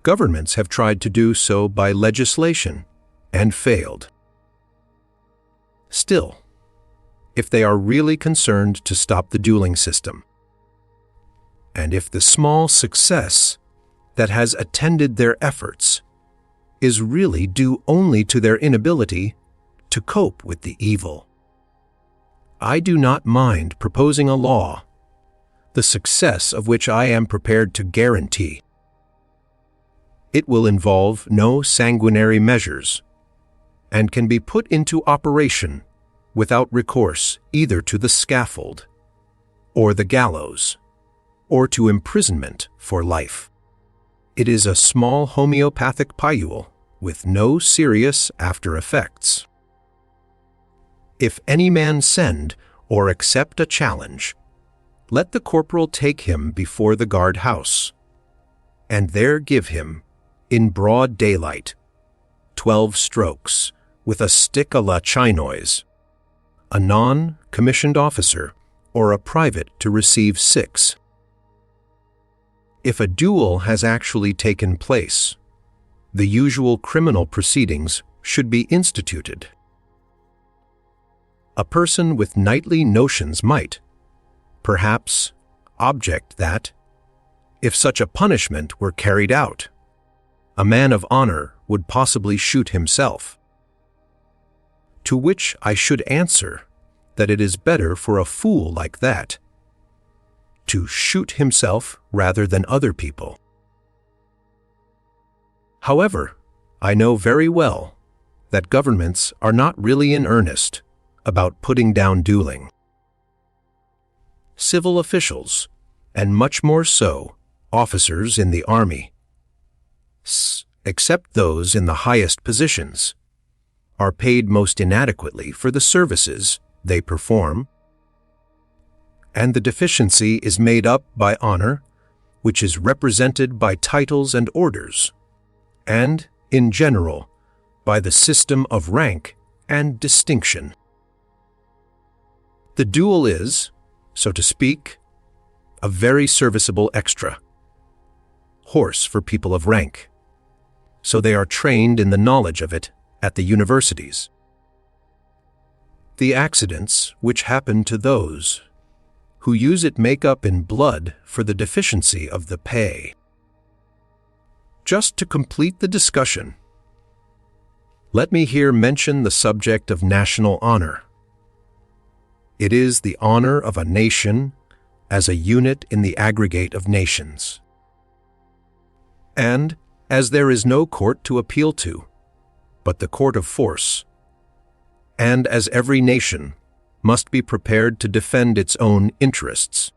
Governments have tried to do so by legislation and failed. Still, if they are really concerned to stop the dueling system, and if the small success that has attended their efforts is really due only to their inability to cope with the evil, I do not mind proposing a law, the success of which I am prepared to guarantee. It will involve no sanguinary measures, and can be put into operation without recourse either to the scaffold, or the gallows, or to imprisonment for life. It is a small homeopathic pilule with no serious after effects. If any man send or accept a challenge, let the corporal take him before the guard-house, and there give him, in broad daylight, 12 strokes with a stick a la chinoise, a non-commissioned officer or a private to receive 6. If a duel has actually taken place, the usual criminal proceedings should be instituted. A person with knightly notions might, perhaps, object that, if such a punishment were carried out, a man of honor would possibly shoot himself. To which I should answer that it is better for a fool like that to shoot himself rather than other people. However, I know very well that governments are not really in earnest about putting down dueling. Civil officials, and much more so, officers in the army, except those in the highest positions, are paid most inadequately for the services they perform, and the deficiency is made up by honor, which is represented by titles and orders, and, in general, by the system of rank and distinction. The duel is, so to speak, a very serviceable extra, horse for people of rank, so they are trained in the knowledge of it at the universities. The accidents which happen to those who use it make up in blood for the deficiency of the pay. Just to complete the discussion, let me here mention the subject of national honor. It is the honor of a nation as a unit in the aggregate of nations. And, as there is no court to appeal to, but the court of force, and as every nation must be prepared to defend its own interests,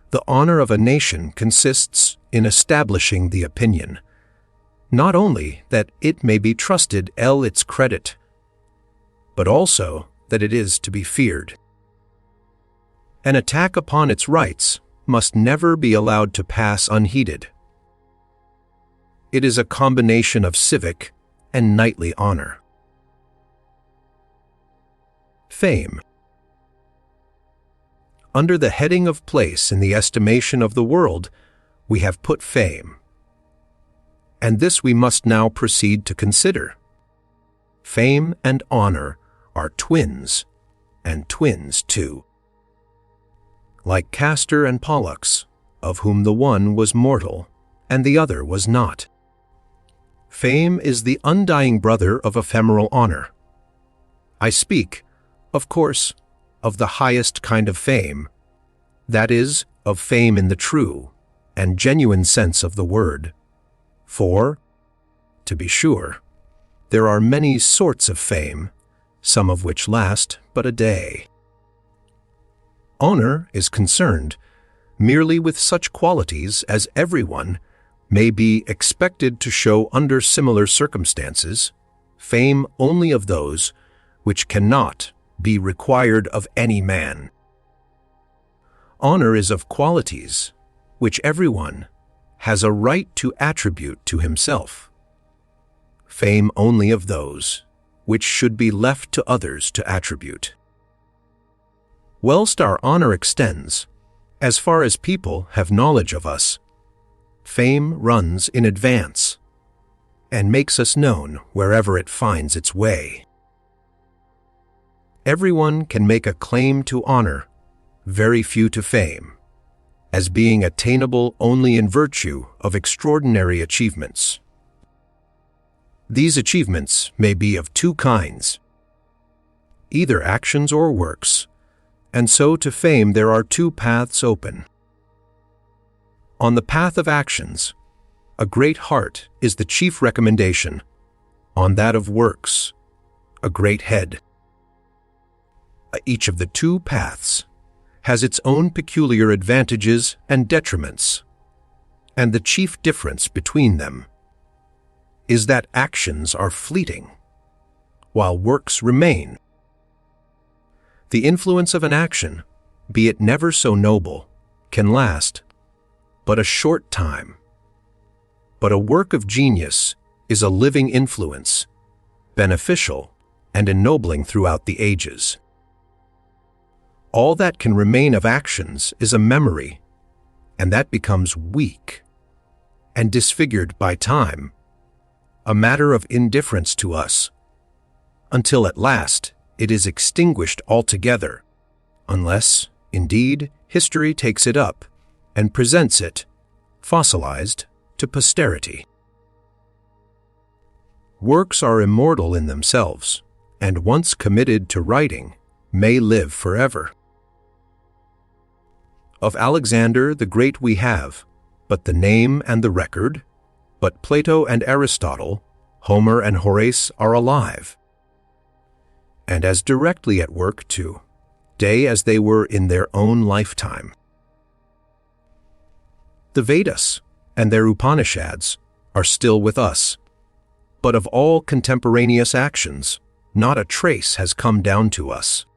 the honor of a nation consists in establishing the opinion, not only that it may be trusted its credit, but also that it is to be feared. An attack upon its rights must never be allowed to pass unheeded. It is a combination of civic and knightly honor. Fame. Under the heading of place in the estimation of the world, we have put fame. And this we must now proceed to consider. Fame and honor are twins, and twins too. Like Castor and Pollux, of whom the one was mortal and the other was not. Fame is the undying brother of ephemeral honor. I speak, of course, of the highest kind of fame, that is, of fame in the true and genuine sense of the word. For, to be sure, there are many sorts of fame, some of which last but a day. Honor is concerned merely with such qualities as everyone may be expected to show under similar circumstances, fame only of those which cannot be required of any man. Honor is of qualities which everyone has a right to attribute to himself, fame only of those which should be left to others to attribute. Whilst our honor extends, as far as people have knowledge of us, fame runs in advance and makes us known wherever it finds its way. Everyone can make a claim to honor, very few to fame, as being attainable only in virtue of extraordinary achievements. These achievements may be of two kinds, either actions or works, and so to fame there are two paths open. On the path of actions, a great heart is the chief recommendation. On that of works, a great head. Each of the two paths has its own peculiar advantages and detriments, and the chief difference between them is that actions are fleeting, while works remain. The influence of an action, be it never so noble, can last but a short time. But a work of genius is a living influence, beneficial and ennobling throughout the ages. All that can remain of actions is a memory, and that becomes weak and disfigured by time, a matter of indifference to us, until at last it is extinguished altogether, unless, indeed, history takes it up and presents it, fossilized, to posterity. Works are immortal in themselves, and once committed to writing, may live forever. Of Alexander the Great we have but the name and the record, but Plato and Aristotle, Homer and Horace are alive, and as directly at work too, day as they were in their own lifetime. The Vedas and their Upanishads are still with us, but of all contemporaneous actions, not a trace has come down to us.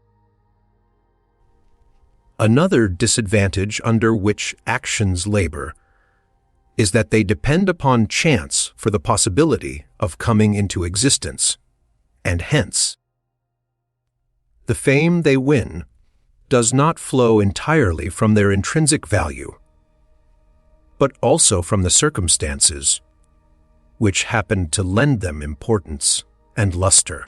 Another disadvantage under which actions labor is that they depend upon chance for the possibility of coming into existence, and hence, the fame they win does not flow entirely from their intrinsic value, but also from the circumstances which happen to lend them importance and luster.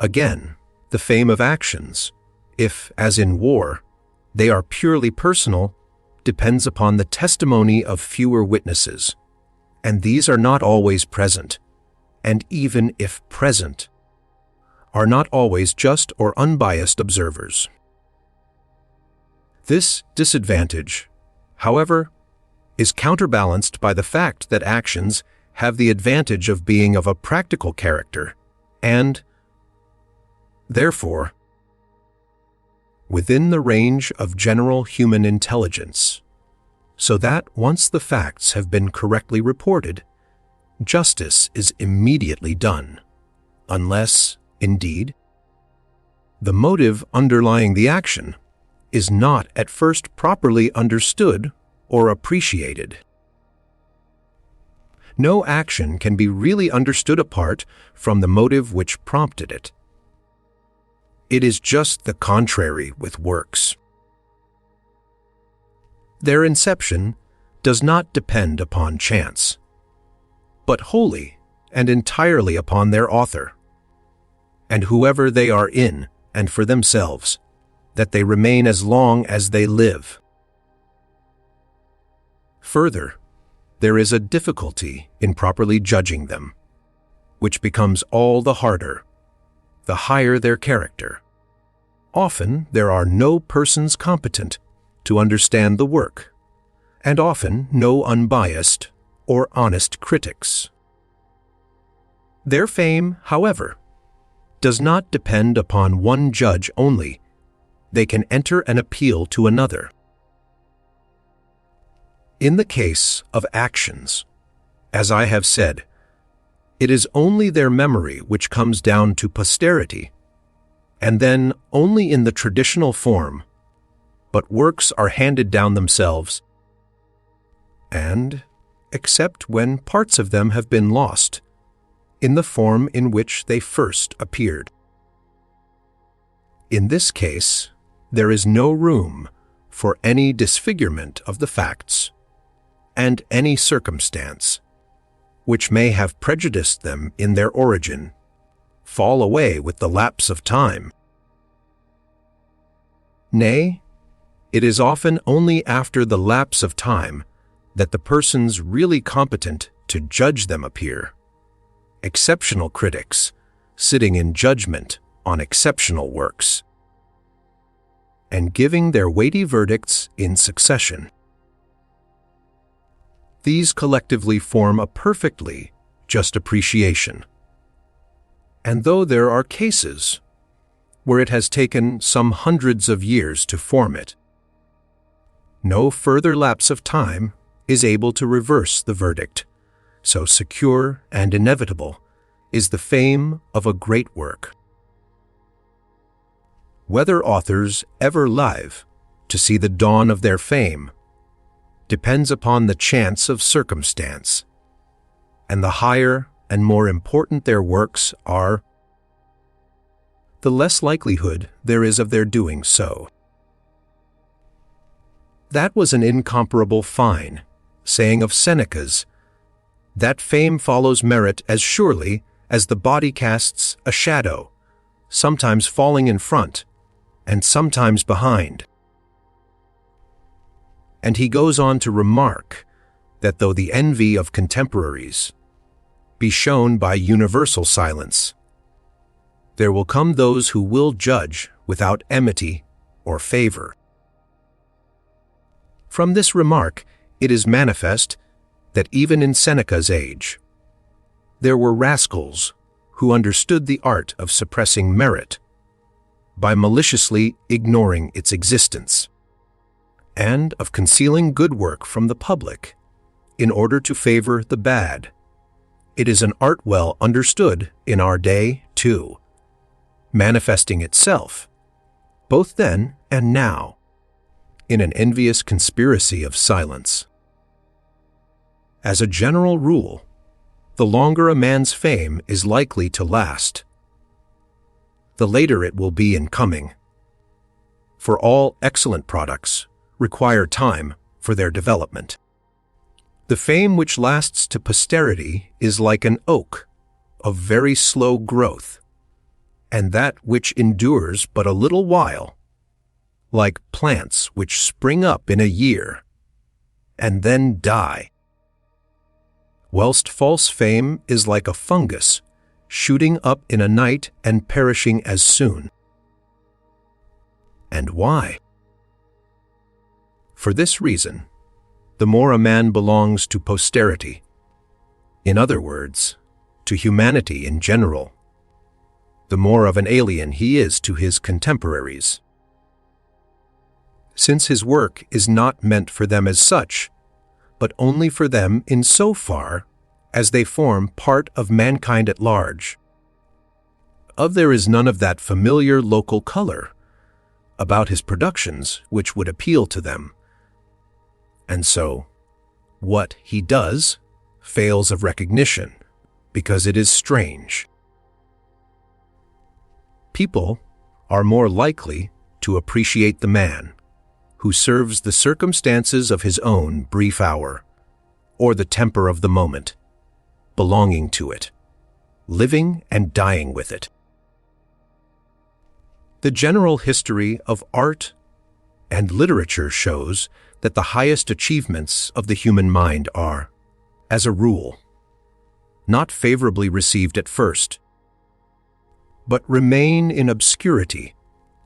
Again, the fame of actions, if, as in war, they are purely personal, depends upon the testimony of fewer witnesses, and these are not always present, and even if present, are not always just or unbiased observers. This disadvantage, however, is counterbalanced by the fact that actions have the advantage of being of a practical character and, therefore, within the range of general human intelligence, so that once the facts have been correctly reported, justice is immediately done, unless, indeed, the motive underlying the action is not at first properly understood or appreciated. No action can be really understood apart from the motive which prompted it. It is just the contrary with works. Their inception does not depend upon chance, but wholly and entirely upon their author, and whoever they are in and for themselves, that they remain as long as they live. Further, there is a difficulty in properly judging them, which becomes all the harder, the higher their character. Often there are no persons competent to understand the work, and often no unbiased or honest critics. Their fame, however, does not depend upon one judge only. They can enter an appeal to another. In the case of actions, as I have said, it is only their memory which comes down to posterity, and then only in the traditional form, but works are handed down themselves, and, except when parts of them have been lost, in the form in which they first appeared. In this case, there is no room for any disfigurement of the facts and any circumstance which may have prejudiced them in their origin fall away with the lapse of time. Nay, it is often only after the lapse of time that the persons really competent to judge them appear, exceptional critics sitting in judgment on exceptional works, and giving their weighty verdicts in succession. These collectively form a perfectly just appreciation. And though there are cases where it has taken some hundreds of years to form it, no further lapse of time is able to reverse the verdict, so secure and inevitable is the fame of a great work. Whether authors ever live to see the dawn of their fame depends upon the chance of circumstance, and the higher and more important their works are, the less likelihood there is of their doing so. That was an incomparable fine saying of Seneca's, that fame follows merit as surely as the body casts a shadow, sometimes falling in front and sometimes behind. And he goes on to remark that though the envy of contemporaries be shown by universal silence, there will come those who will judge without enmity or favor. From this remark, it is manifest that even in Seneca's age, there were rascals who understood the art of suppressing merit by maliciously ignoring its existence, and of concealing good work from the public in order to favor the bad. It is an art well understood in our day, too, manifesting itself, both then and now, in an envious conspiracy of silence. As a general rule, the longer a man's fame is likely to last, the later it will be in coming, for all excellent products require time for their development. The fame which lasts to posterity is like an oak of very slow growth, and that which endures but a little while, like plants which spring up in a year and then die. Whilst false fame is like a fungus shooting up in a night and perishing as soon. And why? For this reason, the more a man belongs to posterity, in other words, to humanity in general, the more of an alien he is to his contemporaries. Since his work is not meant for them as such, but only for them in so far as they form part of mankind at large. There is none of that familiar local color about his productions which would appeal to them. And so, what he does fails of recognition because it is strange. People are more likely to appreciate the man who serves the circumstances of his own brief hour, or the temper of the moment, belonging to it, living and dying with it. The general history of art and literature shows that the highest achievements of the human mind are, as a rule, not favorably received at first, but remain in obscurity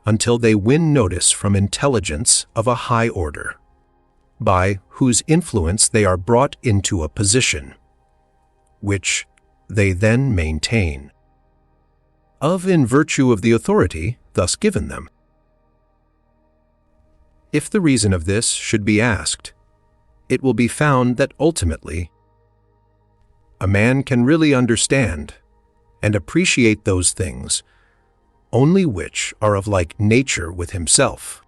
until they win notice from intelligence of a high order, by whose influence they are brought into a position, which they then maintain, in virtue of the authority thus given them. If the reason of this should be asked, it will be found that ultimately a man can really understand and appreciate those things only which are of like nature with himself.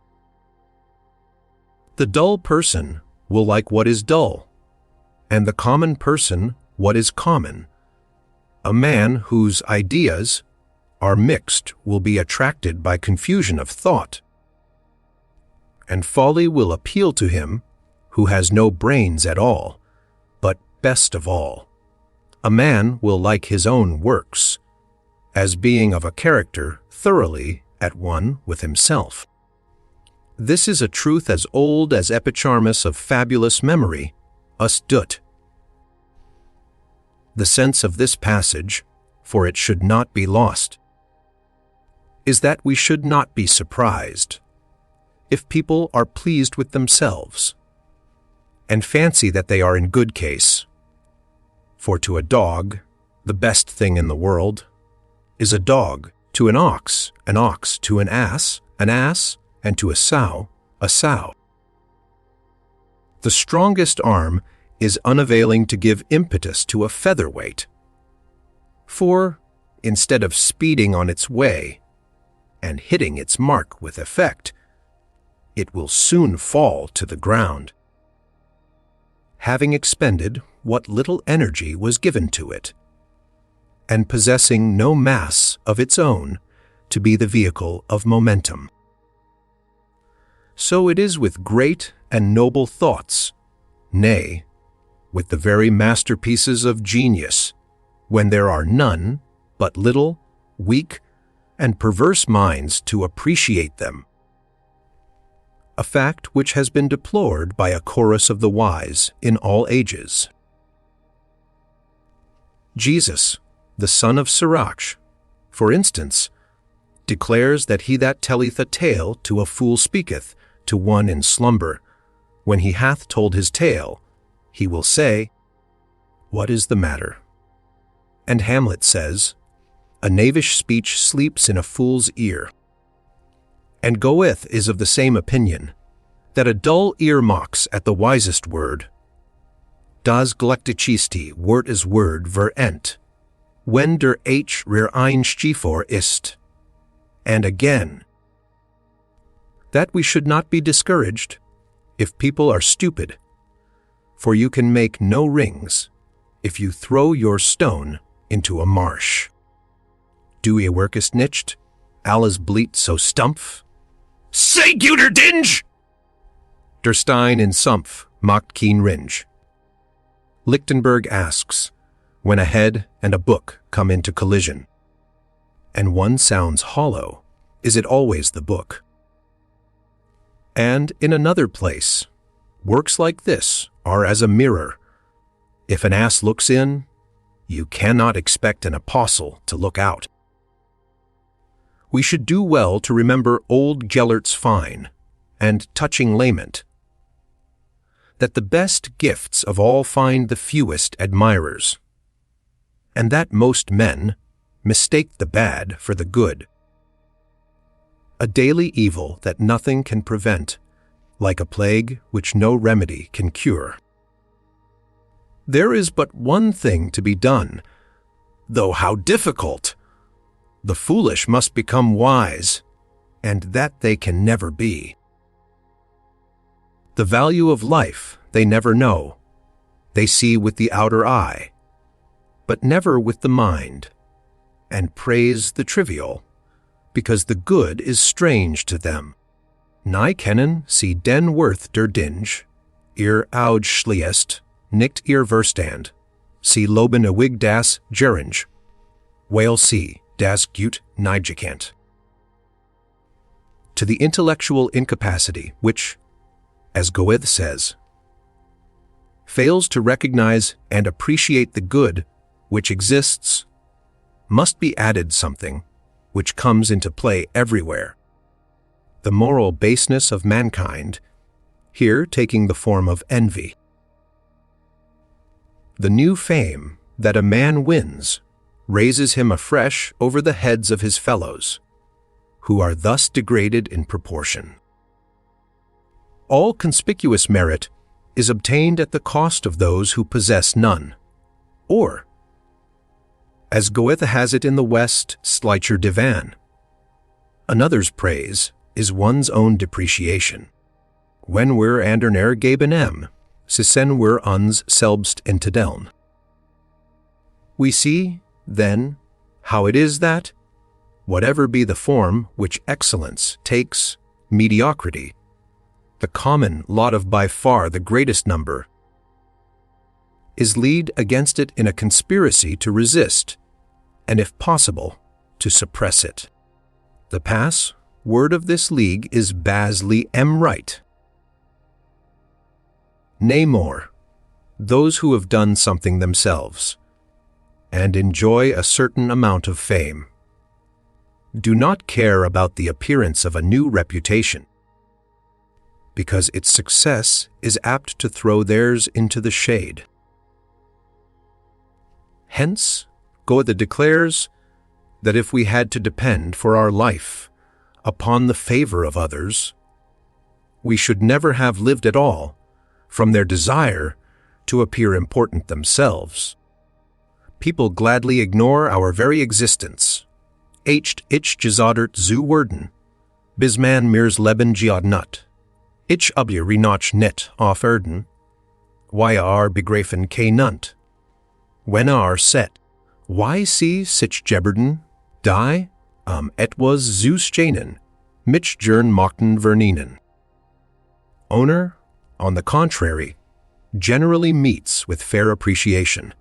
The dull person will like what is dull, and the common person what is common. A man whose ideas are mixed will be attracted by confusion of thought, and folly will appeal to him who has no brains at all. But best of all, a man will like his own works, as being of a character thoroughly at one with himself. This is a truth as old as Epicharmus of fabulous memory, us dut. The sense of this passage, for it should not be lost, is that we should not be surprised if people are pleased with themselves and fancy that they are in good case. For to a dog, the best thing in the world is a dog; to an ox to an ass, and to a sow, a sow. The strongest arm is unavailing to give impetus to a featherweight. For, instead of speeding on its way and hitting its mark with effect, it will soon fall to the ground, having expended what little energy was given to it, and possessing no mass of its own to be the vehicle of momentum. So it is with great and noble thoughts, nay, with the very masterpieces of genius, when there are none but little, weak, and perverse minds to appreciate them, a fact which has been deplored by a chorus of the wise in all ages. Jesus, the son of Sirach, for instance, declares that he that telleth a tale to a fool speaketh to one in slumber. When he hath told his tale, he will say, "What is the matter?" And Hamlet says, "A knavish speech sleeps in a fool's ear." And Goethe is of the same opinion, that a dull ear mocks at the wisest word. Das Glücklichste Wort is Word verent, wenn der H rear ein Stiefel ist. And again, that we should not be discouraged if people are stupid, for you can make no rings if you throw your stone into a marsh. Du ihr workest nicht, alles bleat so stumpf. Say guter dinge! Der Stein in Sumpf macht kein Ringe. Lichtenberg asks, when a head and a book come into collision, and one sounds hollow, is it always the book? And in another place, works like this are as a mirror. If an ass looks in, you cannot expect an apostle to look out. We should do well to remember old Gellert's fine and touching lament, that the best gifts of all find the fewest admirers, and that most men mistake the bad for the good. A daily evil that nothing can prevent, like a plague which no remedy can cure. There is but one thing to be done, though how difficult! The foolish must become wise, and that they can never be. The value of life they never know. They see with the outer eye, but never with the mind, and praise the trivial, because the good is strange to them. Nye kennen sie den Worth der Dinge, ihr oud schliest, nicht ihr Verstand, sie loben a wig das Geringe, weil sie das gut nijgekent. To the intellectual incapacity which, as Goethe says, fails to recognize and appreciate the good which exists, must be added something which comes into play everywhere. The moral baseness of mankind, here taking the form of envy. The new fame that a man wins raises him afresh over the heads of his fellows, who are thus degraded in proportion. All conspicuous merit is obtained at the cost of those who possess none, or, as Goethe has it in the West, Schleicher Divan, another's praise is one's own depreciation. When wir anderen ergeben sissen wir uns selbst entedeln. We see, then, how it is that, whatever be the form which excellence takes, mediocrity, the common lot of by far the greatest number, is leagued against it in a conspiracy to resist, and if possible, to suppress it. The password of this league is Basely M. Right. Nay more, those who have done something themselves, and enjoy a certain amount of fame, do not care about the appearance of a new reputation, because its success is apt to throw theirs into the shade. Hence, Goethe declares that if we had to depend for our life upon the favor of others, we should never have lived at all from their desire to appear important themselves. People gladly ignore our very existence. Echt ich gezodert zu werden, bis man mir's Leben geodnut. Ich abje noch net auf Erden, begreifen kenunt. When set, why see sich Geberden, die, etwas zu stehnen, mich gern mochten verneinen. Owner, on the contrary, generally meets with fair appreciation,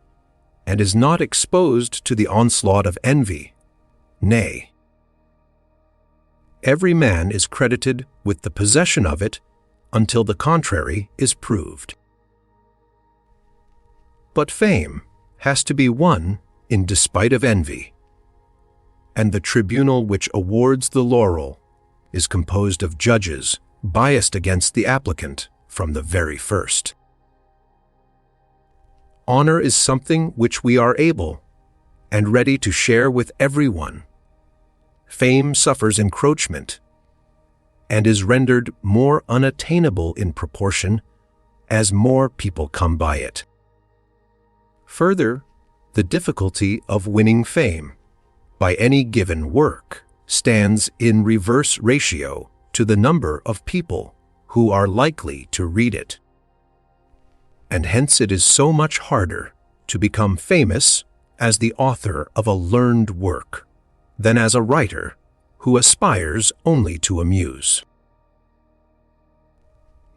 and is not exposed to the onslaught of envy. Nay, every man is credited with the possession of it until the contrary is proved. But fame has to be won in despite of envy, and the tribunal which awards the laurel is composed of judges biased against the applicant from the very first. Honor is something which we are able and ready to share with everyone. Fame suffers encroachment and is rendered more unattainable in proportion as more people come by it. Further, the difficulty of winning fame by any given work stands in reverse ratio to the number of people who are likely to read it. And hence it is so much harder to become famous as the author of a learned work than as a writer who aspires only to amuse.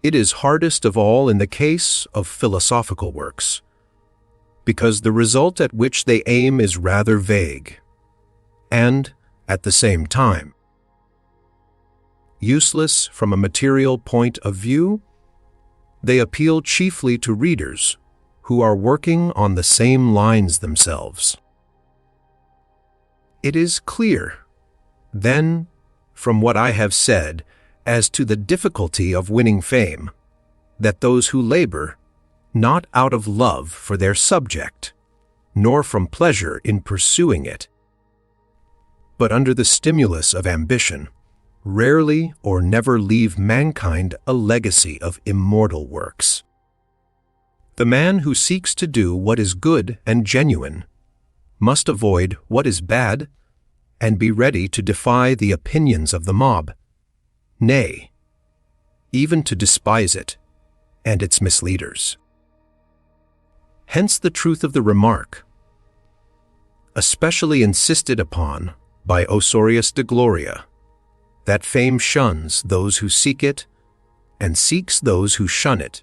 It is hardest of all in the case of philosophical works, because the result at which they aim is rather vague, and, at the same time, useless from a material point of view. They appeal chiefly to readers who are working on the same lines themselves. It is clear, then, from what I have said as to the difficulty of winning fame, that those who labor, not out of love for their subject, nor from pleasure in pursuing it, but under the stimulus of ambition, rarely or never leave mankind a legacy of immortal works. The man who seeks to do what is good and genuine must avoid what is bad and be ready to defy the opinions of the mob, nay, even to despise it and its misleaders. Hence the truth of the remark, especially insisted upon by Osorius de Gloria, that fame shuns those who seek it and seeks those who shun it.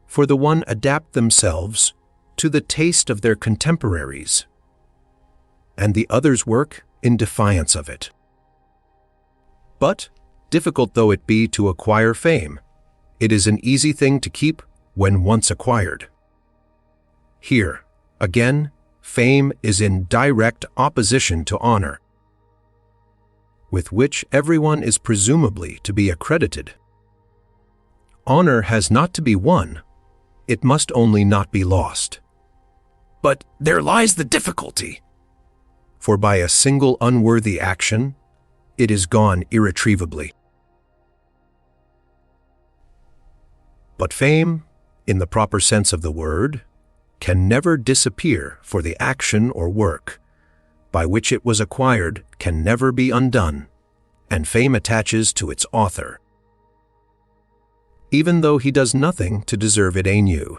For the one adapt themselves to the taste of their contemporaries, and the others work in defiance of it. But, difficult though it be to acquire fame, it is an easy thing to keep when once acquired. Here, again, fame is in direct opposition to honor, with which everyone is presumably to be accredited. Honor has not to be won, it must only not be lost. But there lies the difficulty, for by a single unworthy action, it is gone irretrievably. But fame, in the proper sense of the word, can never disappear, for the action or work by which it was acquired can never be undone, and fame attaches to its author, even though he does nothing to deserve it anew.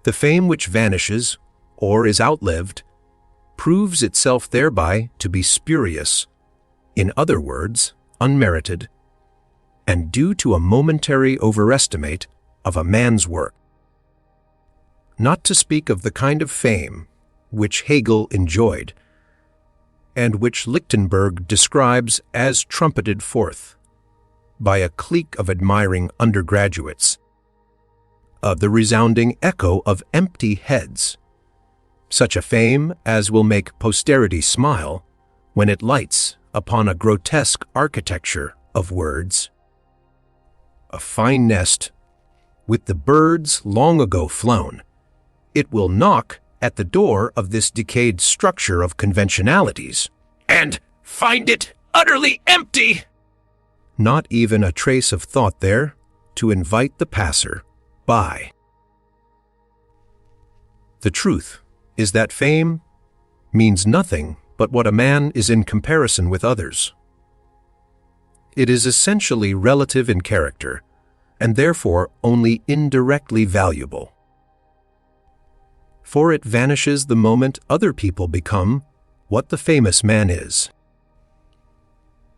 The fame which vanishes, or is outlived, proves itself thereby to be spurious, in other words, unmerited, and due to a momentary overestimate of a man's work. Not to speak of the kind of fame which Hegel enjoyed, and which Lichtenberg describes as trumpeted forth by a clique of admiring undergraduates, of the resounding echo of empty heads, such a fame as will make posterity smile when it lights upon a grotesque architecture of words. A fine nest, with the birds long ago flown, it will knock at the door of this decayed structure of conventionalities, and find it utterly empty. Not even a trace of thought there to invite the passer by. The truth is that fame means nothing but what a man is in comparison with others. It is essentially relative in character, and therefore only indirectly valuable. For it vanishes the moment other people become what the famous man is.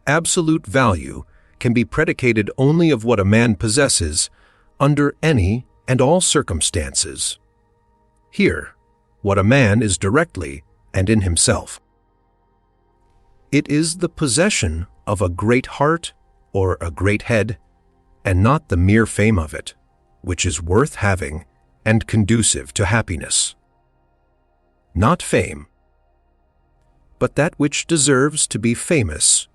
Absolute value can be predicated only of what a man possesses under any and all circumstances. Here, what a man is directly and in himself. It is the possession of a great heart or a great head, and not the mere fame of it, which is worth having and conducive to happiness. Not fame, but that which deserves to be famous,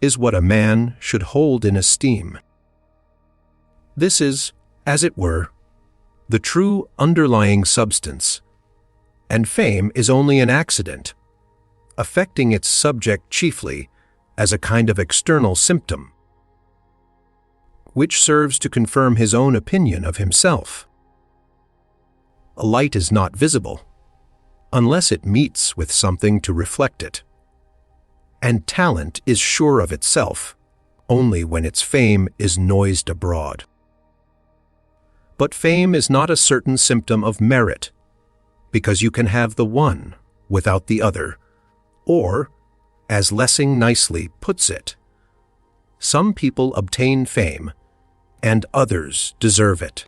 is what a man should hold in esteem. This is, as it were, the true underlying substance, and fame is only an accident, affecting its subject chiefly as a kind of external symptom, which serves to confirm his own opinion of himself. A light is not visible unless it meets with something to reflect it, and talent is sure of itself only when its fame is noised abroad. But fame is not a certain symptom of merit, because you can have the one without the other, or, as Lessing nicely puts it, some people obtain fame and others deserve it.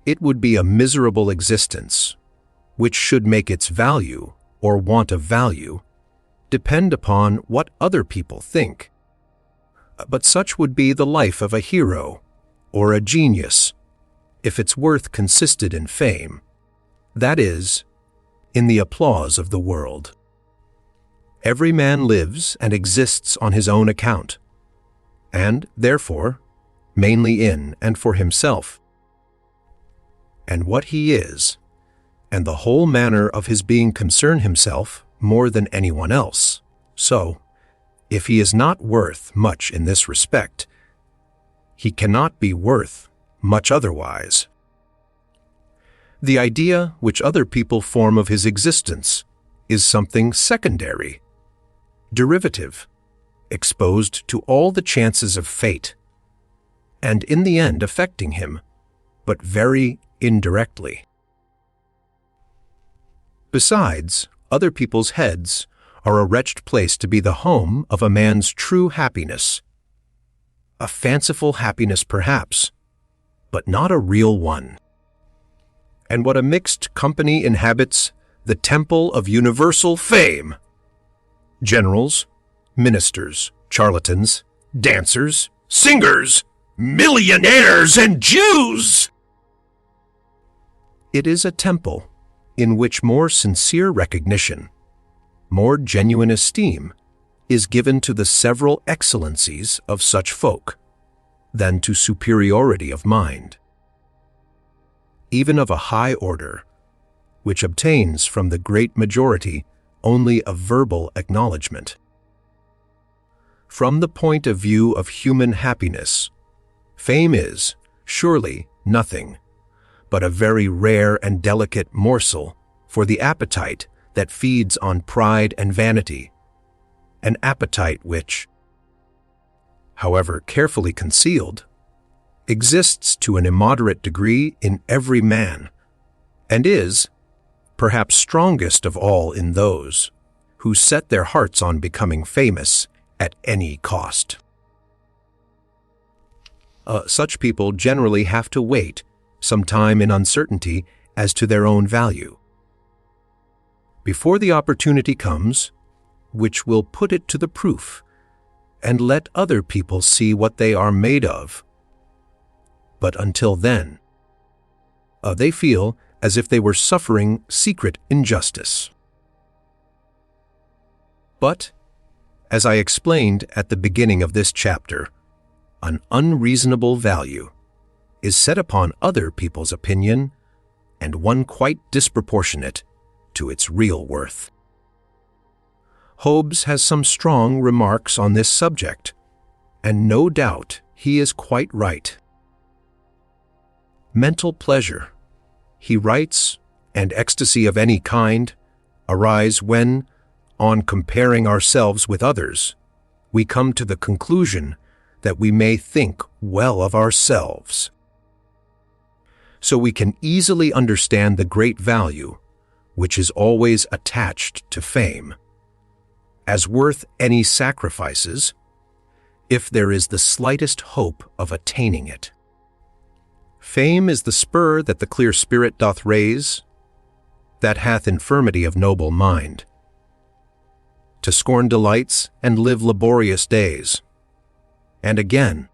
It would be a miserable existence, which should make its value or want of value depend upon what other people think. But such would be the life of a hero or a genius if its worth consisted in fame, that is, in the applause of the world. Every man lives and exists on his own account, and, therefore, mainly in and for himself. And what he is, and the whole manner of his being concern himself more than anyone else. So, if he is not worth much in this respect, he cannot be worth much otherwise. The idea which other people form of his existence is something secondary, derivative, exposed to all the chances of fate, and in the end affecting him, but very indirectly. Besides, other people's heads are a wretched place to be the home of a man's true happiness. A fanciful happiness, perhaps, but not a real one. And what a mixed company inhabits the temple of universal fame! Generals, ministers, charlatans, dancers, singers, millionaires, and Jews! It is a temple in which more sincere recognition, more genuine esteem, is given to the several excellencies of such folk than to superiority of mind, even of a high order, which obtains from the great majority only a verbal acknowledgement. From the point of view of human happiness, fame is, surely, nothing but a very rare and delicate morsel for the appetite that feeds on pride and vanity, an appetite which, however carefully concealed, exists to an immoderate degree in every man, and is, perhaps strongest of all in those who set their hearts on becoming famous at any cost. such people generally have to wait some time in uncertainty as to their own value, before the opportunity comes which will put it to the proof and let other people see what they are made of. But until then, they feel as if they were suffering secret injustice. But, as I explained at the beginning of this chapter, an unreasonable value is set upon other people's opinion, and one quite disproportionate to its real worth. Hobbes has some strong remarks on this subject, and no doubt he is quite right. Mental pleasure, he writes, and ecstasy of any kind arise when, on comparing ourselves with others, we come to the conclusion that we may think well of ourselves. So we can easily understand the great value which is always attached to fame, as worth any sacrifices, if there is the slightest hope of attaining it. Fame is the spur that the clear spirit doth raise, that hath infirmity of noble mind, to scorn delights and live laborious days. And again,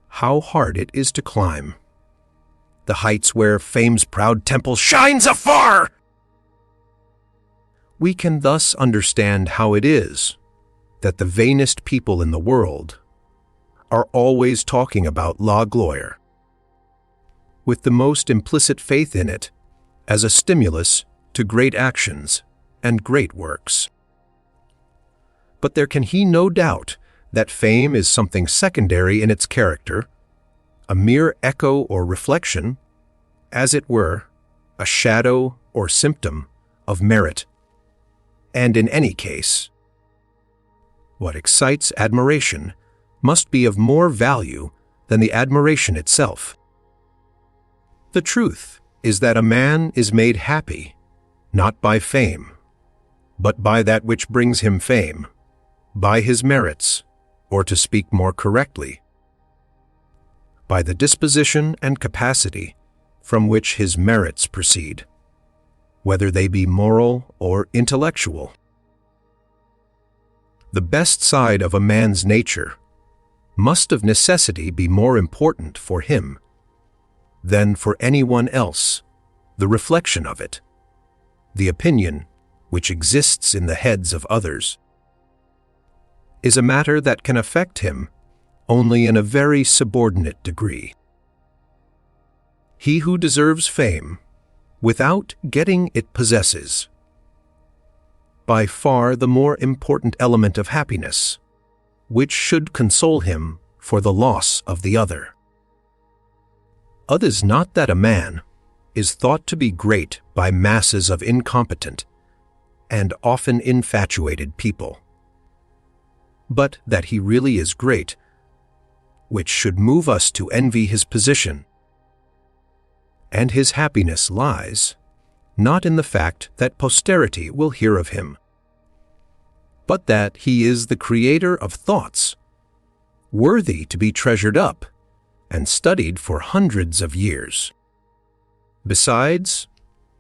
how hard it is to climb the heights where fame's proud temple shines afar! We can thus understand how it is that the vainest people in the world are always talking about la gloire, with the most implicit faith in it as a stimulus to great actions and great works. But there can he no doubt that fame is something secondary in its character, a mere echo or reflection, as it were, a shadow or symptom of merit. And in any case, what excites admiration must be of more value than the admiration itself. The truth is that a man is made happy, not by fame, but by that which brings him fame, by his merits, or to speak more correctly, by the disposition and capacity from which his merits proceed, whether they be moral or intellectual. The best side of a man's nature must of necessity be more important for him than for anyone else, the reflection of it, the opinion which exists in the heads of others, is a matter that can affect him only in a very subordinate degree. He who deserves fame, without getting it, possesses by far the more important element of happiness, which should console him for the loss of the other. Others not that a man is thought to be great by masses of incompetent and often infatuated people, but that he really is great, which should move us to envy his position. And his happiness lies not in the fact that posterity will hear of him, but that he is the creator of thoughts, worthy to be treasured up and studied for hundreds of years. Besides,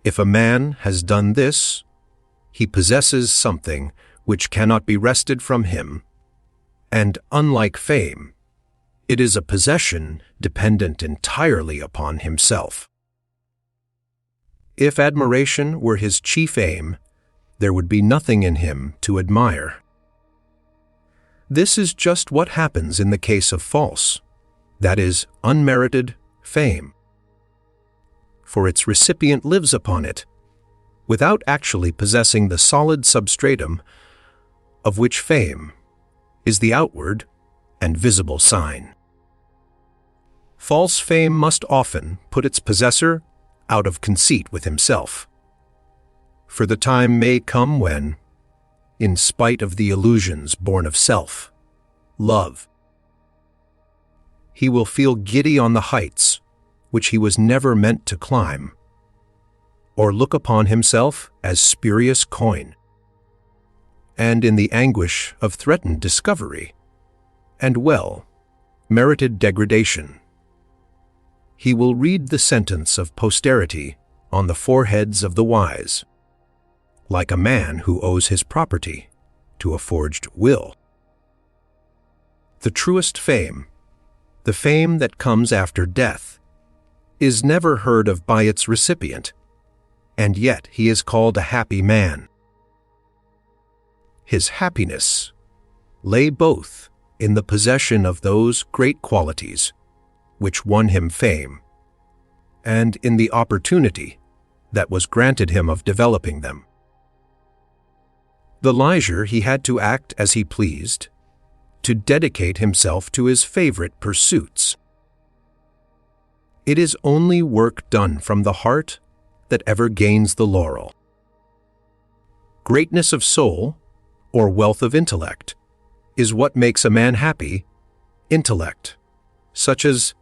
if a man has done this, he possesses something which cannot be wrested from him, and unlike fame, it is a possession dependent entirely upon himself. If admiration were his chief aim, there would be nothing in him to admire. This is just what happens in the case of false, that is, unmerited, fame. For its recipient lives upon it, without actually possessing the solid substratum of which fame is the outward and visible sign. False fame must often put its possessor out of conceit with himself, for the time may come when, in spite of the illusions born of self, love, he will feel giddy on the heights which he was never meant to climb, or look upon himself as spurious coin, and in the anguish of threatened discovery, and well, merited degradation. He will read the sentence of posterity on the foreheads of the wise, like a man who owes his property to a forged will. The truest fame, the fame that comes after death, is never heard of by its recipient, and yet he is called a happy man. His happiness lay both in the possession of those great qualities which won him fame, and in the opportunity that was granted him of developing them. The leisure he had to act as he pleased, to dedicate himself to his favorite pursuits. It is only work done from the heart that ever gains the laurel. Greatness of soul, or wealth of intellect, is what makes a man happy. Intellect, such as,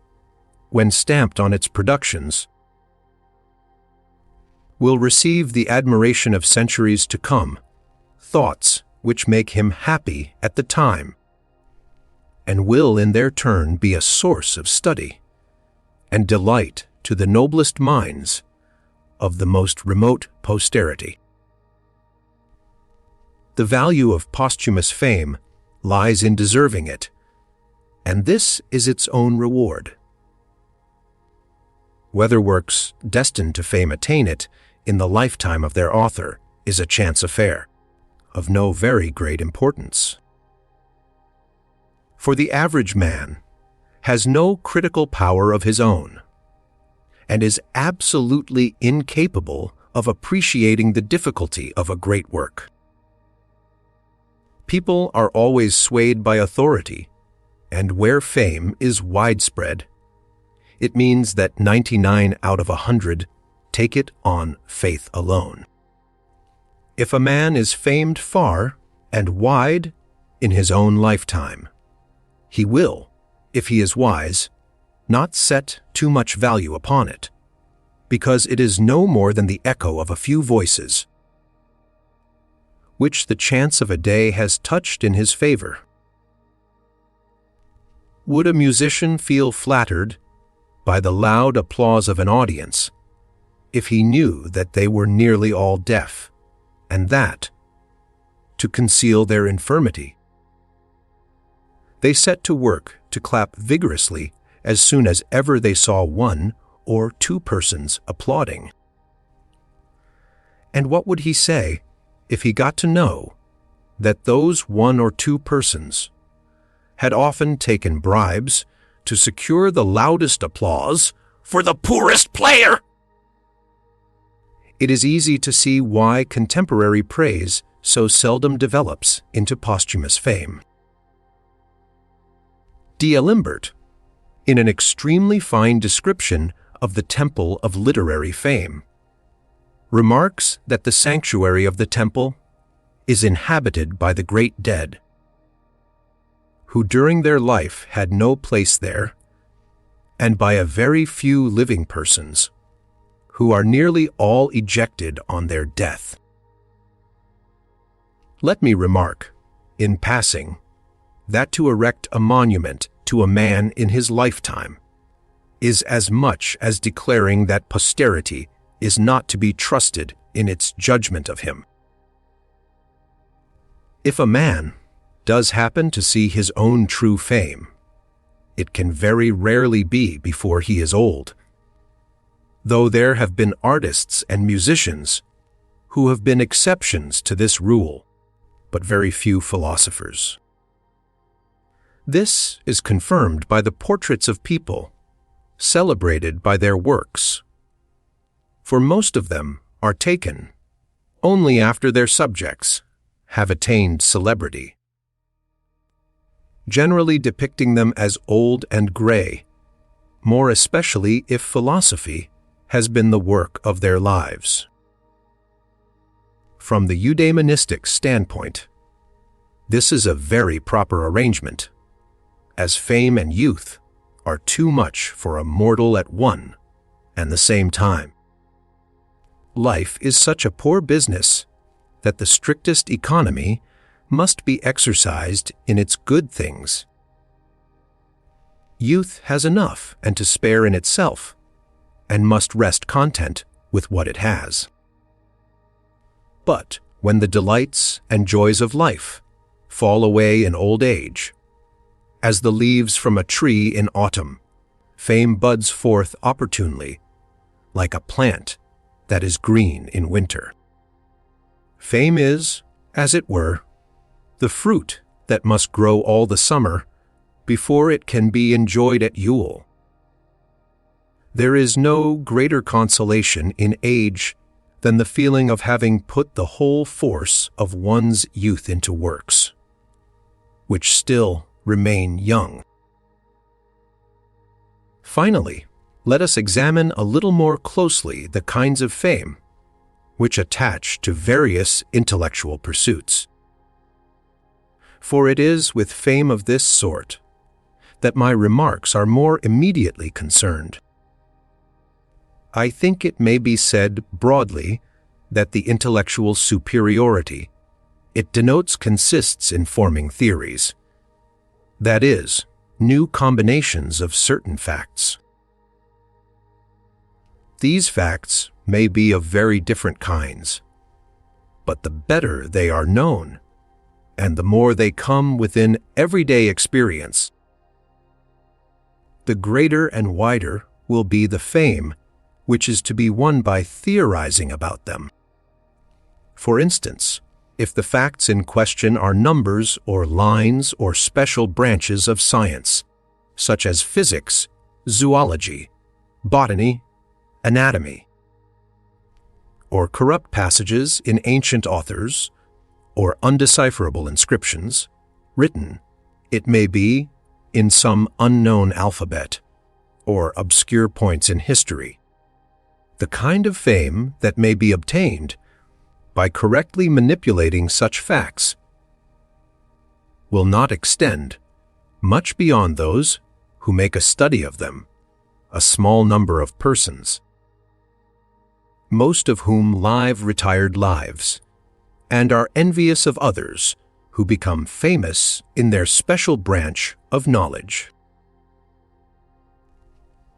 when stamped on its productions, will receive the admiration of centuries to come, thoughts which make him happy at the time, and will in their turn be a source of study and delight to the noblest minds of the most remote posterity. The value of posthumous fame lies in deserving it, and this is its own reward. Whether works destined to fame attain it in the lifetime of their author is a chance affair, of no very great importance. For the average man has no critical power of his own, and is absolutely incapable of appreciating the difficulty of a great work. People are always swayed by authority, and where fame is widespread, it means that 99 out of 100 take it on faith alone. If a man is famed far and wide in his own lifetime, he will, if he is wise, not set too much value upon it, because it is no more than the echo of a few voices, which the chance of a day has touched in his favor. Would a musician feel flattered by the loud applause of an audience if he knew that they were nearly all deaf, and that, to conceal their infirmity, they set to work to clap vigorously as soon as ever they saw one or two persons applauding? And what would he say if he got to know that those one or two persons had often taken bribes to secure the loudest applause for the poorest player? It is easy to see why contemporary praise so seldom develops into posthumous fame. D'Alembert, in an extremely fine description of the temple of literary fame, remarks that the sanctuary of the temple is inhabited by the great dead, who during their life had no place there, and by a very few living persons, who are nearly all ejected on their death. Let me remark, in passing, that to erect a monument to a man in his lifetime is as much as declaring that posterity is not to be trusted in its judgment of him. If a man does happen to see his own true fame, it can very rarely be before he is old, though there have been artists and musicians who have been exceptions to this rule, but very few philosophers. This is confirmed by the portraits of people celebrated by their works, for most of them are taken only after their subjects have attained celebrity, generally depicting them as old and gray, more especially if philosophy has been the work of their lives. From the eudaimonistic standpoint, this is a very proper arrangement, as fame and youth are too much for a mortal at one and the same time. Life is such a poor business that the strictest economy must be exercised in its good things. youth has enough and to spare in itself, and must rest content with what it has. But when the delights and joys of life fall away in old age, as the leaves from a tree in autumn, fame buds forth opportunely, like a plant that is green in winter. Fame is, as it were, the fruit that must grow all the summer before it can be enjoyed at Yule. There is no greater consolation in age than the feeling of having put the whole force of one's youth into works, which still remain young. Finally, let us examine a little more closely the kinds of fame which attach to various intellectual pursuits. For it is with fame of this sort that my remarks are more immediately concerned. I think it may be said broadly that the intellectual superiority it denotes consists in forming theories, that is, new combinations of certain facts. These facts may be of very different kinds, but the better they are known, and the more they come within everyday experience, the greater and wider will be the fame which is to be won by theorizing about them. For instance, if the facts in question are numbers or lines or special branches of science, such as physics, zoology, botany, anatomy, or corrupt passages in ancient authors, or undecipherable inscriptions, written, it may be, in some unknown alphabet, or obscure points in history, the kind of fame that may be obtained by correctly manipulating such facts will not extend much beyond those who make a study of them, a small number of persons, most of whom live retired lives, and are envious of others who become famous in their special branch of knowledge.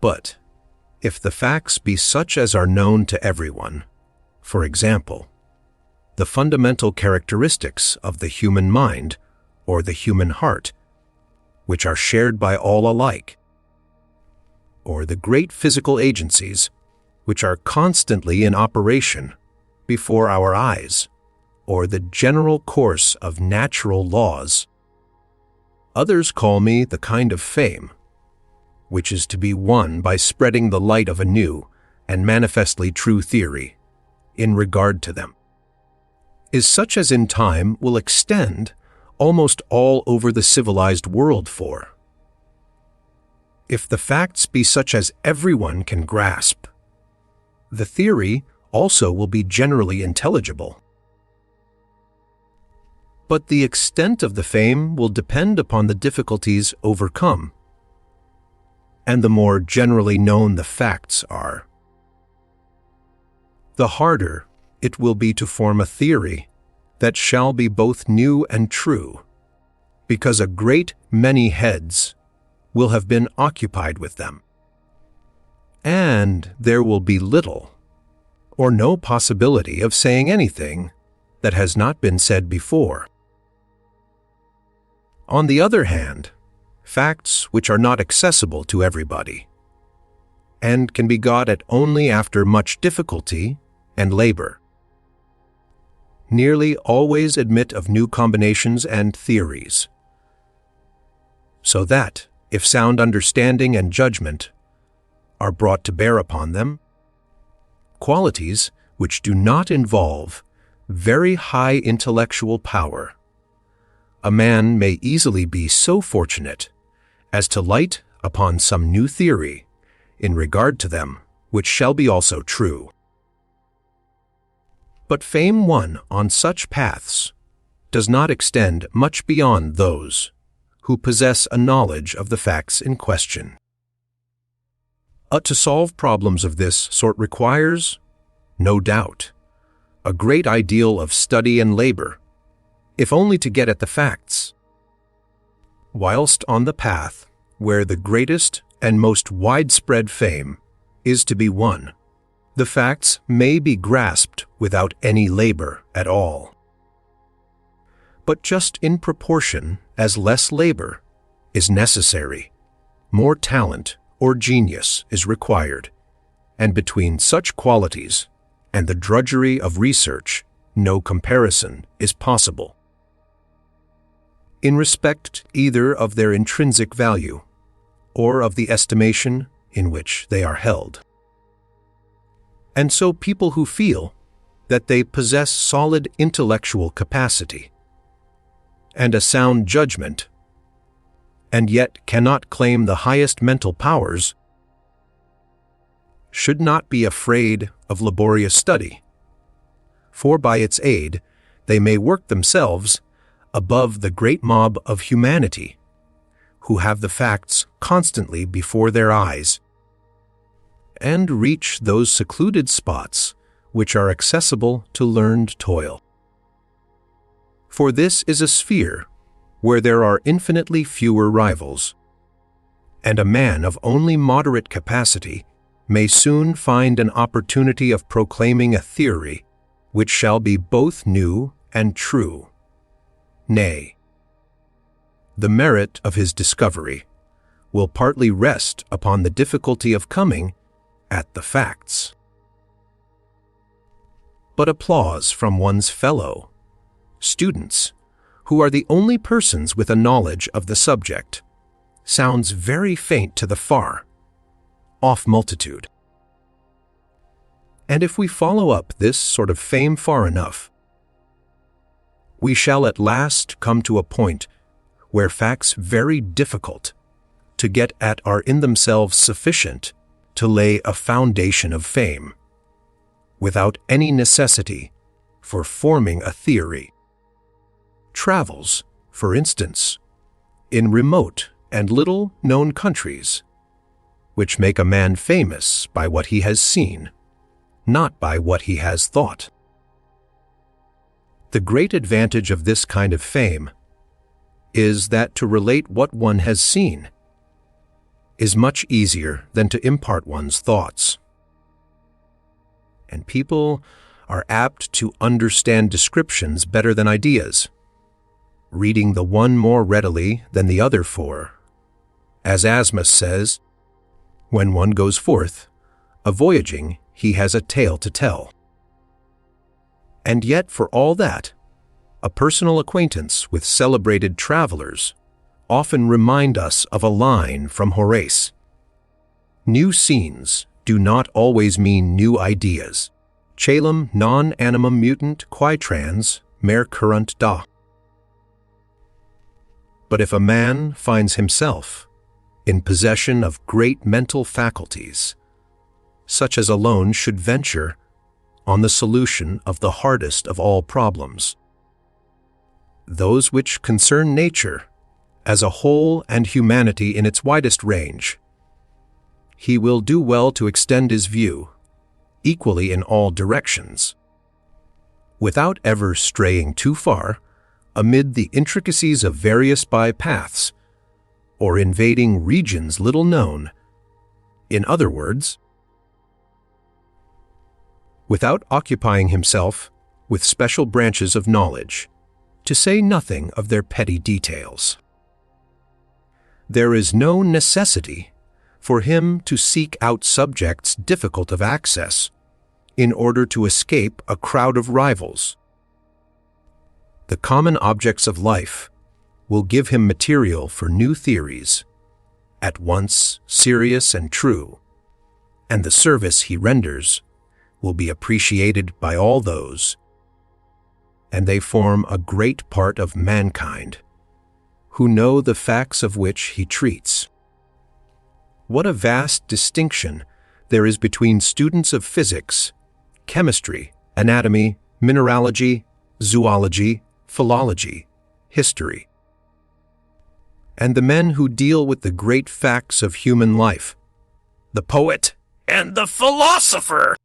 But if the facts be such as are known to everyone, for example, the fundamental characteristics of the human mind or the human heart, which are shared by all alike, or the great physical agencies which are constantly in operation before our eyes, or the general course of natural laws, others call me the kind of fame which is to be won by spreading the light of a new and manifestly true theory in regard to them, is such as in time will extend almost all over the civilized world. For if the facts be such as everyone can grasp, the theory also will be generally intelligible. But the extent of the fame will depend upon the difficulties overcome, and the more generally known the facts are, the harder it will be to form a theory that shall be both new and true, because a great many heads will have been occupied with them, and there will be little or no possibility of saying anything that has not been said before. On the other hand, facts which are not accessible to everybody, and can be got at only after much difficulty and labor, nearly always admit of new combinations and theories, so that, if sound understanding and judgment are brought to bear upon them, qualities which do not involve very high intellectual power, a man may easily be so fortunate as to light upon some new theory in regard to them, which shall be also true. But fame won on such paths does not extend much beyond those who possess a knowledge of the facts in question. To solve problems of this sort requires, no doubt, a great ideal of study and labor, if only to get at the facts. Whilst on the path where the greatest and most widespread fame is to be won, the facts may be grasped without any labor at all. But just in proportion as less labor is necessary, more talent or genius is required, and between such qualities and the drudgery of research, no comparison is possible, in respect either of their intrinsic value or of the estimation in which they are held. And so people who feel that they possess solid intellectual capacity and a sound judgment, and yet cannot claim the highest mental powers, should not be afraid of laborious study, for by its aid they may work themselves above the great mob of humanity, who have the facts constantly before their eyes, and reach those secluded spots which are accessible to learned toil. For this is a sphere where there are infinitely fewer rivals, and a man of only moderate capacity may soon find an opportunity of proclaiming a theory which shall be both new and true. Nay, the merit of his discovery will partly rest upon the difficulty of coming at the facts. But applause from one's fellow students, who are the only persons with a knowledge of the subject, sounds very faint to the far off multitude. And if we follow up this sort of fame far enough, we shall at last come to a point where facts very difficult to get at are in themselves sufficient to lay a foundation of fame, without any necessity for forming a theory. Travels, for instance, in remote and little-known countries, which make a man famous by what he has seen, not by what he has thought. The great advantage of this kind of fame is that to relate what one has seen is much easier than to impart one's thoughts. And people are apt to understand descriptions better than ideas, reading the one more readily than the other for, as Asmus says, when one goes forth, a-voyaging, he has a tale to tell. And yet, for all that, a personal acquaintance with celebrated travelers often remind us of a line from Horace. New scenes do not always mean new ideas. Caelum non animum mutant quae trans mer currunt da. But if a man finds himself in possession of great mental faculties, such as alone should venture on the solution of the hardest of all problems, those which concern nature as a whole and humanity in its widest range, he will do well to extend his view equally in all directions, without ever straying too far amid the intricacies of various by-paths or invading regions little known. In other words, without occupying himself with special branches of knowledge, to say nothing of their petty details. There is no necessity for him to seek out subjects difficult of access in order to escape a crowd of rivals. The common objects of life will give him material for new theories, at once serious and true, and the service he renders will be appreciated by all those, and they form a great part of mankind, who know the facts of which he treats. What a vast distinction there is between students of physics, chemistry, anatomy, mineralogy, zoology, philology, history, and the men who deal with the great facts of human life, the poet and the philosopher!